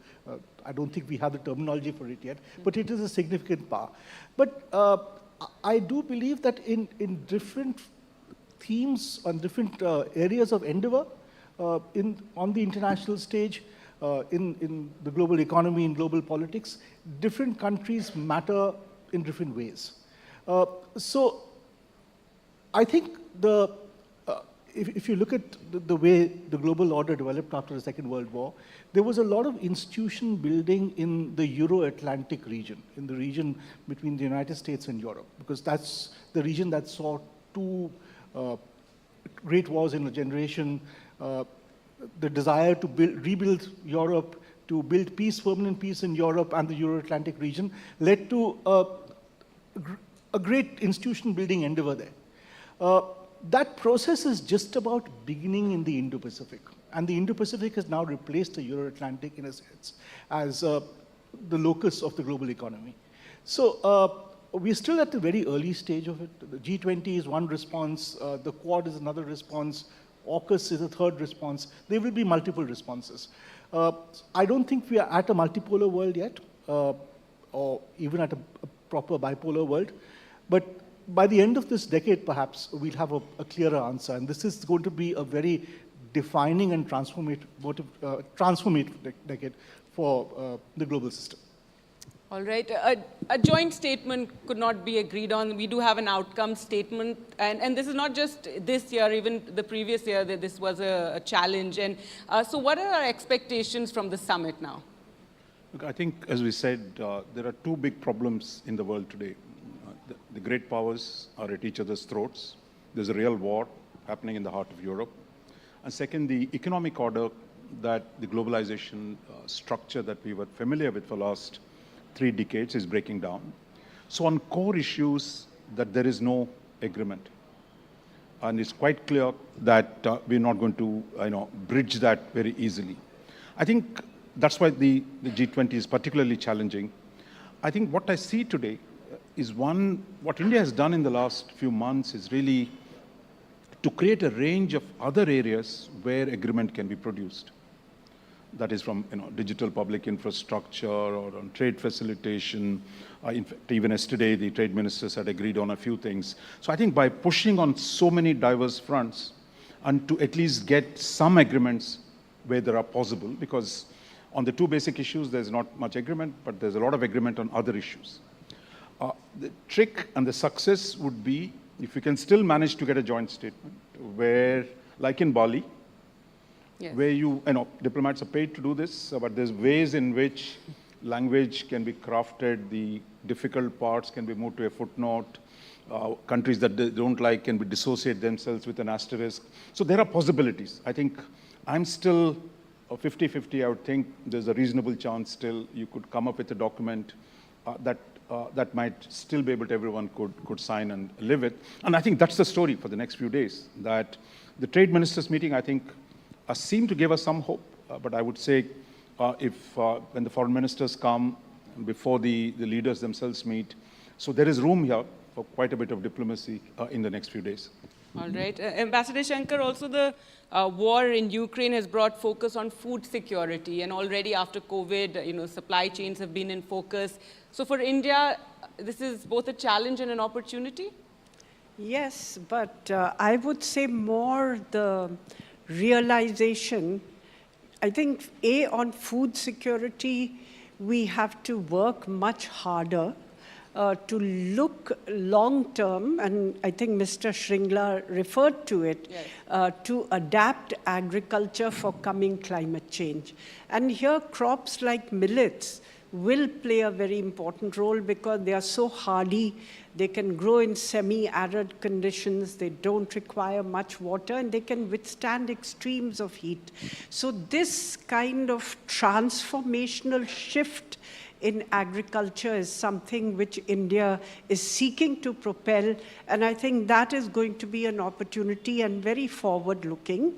I don't think we have the terminology for it yet, but it is a significant power. But I do believe that in different themes, on different areas of endeavor, on the international stage, in the global economy, in global politics, different countries matter in different ways. So I think if you look at the way the global order developed after the Second World War, there was a lot of institution building in the Euro-Atlantic region, in the region between the United States and Europe, because that's the region that saw two great wars in a generation, the desire to rebuild Europe, to build peace, permanent peace in Europe and the Euro-Atlantic region, led to a great institution building endeavor there. That process is just about beginning in the Indo-Pacific. And the Indo-Pacific has now replaced the Euro-Atlantic, in a sense, as the locus of the global economy. So we're still at the very early stage of it. The G20 is one response, the Quad is another response, AUKUS is a third response. There will be multiple responses. I don't think we are at a multipolar world yet, or even at a proper bipolar world. But by the end of this decade, perhaps, we'll have a clearer answer. And this is going to be a very defining and transformative decade for the global system. All right. A joint statement could not be agreed on. We do have an outcome statement. And this is not just this year, even the previous year, that this was a challenge. And so what are our expectations from the summit now? Look, I think, as we said, there are two big problems in the world today. The great powers are at each other's throats. There's a real war happening in the heart of Europe. And second, the economic order that the globalization structure that we were familiar with for the last 3 decades is breaking down. So on core issues that there is no agreement. And it's quite clear that we're not going to bridge that very easily. I think that's why the G20 is particularly challenging. I think what I see today is what India has done in the last few months is really to create a range of other areas where agreement can be produced. That is from digital public infrastructure or on trade facilitation. In fact, even yesterday, the trade ministers had agreed on a few things. So I think by pushing on so many diverse fronts and to at least get some agreements where there are possible, because on the 2 basic issues, there's not much agreement, but there's a lot of agreement on other issues. The trick and the success would be if we can still manage to get a joint statement where, like in Bali, yes, where diplomats are paid to do this, but there's ways in which language can be crafted, the difficult parts can be moved to a footnote, countries that they don't like can be dissociate themselves with an asterisk. So there are possibilities. I think I'm still 50-50. I would think there's a reasonable chance still you could come up with a document that might still be able to, everyone could sign and live with. And I think that's the story for the next few days, that the trade ministers meeting, I think, seemed to give us some hope. But I would say when the foreign ministers come, before the leaders themselves meet, so there is room here for quite a bit of diplomacy in the next few days. All right. Ambassador Shankar, also the war in Ukraine has brought focus on food security. And already after COVID, supply chains have been in focus. So for India, this is both a challenge and an opportunity? Yes, but I would say more the realization. I think, on food security, we have to work much harder to look long-term, and I think Mr. Shringla referred to it, yes, to adapt agriculture for coming climate change. And here crops like millets will play a very important role because they are so hardy, they can grow in semi-arid conditions, they don't require much water, and they can withstand extremes of heat. So this kind of transformational shift in agriculture is something which India is seeking to propel, and I think that is going to be an opportunity and very forward-looking.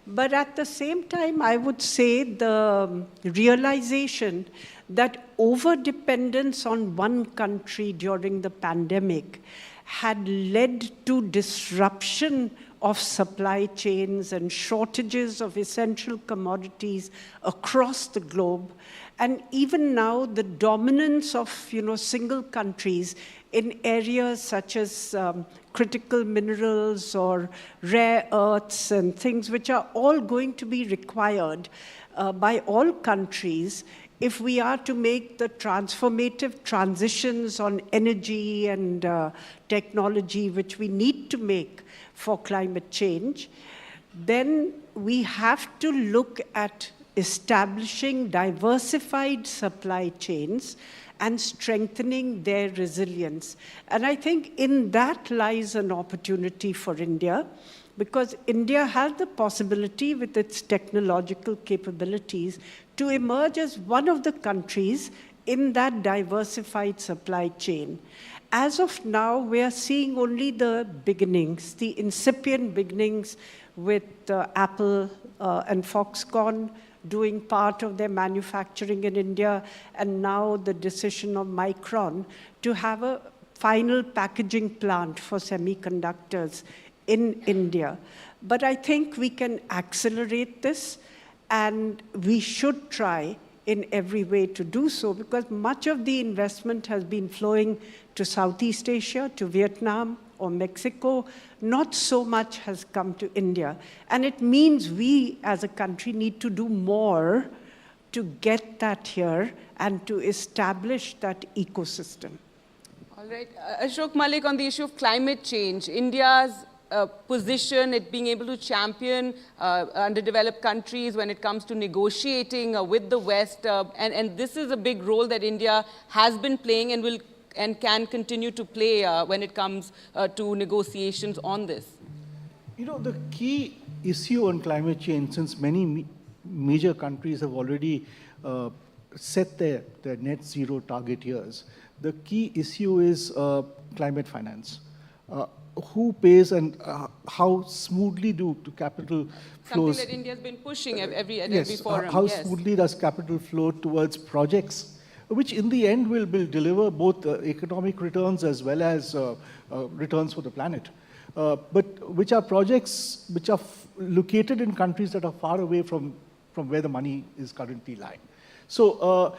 But at the same time, I would say the realization that over-dependence on one country during the pandemic had led to disruption of supply chains and shortages of essential commodities across the globe. And even now, the dominance of single countries in areas such as critical minerals or rare earths and things which are all going to be required by all countries if we are to make the transformative transitions on energy and technology which we need to make for climate change, then we have to look at establishing diversified supply chains and strengthening their resilience. And I think in that lies an opportunity for India, because India has the possibility with its technological capabilities to emerge as one of the countries in that diversified supply chain. As of now, we are seeing only the beginnings, the incipient beginnings with Apple and Foxconn doing part of their manufacturing in India, and now the decision of Micron to have a final packaging plant for semiconductors in India. But I think we can accelerate this, and we should try in every way to do so, because much of the investment has been flowing to Southeast Asia, to Vietnam or Mexico. Not so much has come to India. And it means we as a country need to do more to get that here and to establish that ecosystem. All right. Ashok Malik, on the issue of climate change, India's position, it being able to champion underdeveloped countries when it comes to negotiating with the West, and this is a big role that India has been playing and will and can continue to play when it comes to negotiations on this. The key issue on climate change, since many major countries have already set their net zero target years, the key issue is climate finance. Who pays and how smoothly do capital flows... Something that India has been pushing at every yes, forum. How smoothly does capital flow towards projects which in the end will deliver both economic returns as well as returns for the planet. But which are projects which are located in countries that are far away from where the money is currently lying. So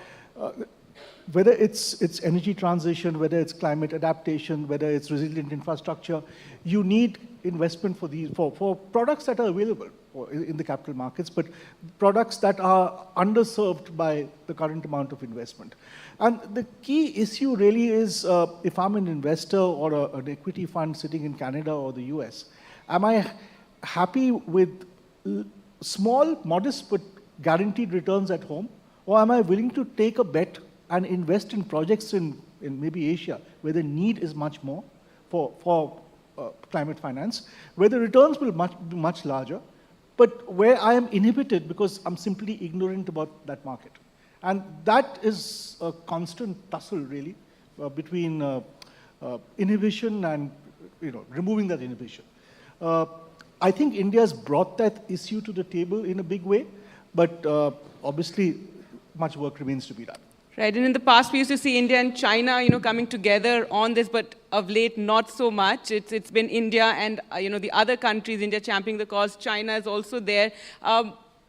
whether it's energy transition, whether it's climate adaptation, whether it's resilient infrastructure, you need investment for these for products that are available in the capital markets, but products that are underserved by the current amount of investment. And the key issue really is, if I'm an investor or an equity fund sitting in Canada or the US, am I happy with small, modest, but guaranteed returns at home? Or am I willing to take a bet and invest in projects in maybe Asia, where the need is much more for climate finance, where the returns will be much larger, but where I am inhibited because I'm simply ignorant about that market. And that is a constant tussle, really, between inhibition and removing that inhibition. I think India's brought that issue to the table in a big way, but obviously much work remains to be done. Right, and in the past we used to see India and China, coming together on this, but of late not so much. It's been India and the other countries, India championing the cause, China is also there.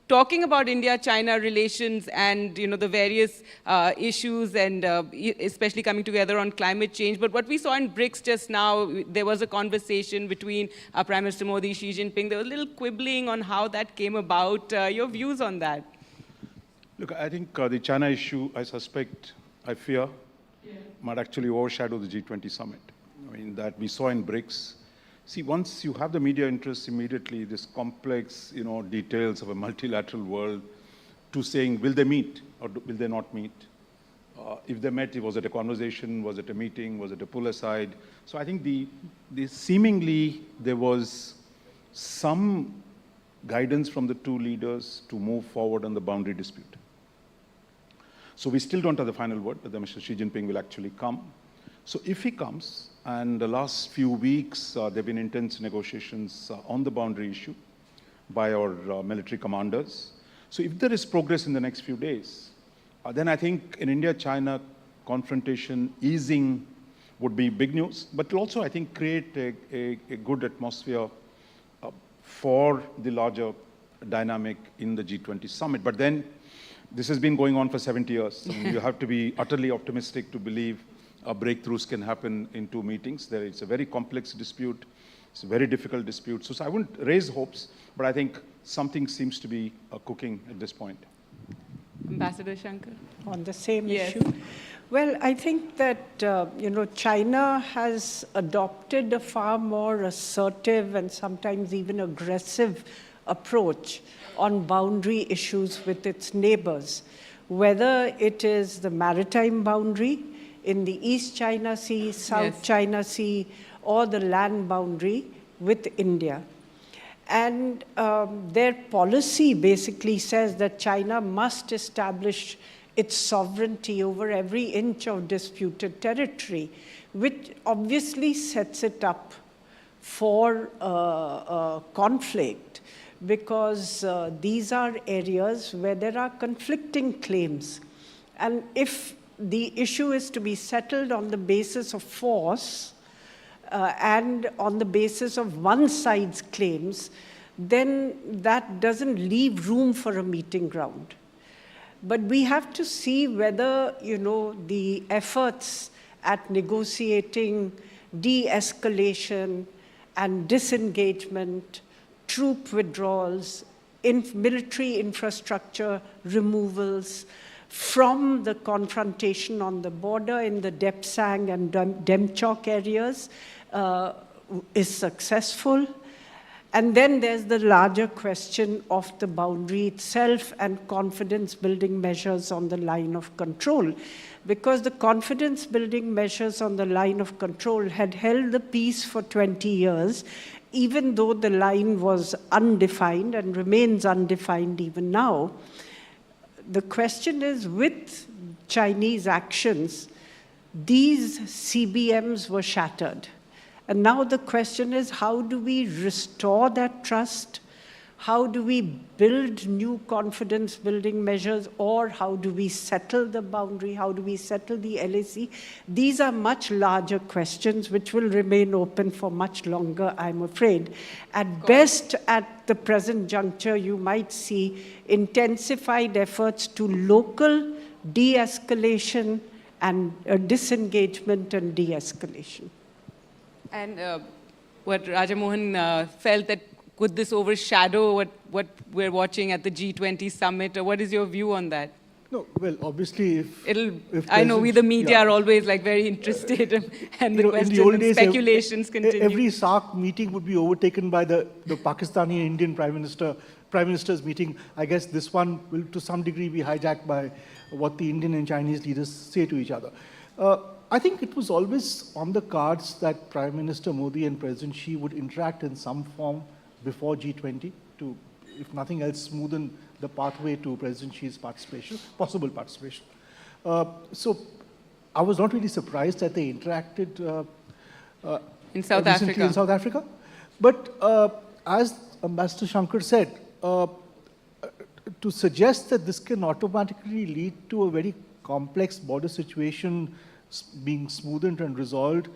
Talking about India-China relations and the various issues and especially coming together on climate change. But what we saw in BRICS just now, there was a conversation between Prime Minister Modi, Xi Jinping. There was a little quibbling on how that came about. Your views on that? Look, I think the China issue, I fear, might actually overshadow the G20 summit. I mean, that we saw in BRICS. See, once you have the media interest immediately, this complex, details of a multilateral world, to saying, will they meet or will they not meet? If they met, was it a conversation? Was it a meeting? Was it a pull aside? So I think seemingly there was some guidance from the two leaders to move forward on the boundary dispute. So we still don't have the final word, but Mr. Xi Jinping will actually come. So if he comes, and the last few weeks, there have been intense negotiations on the boundary issue by our military commanders. So if there is progress in the next few days, then I think in India-China confrontation easing would be big news, but also I think create a good atmosphere for the larger dynamic in the G20 summit. But then this has been going on for 70 years. I mean, you have to be utterly optimistic to believe breakthroughs can happen in 2 meetings. It's a very complex dispute. It's a very difficult dispute. So I wouldn't raise hopes, but I think something seems to be cooking at this point. Ambassador Shankar? On the same issue? Well, I think that, China has adopted a far more assertive and sometimes even aggressive approach on boundary issues with its neighbors, whether it is the maritime boundary in the East China Sea, South China Sea, or the land boundary with India. And their policy basically says that China must establish its sovereignty over every inch of disputed territory, which obviously sets it up for conflict, because these are areas where there are conflicting claims. And if the issue is to be settled on the basis of force, and on the basis of one side's claims, then that doesn't leave room for a meeting ground. But we have to see whether, the efforts at negotiating de-escalation and disengagement, troop withdrawals, military infrastructure removals from the confrontation on the border in the Depsang and Demchok areas is successful. And then there's the larger question of the boundary itself and confidence-building measures on the line of control. Because the confidence-building measures on the line of control had held the peace for 20 years, even though the line was undefined and remains undefined even now. The question is, with Chinese actions, these CBMs were shattered. And now the question is, how do we restore that trust? How do we build new confidence-building measures? Or how do we settle the boundary? How do we settle the LAC? These are much larger questions which will remain open for much longer, I'm afraid. At best, at the present juncture, you might see intensified efforts to local de-escalation and disengagement and de-escalation. And what Raja Mohan felt that could this overshadow what we're watching at the G20 summit, or what is your view on that? No, well, obviously, I know we, the media, are always very interested, and the questions and speculations continue. Every SAARC meeting would be overtaken by the Pakistani and Indian Prime Minister's meeting. I guess this one will, to some degree, be hijacked by what the Indian and Chinese leaders say to each other. I think it was always on the cards that Prime Minister Modi and President Xi would interact in some form before G20 to, if nothing else, smoothen the pathway to President Xi's participation, possible participation. So I was not really surprised that they interacted in South Africa. In South Africa. But as Ambassador Shankar said, to suggest that this can automatically lead to a very complex border situation being smoothened and resolved,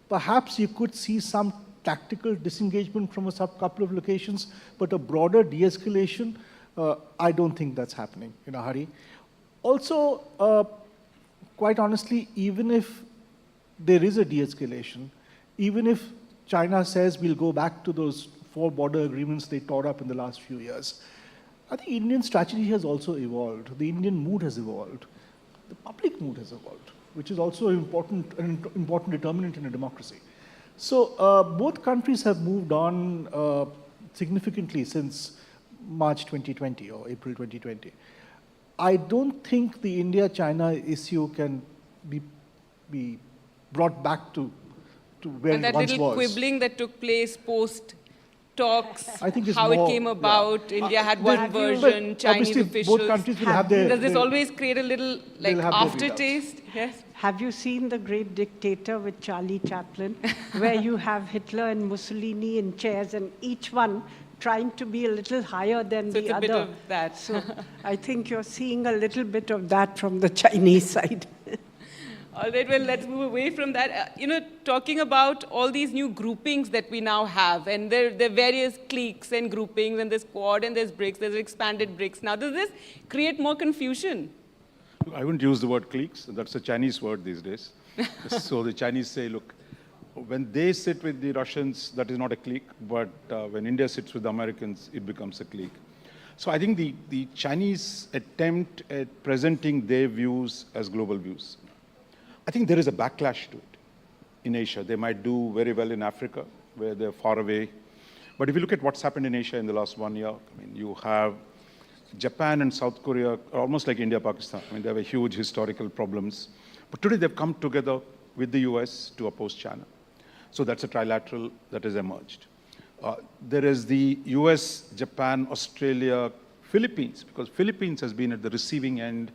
perhaps you could see some tactical disengagement from a couple of locations, but a broader de-escalation, I don't think that's happening in a hurry. Also, quite honestly, even if there is a de-escalation, even if China says we'll go back to those 4 border agreements they tore up in the last few years, I think Indian strategy has also evolved. The Indian mood has evolved. The public mood has evolved, which is also an important determinant in a democracy. So both countries have moved on significantly since March 2020 or April 2020. I don't think the India-China issue can be brought back to where it once was. And that little quibbling that took place post talks, I think how it came about, India had one version, Chinese officials. Both countries will have their... Does this always create a little aftertaste? Yes. Have you seen The Great Dictator with Charlie Chaplin, where you have Hitler and Mussolini in chairs and each one trying to be a little higher than the other? So it's a bit of that. So I think you're seeing a little bit of that from the Chinese side. All right, well, let's move away from that. Talking about all these new groupings that we now have, and there are various cliques and groupings, and there's Quad, and there's BRICS, there's expanded BRICS. Now, does this create more confusion? I wouldn't use the word cliques. That's a Chinese word these days. So the Chinese say, look, when they sit with the Russians, that is not a clique, but when India sits with the Americans, it becomes a clique. So I think the Chinese attempt at presenting their views as global views, I think there is a backlash to it in Asia. They might do very well in Africa, where they're far away. But if you look at what's happened in Asia in the last 1 year, I mean, you have Japan and South Korea are almost like India, Pakistan. I mean, they have a huge historical problems. But today they've come together with the US to oppose China. So that's a trilateral that has emerged. There is the US, Japan, Australia, Philippines, because Philippines has been at the receiving end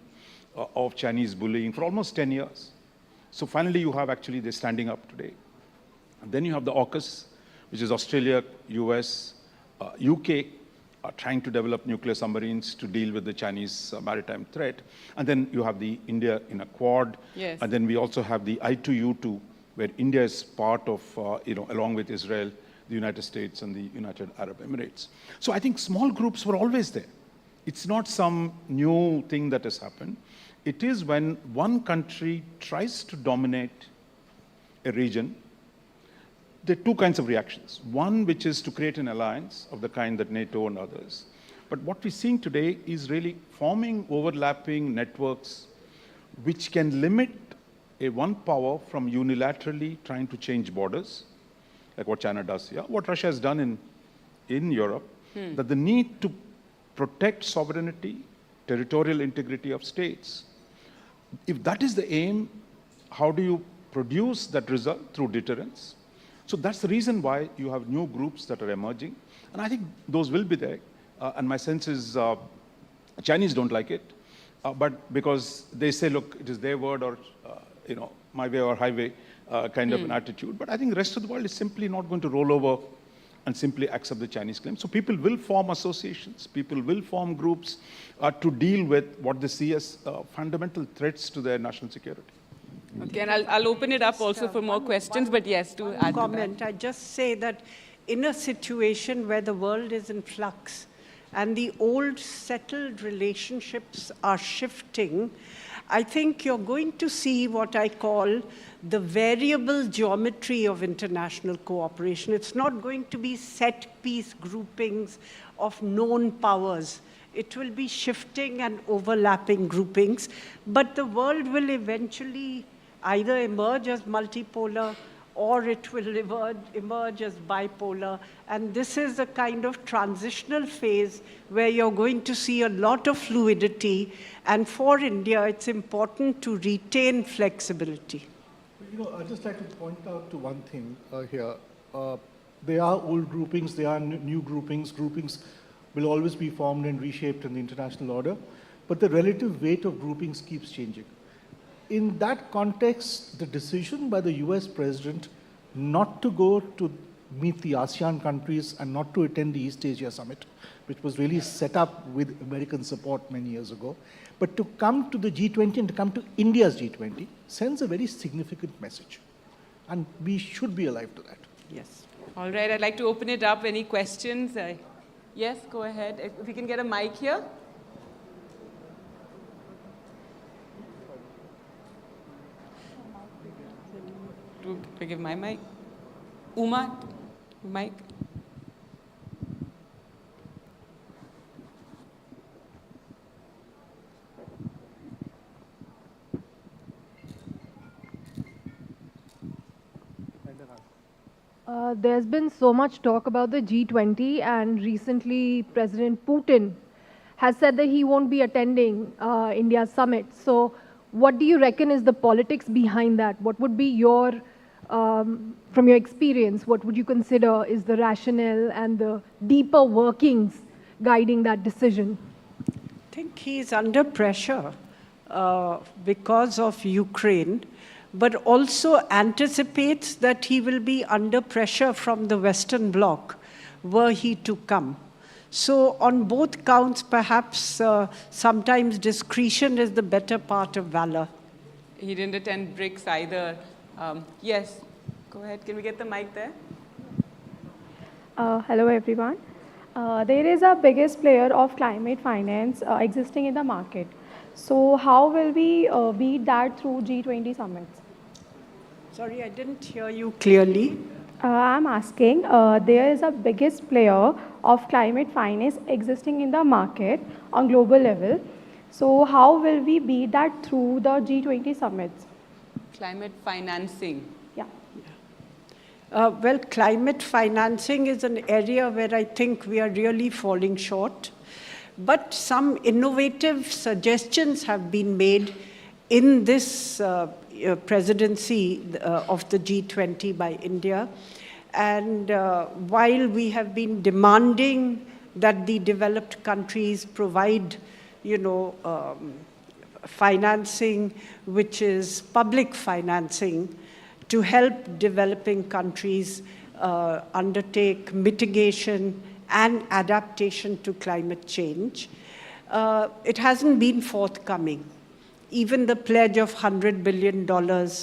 of Chinese bullying for almost 10 years. So finally you have actually they're standing up today. And then you have the AUKUS, which is Australia, US, UK, trying to develop nuclear submarines to deal with the Chinese maritime threat. And then you have the India in a Quad. Yes. And then we also have the I2U2, where India is part of, along with Israel, the United States and the United Arab Emirates. So I think small groups were always there. It's not some new thing that has happened. It is when one country tries to dominate a region, there are two kinds of reactions. One, which is to create an alliance of the kind that NATO and others. But what we're seeing today is really forming overlapping networks which can limit a one power from unilaterally trying to change borders, like what China does here, what Russia has done in Europe, that the need to protect sovereignty, territorial integrity of states. If that is the aim, how do you produce that result? Through deterrence. So that's the reason why you have new groups that are emerging. And I think those will be there. And my sense is Chinese don't like it, but because they say, look, it is their word or, my way or highway kind of an attitude. But I think the rest of the world is simply not going to roll over and simply accept the Chinese claim. So people will form associations, people will form groups to deal with what they see as fundamental threats to their national security. Okay, and I'll open it up also for more questions, but yes, to add comment. to that. I just say that in a situation where the world is in flux and the old settled relationships are shifting, I think you're going to see what I call the variable geometry of international cooperation. It's not going to be set-piece groupings of known powers. It will be shifting and overlapping groupings, but the world will eventually either emerge as multipolar or it will emerge as bipolar. And this is a kind of transitional phase where you're going to see a lot of fluidity. And for India, it's important to retain flexibility. I'd just like to point out to one thing here. There are old groupings, there are new groupings. Groupings will always be formed and reshaped in the international order, but the relative weight of groupings keeps changing. In that context, the decision by the US president not to go to meet the ASEAN countries and not to attend the East Asia Summit, which was really set up with American support many years ago, but to come to the G20 and to come to India's G20 sends a very significant message. And we should be alive to that. Yes. All right, I'd like to open it up. Any questions? Yes, go ahead. If we can get a mic here. Do I give my mic? Uma, mic. There's been so much talk about the G20, and recently President Putin has said that he won't be attending India's summit. So what do you reckon is the politics behind that? What would be your, from your experience, what would you consider is the rationale and the deeper workings guiding that decision? I think he's under pressure because of Ukraine, but also anticipates that he will be under pressure from the Western Bloc were he to come. So on both counts, perhaps sometimes discretion is the better part of valor. He didn't attend BRICS either. Yes, go ahead. Can we get the mic there? Hello, everyone. There is a biggest player of climate finance existing in the market. So how will we beat that through G20 summits? Sorry, I didn't hear you clearly. I'm asking, there is a biggest player of climate finance existing in the market on global level. So how will we beat that through the G20 summits? Climate financing. Yeah. Well, climate financing is an area where I think we are really falling short. But some innovative suggestions have been made in this presidency of the G20 by India. And while we have been demanding that the developed countries provide, financing, which is public financing, to help developing countries undertake mitigation and adaptation to climate change, it hasn't been forthcoming. Even the pledge of $100 billion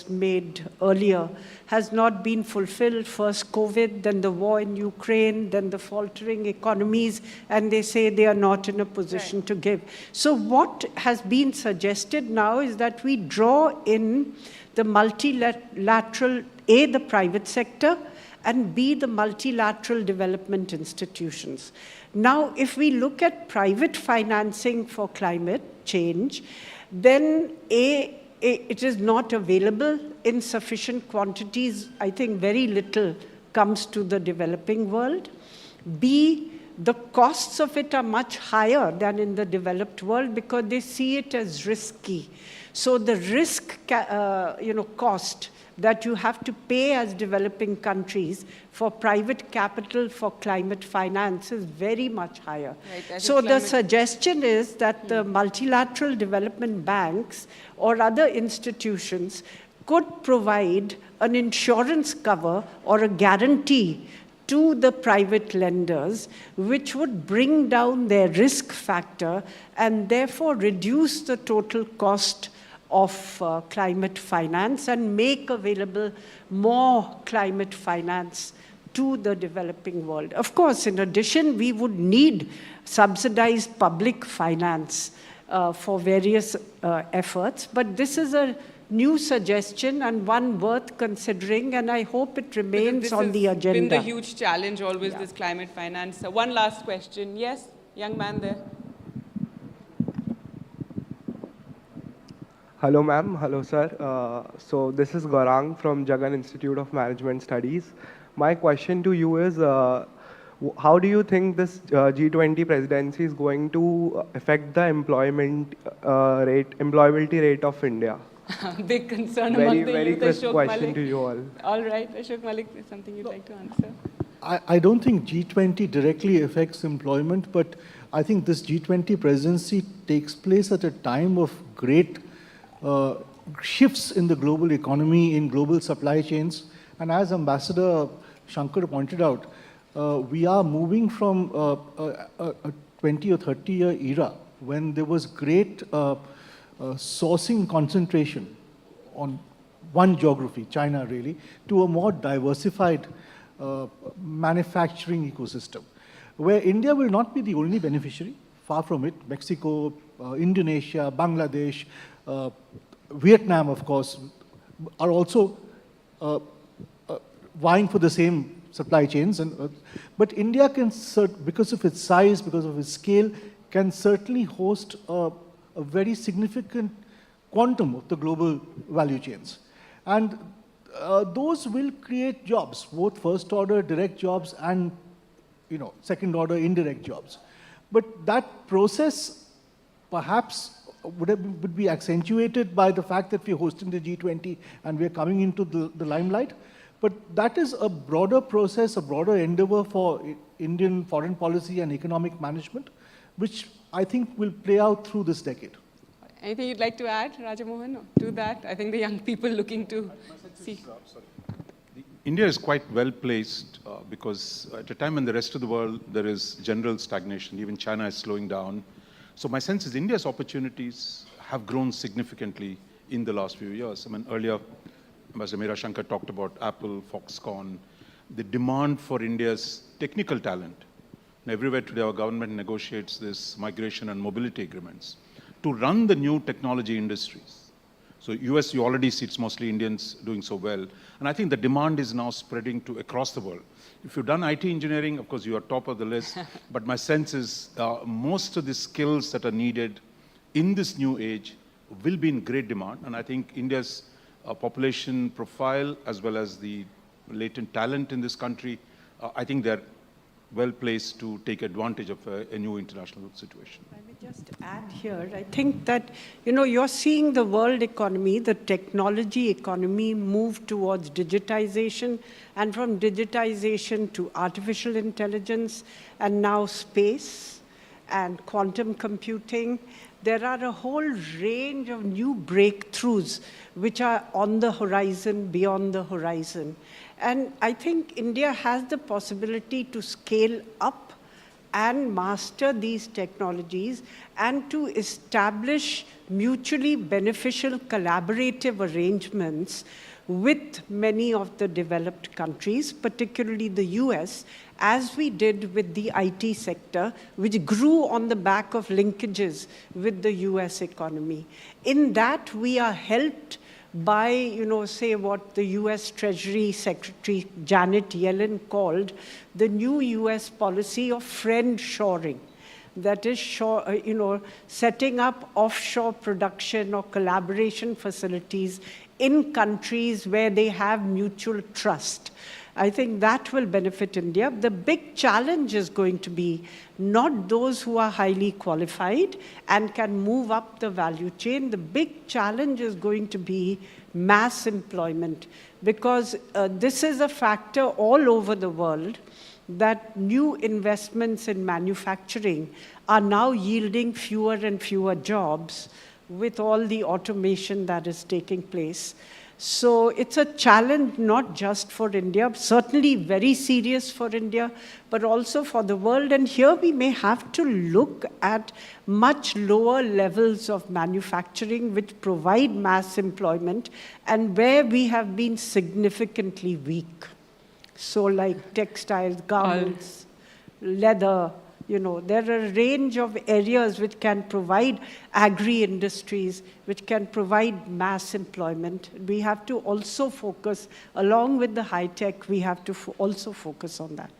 made earlier has not been fulfilled. First COVID, then the war in Ukraine, then the faltering economies, and they say they are not in a position to give. So what has been suggested now is that we draw in the multilateral, A, the private sector, and B, the multilateral development institutions. Now, if we look at private financing for climate change, then it is not available in sufficient quantities. I think very little comes to the developing world. B, the costs of it are much higher than in the developed world because they see it as risky. So the risk, cost that you have to pay as developing countries for private capital for climate finance is very much higher. Right, so the suggestion is that the multilateral development banks or other institutions could provide an insurance cover or a guarantee to the private lenders, which would bring down their risk factor and therefore reduce the total cost of climate finance and make available more climate finance to the developing world. Of course, in addition, we would need subsidized public finance for various efforts, but this is a new suggestion and one worth considering, and I hope it remains on the agenda. This has been the huge challenge always, this climate finance. One last question. Yes, young man there. Hello, ma'am. Hello, sir. So this is Gaurang from Jagan Institute of Management Studies. My question to you is, how do you think this G20 presidency is going to affect the employability rate of India? Big concern among the very youth. crisp Ashok question Malik. to you all. All right, Ashok Malik, is something you'd like to answer? I don't think G20 directly affects employment, but I think this G20 presidency takes place at a time of great shifts in the global economy, in global supply chains. And as Ambassador Shankar pointed out, we are moving from a 20 or 30-year era when there was great sourcing concentration on one geography, China really, to a more diversified manufacturing ecosystem, where India will not be the only beneficiary, far from it. Mexico, Indonesia, Bangladesh, Vietnam, of course, are also vying for the same supply chains. But India can, because of its size, because of its scale, can certainly host a very significant quantum of the global value chains. And those will create jobs, both first-order direct jobs and second-order indirect jobs. But that process perhaps would be accentuated by the fact that we're hosting the G20 and we're coming into the limelight. But that is a broader process, a broader endeavor for Indian foreign policy and economic management, which I think will play out through this decade. Anything you'd like to add, Rajamohan, to that? I think the young people looking to see. India is quite well placed because at a time when the rest of the world, there is general stagnation. Even China is slowing down. So my sense is India's opportunities have grown significantly in the last few years. I mean, earlier, Ambassador Meera Shankar talked about Apple, Foxconn, the demand for India's technical talent. And everywhere today, our government negotiates this migration and mobility agreements to run the new technology industries. So US, you already see it's mostly Indians doing so well. And I think the demand is now spreading to across the world. If you've done IT engineering, of course, you are top of the list. But my sense is most of the skills that are needed in this new age will be in great demand. And I think India's population profile, as well as the latent talent in this country, I think they're well placed to take advantage of a new international situation. Let me just add here, I think that, you're seeing the world economy, the technology economy move towards digitization, and from digitization to artificial intelligence, and now space and quantum computing. There are a whole range of new breakthroughs which are on the horizon, beyond the horizon. And I think India has the possibility to scale up and master these technologies and to establish mutually beneficial collaborative arrangements with many of the developed countries, particularly the US, as we did with the IT sector, which grew on the back of linkages with the US economy. In that, we are helped by, say what the US Treasury Secretary Janet Yellen called the new US policy of friend shoring. That is, setting up offshore production or collaboration facilities in countries where they have mutual trust. I think that will benefit India. The big challenge is going to be not those who are highly qualified and can move up the value chain. The big challenge is going to be mass employment, because this is a factor all over the world, that new investments in manufacturing are now yielding fewer and fewer jobs with all the automation that is taking place. So it's a challenge not just for India, certainly very serious for India, but also for the world. And here we may have to look at much lower levels of manufacturing which provide mass employment and where we have been significantly weak. So like textiles, garments, leather, there are a range of areas which can provide agri-industries, which can provide mass employment. We have to also focus, along with the high-tech, we have to also focus on that.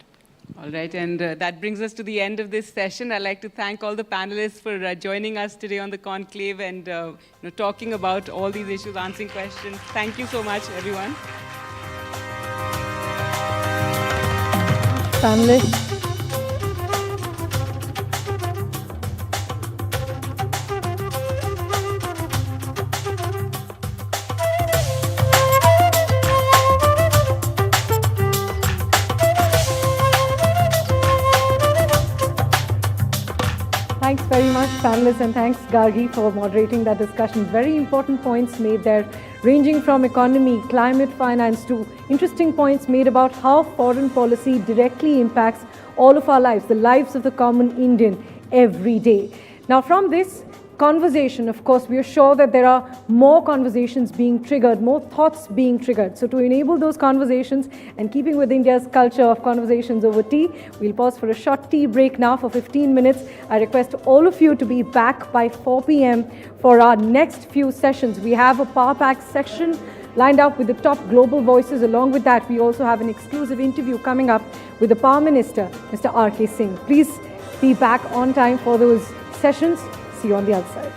All right, and that brings us to the end of this session. I'd like to thank all the panelists for joining us today on the Conclave and talking about all these issues, answering questions. Thank you so much, everyone. Panelists. Thanks very much, panelists, and thanks, Gargi, for moderating that discussion. Very important points made there, ranging from economy, climate finance, to interesting points made about how foreign policy directly impacts all of our lives, the lives of the common Indian every day. Now, from this conversation, of course, we are sure that there are more conversations being triggered, more thoughts being triggered. So to enable those conversations and keeping with India's culture of conversations over tea, we'll pause for a short tea break now for 15 minutes. I request all of you to be back by 4 p.m. for our next few sessions. We have a power pack section lined up with the top global voices. Along with that, we also have an exclusive interview coming up with the Power Minister, Mr. R.K. Singh. Please be back on time for those sessions. See you on the other side.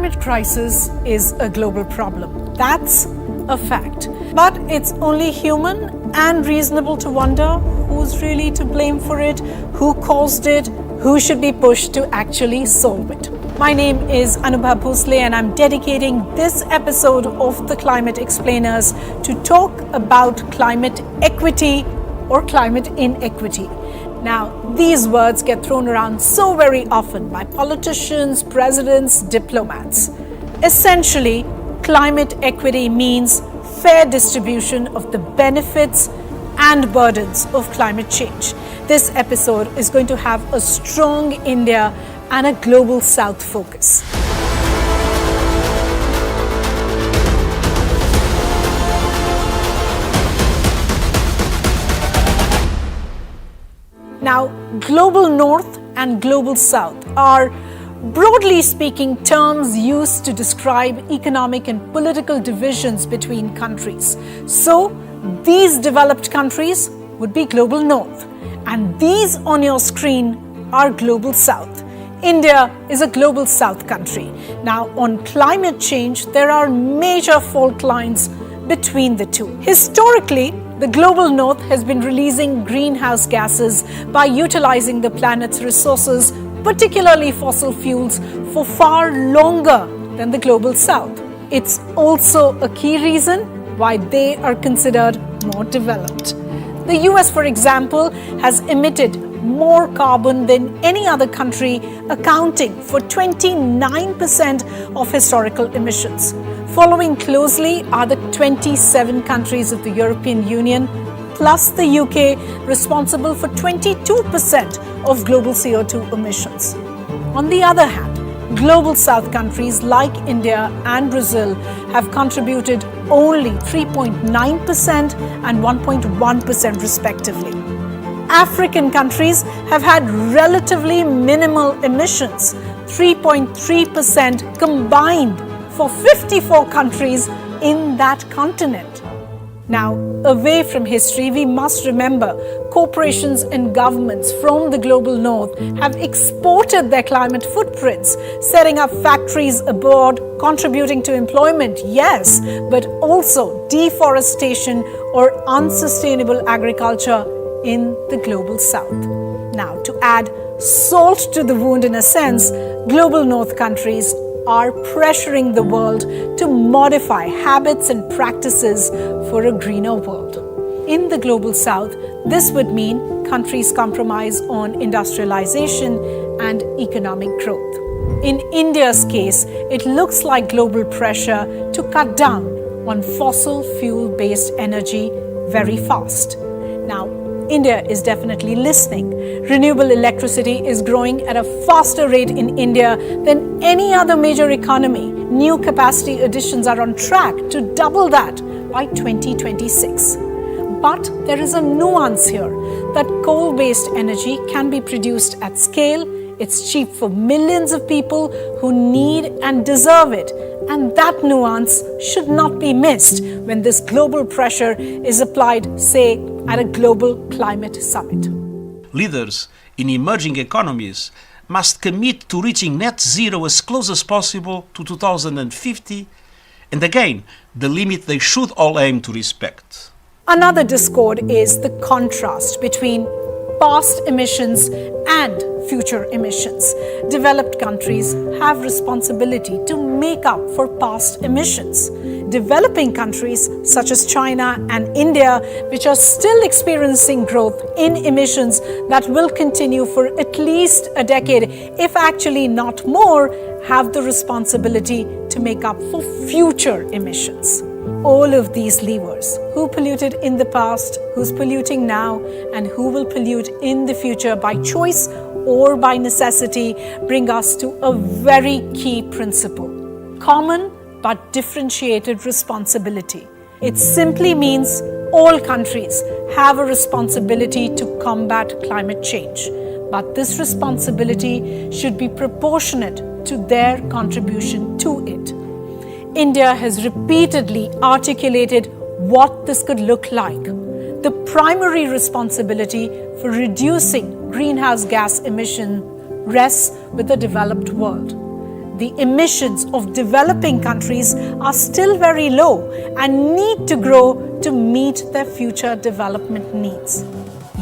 climate crisis is a global problem. That's a fact. But it's only human and reasonable to wonder who's really to blame for it, who caused it, who should be pushed to actually solve it. My name is Anubha Bhosle and I'm dedicating this episode of the Climate Explainers to talk about climate equity or climate inequity. Now, these words get thrown around so very often by politicians, presidents, diplomats. Essentially, climate equity means fair distribution of the benefits and burdens of climate change. This episode is going to have a strong India and a global South focus. Now, global North and global South are, broadly speaking, terms used to describe economic and political divisions between countries. So, these developed countries would be global North, and these on your screen are global South. India is a global South country. Now, on climate change, there are major fault lines between the two. Historically, the global North has been releasing greenhouse gases by utilizing the planet's resources, particularly fossil fuels, for far longer than the global South. It's also a key reason why they are considered more developed. The US, for example, has emitted more carbon than any other country, accounting for 29% of historical emissions. Following closely are the 27 countries of the European Union, plus the UK, responsible for 22% of global CO2 emissions. On the other hand, global South countries like India and Brazil have contributed only 3.9% and 1.1% respectively. African countries have had relatively minimal emissions, 3.3% combined for 54 countries in that continent. Now, away from history, we must remember corporations and governments from the global North have exported their climate footprints, setting up factories abroad, contributing to employment, yes, but also deforestation or unsustainable agriculture in the global South. Now, to add salt to the wound in a sense, global North countries are pressuring the world to modify habits and practices for a greener world. In the global South, this would mean countries compromise on industrialization and economic growth. In India's case, it looks like global pressure to cut down on fossil fuel-based energy very fast. Now, India is definitely listening. Renewable electricity is growing at a faster rate in India than any other major economy. New capacity additions are on track to double that by 2026. But there is a nuance here that coal-based energy can be produced at scale. It's cheap for millions of people who need and deserve it. And that nuance should not be missed when this global pressure is applied, say, at a global climate summit. Leaders in emerging economies must commit to reaching net zero as close as possible to 2050, and again, the limit they should all aim to respect. Another discord is the contrast between past emissions and future emissions. Developed countries have responsibility to make up for past emissions. Developing countries such as China and India, which are still experiencing growth in emissions that will continue for at least a decade, if actually not more, have the responsibility to make up for future emissions. All of these levers, who polluted in the past, who's polluting now, and who will pollute in the future by choice or by necessity, bring us to a very key principle: common but differentiated responsibility. It simply means all countries have a responsibility to combat climate change, but this responsibility should be proportionate to their contribution to it. India has repeatedly articulated what this could look like. The primary responsibility for reducing greenhouse gas emission rests with the developed world. the emissions of developing countries are still very low and need to grow to meet their future development needs.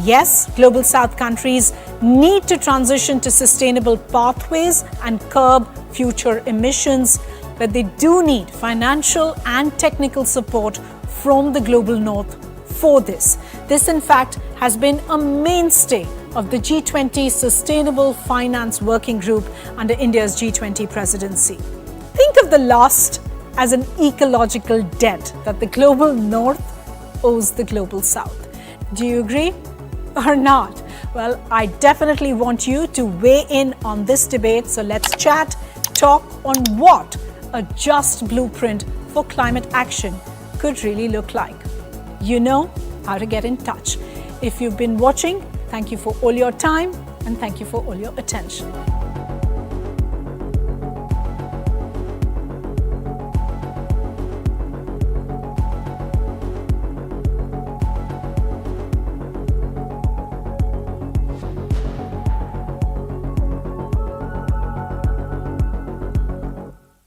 Yes, Global South countries need to transition to sustainable pathways and curb future emissions, but they do need financial and technical support from the Global North for this. This, in fact, has been a mainstay of the G20 Sustainable Finance Working Group under India's G20 presidency. Think of the last as an ecological debt that the Global North owes the Global South. Do you agree or not? Well, I definitely want you to weigh in on this debate, so let's chat, talk on what a just blueprint for climate action could really look like. You know how to get in touch. If you've been watching, thank you for all your time and thank you for all your attention.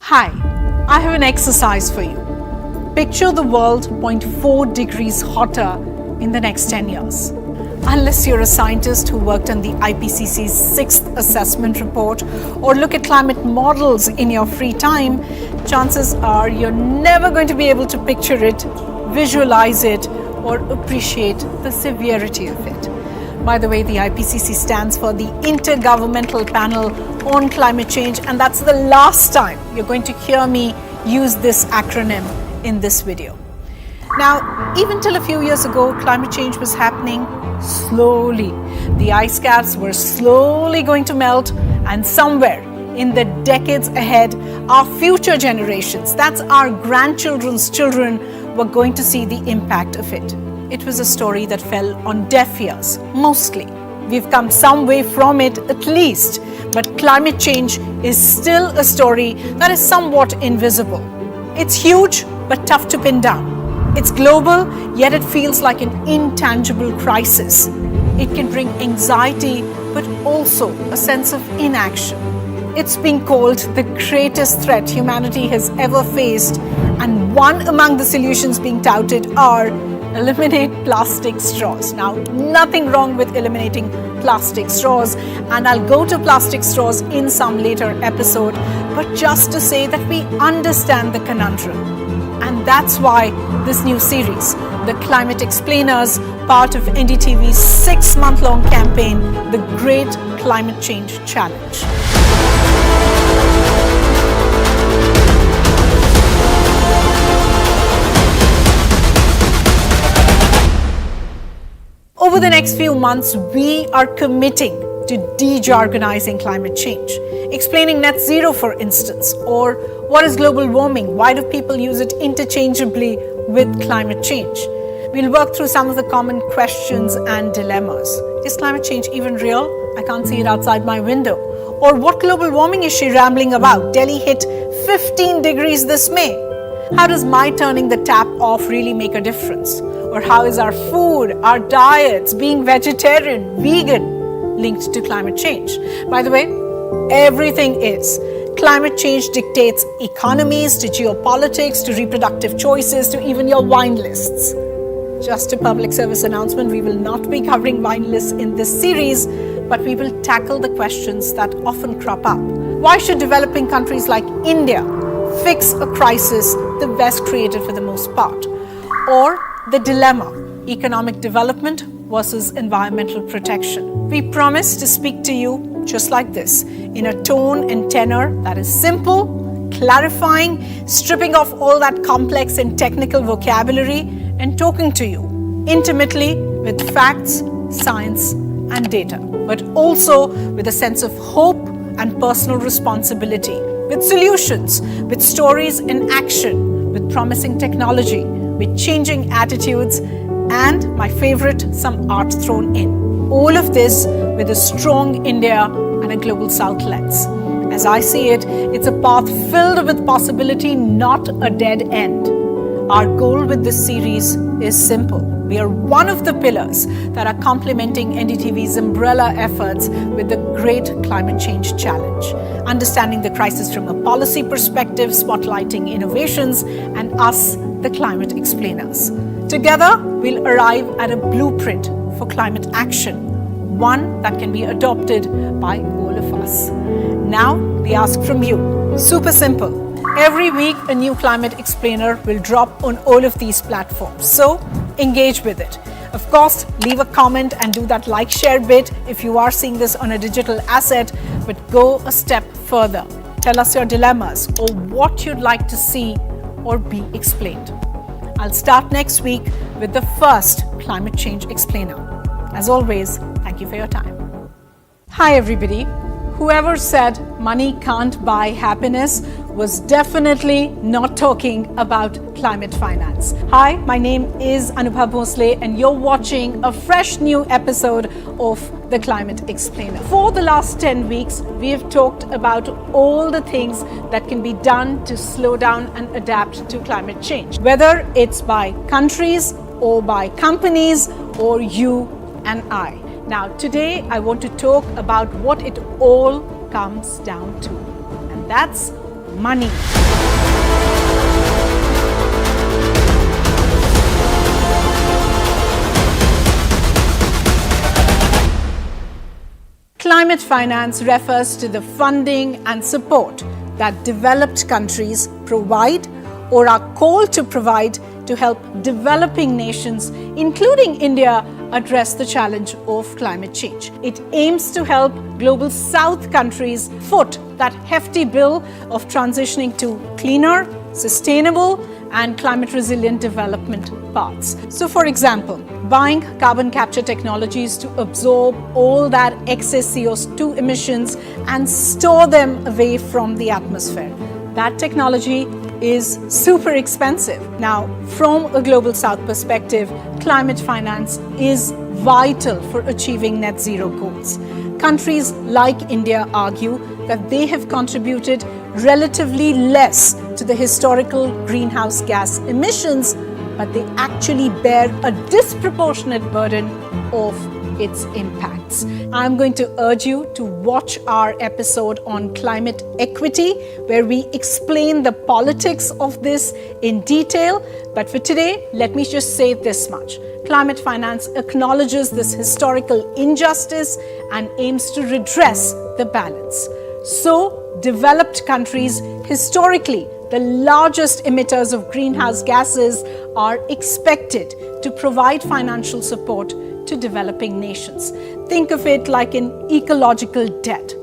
Hi, I have an exercise for you. Picture the world 0.4 degrees hotter in the next 10 years. Unless you're a scientist who worked on the IPCC's 6th assessment report or look at climate models in your free time, chances are you're never going to be able to picture it, visualize it, or appreciate the severity of it. By the way, the IPCC stands for the Intergovernmental Panel on Climate Change, and that's the last time you're going to hear me use this acronym in this video. Now, even till a few years ago, climate change was happening slowly. The ice caps were slowly going to melt, and somewhere in the decades ahead, our future generations, that's our grandchildren's children, were going to see the impact of it. It was a story that fell on deaf ears, mostly. We've come some way from it at least, but climate change is still a story that is somewhat invisible. It's huge, but tough to pin down. It's global, yet it feels like an intangible crisis. It can bring anxiety, but also a sense of inaction. It's being called the greatest threat humanity has ever faced, and one among the solutions being touted are eliminate plastic straws. Now, nothing wrong with eliminating plastic straws, and I'll go to plastic straws in some later episode, but just to say that we understand the conundrum. And that's why this new series, The Climate Explainers, part of NDTV's 6-month-long campaign, The Great Climate Change Challenge. Over the next few months, we are committing to de-jargonizing climate change, explaining net zero, for instance, or what is global warming, why do people use it interchangeably with climate change. We'll work through some of the common questions and dilemmas. Is climate change even real? I can't see it outside my window. Or what global warming is she rambling about? Delhi hit 15 degrees this May. How does my turning the tap off really make a difference? Or how is our food, our diets, being vegetarian, vegan, linked to climate change? By the way, everything is. Climate change dictates economies, to geopolitics, to reproductive choices, to even your wine lists. Just a public service announcement, we will not be covering wine lists in this series, but we will tackle the questions that often crop up. Why should developing countries like India fix a crisis the West created for the most part? Or the dilemma, economic development versus environmental protection. We promise to speak to you just like this, in a tone and tenor that is simple, clarifying, stripping off all that complex and technical vocabulary, and talking to you intimately with facts, science, and data, but also with a sense of hope and personal responsibility, with solutions, with stories in action, with promising technology, with changing attitudes, and my favorite, some art thrown in. All of this with a strong India and a global South lens. As I see it, it's a path filled with possibility, not a dead end. Our goal with this series is simple: We are one of the pillars that are complementing NDTV's umbrella efforts with the Great Climate Change Challenge, understanding the crisis from a policy perspective, spotlighting innovations, and us, the climate explainers. Together, we'll arrive at a blueprint for climate action, one that can be adopted by all of us. Now, we ask from you. Super simple. Every week, a new climate explainer will drop on all of these platforms. So, engage with it. Of course, leave a comment and do that like, share bit if you are seeing this on a digital asset, but go a step further. Tell us your dilemmas or what you'd like to see or be explained. I'll start next week with the first climate change explainer. As always, thank you for your time. Hi everybody. Whoever said money can't buy happiness was definitely not talking about climate finance. Hi, my name is Anubha Bhosle and you're watching a fresh new episode of The Climate Explainer. For the last 10 weeks, we have talked about all the things that can be done to slow down and adapt to climate change, whether it's by countries or by companies or you and I. Now, today I want to talk about what it all comes down to, and that's money. Climate finance refers to the funding and support that developed countries provide or are called to provide to help developing nations, including India, address the challenge of climate change. It aims to help global south countries foot that hefty bill of transitioning to cleaner, sustainable, and climate resilient development paths. So for example, buying carbon capture technologies to absorb all that excess CO2 emissions and store them away from the atmosphere. That technology is super expensive. Now, from a global south perspective, climate finance is vital for achieving net zero goals. Countries like India argue that they have contributed relatively less to the historical greenhouse gas emissions, but they actually bear a disproportionate burden of its impacts. I'm going to urge you to watch our episode on climate equity, where we explain the politics of this in detail. But for today, let me just say this much. Climate finance acknowledges this historical injustice and aims to redress the balance. So, developed countries, historically the largest emitters of greenhouse gases, are expected to provide financial support to developing nations. Think of it like an ecological debt.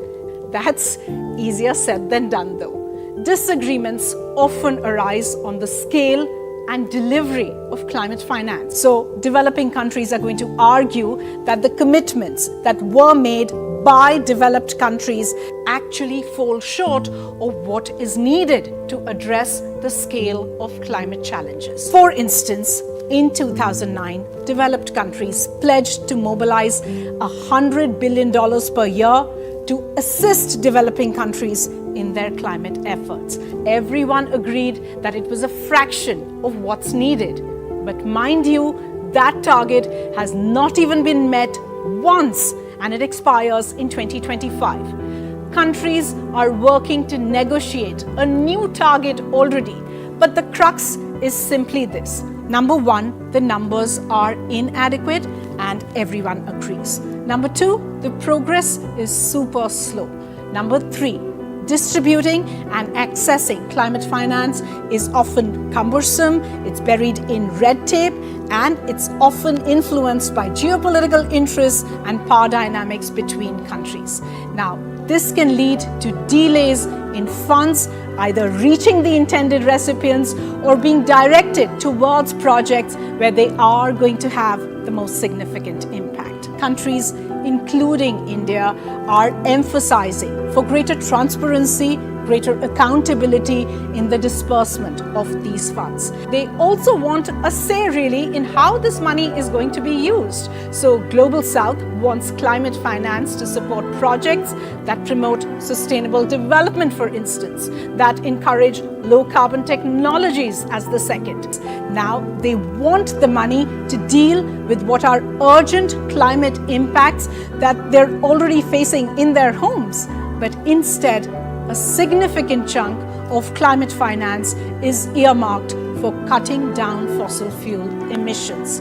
That's easier said than done though. Disagreements often arise on the scale and delivery of climate finance. So developing countries are going to argue that the commitments that were made by developed countries actually fall short of what is needed to address the scale of climate challenges. For instance, in 2009, developed countries pledged to mobilize $100 billion per year to assist developing countries in their climate efforts. Everyone agreed that it was a fraction of what's needed. But mind you, that target has not even been met once, and it expires in 2025. Countries are working to negotiate a new target already, but the crux is simply this. Number one, the numbers are inadequate and everyone agrees. Number two, the progress is super slow. Number three, distributing and accessing climate finance is often cumbersome, it's buried in red tape, and it's often influenced by geopolitical interests and power dynamics between countries. Now, this can lead to delays in funds either reaching the intended recipients or being directed towards projects where they are going to have the most significant impact. Countries, including India, are emphasizing for greater transparency, greater accountability in the disbursement of these funds. They also want a say really in how this money is going to be used. So Global South wants climate finance to support projects that promote sustainable development, for instance, that encourage low carbon technologies as the second. Now they want the money to deal with what are urgent climate impacts that they're already facing in their homes. But instead, a significant chunk of climate finance is earmarked for cutting down fossil fuel emissions,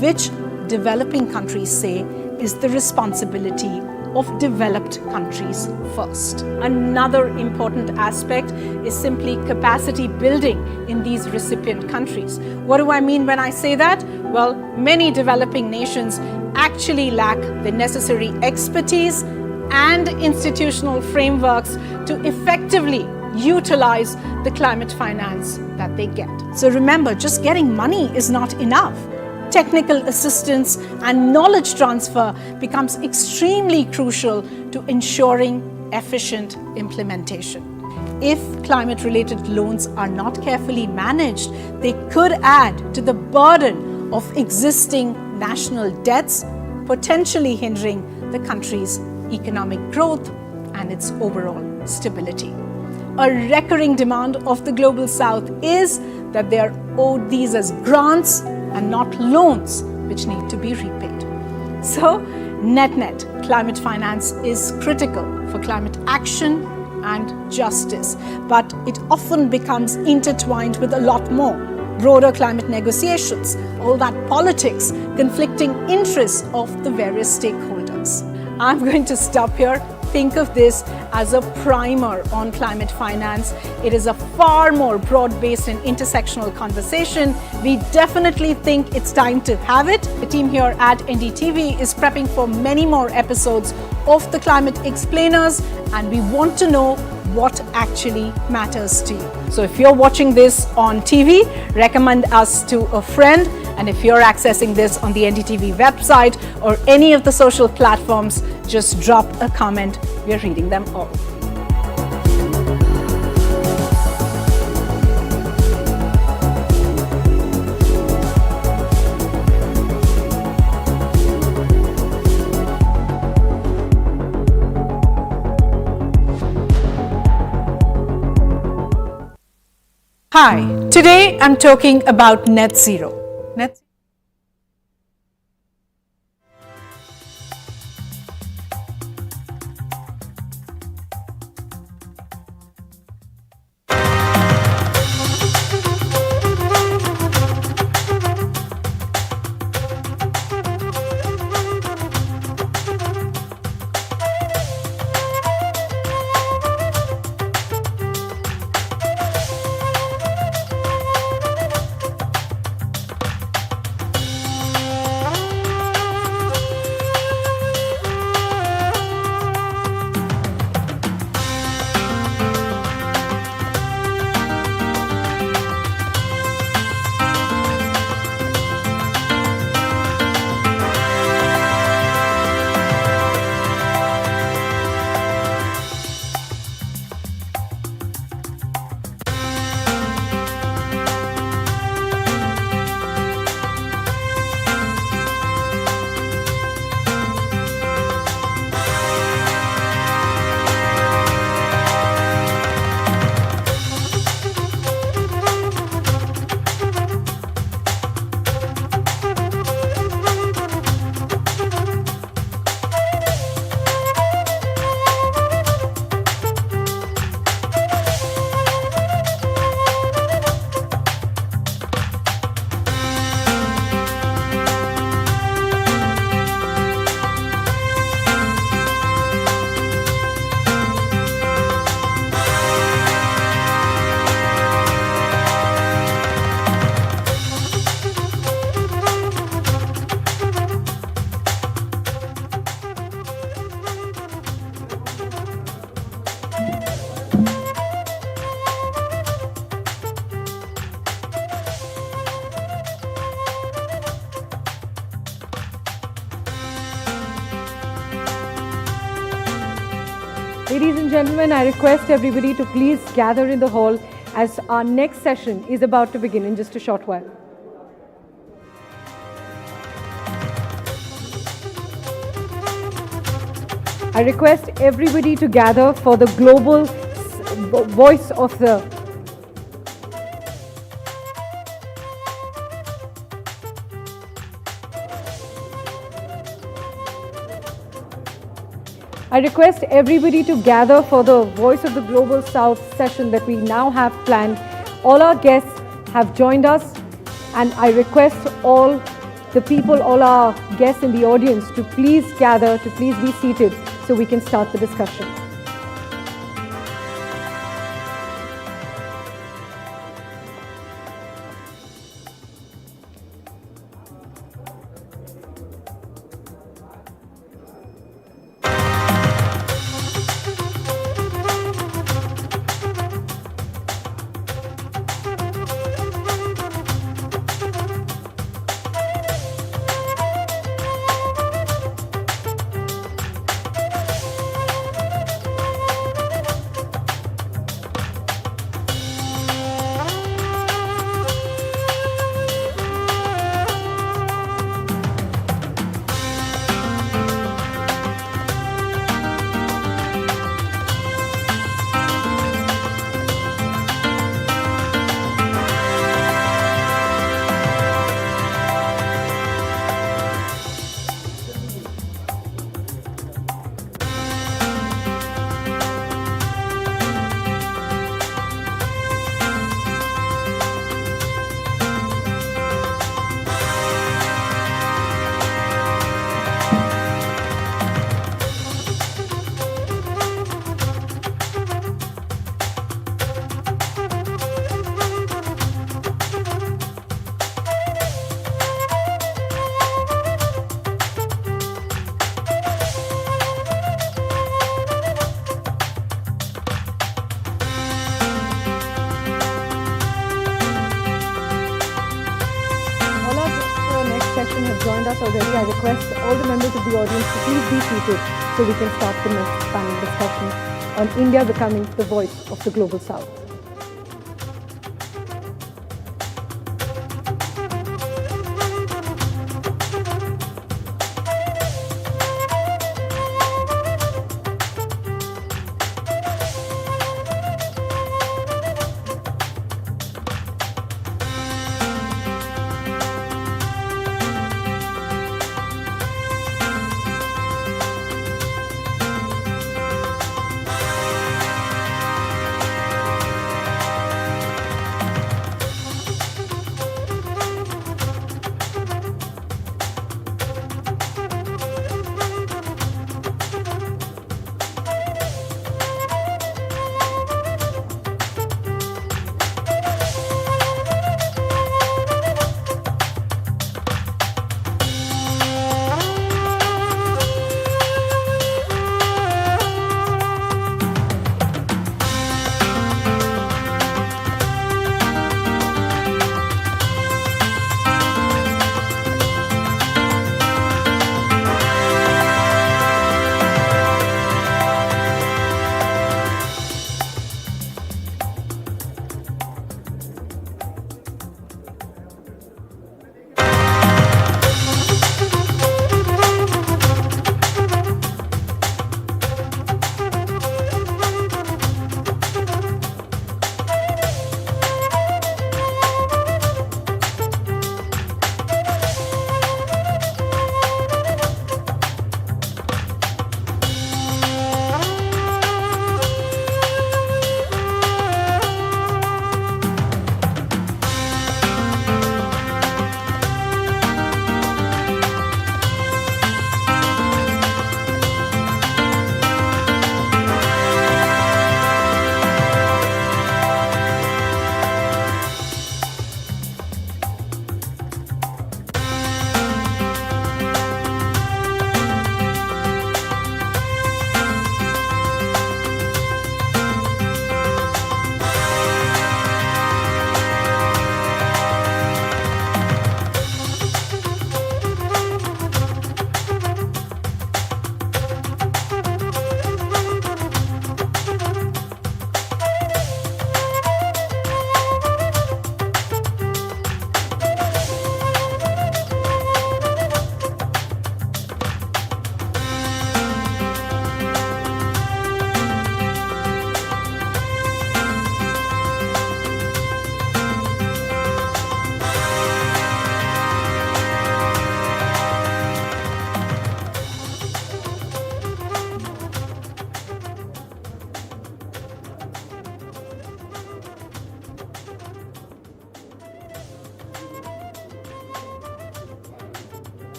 which developing countries say is the responsibility of developed countries first. Another important aspect is simply capacity building in these recipient countries. What do I mean when I say that? Well, many developing nations actually lack the necessary expertise and institutional frameworks to effectively utilize the climate finance that they get. So remember, just getting money is not enough. Technical assistance and knowledge transfer becomes extremely crucial to ensuring efficient implementation. If climate-related loans are not carefully managed, they could add to the burden of existing national debts, potentially hindering the country's economic growth and its overall stability. A recurring demand of the Global South is that they are owed these as grants and not loans, which need to be repaid. So, net-net, climate finance is critical for climate action and justice, but it often becomes intertwined with a lot more. Broader climate negotiations, all that politics, conflicting interests of the various stakeholders. I'm going to stop here. Think of this as a primer on climate finance. It is a far more broad-based and intersectional conversation. We definitely think it's time to have it. The team here at NDTV is prepping for many more episodes of the Climate Explainers, and we want to know what actually matters to you. So if you're watching this on TV, recommend us to a friend. And if you're accessing this on the NDTV website or any of the social platforms, just drop a comment. We're reading them all. Hi, today I'm talking about net zero. Ladies and gentlemen, I request everybody to please gather in the hall as our next session is about to begin in just a short while. I request everybody to gather for the global voice of the I request everybody to gather for the Voice of the Global South session that we now have planned. All our guests have joined us, and I request all the people, all our guests in the audience to please gather, to please be seated so we can start the discussion. Already, I request all the members of the audience to please be seated so we can start the next panel discussion on India becoming the voice of the Global South.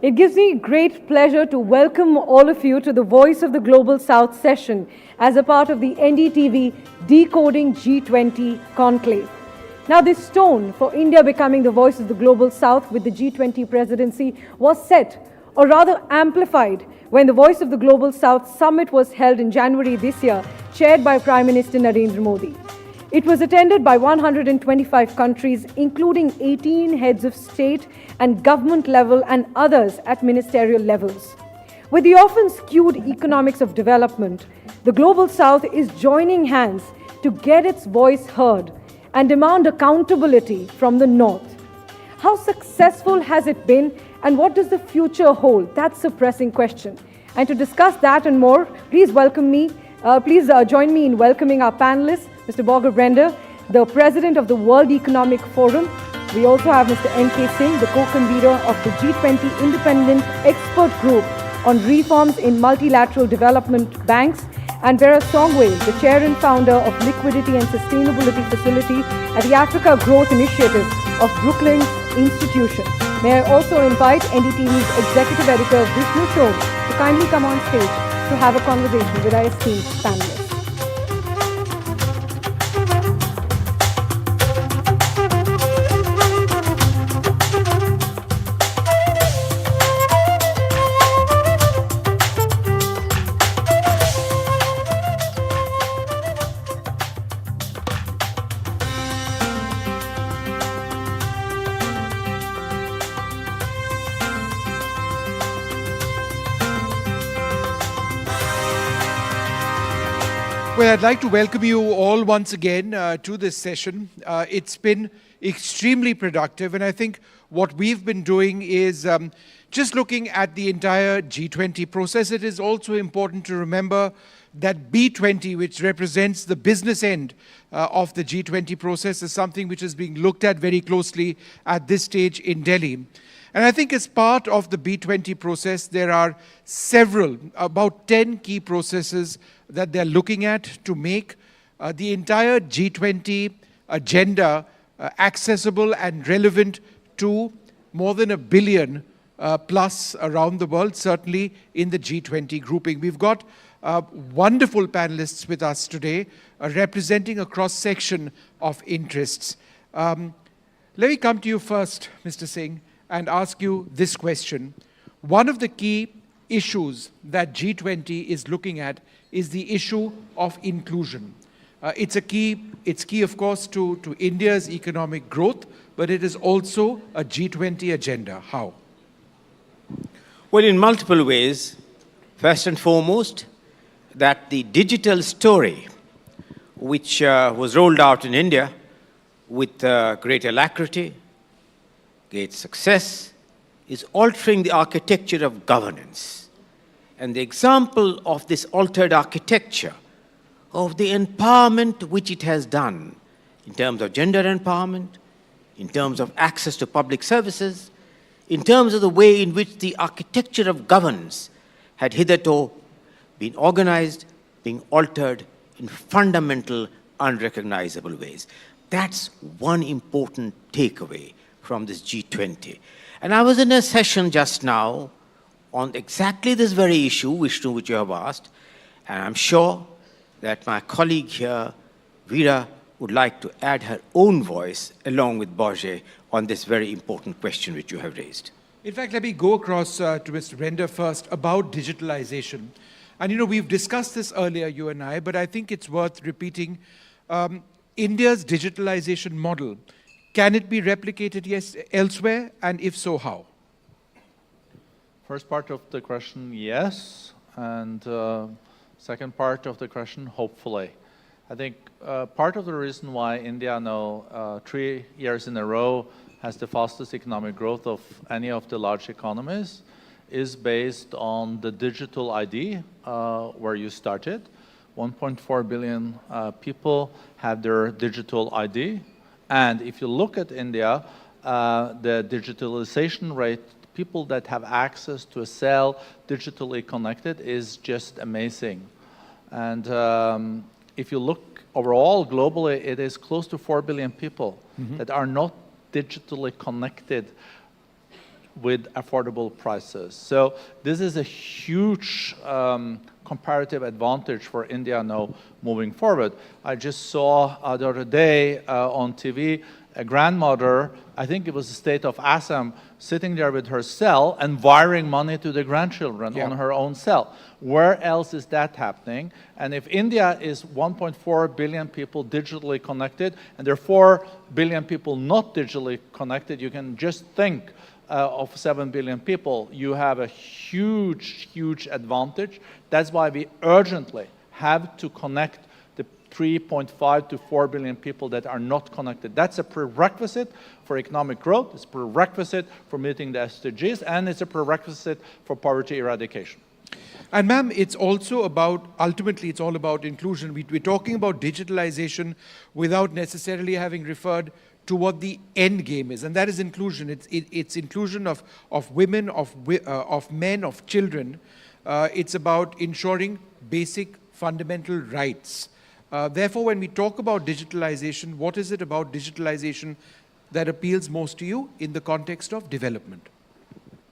It gives me great pleasure to welcome all of you to the Voice of the Global South session as a part of the NDTV Decoding G20 Conclave. Now, this tone for India becoming the voice of the Global South with the G20 presidency was set, or rather amplified, when the Voice of the Global South Summit was held in January this year, chaired by Prime Minister Narendra Modi. It was attended by 125 countries, including 18 heads of state and government level and others at ministerial levels. With the often skewed economics of development, the Global South is joining hands to get its voice heard and demand accountability from the North. How successful has it been, and what does the future hold? That's a pressing question. And to discuss that and more, please join me in welcoming our panelists, Mr. Borger Brender, the President of the World Economic Forum. We also have Mr. N.K. Singh, the co-convener of the G20 Independent Expert Group on Reforms in Multilateral Development Banks, and Vera Songwe, the Chair and Founder of Liquidity and Sustainability Facility at the Africa Growth Initiative of Brookings Institution. May I also invite NDTV's Executive Editor Vishnu Shom to kindly come on stage to have a conversation with our esteemed panelists. Well, I'd like to welcome you all once again to this session. It's been extremely productive, and I think what we've been doing is just looking at the entire G20 process. It is also important to remember that B20, which represents the business end of the G20 process, is something which is being looked at very closely at this stage in Delhi. And I think as part of the B20 process, there are several, about 10 key processes that they're looking at to make the entire G20 agenda accessible and relevant to more than 1 billion plus around the world, certainly in the G20 grouping. We've got wonderful panelists with us today, representing a cross-section of interests. Let me come to you first, Mr. Singh, and ask you this question. One of the key issues that G20 is looking at is the issue of inclusion. It's key, of course, to India's economic growth, but it is also a G20 agenda. How? Well, in multiple ways. First and foremost, that the digital story, which was rolled out in India with great alacrity, great success, is altering the architecture of governance. And the example of this altered architecture, of the empowerment which it has done in terms of gender empowerment, in terms of access to public services, in terms of the way in which the architecture of governance had hitherto been organized, being altered in fundamental, unrecognizable ways. That's one important takeaway from this G20. And I was in a session just now on exactly this very issue, Vishnu, which you have asked, and I'm sure that my colleague here, Veera, would like to add her own voice along with Borger on this very important question which you have raised. In fact, let me go across to Mr. Brender first about digitalization. And you know, we've discussed this earlier, you and I, but I think it's worth repeating. India's digitalization model, can it be replicated elsewhere, and if so, how? First part of the question, yes, and second part of the question, hopefully. I think part of the reason why India now 3 years in a row has the fastest economic growth of any of the large economies is based on the digital ID where you started. 1.4 billion people have their digital ID. And if you look at India, the digitalization rate, people that have access to a cell digitally connected is just amazing. And if you look overall globally, it is close to 4 billion people that are not digitally connected with affordable prices. So this is a huge comparative advantage for India now moving forward. I just saw the other day on TV a grandmother, I think it was the state of Assam, sitting there with her cell and wiring money to the grandchildren on her own cell. Where else is that happening? And if India is 1.4 billion people digitally connected, and there are 4 billion people not digitally connected, you can just think of 7 billion people, you have a huge, huge advantage. That's why we urgently have to connect the 3.5 to 4 billion people that are not connected. That's a prerequisite for economic growth, it's a prerequisite for meeting the SDGs, and it's a prerequisite for poverty eradication. And ma'am, it's also about, ultimately it's all about inclusion. We're talking about digitalization without necessarily having referred to what the end game is, and that is inclusion. It's inclusion of women, of men, of children. It's about ensuring basic fundamental rights. Therefore, when we talk about digitalization, what is it about digitalization that appeals most to you in the context of development?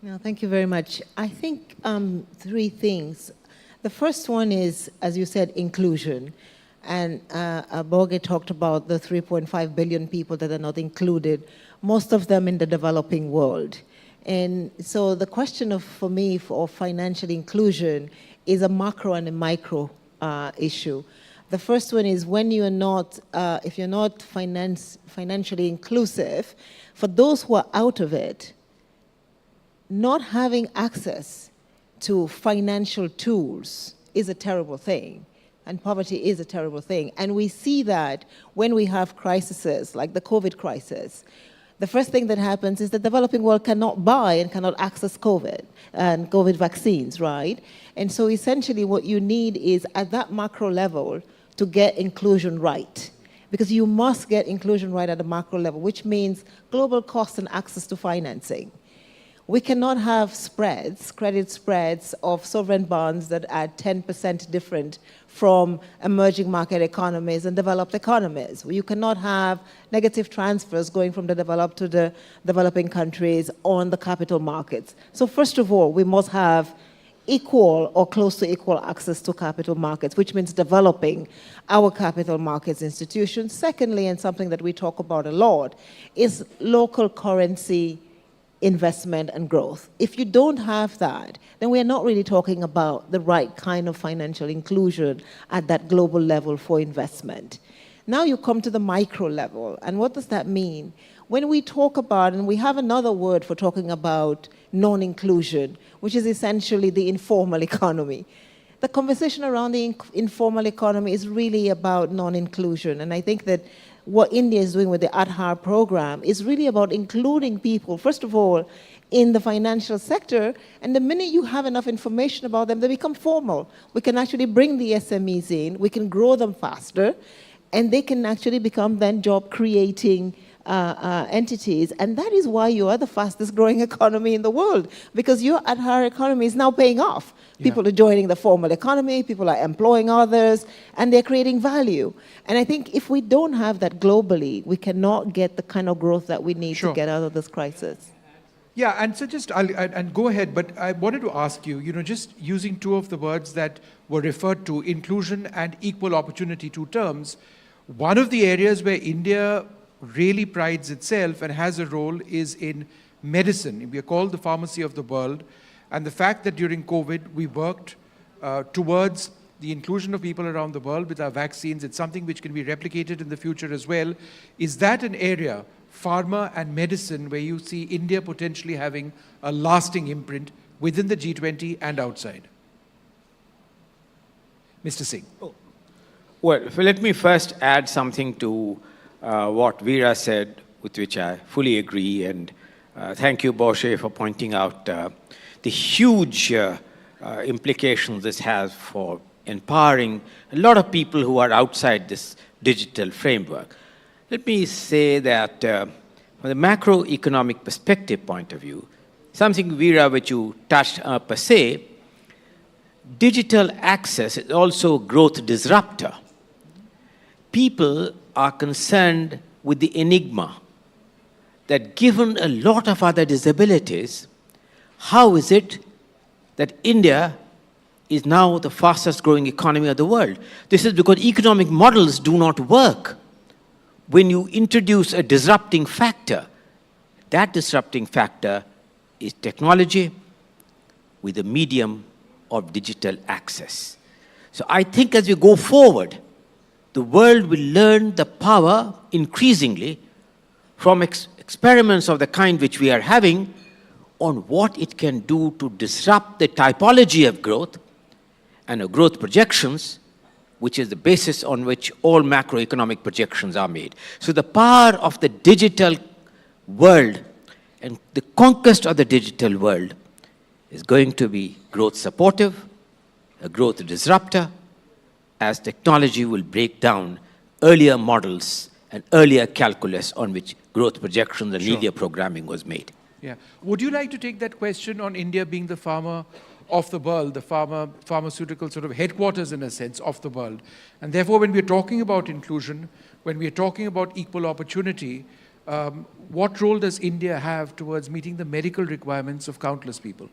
No, thank you very much. I think 3 things. The first one is, as you said, inclusion. And Borge talked about the 3.5 billion people that are not included, most of them in the developing world. And so the question for me for financial inclusion is a macro and a micro issue. The first one is when you're not, if you're not financially inclusive, for those who are out of it, not having access to financial tools is a terrible thing. And poverty is a terrible thing. And we see that when we have crises like the COVID crisis. The first thing that happens is the developing world cannot buy and cannot access COVID and COVID vaccines, right? And so essentially what you need is at that macro level to get inclusion right. Because you must get inclusion right at the macro level, which means global cost and access to financing. We cannot have spreads, credit spreads of sovereign bonds that are 10% different from emerging market economies and developed economies. You cannot have negative transfers going from the developed to the developing countries on the capital markets. So first of all, we must have equal or close to equal access to capital markets, which means developing our capital markets institutions. Secondly, and something that we talk about a lot, is local currency investment and growth. If you don't have that, then we are not really talking about the right kind of financial inclusion at that global level for investment. Now you come to the micro level, and what does that mean? When we talk about, and we have another word for talking about non-inclusion, which is essentially the informal economy. The conversation around the informal economy is really about non-inclusion, and I think that what India is doing with the Aadhaar program is really about including people, first of all, in the financial sector, and the minute you have enough information about them, they become formal. We can actually bring the SMEs in, we can grow them faster, and they can actually become then job-creating entities. And that is why you are the fastest growing economy in the world, because your Aadhaar economy is now paying off. People are joining the formal economy, people are employing others, and they're creating value. And I think if we don't have that globally, we cannot get the kind of growth that we need to get out of this crisis. Yeah, and so just, and go ahead, but I wanted to ask you, just using 2 of the words that were referred to, inclusion and equal opportunity, 2 terms, one of the areas where India really prides itself and has a role is in medicine. We are called the pharmacy of the world. And the fact that during COVID, we worked towards the inclusion of people around the world with our vaccines, it's something which can be replicated in the future as well. Is that an area, pharma and medicine, where you see India potentially having a lasting imprint within the G20 and outside? Mr. Singh. Well, let me first add something to what Veera said, with which I fully agree, and thank you, Borge, for pointing out the huge implications this has for empowering a lot of people who are outside this digital framework. Let me say that from the macroeconomic perspective point of view, something, Veera, which you touched per se, digital access is also a growth disruptor. People are concerned with the enigma that given a lot of other disabilities, how is it that India is now the fastest growing economy of the world? This is because economic models do not work when you introduce a disrupting factor. That disrupting factor is technology with a medium of digital access. So I think as we go forward, the world will learn the power increasingly from experiments of the kind which we are having on what it can do to disrupt the typology of growth and growth projections, which is the basis on which all macroeconomic projections are made. So the power of the digital world and the conquest of the digital world is going to be growth supportive, a growth disruptor, as technology will break down earlier models and earlier calculus on which growth projections and linear programming was made. Yeah. Would you like to take that question on India being the farmer of the world, the pharmaceutical sort of headquarters in a sense of the world? And therefore, when we're talking about inclusion, when we're talking about equal opportunity, what role does India have towards meeting the medical requirements of countless people?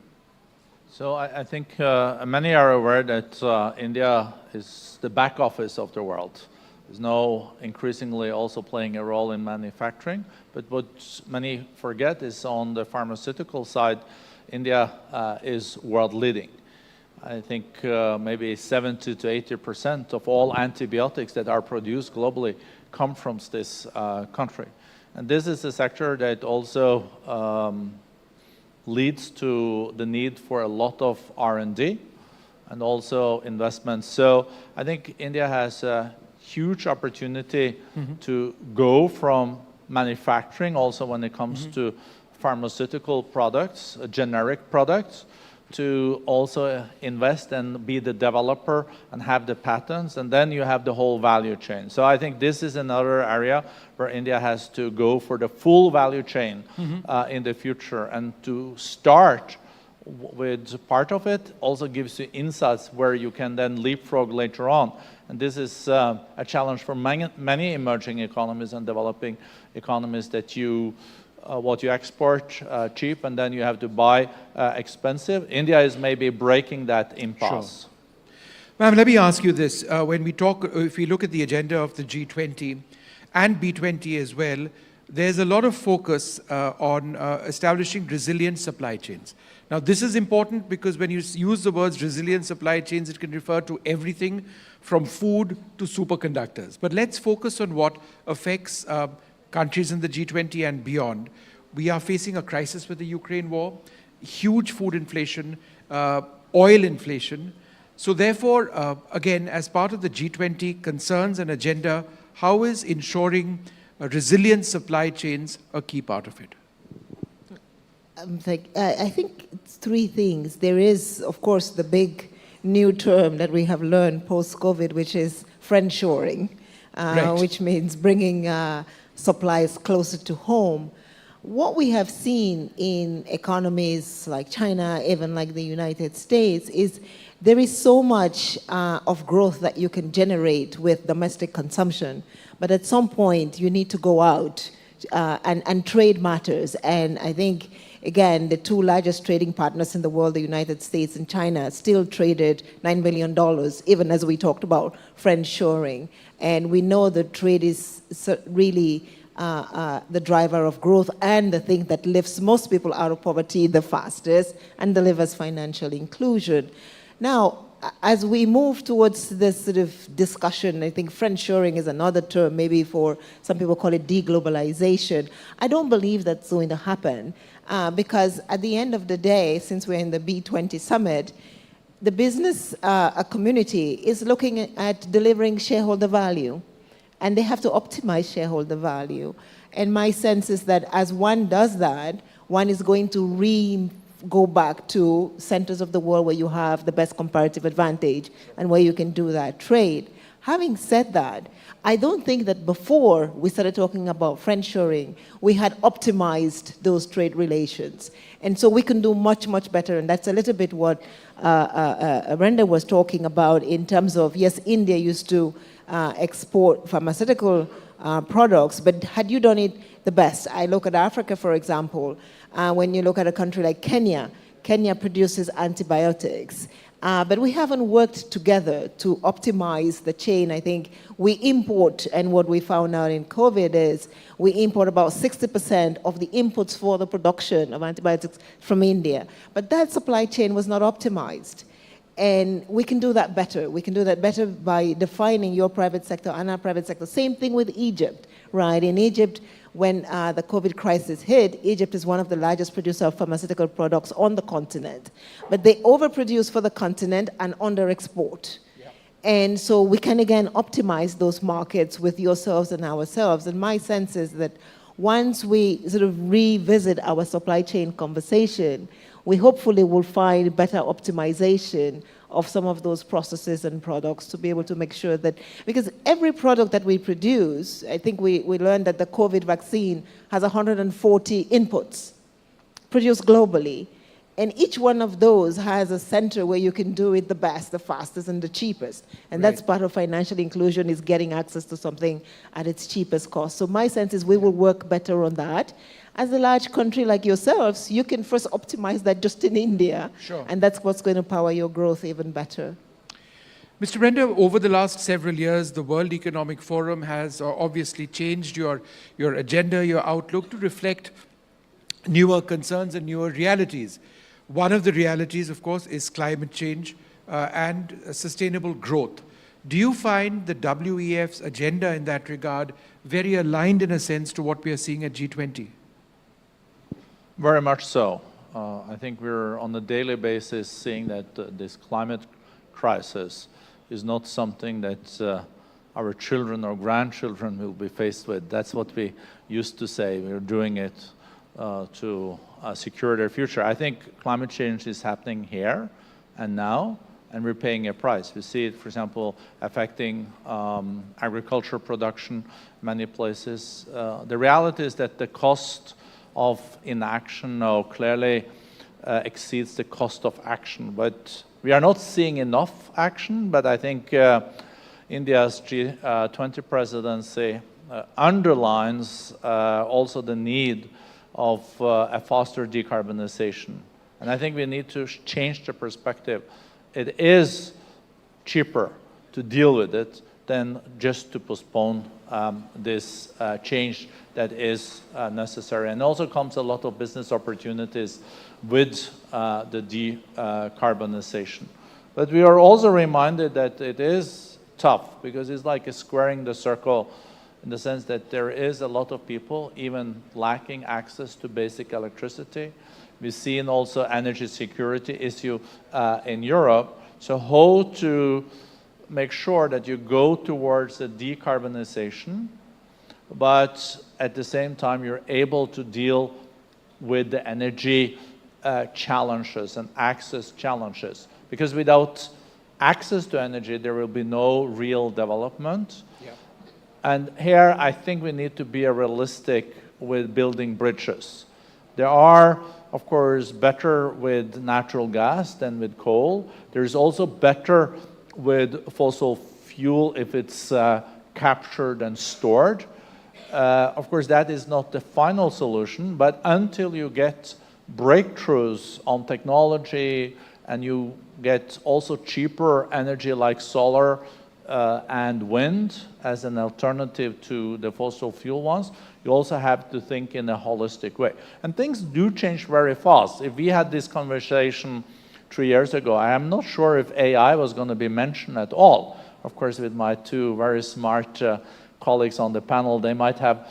So I think many are aware that India is the back office of the world. Is now increasingly also playing a role in manufacturing. But what many forget is on the pharmaceutical side, India is world leading. I think maybe 70 to 80% of all antibiotics that are produced globally come from this country. And this is a sector that also leads to the need for a lot of R&D and also investments. So I think India has a huge opportunity to go from manufacturing, also when it comes to pharmaceutical products, generic products, to also invest and be the developer and have the patents, and then you have the whole value chain. So I think this is another area where India has to go for the full value chain in the future, and to start with part of it also gives you insights where you can then leapfrog later on. And this is a challenge for many emerging economies and developing economies, that what you export cheap and then you have to buy expensive. India is maybe breaking that impasse. Sure. Ma'am, let me ask you this. When we talk, if we look at the agenda of the G20 and B20 as well, there's a lot of focus on establishing resilient supply chains. Now, this is important because when you use the words resilient supply chains, it can refer to everything from food to superconductors. But let's focus on what affects countries in the G20 and beyond. We are facing a crisis with the Ukraine war, huge food inflation, oil inflation. So therefore, again, as part of the G20 concerns and agenda, how is ensuring resilient supply chains a key part of it? I think it's three things. There is, of course, the big new term that we have learned post-COVID, which is friendshoring, which means bringing supplies closer to home. What we have seen in economies like China, even like the United States, is there is so much of growth that you can generate with domestic consumption, but at some point you need to go out and trade matters. And I think, again, the two largest trading partners in the world, the United States and China, still traded $9 billion, even as we talked about friendshoring. And we know that trade is really the driver of growth and the thing that lifts most people out of poverty the fastest and delivers financial inclusion. Now, as we move towards this sort of discussion, I think friendshoring is another term, maybe for some people call it deglobalization. I don't believe that's going to happen because at the end of the day, since we're in the B20 summit, the business community is looking at delivering shareholder value, and they have to optimize shareholder value. And my sense is that as one does that, one is going to go back to centers of the world where you have the best comparative advantage and where you can do that trade. Having said that, I don't think that before we started talking about friendshoring, we had optimized those trade relations. And so we can do much, much better. And that's a little bit what Brenda was talking about in terms of, yes, India used to export pharmaceutical products, but had you done it the best? I look at Africa, for example. When you look at a country like Kenya, Kenya produces antibiotics. But we haven't worked together to optimize the chain. I think we import, and what we found out in COVID is we import about 60% of the inputs for the production of antibiotics from India. But that supply chain was not optimized. And we can do that better. We can do that better by defining your private sector and our private sector. Same thing with Egypt, right? In Egypt, when the COVID crisis hit, Egypt is one of the largest producers of pharmaceutical products on the continent. But they overproduce for the continent and under-export. And so we can, again, optimize those markets with yourselves and ourselves. And my sense is that once we sort of revisit our supply chain conversation, we hopefully will find better optimization of some of those processes and products to be able to make sure that, because every product that we produce, I think we learned that the COVID vaccine has 140 inputs produced globally. And each one of those has a center where you can do it the best, the fastest, and the cheapest. And that's part of financial inclusion, is getting access to something at its cheapest cost. So my sense is we will work better on that. As a large country like yourselves, you can first optimize that just in India. Sure. And that's what's going to power your growth even better. Mr. Brenda, over the last several years, the World Economic Forum has obviously changed your agenda, your outlook to reflect newer concerns and newer realities. One of the realities, of course, is climate change and sustainable growth. Do you find the WEF's agenda in that regard very aligned, in a sense, to what we are seeing at G20? Very much so. I think we're on a daily basis seeing that this climate crisis is not something that our children or grandchildren will be faced with. That's what we used to say. We're doing it to secure their future. I think climate change is happening here and now, and we're paying a price. We see it, for example, affecting agriculture production many places. The reality is that the cost of inaction now clearly exceeds the cost of action. But we are not seeing enough action, but I think India's G20 presidency underlines also the need of a faster decarbonization. And I think we need to change the perspective. It is cheaper to deal with it than just to postpone this change that is necessary. And also comes a lot of business opportunities with the decarbonization. But we are also reminded that it is tough, because it's like squaring the circle, in the sense that there is a lot of people even lacking access to basic electricity. We've seen also energy security issue in Europe. So how to make sure that you go towards a decarbonization, but at the same time you're able to deal with the energy challenges and access challenges. Because without access to energy, there will be no real development. Yeah. And here, I think we need to be realistic with building bridges. There are, of course, better with natural gas than with coal. There's also better with fossil fuel if it's captured and stored. Of course, that is not the final solution, but until you get breakthroughs on technology and you get also cheaper energy like solar and wind as an alternative to the fossil fuel ones, you also have to think in a holistic way. And things do change very fast. If we had this conversation 3 years ago, I am not sure if AI was going to be mentioned at all. Of course, with my two very smart colleagues on the panel, they might have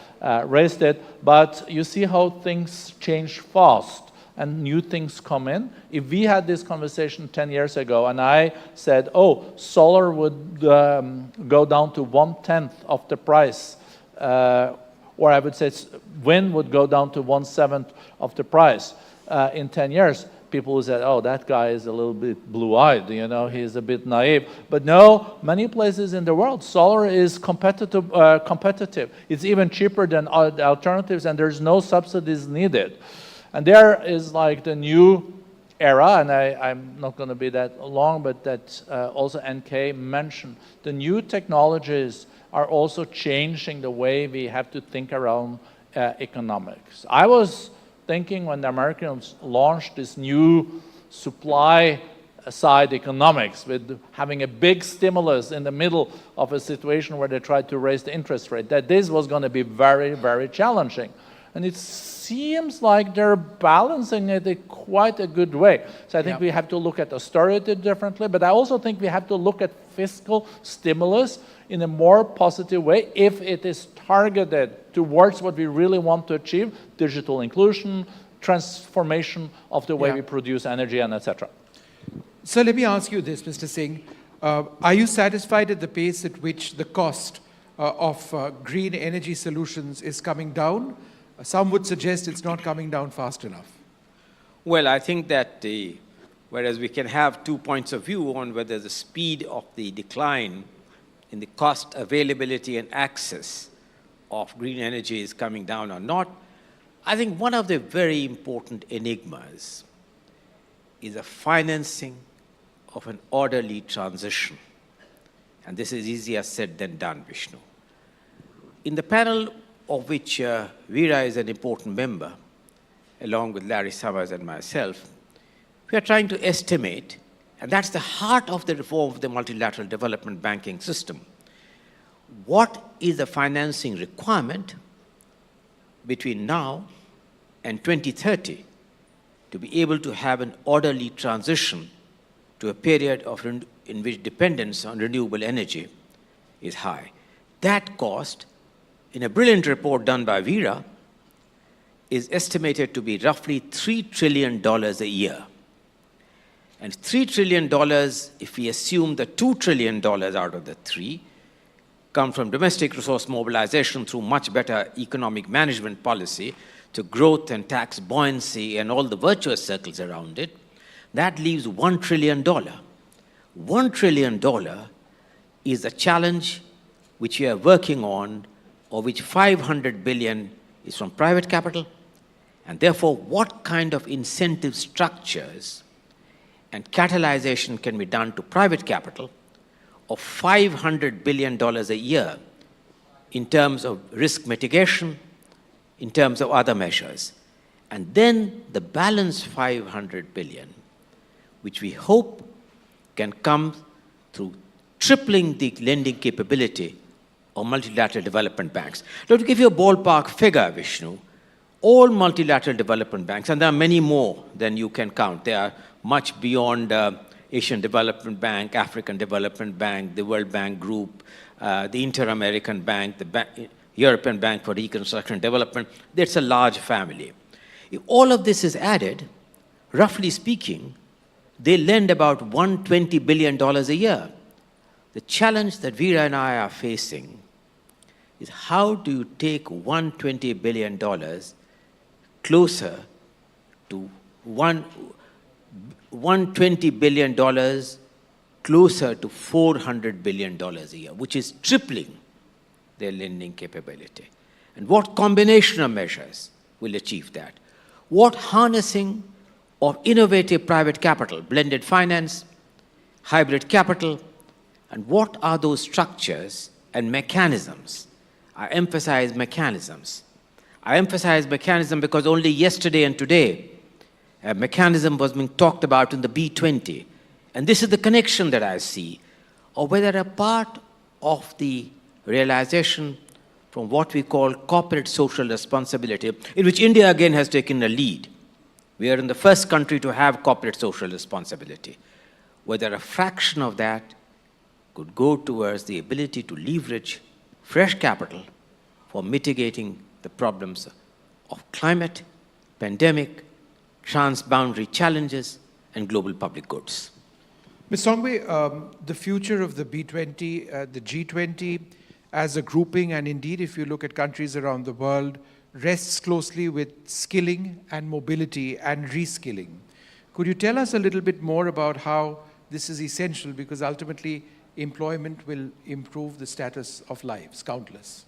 raised it. But you see how things change fast and new things come in. If we had this conversation 10 years ago and I said, oh, solar would go down to 1/10 of the price, or I would say wind would go down to 1/7 of the price in 10 years, people would say, oh, that guy is a little bit blue-eyed, you know, he's a bit naive. But no, many places in the world, solar is competitive. It's even cheaper than alternatives, and there's no subsidies needed. And there is like the new era, and I'm not going to be that long, but that also NK mentioned. The new technologies are also changing the way we have to think around economics. I was thinking when the Americans launched this new supply side economics with having a big stimulus in the middle of a situation where they tried to raise the interest rate, that this was going to be very, very challenging. And it seems like they're balancing it in quite a good way. So I think we have to look at austerity differently, but I also think we have to look at fiscal stimulus in a more positive way if it is targeted towards what we really want to achieve, digital inclusion, transformation of the way we produce energy, and etc. So let me ask you this, Mr. Singh. Are you satisfied at the pace at which the cost of green energy solutions is coming down? Some would suggest it's not coming down fast enough. Well, I think that whereas we can have 2 points of view on whether the speed of the decline in the cost, availability, and access of green energy is coming down or not, I think one of the very important enigmas is the financing of an orderly transition. And this is easier said than done, Vishnu. In the panel of which Veera is an important member, along with Larry Summers and myself, we are trying to estimate, and that's the heart of the reform of the multilateral development banking system, what is the financing requirement between now and 2030 to be able to have an orderly transition to a period in which dependence on renewable energy is high. That cost, in a brilliant report done by Veera, is estimated to be roughly $3 trillion a year. And $3 trillion, if we assume that $2 trillion out of the three come from domestic resource mobilization through much better economic management policy to growth and tax buoyancy and all the virtuous circles around it, that leaves $1 trillion. $1 trillion is a challenge which we are working on, of which 500 billion is from private capital, and therefore what kind of incentive structures and catalyzation can be done to private capital of $500 billion a year in terms of risk mitigation, in terms of other measures. And then the balance 500 billion, which we hope can come through tripling the lending capability of multilateral development banks. Now, to give you a ballpark figure, Vishnu, all multilateral development banks, and there are many more than you can count, they are much beyond Asian Development Bank, African Development Bank, the World Bank Group, the Inter-American Bank, the European Bank for Reconstruction and Development. That's a large family. If all of this is added, roughly speaking, they lend about $120 billion a year. The challenge that Veera and I are facing is how do you take $120 billion closer to $120 billion closer to $400 billion a year, which is tripling their lending capability. And what combination of measures will achieve that? What harnessing of innovative private capital, blended finance, hybrid capital, and what are those structures and mechanisms? I emphasize mechanisms. I emphasize mechanism because only yesterday and today, a mechanism was being talked about in the B20. And this is the connection that I see, of whether a part of the realization from what we call corporate social responsibility, in which India again has taken a lead. We are in the first country to have corporate social responsibility. Whether a fraction of that could go towards the ability to leverage fresh capital for mitigating the problems of climate, pandemic, transboundary challenges, and global public goods. Ms. Songwe, the future of the B20, the G20 as a grouping, and indeed if you look at countries around the world, rests closely with skilling and mobility and reskilling. Could you tell us a little bit more about how this is essential, because ultimately employment will improve the status of lives, countless?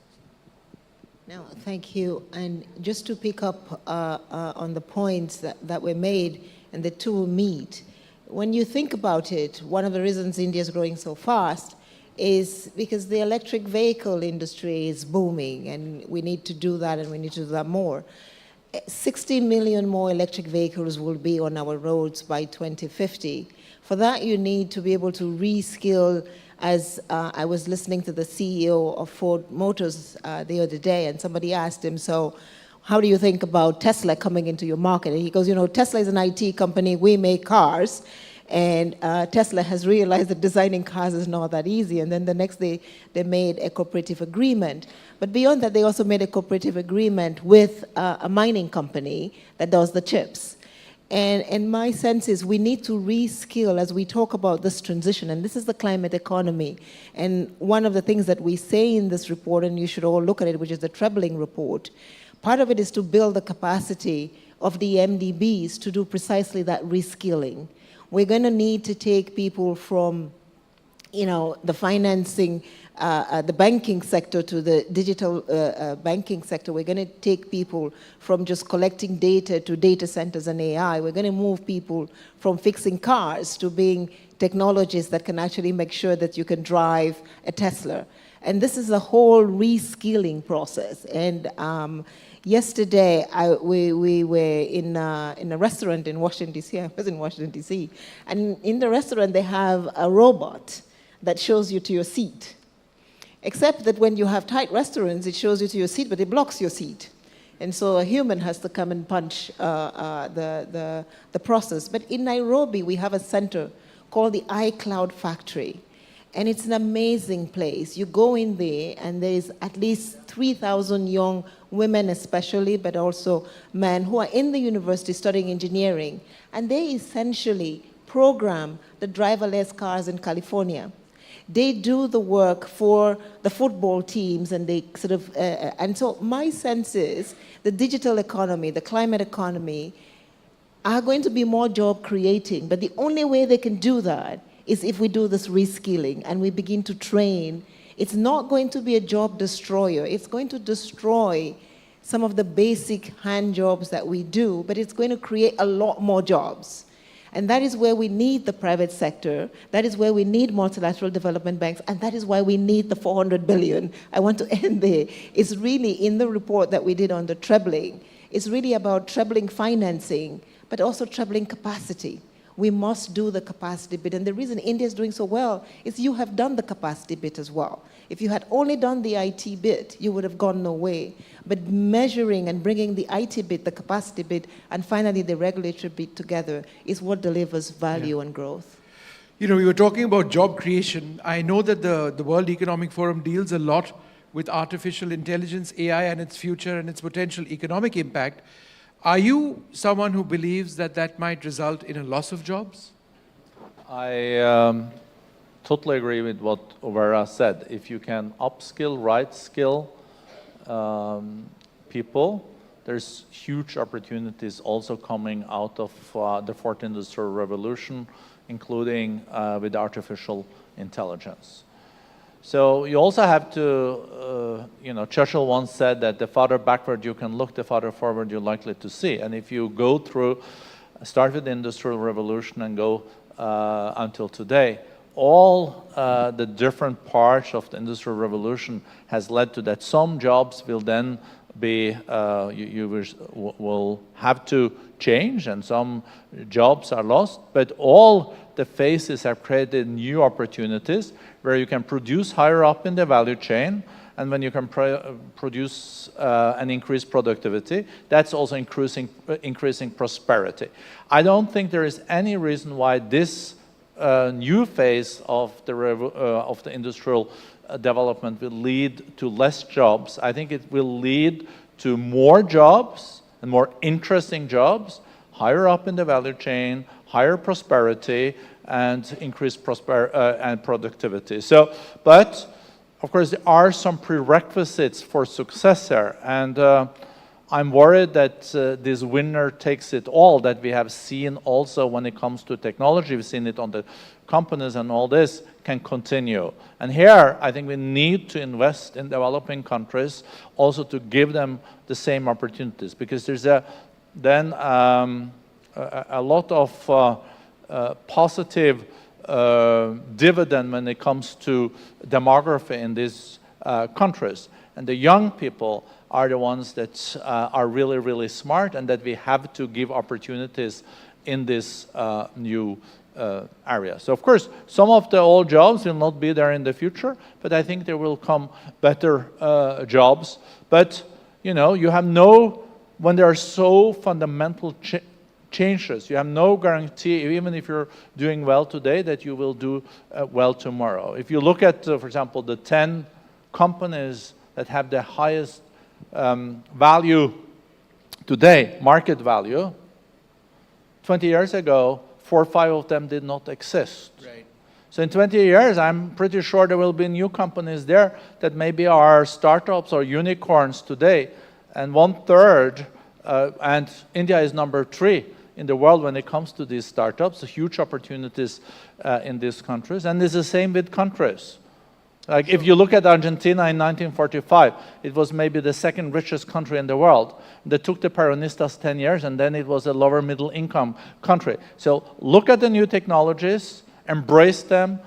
No, thank you. And just to pick up on the points that were made, and the two meet, when you think about it, one of the reasons India is growing so fast is because the electric vehicle industry is booming, and we need to do that, and we need to do that more. 60 million more electric vehicles will be on our roads by 2050. For that, you need to be able to reskill. As I was listening to the CEO of Ford Motors the other day, and somebody asked him, so how do you think about Tesla coming into your market? And he goes, you know, Tesla is an IT company, we make cars, and Tesla has realized that designing cars is not that easy. And then the next day, they made a cooperative agreement. But beyond that, they also made a cooperative agreement with a mining company that does the chips. And my sense is we need to reskill as we talk about this transition, and this is the climate economy. And one of the things that we say in this report, and you should all look at it, which is the Trebling report, part of it is to build the capacity of the MDBs to do precisely that reskilling. We're going to need to take people from, you know, the financing, the banking sector to the digital banking sector. We're going to take people from just collecting data to data centers and AI. We're going to move people from fixing cars to being technologists that can actually make sure that you can drive a Tesla. And this is a whole reskilling process. And yesterday, we were in a restaurant in Washington, D.C. I was in Washington, D.C. And in the restaurant, they have a robot that shows you to your seat. Except that when you have tight restaurants, it shows you to your seat, but it blocks your seat. And so a human has to come and punch the process. But in Nairobi, we have a center called the iCloud Factory. And it's an amazing place. You go in there, and there's at least 3,000 young women especially, but also men who are in the university studying engineering. And they essentially program the driverless cars in California. They do the work for the football teams, and they sort of, and so my sense is the digital economy, the climate economy are going to be more job creating, but the only way they can do that is if we do this reskilling and we begin to train. It's not going to be a job destroyer. It's going to destroy some of the basic hand jobs that we do, but it's going to create a lot more jobs. And that is where we need the private sector. That is where we need multilateral development banks. And that is why we need the 400 billion. I want to end there. It's really in the report that we did on the trebling. It's really about trebling financing, but also trebling capacity. We must do the capacity bit. And the reason India is doing so well is you have done the capacity bit as well. If you had only done the IT bit, you would have gone no way. But measuring and bringing the IT bit, the capacity bit, and finally the regulatory bit together is what delivers value and growth. You know, we were talking about job creation. I know that the World Economic Forum deals a lot with artificial intelligence, AI, and its future and its potential economic impact. Are you someone who believes that that might result in a loss of jobs? I totally agree with what Overa said. If you can upskill, right skill people, there's huge opportunities also coming out of the fourth industrial revolution, including with artificial intelligence. So you also have to, you know, Churchill once said that the farther backward you can look, the farther forward you're likely to see. And if you go through, start with the Industrial Revolution and go until today, all the different parts of the Industrial Revolution has led to that some jobs will then be, you will have to change, and some jobs are lost, but all the phases have created new opportunities where you can produce higher up in the value chain, and when you can produce and increase productivity, that's also increasing prosperity. I don't think there is any reason why this new phase of the industrial development will lead to less jobs. I think it will lead to more jobs and more interesting jobs, higher up in the value chain, higher prosperity, and increased and productivity. So, but of course, there are some prerequisites for success here, and I'm worried that this winner takes it all that we have seen also when it comes to technology. We've seen it on the companies, and all this can continue. And here, I think we need to invest in developing countries also to give them the same opportunities, because there's then a lot of positive dividend when it comes to demography in these countries. And the young people are the ones that are really, really smart, and that we have to give opportunities in this new area. So of course, some of the old jobs will not be there in the future, but I think there will come better jobs. But, you know, you have when there are so fundamental changes, you have no guarantee, even if you're doing well today, that you will do well tomorrow. If you look at, for example, the 10 companies that have the highest value today, market value, 20 years ago, 4 or 5 of them did not exist. Right. So in 20 years, I'm pretty sure there will be new companies there that maybe are startups or unicorns today. And 1/3, and India is number 3 in the world when it comes to these startups, huge opportunities in these countries. And it's the same with countries. Like if you look at Argentina in 1945, it was maybe the 2nd richest country in the world. They took the Peronistas 10 years, and then it was a lower middle income country. So look at the new technologies, embrace them,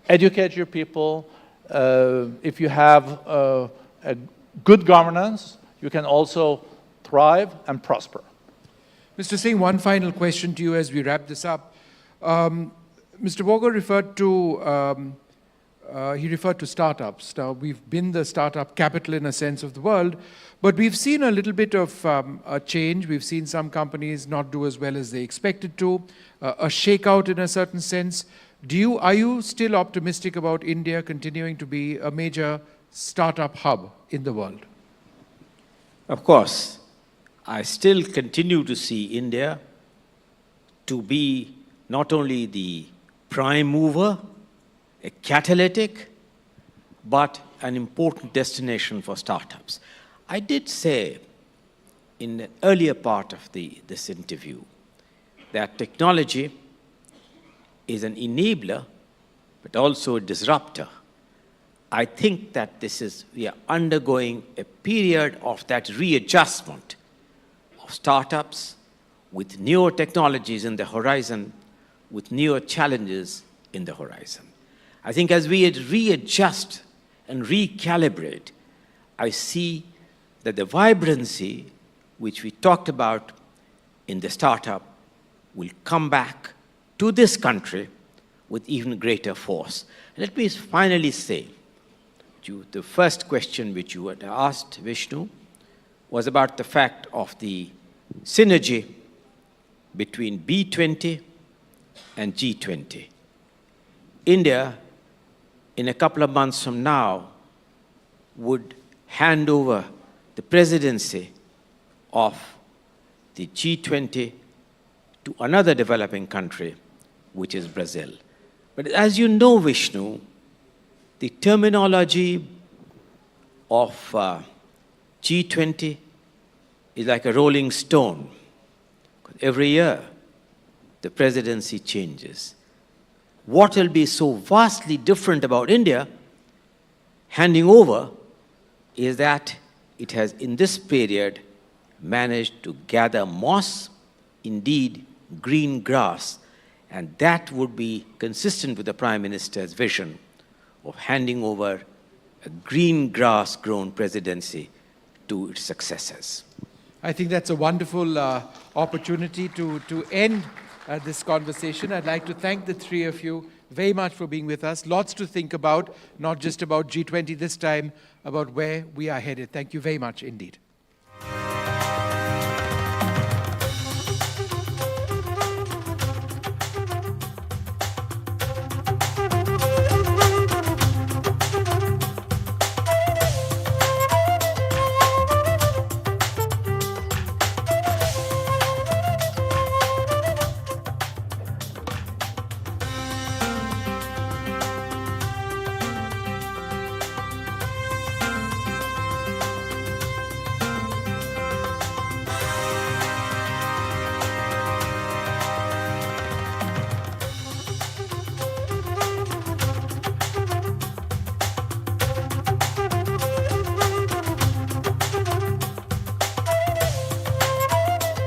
educate your people. If you have a good governance, you can also thrive and prosper. Mr. Singh, one final question to you as we wrap this up. Mr. Boga referred to startups. Now, we've been the startup capital in a sense of the world, but we've seen a little bit of a change. We've seen some companies not do as well as they expected to, a shakeout in a certain sense. Are you still optimistic about India continuing to be a major startup hub in the world? Of course, I still continue to see India to be not only the prime mover, a catalytic, but an important destination for startups. I did say in the earlier part of this interview that technology is an enabler, but also a disruptor. I think that we are undergoing a period of that readjustment of startups with newer technologies in the horizon, with newer challenges in the horizon. I think as we readjust and recalibrate, I see that the vibrancy which we talked about in the startup will come back to this country with even greater force. Let me finally say, the first question which you had asked, Vishnu, was about the fact of the synergy between B20 and G20. India, in a couple of months from now, would hand over the presidency of the G20 to another developing country, which is Brazil. But as you know, Vishnu, the terminology of G20 is like a rolling stone. Every year, the presidency changes. What will be so vastly different about India handing over is that it has, in this period, managed to gather moss, indeed green grass, and that would be consistent with the Prime Minister's vision of handing over a green grass-grown presidency to its successors. I think that's a wonderful opportunity to end this conversation. I'd like to thank the three of you very much for being with us. Lots to think about, not just about G20 this time, about where we are headed. Thank you very much indeed.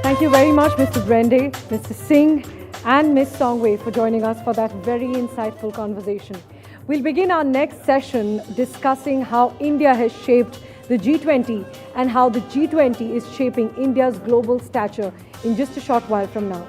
Thank you very much, Mr. Brende, Mr. Singh, and Ms. Songwei for joining us for that very insightful conversation. We'll begin our next session discussing how India has shaped the G20 and how the G20 is shaping India's global stature in just a short while from now.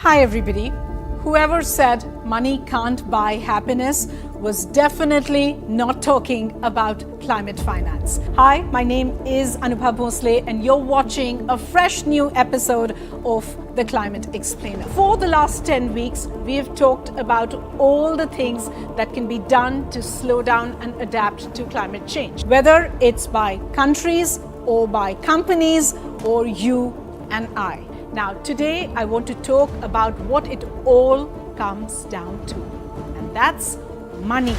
Hi everybody. Whoever said money can't buy happiness was definitely not talking about climate finance. Hi, my name is Anubha Bhosle and you're watching a fresh new episode of The Climate Explainer. For the last 10 weeks, we have talked about all the things that can be done to slow down and adapt to climate change, whether it's by countries or by companies or you and I. Now, today I want to talk about what it all comes down to, and that's money.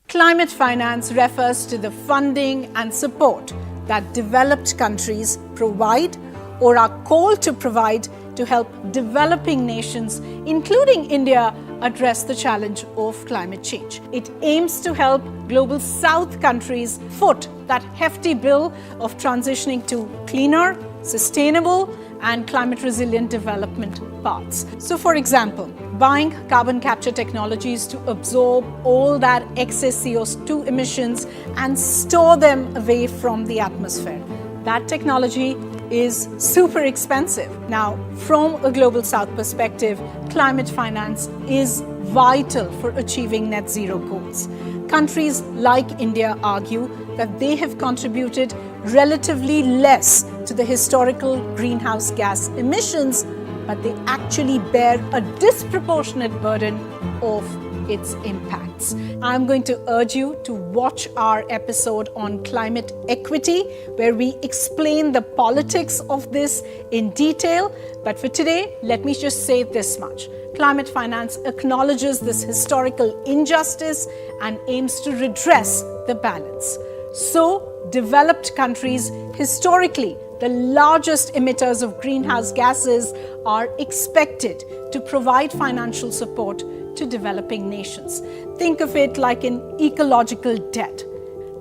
Climate finance refers to the funding and support that developed countries provide or are called to provide to help developing nations, including India, address the challenge of climate change. It aims to help global South countries foot that hefty bill of transitioning to cleaner, sustainable, and climate-resilient development paths. So, for example, buying carbon capture technologies to absorb all that excess CO2 emissions and store them away from the atmosphere. That technology is super expensive. Now, from a global South perspective, climate finance is vital for achieving net zero goals. Countries like India argue that they have contributed relatively less to the historical greenhouse gas emissions, but they actually bear a disproportionate burden of its impacts. I'm going to urge you to watch our episode on climate equity, where we explain the politics of this in detail. But for today, let me just say this much. Climate finance acknowledges this historical injustice and aims to redress the balance. So, developed countries, historically the largest emitters of greenhouse gases, are expected to provide financial support to developing nations. Think of it like an ecological debt.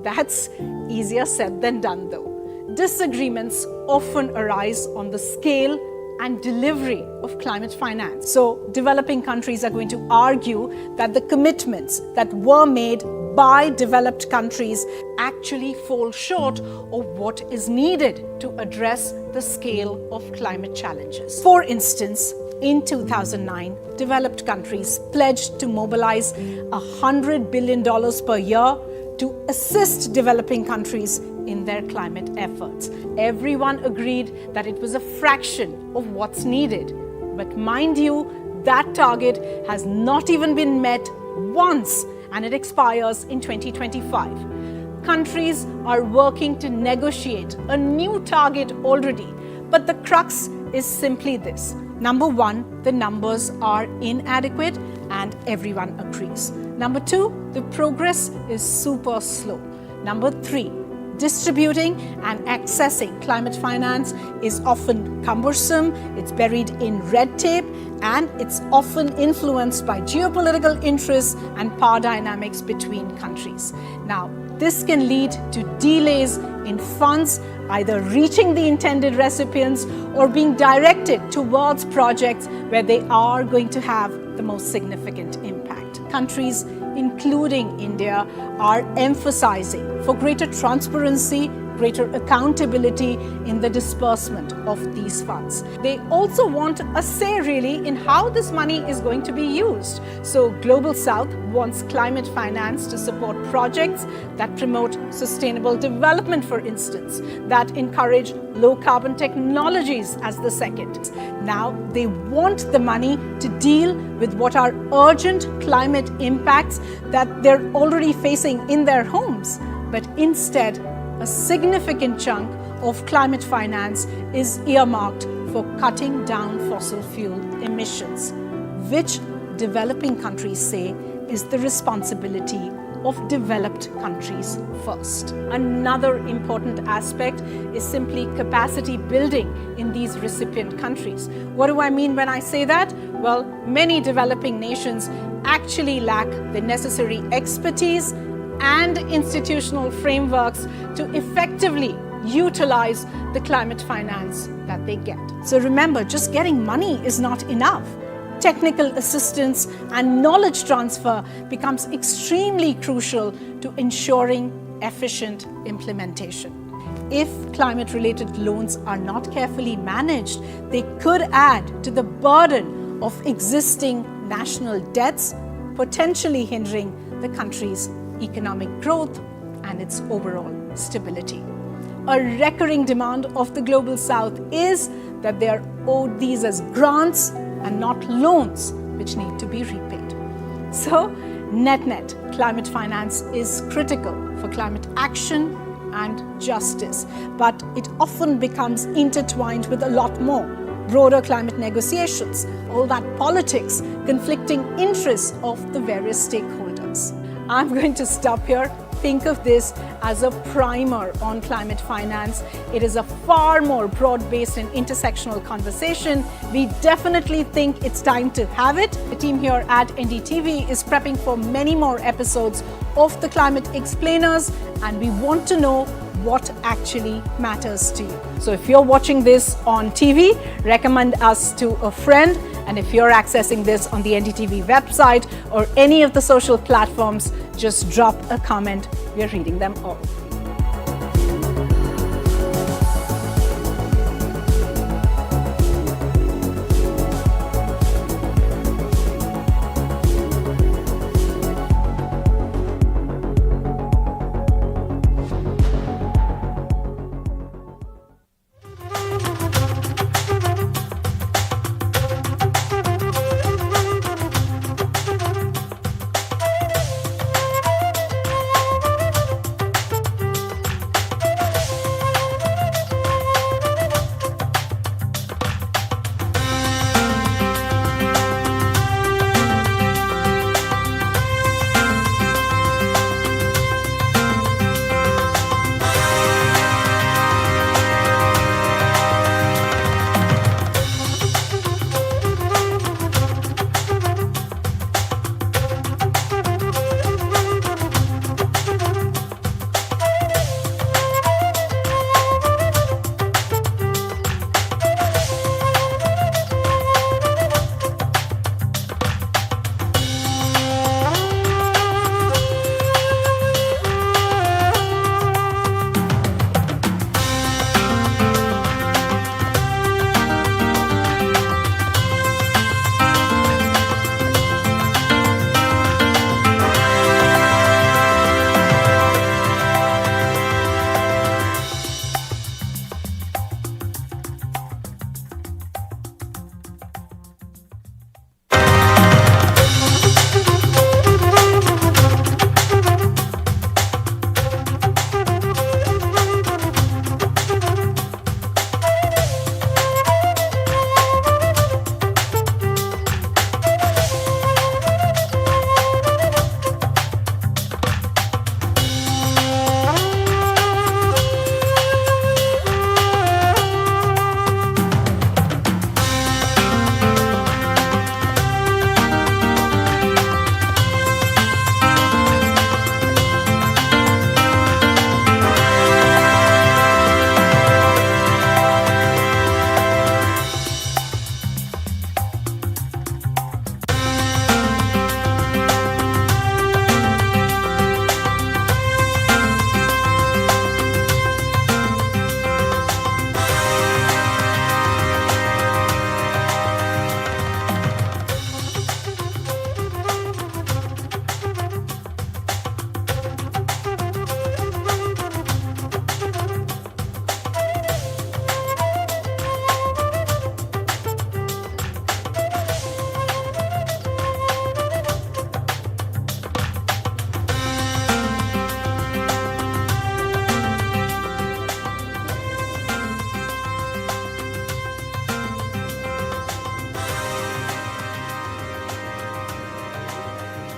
That's easier said than done though. Disagreements often arise on the scale and delivery of climate finance. So developing countries are going to argue that the commitments that were made by developed countries actually fall short of what is needed to address the scale of climate challenges. For instance, in 2009, developed countries pledged to mobilize $100 billion per year to assist developing countries in their climate efforts. Everyone agreed that it was a fraction of what's needed. But mind you, that target has not even been met once, and it expires in 2025. Countries are working to negotiate a new target already, but the crux is simply this. Number one, the numbers are inadequate and everyone agrees. Number two, the progress is super slow. Number three, distributing and accessing climate finance is often cumbersome, it's buried in red tape, and it's often influenced by geopolitical interests and power dynamics between countries. Now, this can lead to delays in funds either reaching the intended recipients or being directed towards projects where they are going to have the most significant impact. Countries including India, are emphasizing for greater transparency, greater accountability in the disbursement of these funds. They also want a say really in how this money is going to be used. So Global South wants climate finance to support projects that promote sustainable development, for instance, that encourage low carbon technologies as the second. Now they want the money to deal with what are urgent climate impacts that they're already facing in their homes, but instead a significant chunk of climate finance is earmarked for cutting down fossil fuel emissions, which developing countries say is the responsibility of developed countries first. Another important aspect is simply capacity building in these recipient countries. What do I mean when I say that? Well, many developing nations actually lack the necessary expertise and institutional frameworks to effectively utilize the climate finance that they get. So remember, just getting money is not enough. Technical assistance and knowledge transfer becomes extremely crucial to ensuring efficient implementation. If climate-related loans are not carefully managed, they could add to the burden of existing national debts, potentially hindering the country's economic growth and its overall stability. A recurring demand of the Global South is that they are owed these as grants and not loans, which need to be repaid. So, net-net, climate finance is critical for climate action and justice, but it often becomes intertwined with a lot more. Broader climate negotiations, all that politics, conflicting interests of the various stakeholders. I'm going to stop here. Think of this as a primer on climate finance. It is a far more broad-based and intersectional conversation. We definitely think it's time to have it. The team here at NDTV is prepping for many more episodes of the Climate Explainers, and we want to know what actually matters to you. So if you're watching this on TV, recommend us to a friend. And if you're accessing this on the NDTV website or any of the social platforms, just drop a comment. We're reading them all.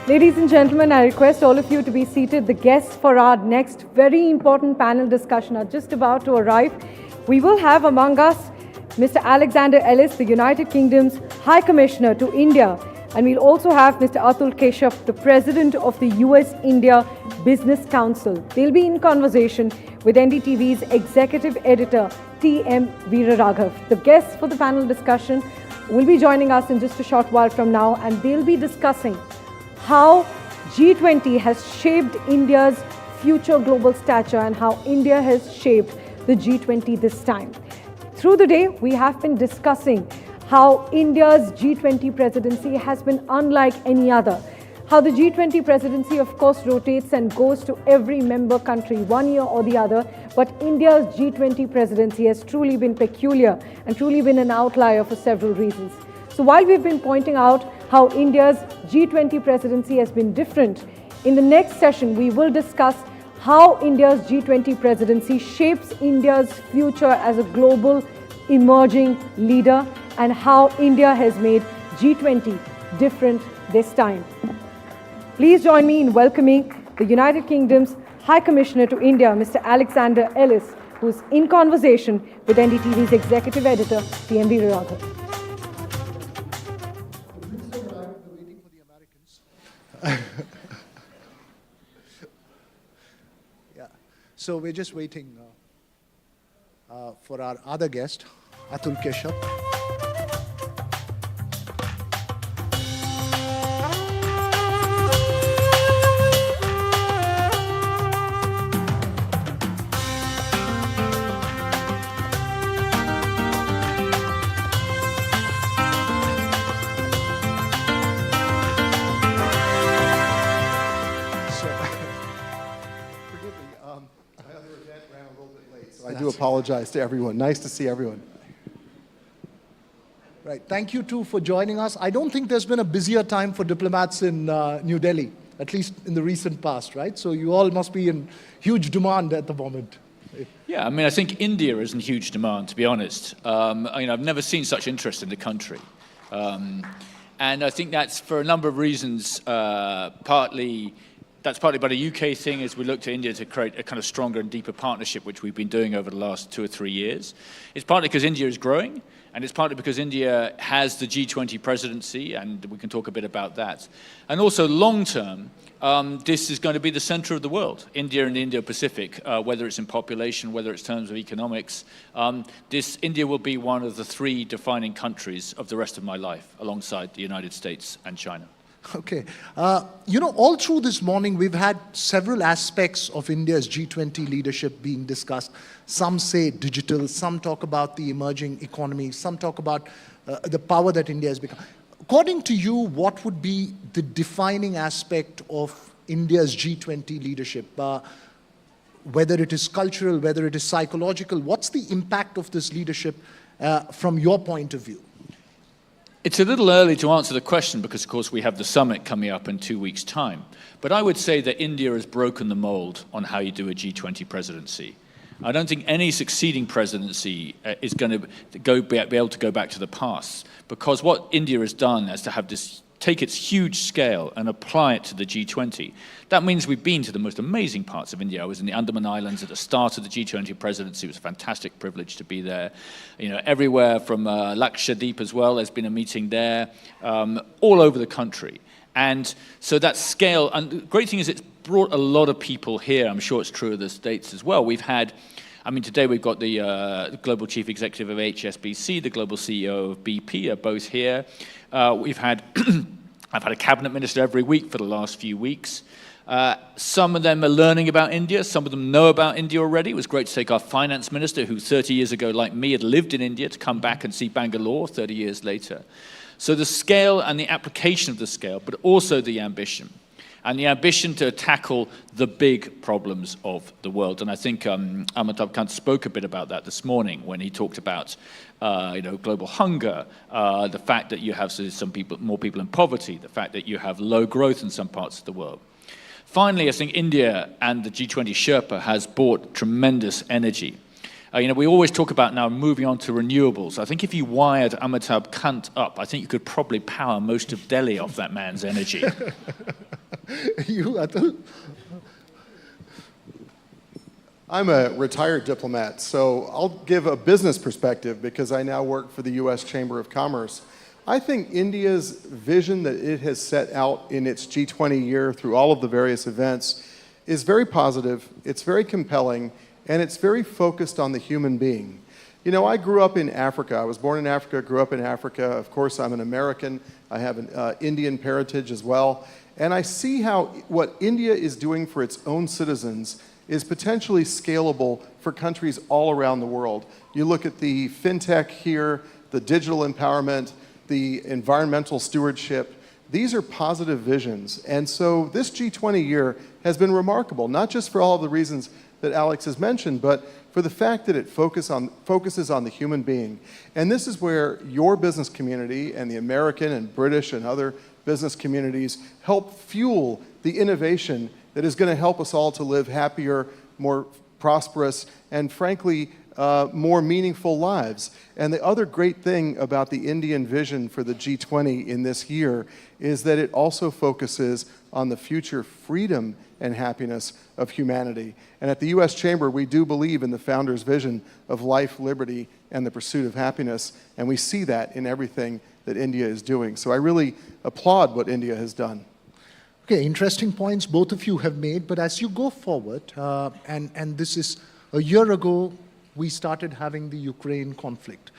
Ladies and gentlemen, I request all of you to be seated. The guests for our next very important panel discussion are just about to arrive. We will have among us Mr. Alexander Ellis, the United Kingdom's High Commissioner to India. And we'll also have Mr. Atul Keshav, the President of the US-India Business Council. They'll be in conversation with NDTV's Executive Editor, T.M. Veeraraghav. The guests for the panel discussion will be joining us in just a short while from now, and they'll be discussing how G20 has shaped India's future global stature and how India has shaped the G20 this time. Through the day, we have been discussing how India's G20 presidency has been unlike any other. How the G20 presidency, of course, rotates and goes to every member country one year or the other, but India's G20 presidency has truly been peculiar and truly been an outlier for several reasons. So while we've been pointing out how India's G20 presidency has been different, in the next session we will discuss how India's G20 presidency shapes India's future as a global emerging leader and how India has made G20 different this time. Please join me in welcoming the United Kingdom's High Commissioner to India, Mr. Alexander Ellis, who's in conversation with NDTV's Executive Editor, T.M. Veeraraghav. Yeah. So we're just waiting for our other guest, Atul Keshav. I do apologize to everyone. Nice to see everyone. Right. Thank you, too, for joining us. I don't think there's been a busier time for diplomats in New Delhi, at least in the recent past, right? So you all must be in huge demand at the moment. Yeah, I mean, I think India is in huge demand, to be honest. I've never seen such interest in the country. And I think that's for a number of reasons, That's partly about a UK thing as we look to India to create a kind of stronger and deeper partnership, which we've been doing over the last 2 or 3 years. It's partly because India is growing, and it's partly because India has the G20 presidency, and we can talk a bit about that. And also long term, this is going to be the center of the world, India and the Indo-Pacific, whether it's in population, whether it's in terms of economics. India will be one of the 3 defining countries of the rest of my life, alongside the United States and China. Okay. All through this morning, we've had several aspects of India's G20 leadership being discussed. Some say digital, some talk about the emerging economy, some talk about the power that India has become. According to you, what would be the defining aspect of India's G20 leadership? Whether it is cultural, whether it is psychological, what's the impact of this leadership from your point of view? It's a little early to answer the question because, of course, we have the summit coming up in 2 weeks' time. But I would say that India has broken the mold on how you do a G20 presidency. I don't think any succeeding presidency is going to be able to go back to the past, because what India has done is to have take its huge scale and apply it to the G20. That means we've been to the most amazing parts of India. I was in the Andaman Islands at the start of the G20 presidency. It was a fantastic privilege to be there. Everywhere from Lakshadweep as well, there's been a meeting there, all over the country. And so that scale, and the great thing is it's brought a lot of people here. I'm sure it's true of the States as well. Today we've got the Global Chief Executive of HSBC, the Global CEO of BP are both here. I've had a cabinet minister every week for the last few weeks. Some of them are learning about India. Some of them know about India already. It was great to take our finance minister, who 30 years ago, like me, had lived in India, to come back and see Bangalore 30 years later. So the scale and the application of the scale, but also the ambition. And the ambition to tackle the big problems of the world. And I think Amitabh Kant spoke a bit about that this morning when he talked about global hunger, the fact that you have more people in poverty, the fact that you have low growth in some parts of the world. Finally, I think India and the G20 Sherpa has brought tremendous energy. We always talk about now moving on to renewables. I think if you wired Amitabh Kant up, I think you could probably power most of Delhi off that man's energy. You, Atul? I'm a retired diplomat, so I'll give a business perspective because I now work for the U.S. Chamber of Commerce. I think India's vision that it has set out in its G20 year through all of the various events is very positive, it's very compelling, and it's very focused on the human being. You know, I grew up in Africa. I was born in Africa, grew up in Africa. Of course, I'm an American. I have an Indian parentage as well. And I see how what India is doing for its own citizens is potentially scalable for countries all around the world. You look at the fintech here, the digital empowerment, the environmental stewardship. These are positive visions. And so this G20 year has been remarkable, not just for all of the reasons that Alex has mentioned, but for the fact that it focuses on the human being. And this is where your business community and the American and British and other business communities help fuel the innovation that is going to help us all to live happier, more prosperous, and frankly, more meaningful lives. And the other great thing about the Indian vision for the G20 in this year is that it also focuses on the future freedom and happiness of humanity. And at the U.S. Chamber, we do believe in the founder's vision of life, liberty, and the pursuit of happiness, and we see that in everything that India is doing. So I really applaud what India has done. Okay, interesting points both of you have made, but as you go forward, and this is a year ago, we started having the Ukraine conflict.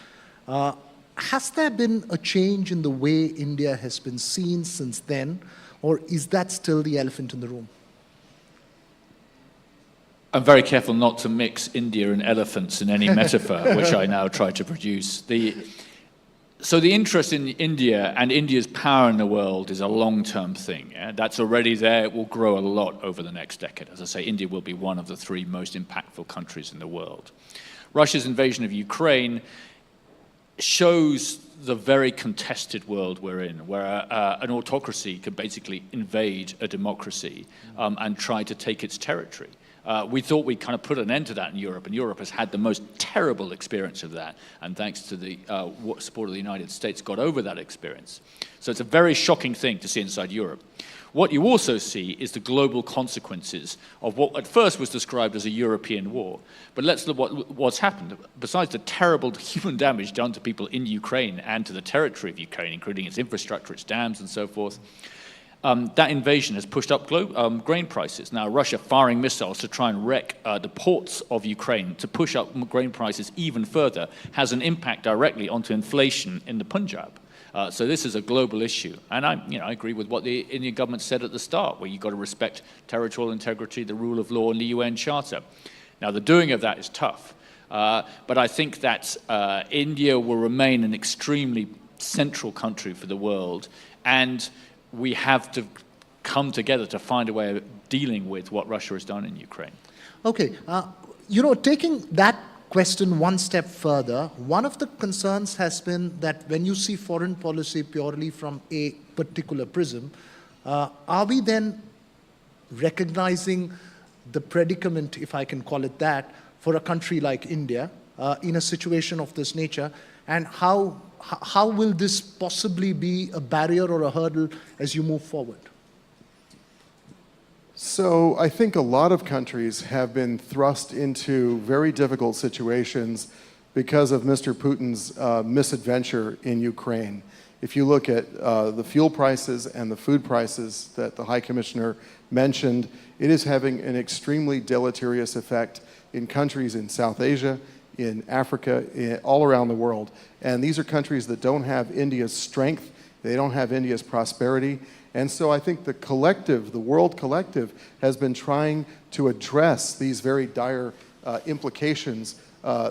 Has there been a change in the way India has been seen since then, or is that still the elephant in the room? I'm very careful not to mix India and elephants in any metaphor, which I now try to produce. So the interest in India and India's power in the world is a long-term thing. Yeah? That's already there. It will grow a lot over the next decade. As I say, India will be one of the 3 most impactful countries in the world. Russia's invasion of Ukraine shows the very contested world we're in, where an autocracy can basically invade a democracy and try to take its territory. We thought we'd kind of put an end to that in Europe, and Europe has had the most terrible experience of that, and thanks to the support of the United States, got over that experience. So it's a very shocking thing to see inside Europe. What you also see is the global consequences of what at first was described as a European war. But let's look what's happened. Besides the terrible human damage done to people in Ukraine and to the territory of Ukraine, including its infrastructure, its dams, and so forth, that invasion has pushed up grain prices. Now, Russia firing missiles to try and wreck the ports of Ukraine to push up grain prices even further has an impact directly onto inflation in the Punjab. So this is a global issue. And I agree with what the Indian government said at the start, where you've got to respect territorial integrity, the rule of law, and the UN Charter. Now, the doing of that is tough. But I think that India will remain an extremely central country for the world. And we have to come together to find a way of dealing with what Russia has done in Ukraine. Okay, taking that question one step further, one of the concerns has been that when you see foreign policy purely from a particular prism, are we then recognizing the predicament, if I can call it that, for a country like India in a situation of this nature, and how will this possibly be a barrier or a hurdle as you move forward? So I think a lot of countries have been thrust into very difficult situations because of Mr. Putin's misadventure in Ukraine. If you look at the fuel prices and the food prices that the High Commissioner mentioned, it is having an extremely deleterious effect in countries in South Asia, in Africa, all around the world. And these are countries that don't have India's strength, they don't have India's prosperity. And so I think the collective, the world collective, has been trying to address these very dire implications,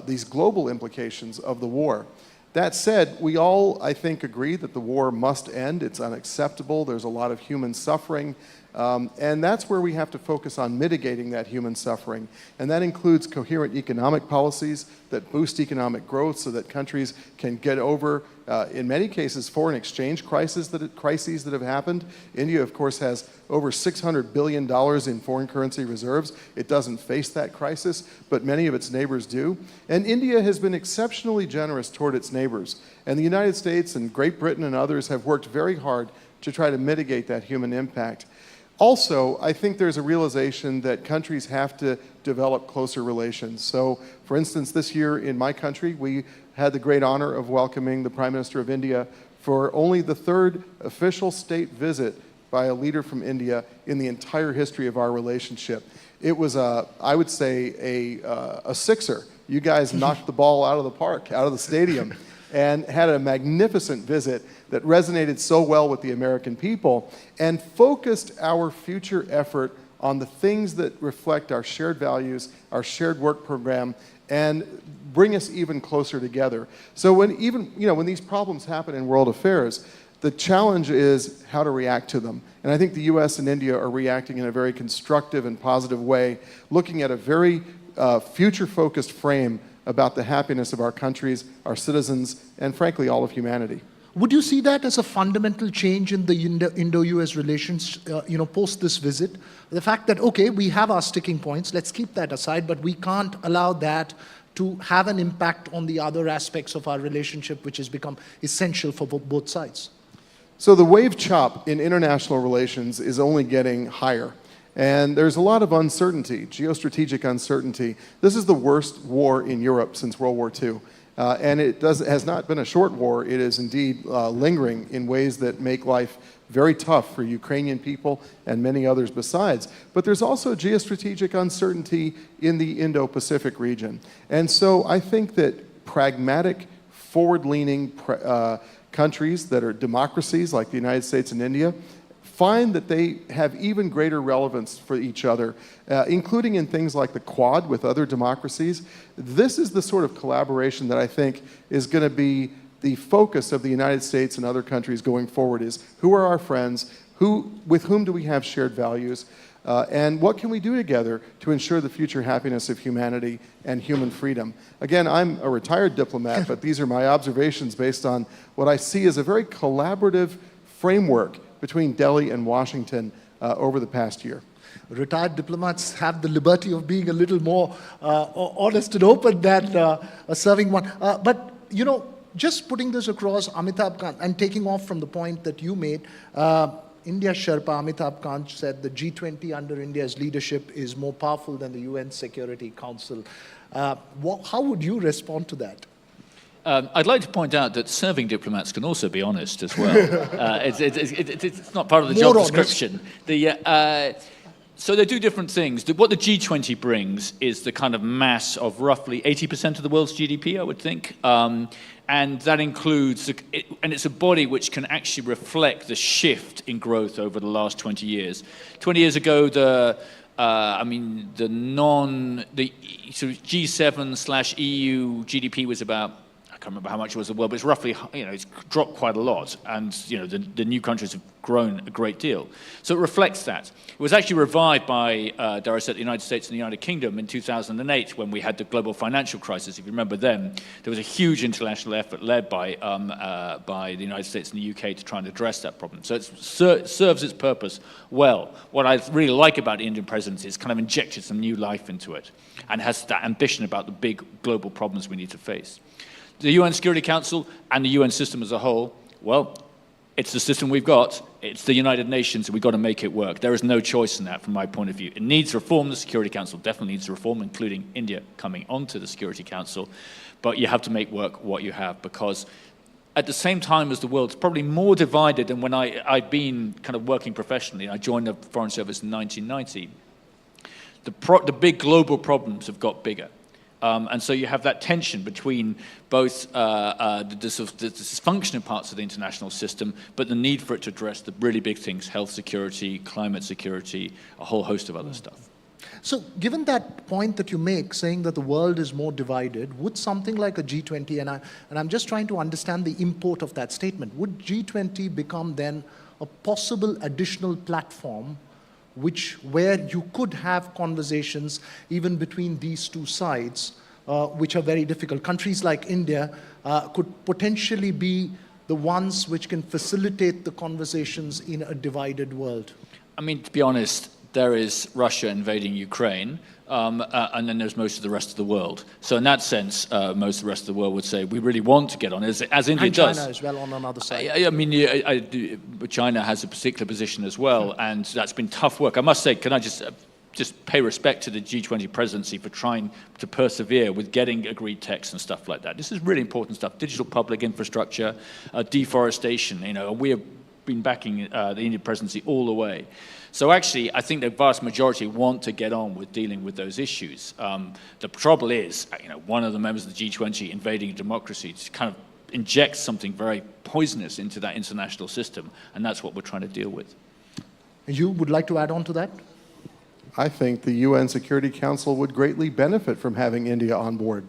these global implications of the war. That said, we all, I think, agree that the war must end. It's unacceptable. There's a lot of human suffering. And that's where we have to focus on mitigating that human suffering. And that includes coherent economic policies that boost economic growth so that countries can get over, in many cases, foreign exchange crises that have happened. India, of course, has over $600 billion in foreign currency reserves. It doesn't face that crisis, but many of its neighbors do. And India has been exceptionally generous toward its neighbors. And the United States and Great Britain and others have worked very hard to try to mitigate that human impact. Also, I think there's a realization that countries have to develop closer relations. So, for instance, this year in my country, we had the great honor of welcoming the Prime Minister of India for only the third official state visit by a leader from India in the entire history of our relationship. It was, I would say, a sixer. You guys knocked the ball out of the park, out of the stadium, and had a magnificent visit that resonated so well with the American people and focused our future effort on the things that reflect our shared values, our shared work program, and bring us even closer together. So when these problems happen in world affairs, the challenge is how to react to them. And I think the US and India are reacting in a very constructive and positive way, looking at a very future-focused frame about the happiness of our countries, our citizens, and frankly, all of humanity. Would you see that as a fundamental change in the Indo-US relations, post this visit? The fact that, okay, we have our sticking points, let's keep that aside, but we can't allow that to have an impact on the other aspects of our relationship, which has become essential for both sides. So the wave chop in international relations is only getting higher. And there's a lot of uncertainty, geostrategic uncertainty. This is the worst war in Europe since World War II. And it has not been a short war. It is indeed lingering in ways that make life very tough for Ukrainian people and many others besides. But there's also geostrategic uncertainty in the Indo-Pacific region. And so I think that pragmatic, forward-leaning countries that are democracies like the United States and India find that they have even greater relevance for each other, including in things like the Quad with other democracies. This is the sort of collaboration that I think is going to be the focus of the United States and other countries going forward is who are our friends, with whom do we have shared values, and what can we do together to ensure the future happiness of humanity and human freedom. Again, I'm a retired diplomat, but these are my observations based on what I see as a very collaborative framework between Delhi and Washington over the past year. Retired diplomats have the liberty of being a little more honest and open than a serving one. But, just putting this across, Amitabh Kant, and taking off from the point that you made, India Sherpa Amitabh Kant said the G20 under India's leadership is more powerful than the UN Security Council. How would you respond to that? I'd like to point out that serving diplomats can also be honest as well. It's not part of the job description. So they do different things. What the G20 brings is the kind of mass of roughly 80% of the world's GDP, I would think. And that includes, and it's a body which can actually reflect the shift in growth over the last 20 years. 20 years ago, the sort of G7/EU GDP was about, I can't remember how much it was the world, but it's roughly, it's dropped quite a lot. And, the new countries have grown a great deal. So it reflects that. It was actually revived by, dare I say, the United States and the United Kingdom in 2008 when we had the global financial crisis. If you remember then, there was a huge international effort led by the United States and the UK to try and address that problem. So it serves its purpose well. What I really like about the Indian presidency is kind of injected some new life into it and has that ambition about the big global problems we need to face. The UN Security Council and the UN system as a whole, well, it's the system we've got. It's the United Nations, and we've got to make it work. There is no choice in that from my point of view. It needs reform. The Security Council definitely needs reform, including India coming onto the Security Council. But you have to make work what you have, because at the same time as the world's probably more divided than when I'd been kind of working professionally. I joined the Foreign Service in 1990. The big global problems have got bigger. And so you have that tension between both the dysfunctional parts of the international system, but the need for it to address the really big things, health security, climate security, a whole host of other stuff. So given that point that you make, saying that the world is more divided, would something like a G20, and I'm just trying to understand the import of that statement, would G20 become then a possible additional platform where you could have conversations even between these two sides, which are very difficult? Countries like India could potentially be the ones which can facilitate the conversations in a divided world. I mean, to be honest, there is Russia invading Ukraine, and then there's most of the rest of the world. So in that sense, most of the rest of the world would say we really want to get on, as India and does. China as well on another side. I mean, China has a particular position as well, and that's been tough work. I must say, can I just pay respect to the G20 presidency for trying to persevere with getting agreed texts and stuff like that. This is really important stuff. Digital public infrastructure, deforestation, we have been backing the Indian presidency all the way. So actually, I think the vast majority want to get on with dealing with those issues. The trouble is, one of the members of the G20 invading a democracy to kind of injects something very poisonous into that international system, and that's what we're trying to deal with. You would like to add on to that? I think the UN Security Council would greatly benefit from having India on board.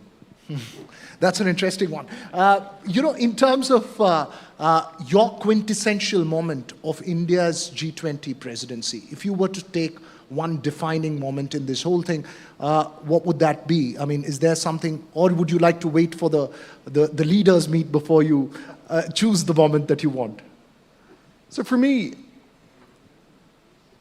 That's an interesting one. In terms of your quintessential moment of India's G20 presidency, if you were to take one defining moment in this whole thing, what would that be? I mean, is there something, or would you like to wait for the leaders meet before you choose the moment that you want? So for me,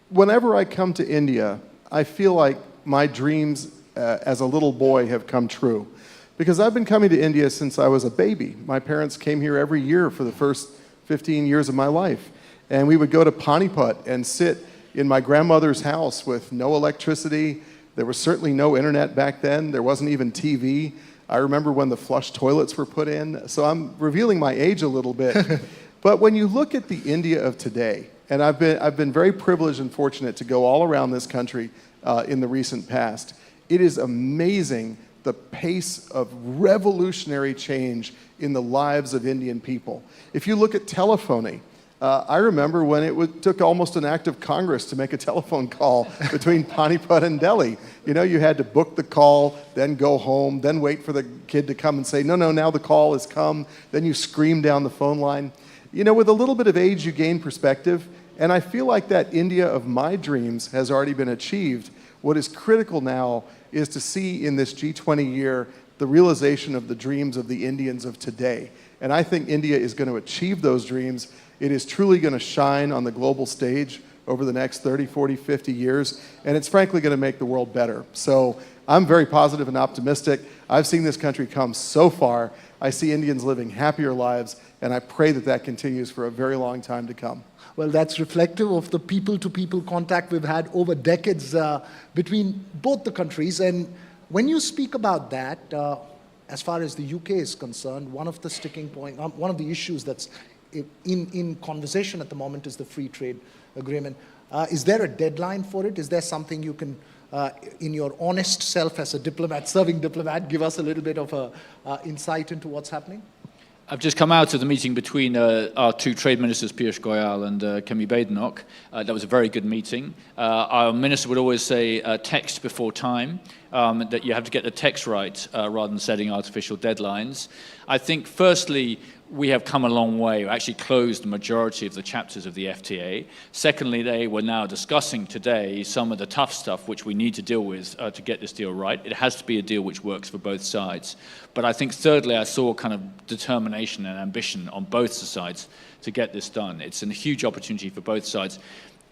whenever I come to India, I feel like my dreams as a little boy have come true. Because I've been coming to India since I was a baby. My parents came here every year for the first 15 years of my life. And we would go to Panipat and sit in my grandmother's house with no electricity. There was certainly no internet back then. There wasn't even TV. I remember when the flush toilets were put in. So I'm revealing my age a little bit. But when you look at the India of today, and I've been very privileged and fortunate to go all around this country in the recent past, it is amazing the pace of revolutionary change in the lives of Indian people. If you look at telephony, I remember when it took almost an act of Congress to make a telephone call between Panipat and Delhi. You had to book the call, then go home, then wait for the kid to come and say, no, now the call has come. Then you scream down the phone line. With a little bit of age, you gain perspective. And I feel like that India of my dreams has already been achieved. What is critical now is to see in this G20 year the realization of the dreams of the Indians of today. And I think India is going to achieve those dreams. It is truly going to shine on the global stage over the next 30, 40, 50 years. And it's frankly going to make the world better. So I'm very positive and optimistic. I've seen this country come so far. I see Indians living happier lives, and I pray that that continues for a very long time to come. Well, that's reflective of the people-to-people contact we've had over decades between both the countries. And when you speak about that, as far as the UK is concerned, one of the sticking points, one of the issues that's in conversation at the moment is the free trade agreement. Is there a deadline for it? Is there something you can, in your honest self as a diplomat, serving diplomat, give us a little bit of insight into what's happening? I've just come out of the meeting between our two trade ministers, Piyush Goyal and Kemi Badenoch. That was a very good meeting. Our minister would always say text before time, that you have to get the text right rather than setting artificial deadlines. I think, firstly, we have come a long way. We actually closed the majority of the chapters of the FTA. Secondly, they were now discussing today some of the tough stuff which we need to deal with to get this deal right. It has to be a deal which works for both sides. But I think, thirdly, I saw kind of determination and ambition on both sides to get this done. It's a huge opportunity for both sides.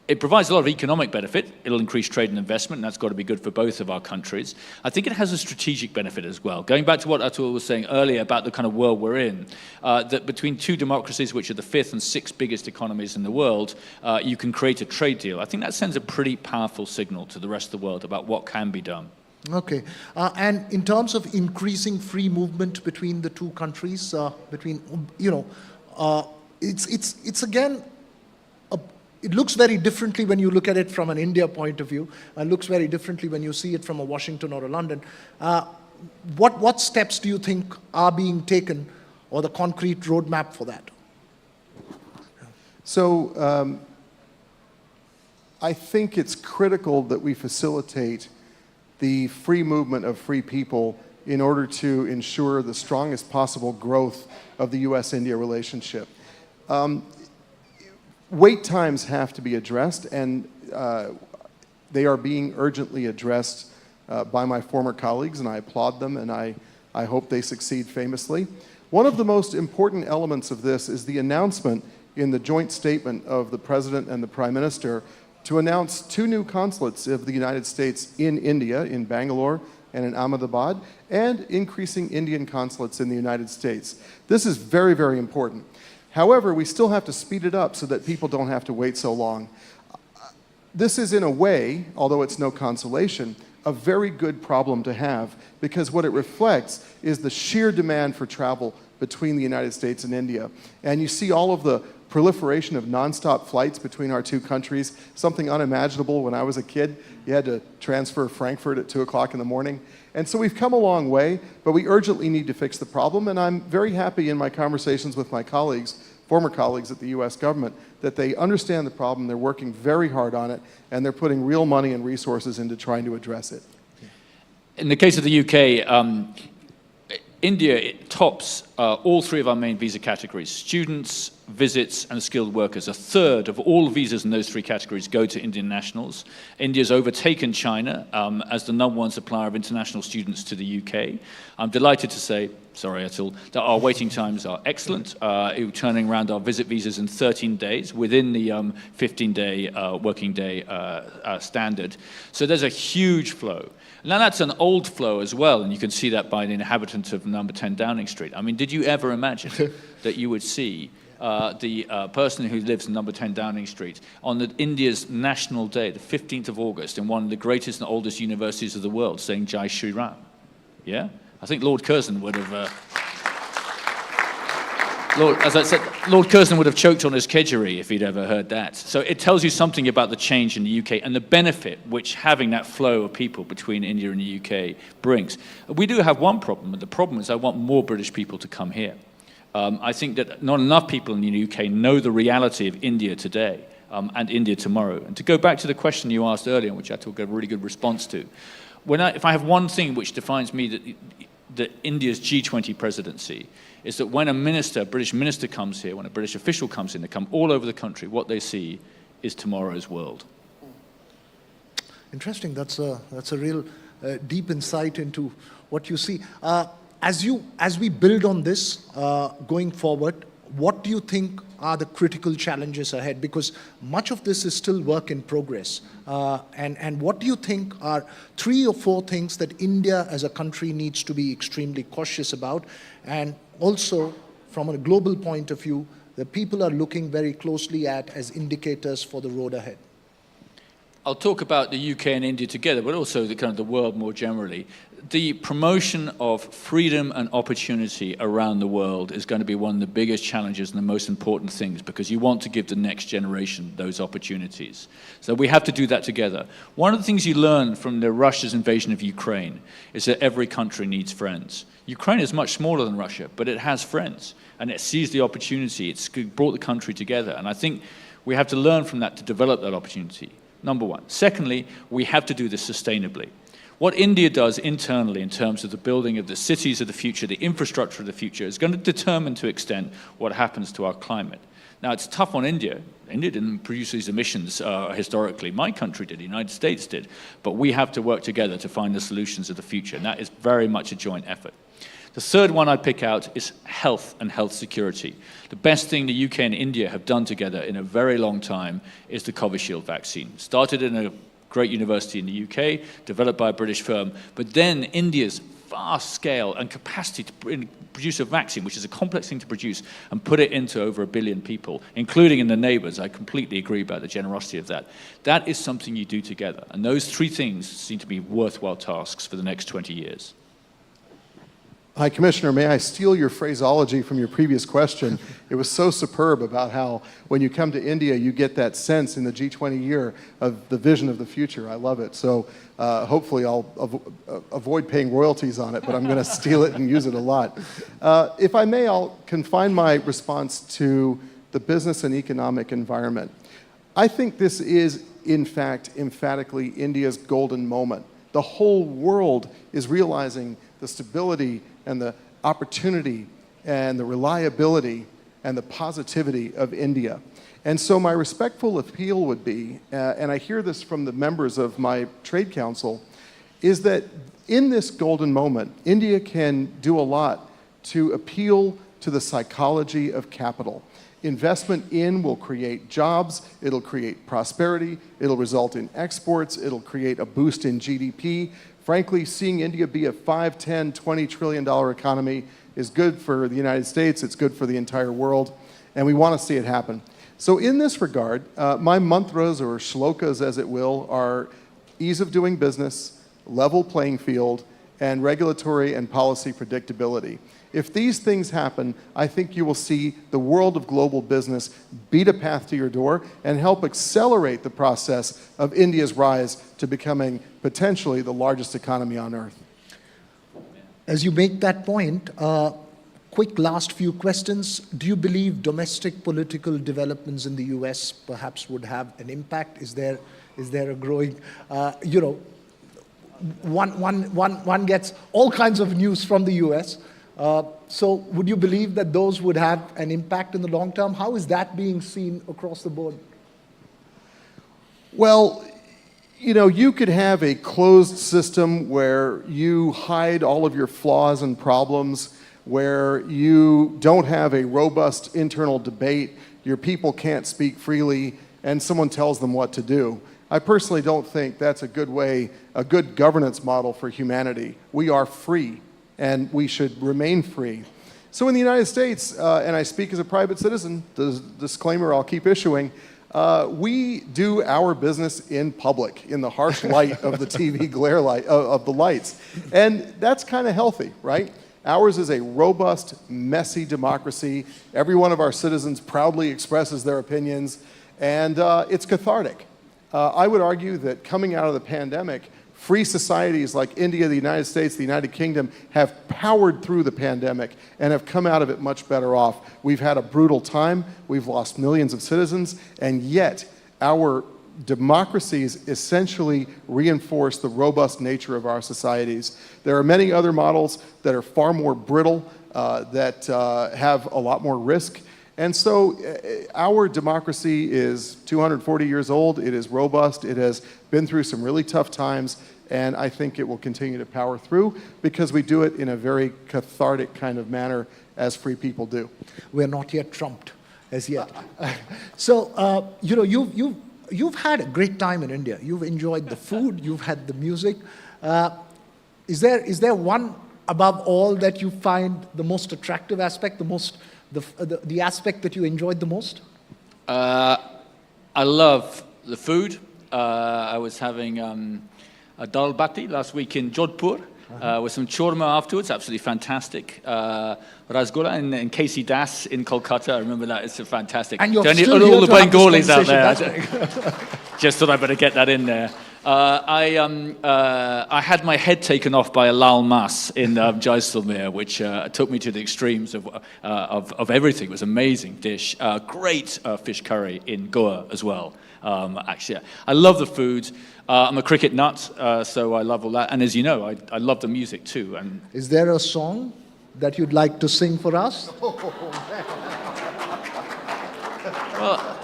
It provides a lot of economic benefit. It'll increase trade and investment, and that's got to be good for both of our countries. I think it has a strategic benefit as well. Going back to what Atul was saying earlier about the kind of world we're in, that between two democracies, which are the fifth and sixth biggest economies in the world, you can create a trade deal. I think that sends a pretty powerful signal to the rest of the world about what can be done. Okay. And in terms of increasing free movement between the two countries, it's again, it looks very differently when you look at it from an India point of view, and looks very differently when you see it from a Washington or a London. What steps do you think are being taken, or the concrete roadmap for that? So I think it's critical that we facilitate the free movement of free people in order to ensure the strongest possible growth of the US-India relationship. Wait times have to be addressed, and they are being urgently addressed by my former colleagues, and I applaud them, and I hope they succeed famously. One of the most important elements of this is the announcement in the joint statement of the President and the Prime Minister to announce 2 new consulates of the United States in India, in Bangalore and in Ahmedabad, and increasing Indian consulates in the United States. This is very, very important. However, we still have to speed it up so that people don't have to wait so long. This is, in a way, although it's no consolation, a very good problem to have, because what it reflects is the sheer demand for travel between the United States and India. And you see all of the proliferation of nonstop flights between our 2 countries, something unimaginable when I was a kid. You had to transfer Frankfurt at 2 o'clock in the morning. And so we've come a long way, but we urgently need to fix the problem. And I'm very happy in my conversations with my colleagues, former colleagues at the US government, that they understand the problem, they're working very hard on it, and they're putting real money and resources into trying to address it. In the case of the UK, India tops all 3 of our main visa categories: students, visits, and skilled workers. A third of all visas in those 3 categories go to Indian nationals. India's overtaken China as the #1 supplier of international students to the UK. I'm delighted to say, sorry Atul, that our waiting times are excellent. Turning around our visit visas in 13 days within the 15-day working day standard. So there's a huge flow. Now that's an old flow as well, and you can see that by the inhabitants of number 10 Downing Street. I mean, did you ever imagine that you would see the person who lives in number 10 Downing Street on India's National Day, the 15th of August, in one of the greatest and oldest universities of the world, saying Jai Shri Ram? Yeah? I think Lord Curzon would have... as I said, Lord Curzon would have choked on his kedgeree if he'd ever heard that. So it tells you something about the change in the UK and the benefit which having that flow of people between India and the UK brings. We do have one problem, and the problem is I want more British people to come here. I think that not enough people in the UK know the reality of India today and India tomorrow. And to go back to the question you asked earlier, which I took a really good response to, if I have one thing which defines me that India's G20 presidency, is that when a British minister comes here, when a British official comes in, they come all over the country, what they see is tomorrow's world. Interesting. That's a real deep insight into what you see. As we build on this going forward, what do you think are the critical challenges ahead? Because much of this is still work in progress. And what do you think are 3 or 4 things that India as a country needs to be extremely cautious about? And also, from a global point of view, the people are looking very closely at as indicators for the road ahead. I'll talk about the UK and India together, but also the world more generally. The promotion of freedom and opportunity around the world is going to be one of the biggest challenges and the most important things, because you want to give the next generation those opportunities. So we have to do that together. One of the things you learn from Russia's invasion of Ukraine is that every country needs friends. Ukraine is much smaller than Russia, but it has friends, and it sees the opportunity. It's brought the country together, and I think we have to learn from that to develop that opportunity. Number one. Secondly, we have to do this sustainably. What India does internally in terms of the building of the cities of the future, the infrastructure of the future, is going to determine to extent what happens to our climate. Now, it's tough on India. India didn't produce these emissions historically. My country did, the United States did. But we have to work together to find the solutions of the future, and that is very much a joint effort. The third one I'd pick out is health and health security. The best thing the UK and India have done together in a very long time is the Covishield vaccine. Started in a great university in the UK, developed by a British firm, but then India's vast scale and capacity to produce a vaccine, which is a complex thing to produce, and put it into over 1 billion people, including in the neighbours. I completely agree about the generosity of that. That is something you do together. And those 3 things seem to be worthwhile tasks for the next 20 years. Hi, Commissioner. May I steal your phraseology from your previous question? It was so superb about how when you come to India, you get that sense in the G20 year of the vision of the future. I love it. So hopefully I'll avoid paying royalties on it, but I'm going to steal it and use it a lot. If I may, I'll confine my response to the business and economic environment. I think this is, in fact, emphatically India's golden moment. The whole world is realizing the stability and the opportunity and the reliability and the positivity of India. And so my respectful appeal would be, and I hear this from the members of my trade council, is that in this golden moment, India can do a lot to appeal to the psychology of capital. Investment in will create jobs, it'll create prosperity, it'll result in exports, it'll create a boost in GDP. Frankly, seeing India be a $5, $10, $20 trillion economy is good for the United States, it's good for the entire world, and we want to see it happen. So in this regard, my mantras, or shlokas as it will, are ease of doing business, level playing field, and regulatory and policy predictability. If these things happen, I think you will see the world of global business beat a path to your door and help accelerate the process of India's rise to becoming potentially the largest economy on earth. As you make that point, quick last few questions. Do you believe domestic political developments in the US perhaps would have an impact? Is there a growing, one gets all kinds of news from the US. So would you believe that those would have an impact in the long term? How is that being seen across the board? Well, you could have a closed system where you hide all of your flaws and problems, where you don't have a robust internal debate, your people can't speak freely, and someone tells them what to do. I personally don't think that's a good governance model for humanity. We are free, and we should remain free. So in the United States, and I speak as a private citizen, the disclaimer I'll keep issuing, we do our business in public, in the harsh light of the TV glare light, of the lights. And that's kind of healthy, right? Ours is a robust, messy democracy. Every one of our citizens proudly expresses their opinions, and it's cathartic. I would argue that coming out of the pandemic, free societies like India, the United States, the United Kingdom have powered through the pandemic and have come out of it much better off. We've had a brutal time, we've lost millions of citizens, and yet our democracies essentially reinforce the robust nature of our societies. There are many other models that are far more brittle, that have a lot more risk. And so our democracy is 240 years old, it is robust, it has been through some really tough times, and I think it will continue to power through because we do it in a very cathartic kind of manner as free people do. We're not yet trumped as yet. So, you've had a great time in India. You've enjoyed the food, you've had the music. Is there one above all that you find the most attractive aspect, the aspect that you enjoyed the most? I love the food. I was having a dal bati last week in Jaipur with some churma afterwards, absolutely fantastic. Rasgulla in Casey Das in Kolkata, I remember that, it's fantastic. And you're Don't still all here the to have this Bengalis out there. conversation, Just thought I'd better get that in there. I had my head taken off by a lal mas in Jaisalmer, which took me to the extremes of everything. It was an amazing dish. Great fish curry in Goa as well. Actually, I love the food. I'm a cricket nut, so I love all that. And as you know, I love the music too. And Is there a song that you'd like to sing for us? well,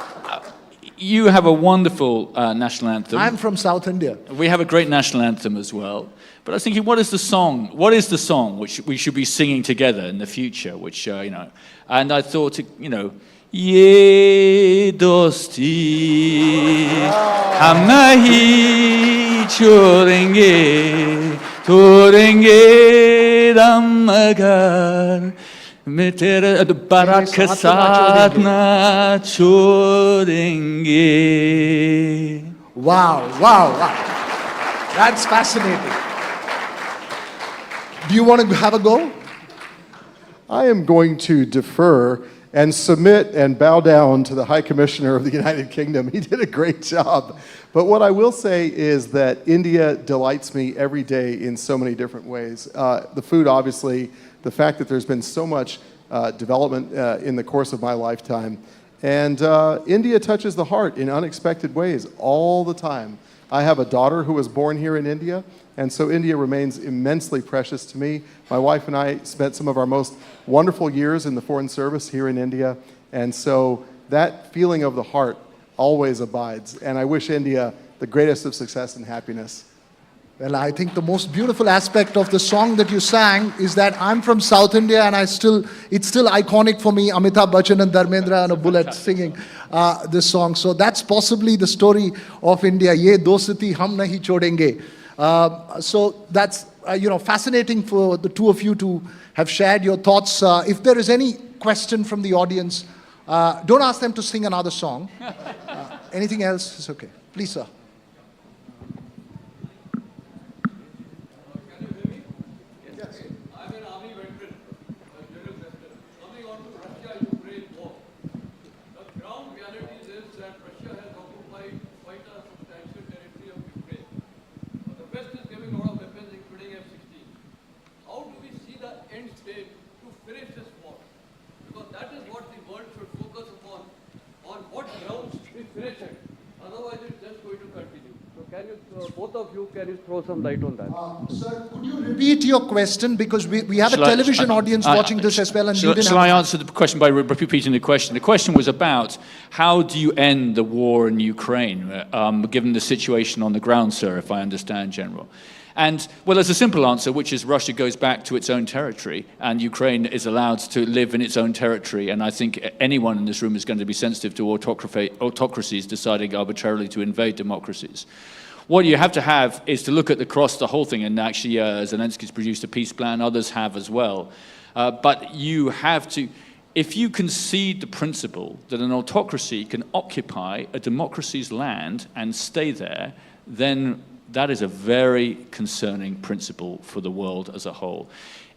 you have a wonderful national anthem. I'm from South India. We have a great national anthem as well. But I was thinking, what is the song? What is the song which we should be singing together in the future? Which and I thought, Ye dosti hum nahi chhodenge, todenge dam agar मैं तेरे बारात के साथ ना छोड़ेंगे. Wow. That's fascinating. Do you want to have a go? I am going to defer and submit and bow down to the High Commissioner of the United Kingdom. He did a great job. But what I will say is that India delights me every day in so many different ways. The food, obviously, the fact that there's been so much development in the course of my lifetime. And India touches the heart in unexpected ways all the time. I have a daughter who was born here in India, and so India remains immensely precious to me. My wife and I spent some of our most wonderful years in the Foreign Service here in India, and so that feeling of the heart always abides. And I wish India the greatest of success and happiness. Well, I think the most beautiful aspect of the song that you sang is that I'm from South India and it's still iconic for me, Amitabh Bachchan and Dharmendra on a bullet singing this song. So that's possibly the story of India. Ye dosti hum nahi chodenge. So that's fascinating for the two of you to have shared your thoughts. If there is any question from the audience, don't ask them to sing another song. Anything else is okay. Please, sir. Both of you, can you throw some light on that? Sir, could you repeat your question? Because we have a television audience watching this as well. And shall I answer the question by repeating the question? The question was about how do you end the war in Ukraine, given the situation on the ground, sir, if I understand, General. And, well, there's a simple answer, which is Russia goes back to its own territory, and Ukraine is allowed to live in its own territory. And I think anyone in this room is going to be sensitive to autocracies deciding arbitrarily to invade democracies. What you have to have is to look at across the whole thing, and actually Zelensky's produced a peace plan, others have as well. But you have to, if you concede the principle that an autocracy can occupy a democracy's land and stay there, then that is a very concerning principle for the world as a whole.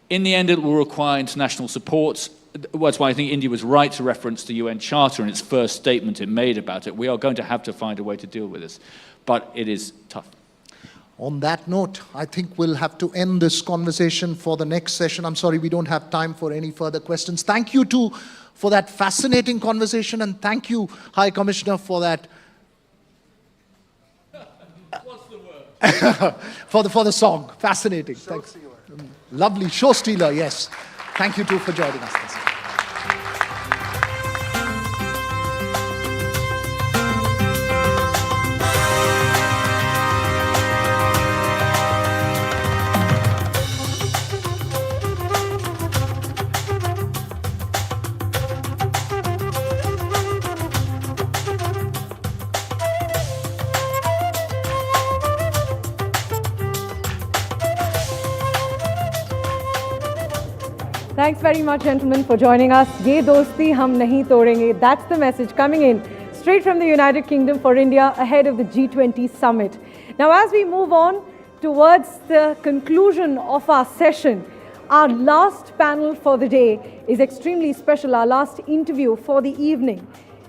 In the end, it will require international support. That's why I think India was right to reference the UN Charter in its first statement it made about it. We are going to have to find a way to deal with this. But it is tough. On that note, I think we'll have to end this conversation for the next session. I'm sorry, we don't have time for any further questions. Thank you too for that fascinating conversation, and thank you, High Commissioner, for that. What's the word? for the song. Fascinating. Thanks. Lovely. Show stealer, yes. Thank you too for joining us. Thanks very much, gentlemen, for joining us. Ye dosti hum nahi todenge. That's the message coming in straight from the United Kingdom for India ahead of the G20 summit. Now, as we move on towards the conclusion of our session, our last panel for the day is extremely special, our last interview for the evening.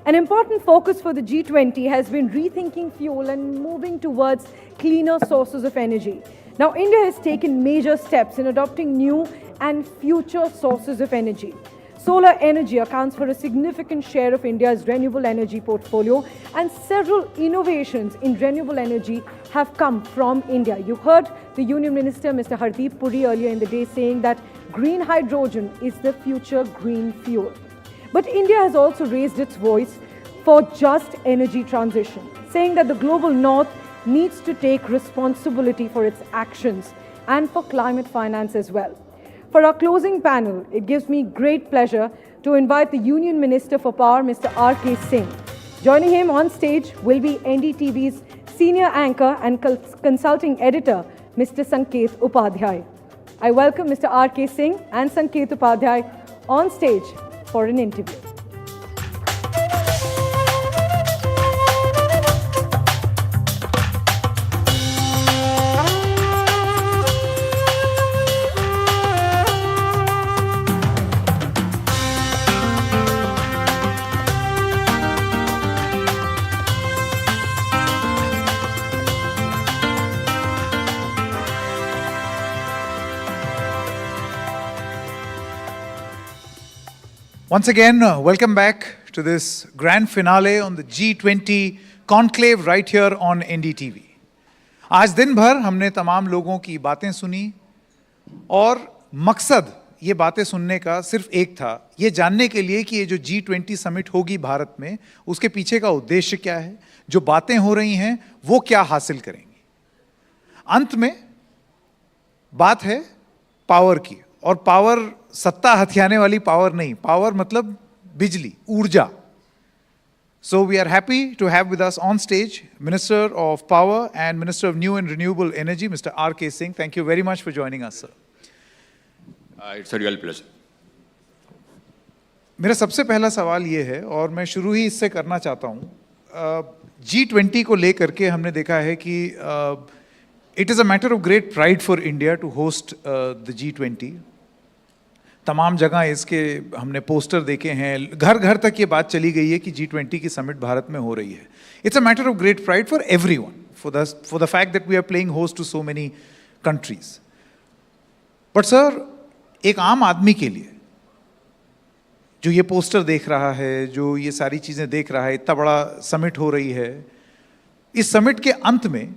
An important focus for the G20 has been rethinking fuel and moving towards cleaner sources of energy. Now, India has taken major steps in adopting new and future sources of energy. Solar energy accounts for a significant share of India's renewable energy portfolio, and several innovations in renewable energy have come from India. You heard the Union Minister, Mr. Hardeep Puri, earlier in the day saying that green hydrogen is the future green fuel. But India has also raised its voice for just energy transition, saying that the global north needs to take responsibility for its actions and for climate finance as well. For our closing panel, it gives me great pleasure to invite the Union Minister for Power, Mr. R.K. Singh. Joining him on stage will be NDTV's senior anchor and consulting editor, Mr. Sanket Upadhyay. I welcome Mr. R.K. Singh and Sanket Upadhyay on stage for an interview. Once again, welcome back to this grand finale on the G20 Conclave right here on NDTV. आज दिन भर हमने तमाम लोगों की बातें सुनी और मकसद ये बातें सुनने का सिर्फ एक था, ये जानने के लिए कि ये जो G20 समिट होगी भारत में, उसके पीछे का उद्देश्य क्या है, जो बातें हो रही हैं वो क्या हासिल करेंगी। अंत में बात है पावर की, और पावर सत्ता हथियाने वाली पावर नहीं, पावर मतलब बिजली, ऊर्जा. So we are happy to have with us on stage Minister of Power and Minister of New and Renewable Energy, Mr. R.K. Singh. Thank you very much for joining us, sir. It's a real pleasure. मेरा सबसे पहला सवाल ये है, और मैं शुरू ही इससे करना चाहता हूँ. G20 को लेकर के हमने देखा है कि it is a matter of great pride for India to host the G20. तमाम जगह इसके हमने पोस्टर देखे हैं, घर घर तक ये बात चली गई है कि G20 की समिट भारत में हो रही है. It's a matter of great pride for everyone, for the fact that we are playing host to so many countries. But sir, एक आम आदमी के लिए जो ये पोस्टर देख रहा है, जो ये सारी चीजें देख रहा है, इतना बड़ा समिट हो रही है, इस समिट के अंत में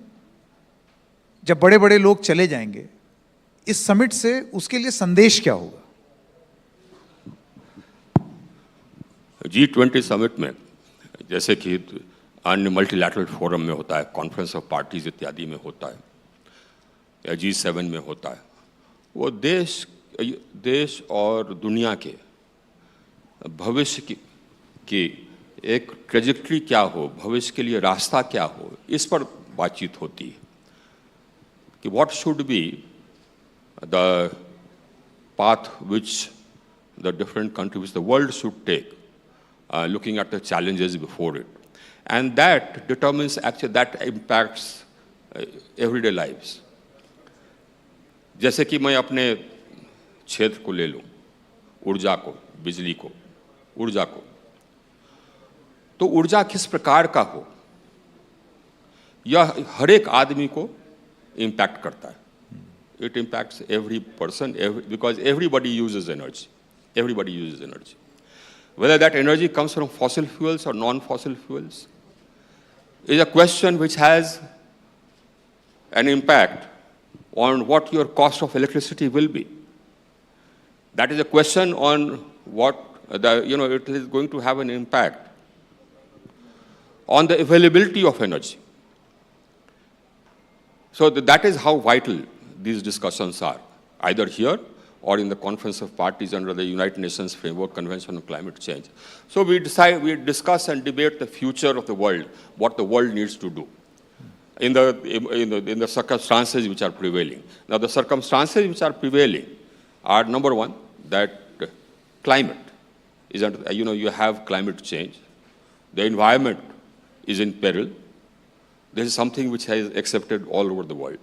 जब बड़े बड़े लोग चले जाएंगे, इस समिट से उसके लिए संदेश क्या होगा? G20 समिट में जैसे कि अन्य मल्टीलैटरल फोरम में होता है, कॉन्फ्रेंस ऑफ पार्टीज इत्यादि में होता है, या G7 में होता है, वो देश और दुनिया के भविष्य की एक ट्रेजेक्ट्री क्या हो, भविष्य के लिए रास्ता क्या हो, इस पर बातचीत होती है कि what should be the path which the different countries, the world should take, looking at the challenges before it. And that determines, actually, that impacts everyday lives. जैसे कि मैं अपने क्षेत्र को ले लूँ, ऊर्जा को, बिजली को, ऊर्जा को, तो ऊर्जा किस प्रकार का हो, यह हर एक आदमी को इम्पैक्ट करता है. It impacts every person, because everybody uses energy. Everybody uses energy. Whether that energy comes from fossil fuels or non-fossil fuels is a question which has an impact on what your cost of electricity will be. That is a question on what it is going to have an impact on the availability of energy. So that is how vital these discussions are, either here or in the Conference of Parties under the United Nations Framework Convention on Climate Change. So we discuss and debate the future of the world, what the world needs to do in the circumstances which are prevailing. Now, the circumstances which are prevailing are, number one, that climate is under, you have climate change. The environment is in peril. This is something which is accepted all over the world.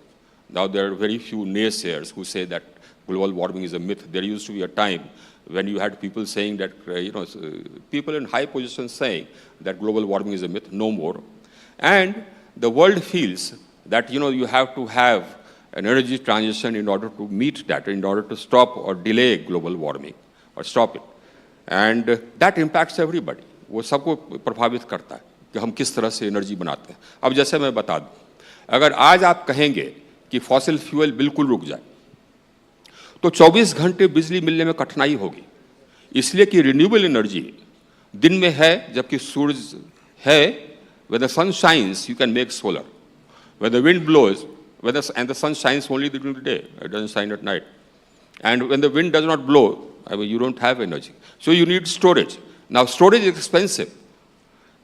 Now, there are very few naysayers who say that global warming is a myth. There used to be a time when you had people saying that, people in high positions saying that global warming is a myth. No more. And the world feels that, you have to have an energy transition in order to meet that, in order to stop or delay global warming, or stop it. And that impacts everybody. वो सबको प्रभावित करता है कि हम किस तरह से एनर्जी बनाते हैं. अब जैसे मैं बता दूं, अगर आज आप कहेंगे कि फॉसिल फ्यूल बिल्कुल रुक जाए, तो 24 घंटे बिजली मिलने में कठिनाई होगी, इसलिए कि रिन्यूएबल एनर्जी दिन में है जबकि सूरज है. When the sun shines, you can make solar. When the wind blows, and the sun shines only during the day, it doesn't shine at night. And when the wind does not blow, you don't have energy. So you need storage. Now, storage is expensive.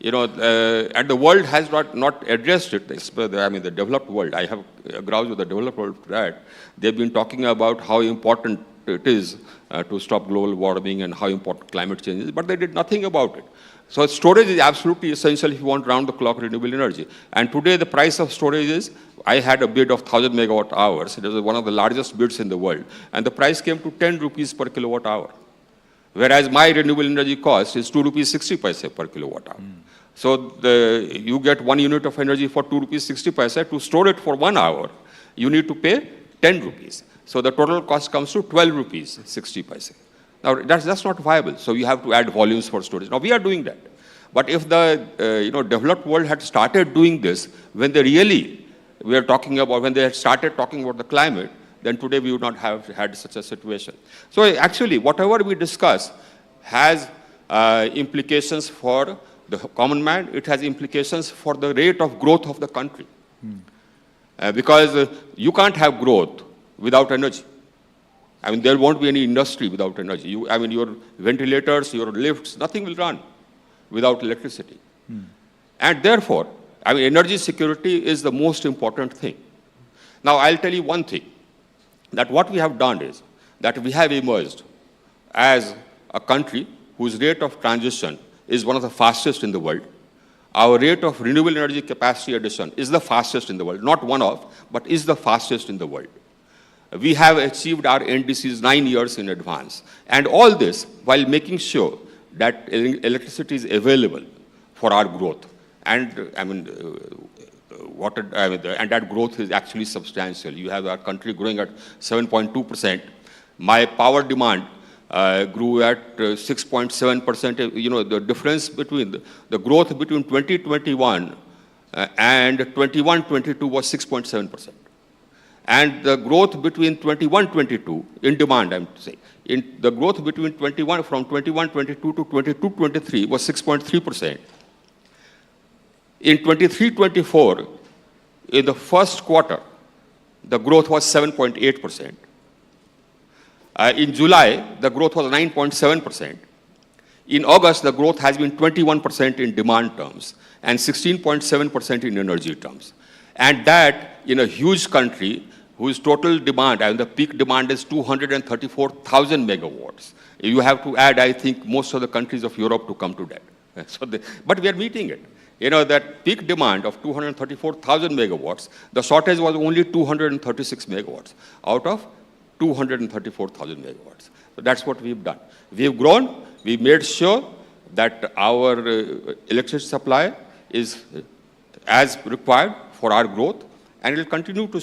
And the world has not addressed it. The developed world, I have a grouse with the developed world for that. They've been talking about how important it is to stop global warming and how important climate change is, but they did nothing about it. So storage is absolutely essential if you want round-the-clock renewable energy. And today the price of storage is, I had a bid of 1,000 megawatt hours. It was one of the largest bids in the world. And the price came to 10 rupees per kilowatt hour. Whereas my renewable energy cost is 2 rupees 60 paise per kilowatt hour. So you get 1 unit of energy for 2 rupees 60 paise. To store it for 1 hour, you need to pay 10 rupees. So the total cost comes to 12 rupees 60 paise. Now, that's not viable. So you have to add volumes for storage. Now, we are doing that. But if the developed world had started doing this when they had started talking about the climate, then today we would not have had such a situation. So actually, whatever we discuss has implications for the common man. It has implications for the rate of growth of the country. because you can't have growth without energy. I mean, there won't be any industry without energy. I mean, your ventilators, your lifts, nothing will run without electricity. And therefore, I mean, energy security is the most important thing. Now, I'll tell you one thing, that what we have done is that we have emerged as a country whose rate of transition is one of the fastest in the world. Our rate of renewable energy capacity addition is the fastest in the world, not one of, but is the fastest in the world. We have achieved our NDCs 9 years in advance. And all this while making sure that electricity is available for our growth. And I mean, and that growth is actually substantial. You have our country growing at 7.2%. My power demand grew at 6.7%. You know, the difference between the growth between 2021 and 21-22 was 6.7%. And the growth between 21-22 in demand, I'm saying, in the growth between from 21-22 to 22-23 was 6.3%. In 23-24, in the first quarter, the growth was 7.8%. In July, the growth was 9.7%. In August, the growth has been 21% in demand terms and 16.7% in energy terms. And that in a huge country whose total demand, and the peak demand is 234,000 megawatts. You have to add, I think, most of the countries of Europe to come to that. So but we are meeting it. You know, that peak demand of 234,000 megawatts, the shortage was only 236 megawatts out of 234,000 megawatts. So that's what we've done. We've grown, we made sure that our electricity supply is as required for our growth, and it will continue to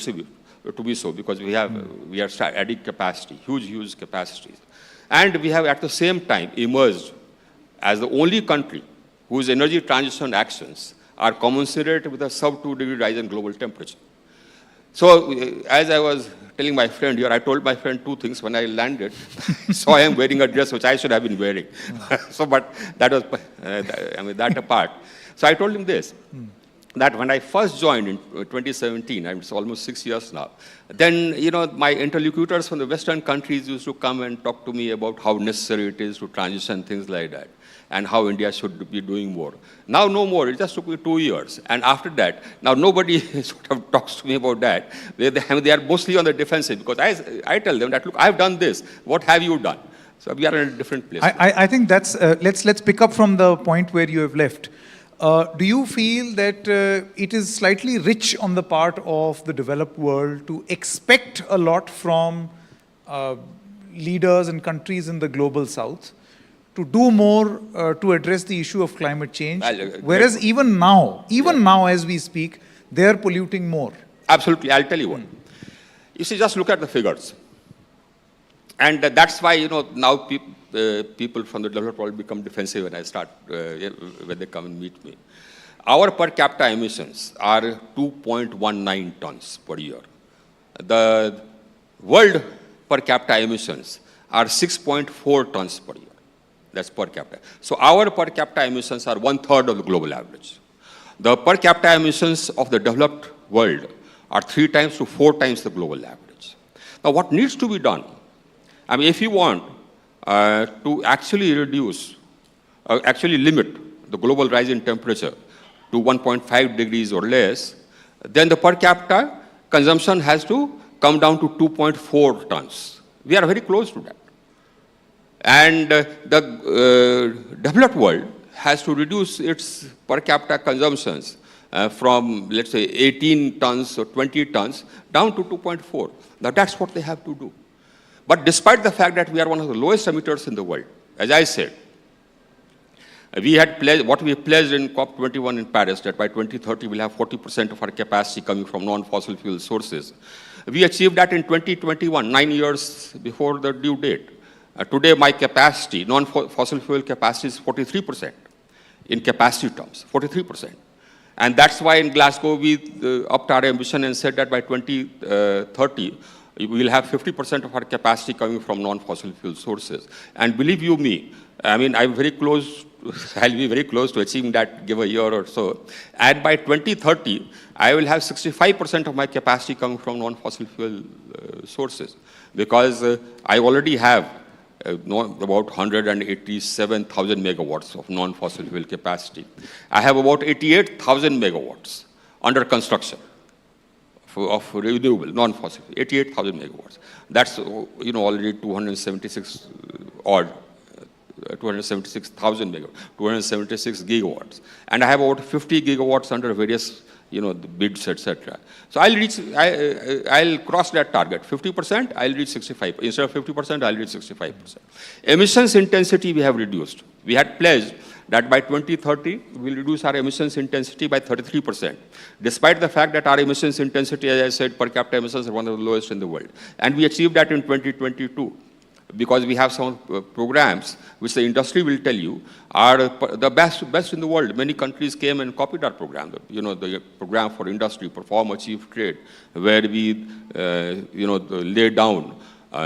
be so because we are adding capacity, huge capacities. And we have at the same time emerged as the only country whose energy transition actions are commensurate with a sub-2-degree rise in global temperature. So as I was telling my friend here, I told my friend two things when I landed. So I am wearing a dress which I should have been wearing. So, but that was, that apart. So I told him this, that when I first joined in 2017, it's almost 6 years now, then, you know, my interlocutors from the Western countries used to come and talk to me about how necessary it is to transition, things like that, and how India should be doing more. Now, no more. It just took me 2 years. And after that, now nobody sort of talks to me about that. They are mostly on the defensive because I tell them that, look, I've done this. What have you done? So we are in a different place. I think that's, let's pick up from the point where you have left. Do you feel that it is slightly rich on the part of the developed world to expect a lot from leaders and countries in the global south to do more to address the issue of climate change, whereas even now as we speak, they are polluting more? Absolutely. I'll tell you what. You see, just look at the figures. And that's why, you know, now people from the developed world become defensive when when they come and meet me. Our per capita emissions are 2.19 tons per year. The world per capita emissions are 6.4 tons per year. That's per capita. So our per capita emissions are 1/3 of the global average. The per capita emissions of the developed world are 3 times to 4 times the global average. Now what needs to be done? I mean, if you want to actually limit the global rise in temperature to 1.5 degrees or less, then the per capita consumption has to come down to 2.4 tons. We are very close to that. And the developed world has to reduce its per capita consumptions from, let's say, 18 tons or 20 tons down to 2.4. Now, that's what they have to do. But despite the fact that we are one of the lowest emitters in the world, as I said, we had pledged, what we pledged in COP21 in Paris, that by 2030 we'll have 40% of our capacity coming from non-fossil fuel sources. We achieved that in 2021, 9 years before the due date. Today, my capacity, non-fossil fuel capacity is 43% in capacity terms, 43%. And that's why in Glasgow, we upped our ambition and said that by 2030, we will have 50% of our capacity coming from non-fossil fuel sources. And believe you me, I mean, I'm very close I'll be very close to achieving that, give a year or so. And by 2030, I will have 65% of my capacity coming from non-fossil fuel sources, because I already have about 187,000 megawatts of non-fossil fuel capacity. I have about 88,000 megawatts under construction of renewable, non-fossil, 88,000 megawatts. That's, already 276,000 megawatts, 276 gigawatts. And I have about 50 gigawatts under various, the bids, etc. So I'll cross that target. 50%, I'll reach 65. Instead of 50%, I'll reach 65%. Emissions intensity we have reduced. We had pledged that by 2030, we'll reduce our emissions intensity by 33%, despite the fact that our emissions intensity, as I said, per capita emissions are one of the lowest in the world. And we achieved that in 2022, because we have some programs which the industry will tell you are the best in the world. Many countries came and copied our program, the program for industry, perform, achieve, trade, where we, lay down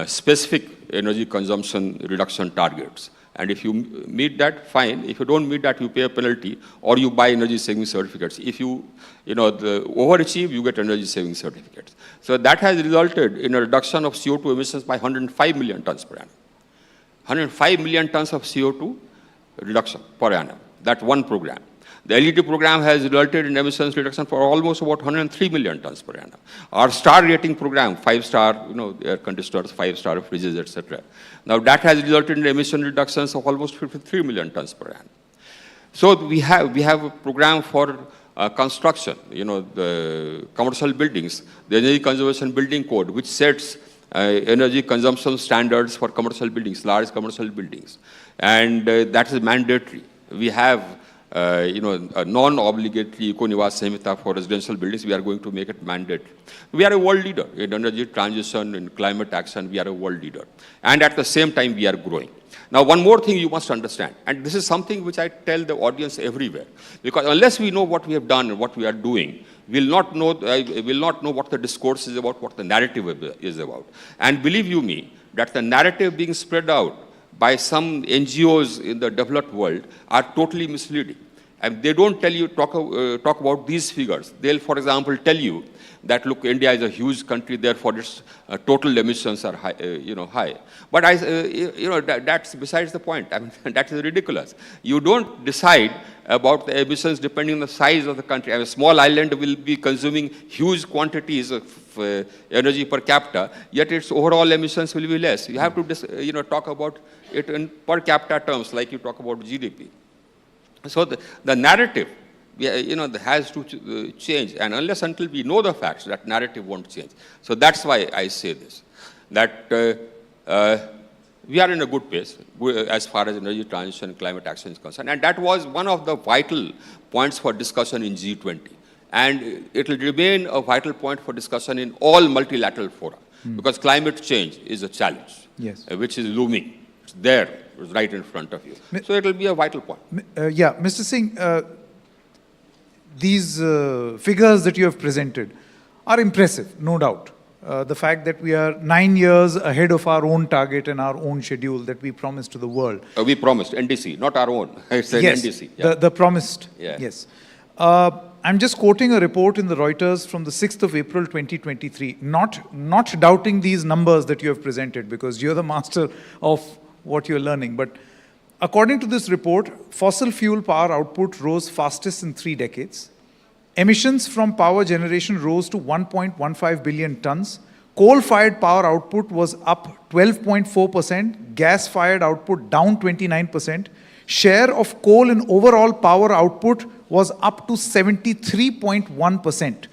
specific energy consumption reduction targets. And if you meet that, fine. If you don't meet that, you pay a penalty, or you buy energy saving certificates. If you, overachieve, you get energy saving certificates. So that has resulted in a reduction of CO2 emissions by 105 million tons per annum. 105 million tons of CO2 reduction per annum. That's one program. The LED program has resulted in emissions reduction for almost about 103 million tons per annum. Our star rating program, 5-star, air conditioners, 5-star fridges, etc. Now that has resulted in emission reductions of almost 53 million tons per annum. So we have a program for construction, the commercial buildings, the Energy Conservation Building Code, which sets energy consumption standards for commercial buildings, large commercial buildings. And that is mandatory. We have a non-obligatory Eco-Nivas Samhita for residential buildings. We are going to make it mandatory. We are a world leader in energy transition, in climate action. We are a world leader. And at the same time, we are growing. Now, one more thing you must understand, and this is something which I tell the audience everywhere, because unless we know what we have done and what we are doing, we'll not know what the discourse is about, what the narrative is about. And believe you me, that the narrative being spread out by some NGOs in the developed world are totally misleading. And they don't tell you, talk about these figures. They'll, for example, tell you that, look, India is a huge country, therefore its total emissions are high, high. But that's besides the point. I mean, that is ridiculous. You don't decide about the emissions depending on the size of the country. A small island will be consuming huge quantities of energy per capita, yet its overall emissions will be less. You have to, talk about it in per capita terms, like you talk about GDP. So the narrative, has to change. And unless until we know the facts, that narrative won't change. So that's why I say this, that we are in a good pace as far as energy transition and climate action is concerned. And that was one of the vital points for discussion in G20. And it will remain a vital point for discussion in all multilateral fora, because climate change is a challenge, which is looming. It's there, it's right in front of you. So it will be a vital point. Mr. Singh, these figures that you have presented are impressive, no doubt. The fact that we are 9 years ahead of our own target and our own schedule that we promised to the world. We promised, NDC, not our own. It's an NDC. Yeah. The promised, yes. I'm just quoting a report in the Reuters from the 6th of April, 2023, not doubting these numbers that you have presented, because you're the master of what you're learning. But according to this report, fossil fuel power output rose fastest in 3 decades. Emissions from power generation rose to 1.15 billion tons. Coal-fired power output was up 12.4%. Gas-fired output down 29%. Share of coal in overall power output was up to 73.1%.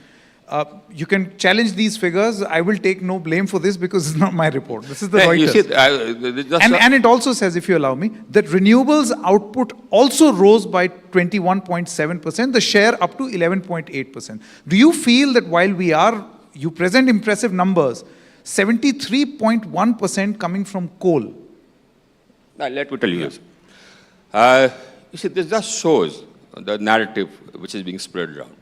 You can challenge these figures. I will take no blame for this because it's not my report. This is the Reuters. And it also says, if you allow me, that renewables output also rose by 21.7%, the share up to 11.8%. Do you feel that while you present impressive numbers, 73.1% coming from coal? Let me tell you this. This just shows the narrative which is being spread around.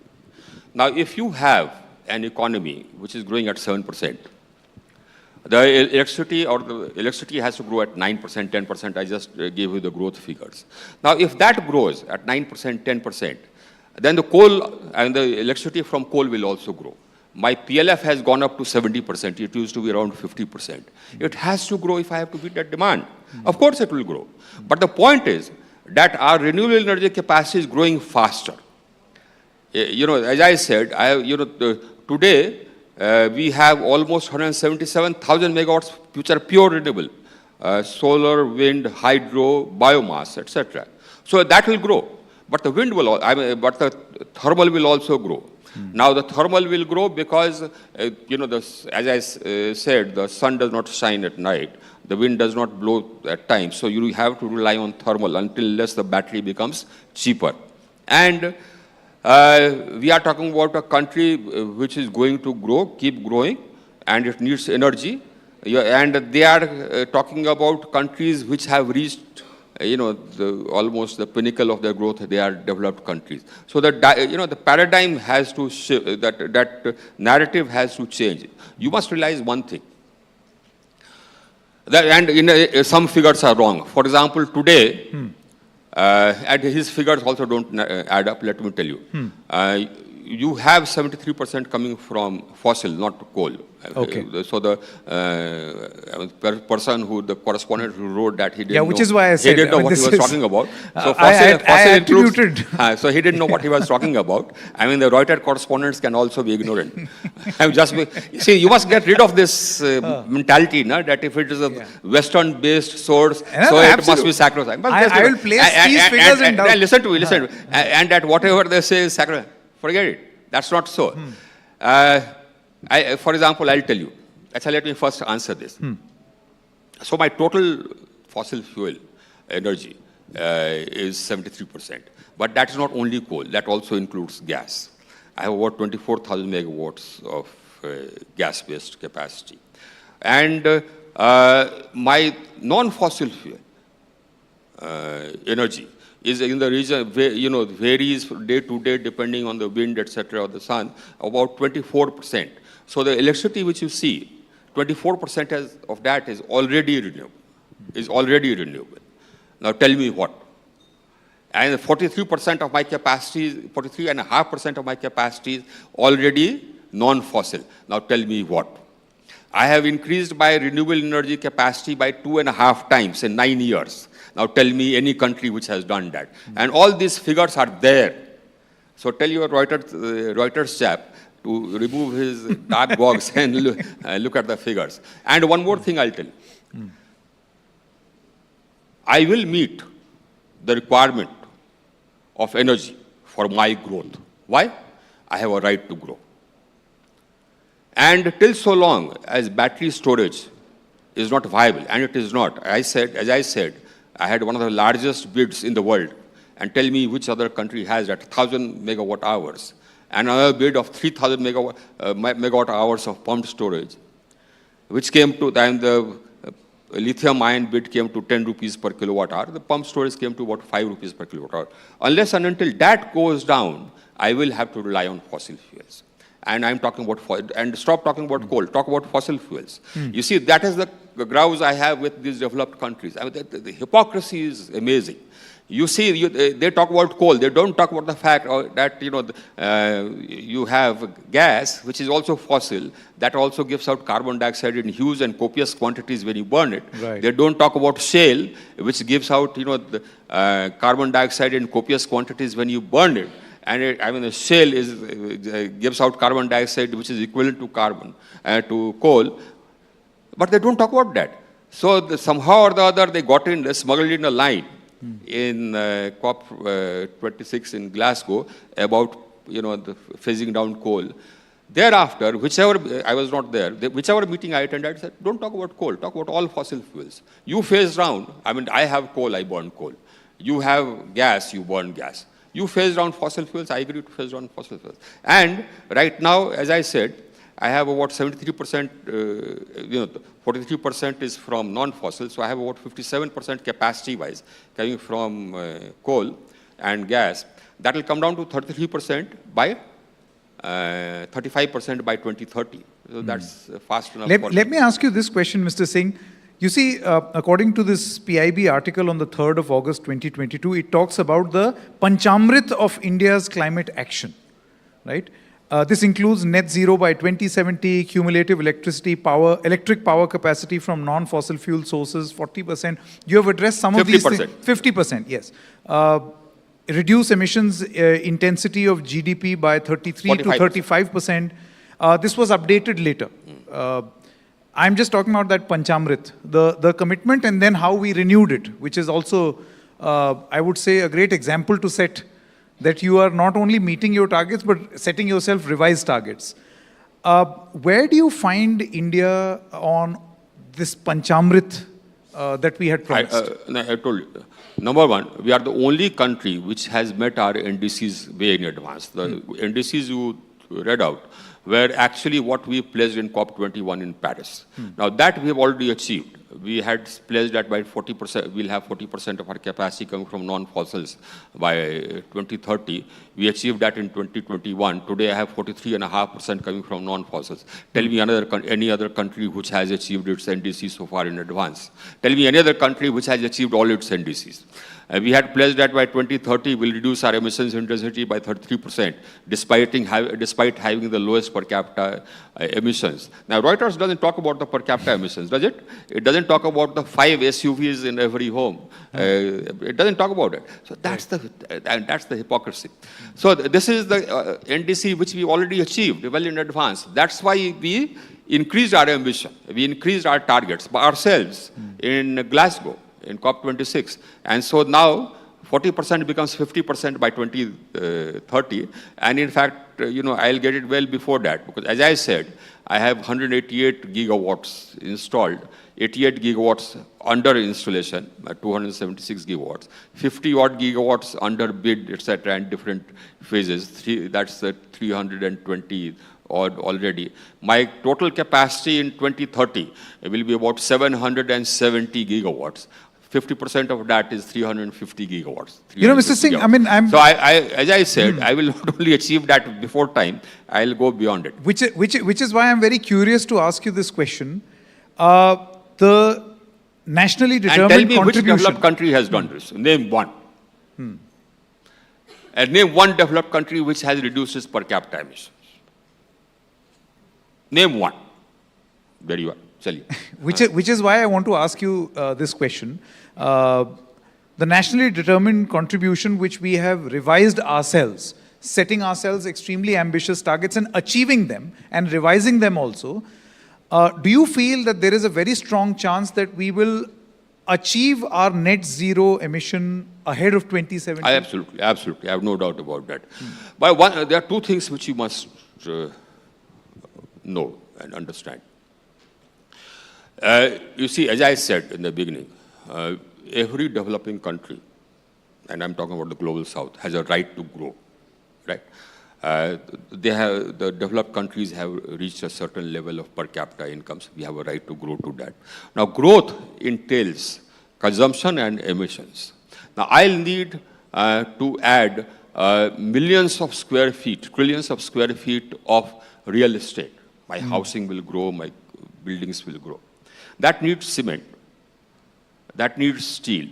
Now, if you have an economy which is growing at 7%, The electricity has to grow at 9%, 10%. I just gave you the growth figures. Now, if that grows at 9%, 10%, then the coal and the electricity from coal will also grow. My PLF has gone up to 70%. It used to be around 50%. It has to grow if I have to meet that demand. Of course, it will grow. But the point is that our renewable energy capacity is growing faster. As I said, today, we have almost 177,000 megawatts which are pure renewable, solar, wind, hydro, biomass, etc. So that will grow, but the wind will, but the thermal will also grow. Now the thermal will grow because, as I said, the sun does not shine at night, the wind does not blow at times, so you have to rely on thermal unless the battery becomes cheaper. And we are talking about a country which is going to grow, keep growing, and it needs energy. And they are talking about countries which have reached, almost the pinnacle of their growth. They are developed countries. So that the paradigm has to shift. That narrative has to change. You must realize one thing. And some figures are wrong. For example, today. And his figures also don't add up, let me tell you. You have 73% coming from fossil, not coal. Okay. So the the correspondent who wrote that, he didn't which is why I said, he didn't know what he was talking about. So fossil includes, so he didn't know what he was talking about. I mean, the Reuters correspondents can also be ignorant. See, you must get rid of this mentality, that if it is a Western-based source, so it must be sacrosanct. I will place these figures in doubt. Listen to me, and that whatever they say is sacrosanct. Forget it. That's not so. For example, I'll tell you. Actually, let me first answer this. So my total fossil fuel energy is 73%. But that is not only coal. That also includes gas. I have about 24,000 megawatts of gas-based capacity. And my non-fossil fuel energy is in the region, varies day to day depending on the wind, etc., or the sun, about 24%. So the electricity which you see, 24% of that is already renewable. Now tell me what? And 43% of my capacity, 43.5% of my capacity is already non-fossil. Now tell me what? I have increased my renewable energy capacity by 2.5 times in 9 years. Now tell me any country which has done that. And all these figures are there. So tell your Reuters chap to remove his dark box and look at the figures. And one more thing I'll tell you. I will meet the requirement of energy for my growth. Why? I have a right to grow. And till so long as battery storage is not viable, and it is not, as I said, I had one of the largest bids in the world, and tell me which other country has that, 1,000 megawatt hours, and another bid of 3,000 megawatt hours of pumped storage, which came to, and the lithium ion bid came to 10 rupees per kilowatt hour, the pumped storage came to about 5 rupees per kilowatt hour. Unless and until that goes down, I will have to rely on fossil fuels. And I'm talking about, and stop talking about coal, talk about fossil fuels. You see, that is the grouse I have with these developed countries. I mean, the hypocrisy is amazing. You see, they talk about coal, they don't talk about the fact that, you have gas, which is also fossil, that also gives out carbon dioxide in huge and copious quantities when you burn it. Right. They don't talk about shale, which gives out, the carbon dioxide in copious quantities when you burn it. And the shale gives out carbon dioxide, which is equivalent to to coal. But they don't talk about that. So somehow or the other, they smuggled in a line in COP26 in Glasgow about, the phasing down coal. Thereafter, I was not there, whichever meeting I attended, I said, don't talk about coal, talk about all fossil fuels. You phase down, I have coal, I burn coal. You have gas, you burn gas. You phase down fossil fuels, I agree to phase down fossil fuels. And right now, as I said, I have about 73%, 43% is from non-fossil, so I have about 57% capacity-wise coming from coal and gas. That will come down to 33% by 35% by 2030. So that's fast enough. Let me ask you this question, Mr. Singh. You see, according to this PIB article on the 3rd of August 2022, it talks about the Panchamrit of India's climate action, right? This includes net zero by 2070, cumulative electric power capacity from non-fossil fuel sources, 40%. You have addressed some of these things. 50%, yes. Reduce emissions intensity of GDP by 33 to 35%. This was updated later. I'm just talking about that Panchamrit, the commitment, and then how we renewed it, which is also, I would say, a great example to set that you are not only meeting your targets, but setting yourself revised targets. Where do you find India on this Panchamrit that we had promised? I told you. Number one, we are the only country which has met our NDCs way in advance. The NDCs you read out were actually what we pledged in COP21 in Paris. Now that we have already achieved. We had pledged that by 40%, we'll have 40% of our capacity coming from non-fossils by 2030. We achieved that in 2021. Today I have 43.5% coming from non-fossils. Tell me any other country which has achieved its NDC so far in advance. Tell me any other country which has achieved all its NDCs. We had pledged that by 2030 we'll reduce our emissions intensity by 33%, despite having the lowest per capita emissions. Now Reuters doesn't talk about the per capita emissions, does it? It doesn't talk about the 5 SUVs in every home. It doesn't talk about it. So that's the hypocrisy. So this is the NDC which we already achieved well in advance. That's why we increased our ambition. We increased our targets by ourselves in Glasgow in COP26. And so now 40% becomes 50% by 2030. And in fact, I'll get it well before that. Because as I said, I have 188 gigawatts installed, 88 gigawatts under installation, 276 gigawatts, 50 odd gigawatts under bid, etc., in different phases. That's the 320 odd already. My total capacity in 2030 will be about 770 gigawatts. 50% of that is 350 gigawatts. Mr. Singh, So as I said, I will not only achieve that before time, I'll go beyond it. Which is why I'm very curious to ask you this question. The nationally determined contribution. And tell me which developed country has done this. Name one. And name one developed country which has reduced its per capita emissions. Name one. There you are. Which is why I want to ask you this question. The nationally determined contribution which we have revised ourselves, setting ourselves extremely ambitious targets and achieving them and revising them also, do you feel that there is a very strong chance that we will achieve our net zero emission ahead of 2070? Absolutely. I have no doubt about that. But there are two things which you must know and understand. You see, as I said in the beginning, every developing country, and I'm talking about the global south, has a right to grow, right? The developed countries have reached a certain level of per capita incomes. We have a right to grow to that. Now, growth entails consumption and emissions. Now, I'll need to add millions of square feet, trillions of square feet of real estate. My housing will grow, my buildings will grow. That needs cement. That needs steel.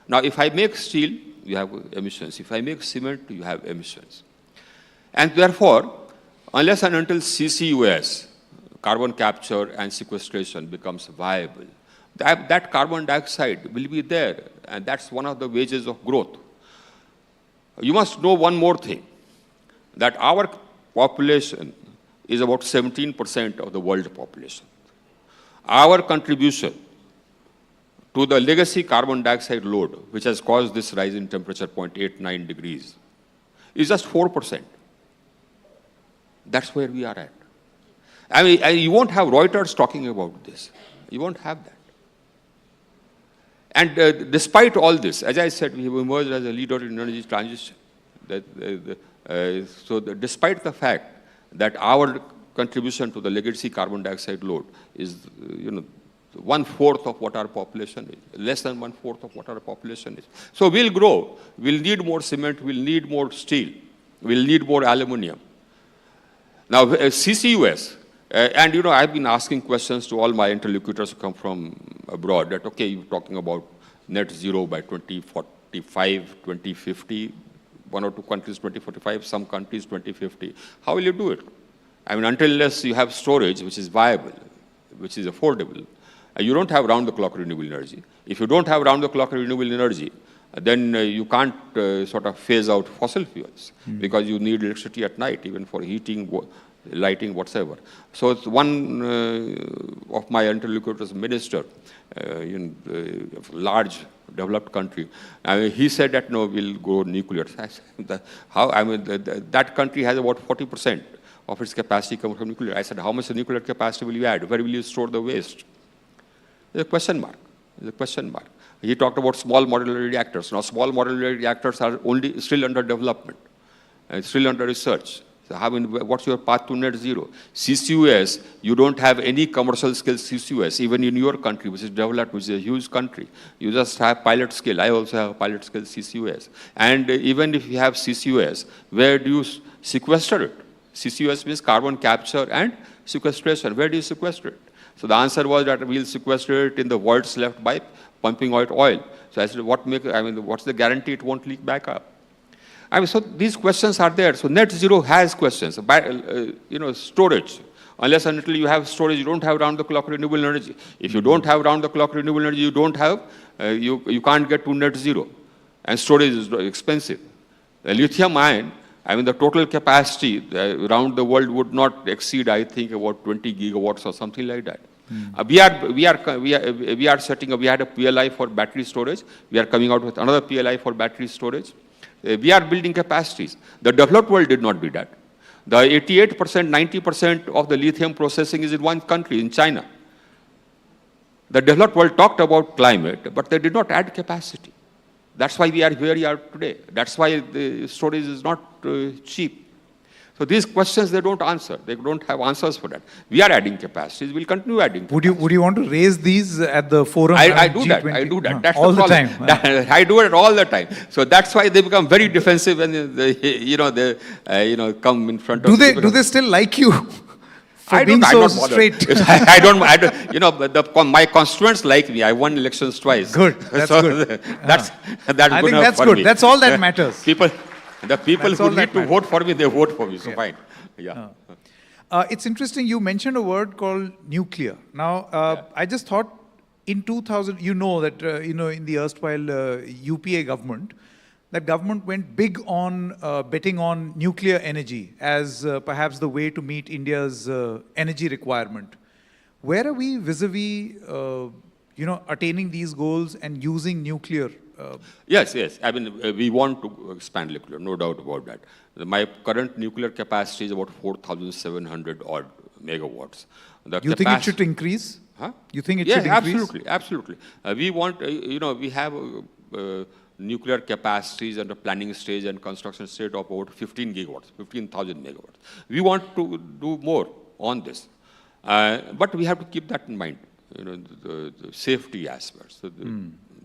Now, if I make steel, you have emissions. If I make cement, you have emissions. And therefore, unless and until CCUS, carbon capture and sequestration, becomes viable, that carbon dioxide will be there. And that's one of the wages of growth. You must know one more thing, that our population is about 17% of the world population. Our contribution to the legacy carbon dioxide load, which has caused this rise in temperature 0.89 degrees, is just 4%. That's where we are at. I mean, you won't have Reuters talking about this. You won't have that. And despite all this, as I said, we have emerged as a leader in energy transition. Despite the fact that our contribution to the legacy carbon dioxide load is, 1/4 of what our population is, less than 1/4 of what our population is. So we'll grow. We'll need more cement. We'll need more steel. We'll need more aluminium. Now, CCUS, and I've been asking questions to all my interlocutors who come from abroad that, okay, you're talking about net zero by 2045, 2050, one or two countries 2045, some countries 2050. How will you do it? I mean, unless you have storage which is viable, which is affordable, you don't have round-the-clock renewable energy. If you don't have round-the-clock renewable energy, then you can't sort of phase out fossil fuels because you need electricity at night, even for heating, lighting, whatsoever. So it's one of my interlocutors, minister in a large developed country, he said that no, we'll go nuclear. How? I mean, that country has about 40% of its capacity coming from nuclear. I said, how much nuclear capacity will you add? Where will you store the waste? There's a question mark. There's a question mark. He talked about small modular reactors. Now, small modular reactors are only still under development, still under research. So what's your path to net zero? CCUS, you don't have any commercial scale CCUS, even in your country, which is developed, which is a huge country. You just have pilot scale. I also have pilot scale CCUS. And even if you have CCUS, where do you sequester it? CCUS means carbon capture and sequestration. Where do you sequester it? So the answer was that we'll sequester it in the voids left by pumping out oil. So I said, what's the guarantee it won't leak back up? I mean, so these questions are there. So net zero has questions. Storage. Unless and until you have storage, you don't have round-the-clock renewable energy. If you don't have round-the-clock renewable energy, you don't have, you can't get to net zero. And storage is expensive. The lithium ion, I mean, the total capacity around the world would not exceed, I think, about 20 gigawatts or something like that. We are setting up, we had a PLI for battery storage. We are coming out with another PLI for battery storage. We are building capacities. The developed world did not do that. The 88%, 90% of the lithium processing is in one country, in China. The developed world talked about climate, but they did not add capacity. That's why we are where we are today. That's why the storage is not cheap. So these questions, they don't answer. They don't have answers for that. We are adding capacities. We'll continue adding capacities. Would you want to raise these at the forum? I do that. I do that. That's all the time. I do it all the time. So that's why they become very defensive when they come in front of. Do they still like you? For being so straight. I don't. But my constituents like me. I won elections twice. Good. That's good. That's I think that's good. Me. That's all that matters. The people who need to vote for me, they vote for me. So fine. Yeah. It's interesting. You mentioned a word called nuclear. Now, I just thought in 2000, that in the erstwhile UPA government, that government went big on betting on nuclear energy as perhaps the way to meet India's energy requirement. Where are we vis-a-vis, attaining these goals and using nuclear? Yes. I mean, we want to expand nuclear, no doubt about that. My current nuclear capacity is about 4,700 odd megawatts. You think it should increase? Huh? You think it should increase? Yes, absolutely. We want, we have nuclear capacities under planning stage and construction stage of about 15 gigawatts, 15,000 megawatts. We want to do more on this. But we have to keep that in mind, the safety aspects. So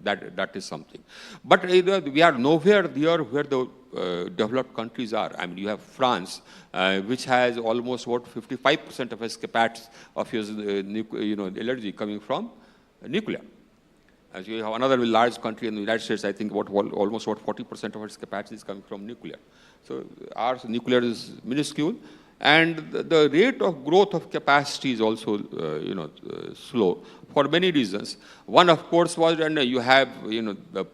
that is something. But we are nowhere near where the developed countries are. I mean, you have France, which has almost about 55% of its capacity of its energy coming from nuclear. As you have another large country in the United States, I think almost about 40% of its capacity is coming from nuclear. So our nuclear is minuscule. And the rate of growth of capacity is also, slow for many reasons. One, of course, was when you have, the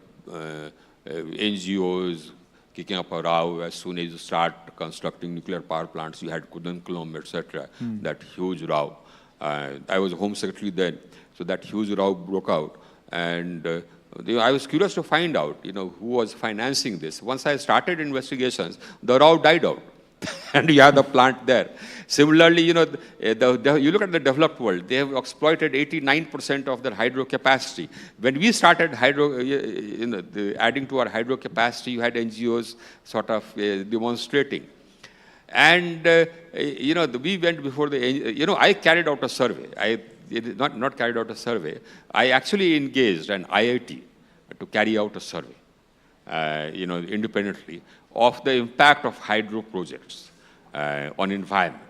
NGOs kicking up a row as soon as you start constructing nuclear power plants. You had Conclave, etc. That huge row. I was Home Secretary then, so that huge row broke out. And I was curious to find out, who was financing this. Once I started investigations, the row died out. And you have the plant there. Similarly, you look at the developed world, they have exploited 89% of their hydro capacity. When we started adding to our hydro capacity, you had NGOs sort of demonstrating. And, we went before I carried out a survey. I not carried out a survey. I actually engaged an IIT to carry out a survey, independently, of the impact of hydro projects on environment.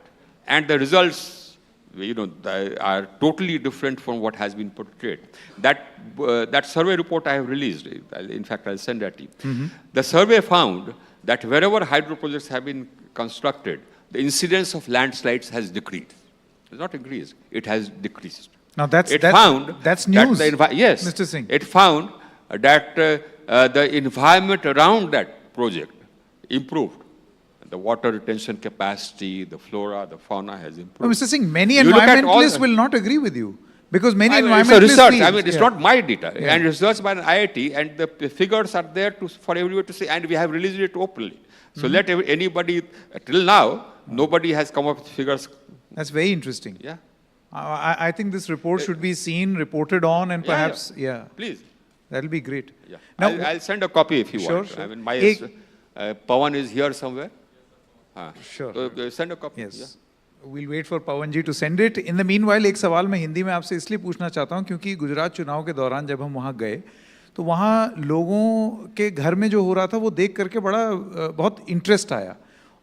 and the results, are totally different from what has been portrayed. That survey report I have released, in fact, I'll send that to you. The survey found that wherever hydro projects have been constructed, the incidence of landslides has decreased. It's not increased, it has decreased. Now that's news, yes, Mr. Singh. It found that the environment around that project improved. The water retention capacity, the flora, the fauna has improved. No, Mr. Singh, many environmentalists will not agree with you. Because many environmentalists it's a research. It's yeah. not my data. Yeah. And research by an IIT, and the figures are there for everyone to see, and we have released it openly. So let anybody, till now, nobody has come up with figures. That's very interesting. Yeah. I think this report should be seen, reported on, and perhaps, Please. That'll be great. Yeah. Now, I'll send a copy if you want. Sure. I mean, my Pawan is here somewhere. Sure. So send a copy. Yes. Yeah. We'll wait for Pawan ji to send it. In the meanwhile, एक सवाल मैं हिंदी में आपसे इसलिए पूछना चाहता हूँ क्योंकि गुजरात चुनाव के दौरान जब हम वहाँ गए तो वहाँ लोगों के घर में जो हो रहा था वो देख करके बहुत इंटरेस्ट आया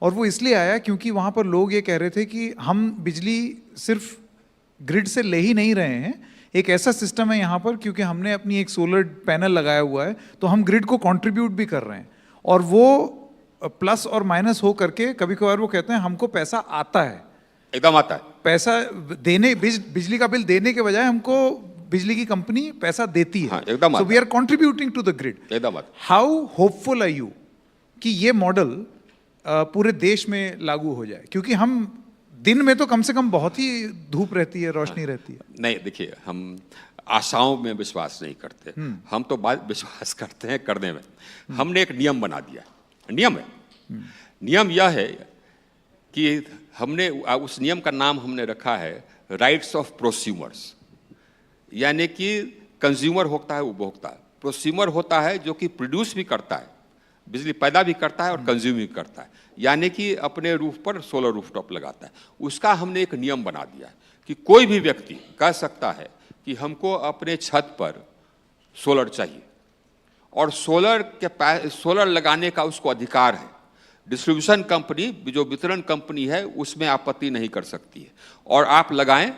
और वो इसलिए आया क्योंकि वहाँ पर लोग ये कह रहे थे कि हम बिजली सिर्फ ग्रिड से ले ही नहीं रहे हैं, एक ऐसा सिस्टम है यहाँ पर क्योंकि हमने अपनी एक सोलर पैनल लगाया हुआ है तो हम ग्रिड को कंट्रीब्यूट भी कर रहे हैं और वो प्लस और माइनस हो करके कभी कभार वो कहते हैं हमको पैसा आता है, एकदम आता है, पैसा देने बिजली का बिल देने के बजाय हमको बिजली की कंपनी पैसा देती है, एकदम so we are contributing to the grid. एकदम आता. हाउ होपफुल आर यू कि ये मॉडल पूरे देश में लागू हो जाए क्योंकि हम दिन में तो कम से कम बहुत ही धूप रहती है, रोशनी रहती है. नहीं, देखिए, हम आशाओं में विश्वास नहीं करते, हम तो विश्वास करते हैं करने में. हमने एक नियम बना दिया, नियम है, नियम यह है कि हमने उस नियम का नाम हमने रखा है राइट्स ऑफ प्रोस्यूमर्स, यानी कि कंज्यूमर होता है उपभोक्ता, प्रोस्यूमर होता है जो कि प्रोड्यूस भी करता है, बिजली पैदा भी करता है और कंज्यूम भी करता है, यानी कि अपने रूफ पर सोलर रूफटॉप लगाता है. उसका हमने एक नियम बना दिया है कि कोई भी व्यक्ति कह सकता है कि हमको अपने छत पर सोलर चाहिए और सोलर लगाने का उसको अधिकार है. डिस्ट्रीब्यूशन कंपनी, जो वितरण कंपनी है, उसमें आपत्ति नहीं कर सकती है और आप लगाएं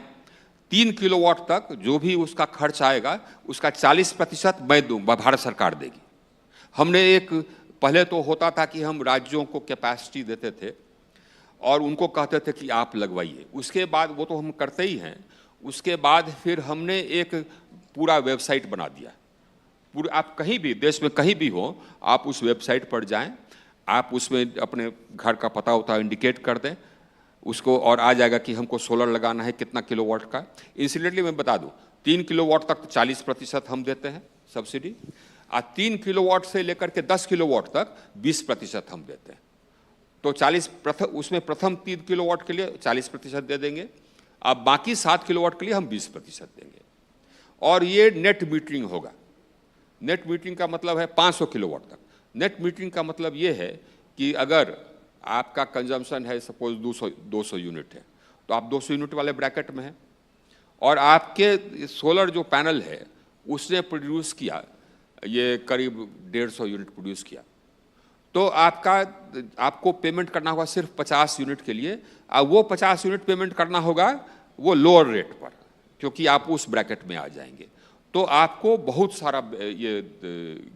3 किलोवाट तक जो भी उसका खर्च आएगा उसका 40% मैं दूंगा, भारत सरकार देगी. हमने एक पहले तो होता था कि हम राज्यों को कैपेसिटी देते थे और उनको कहते थे कि आप लगवाइए, उसके बाद वो तो हम करते ही हैं, उसके बाद फिर हमने एक पूरा वेबसाइट बना दिया. आप कहीं भी देश में कहीं भी हो, आप उस वेबसाइट पर जाएं, आप उसमें अपने घर का पता होता इंडिकेट कर दें उसको और आ जाएगा कि हमको सोलर लगाना है कितना किलोवाट का. इंसिडेंटली मैं बता दूं, 3 किलोवाट तक 40% हम देते हैं सब्सिडी और 3 किलोवाट से लेकर के 10 किलोवाट तक 20% हम देते हैं. तो उसमें प्रथम 3 किलोवाट के लिए 40% दे देंगे, अब बाकी 7 किलोवाट के लिए हम 20% देंगे. और ये नेट मीटरिंग होगा. नेट मीटरिंग का मतलब है 500 किलोवाट तक. नेट मीटरिंग का मतलब ये है कि अगर आपका कंजम्पशन है सपोज 200 यूनिट है तो आप 200 यूनिट वाले ब्रैकेट में हैं और आपके सोलर जो पैनल है उसने प्रोड्यूस किया ये करीब 150 यूनिट प्रोड्यूस किया, तो आपको पेमेंट करना होगा सिर्फ 50 यूनिट के लिए. और वो 50 यूनिट पेमेंट करना होगा वो लोअर रेट पर क्योंकि आप उस ब्रैकेट में आ जाएंगे, तो आपको बहुत सारा ये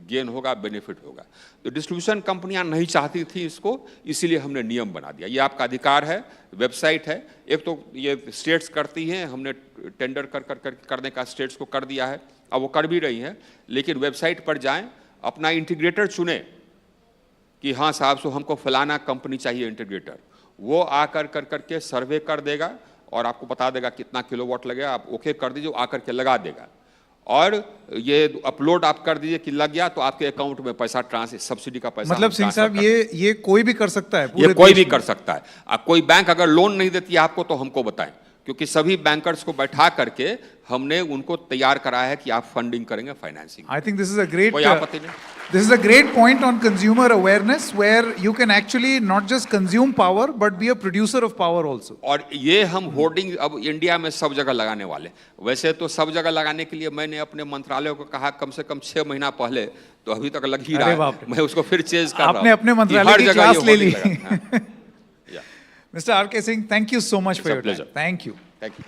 गेन होगा, बेनिफिट होगा. तो डिस्ट्रीब्यूशन कंपनियां नहीं चाहती थी इसको, इसीलिए हमने नियम बना दिया. ये आपका अधिकार है, वेबसाइट है. एक तो ये स्टेट्स करती हैं, हमने टेंडर करने का स्टेट्स को कर दिया है, अब वो कर भी रही हैं, लेकिन वेबसाइट पर जाएं, अपना इंटीग्रेटर चुनें कि हाँ साहब सो हमको फलाना कंपनी चाहिए इंटीग्रेटर, वो आकर करके सर्वे कर देगा और आपको बता देगा कितना किलोवाट लगेगा, आप ओके कर दीजिए, आकर के लगा देगा. और ये अपलोड आप कर दीजिए कि लग गया तो आपके अकाउंट में पैसा सब्सिडी का पैसा. मतलब सिंह साहब ये कोई भी कर सकता है, ये कोई भी कर सकता है. अब कोई बैंक अगर लोन नहीं देती है आपको तो हमको बताएं, क्योंकि सभी बैंकर्स को बैठा करके हमने उनको तैयार कराया है कि आप फंडिंग करेंगे, financing. I think this is a great point on consumer awareness where you can actually not just consume power but be a producer of power also. और ये हम होर्डिंग अब इंडिया में सब जगह लगाने वाले. वैसे तो सब जगह लगाने के लिए मैंने अपने मंत्रालय को कहा कम से कम 6 महीना पहले, तो अभी तक लग ही रहा है. मैं उसको फिर चेंज कर रहा हूं. आपने अपने मंत्रालय की क्लास ले ली. Mr. R.K. Singh, thank you so much for your pleasure. time. Thank you. Thank you.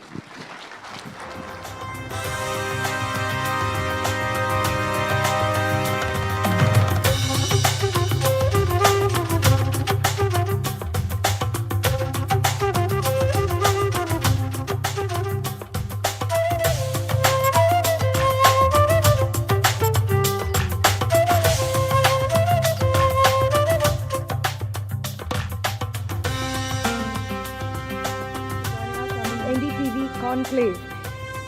NDTV Conclave.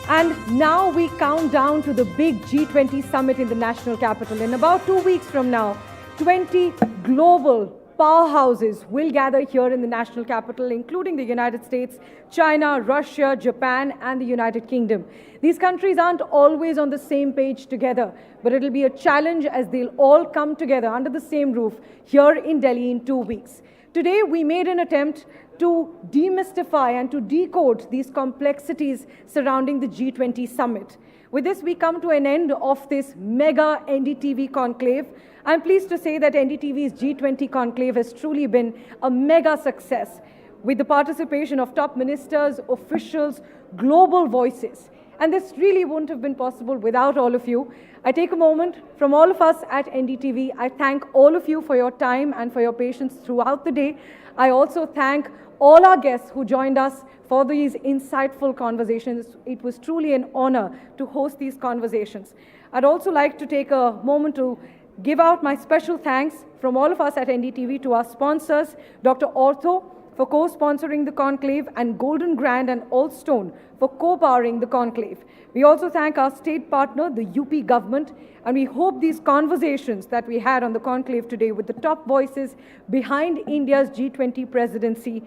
And now we count down to the big G20 summit in the national capital. In about 2 weeks from now, 20 global powerhouses will gather here in the national capital, including the United States, China, Russia, Japan, and the United Kingdom. These countries aren't always on the same page together, but it'll be a challenge as they'll all come together under the same roof here in Delhi in 2 weeks. Today, we made an attempt to demystify and to decode these complexities surrounding the G20 summit. With this, we come to an end of this mega NDTV conclave. I'm pleased to say that NDTV's G20 conclave has truly been a mega success with the participation of top ministers, officials, global voices. And this really wouldn't have been possible without all of you. I take a moment from all of us at NDTV. I thank all of you for your time and for your patience throughout the day. I also thank all our guests who joined us for these insightful conversations. It was truly an honor to host these conversations. I'd also like to take a moment to give out my special thanks from all of us at NDTV to our sponsors, Dr. Ortho for co-sponsoring the conclave, and Golden Grand and Allstone for co-powering the conclave. We also thank our state partner, the UP government, and we hope these conversations that we had on the conclave today with the top voices behind India's G20 presidency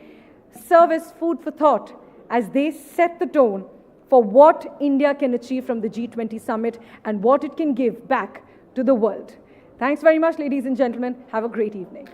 serve as food for thought as they set the tone for what India can achieve from the G20 summit and what it can give back to the world. Thanks very much, ladies and gentlemen. Have a great evening.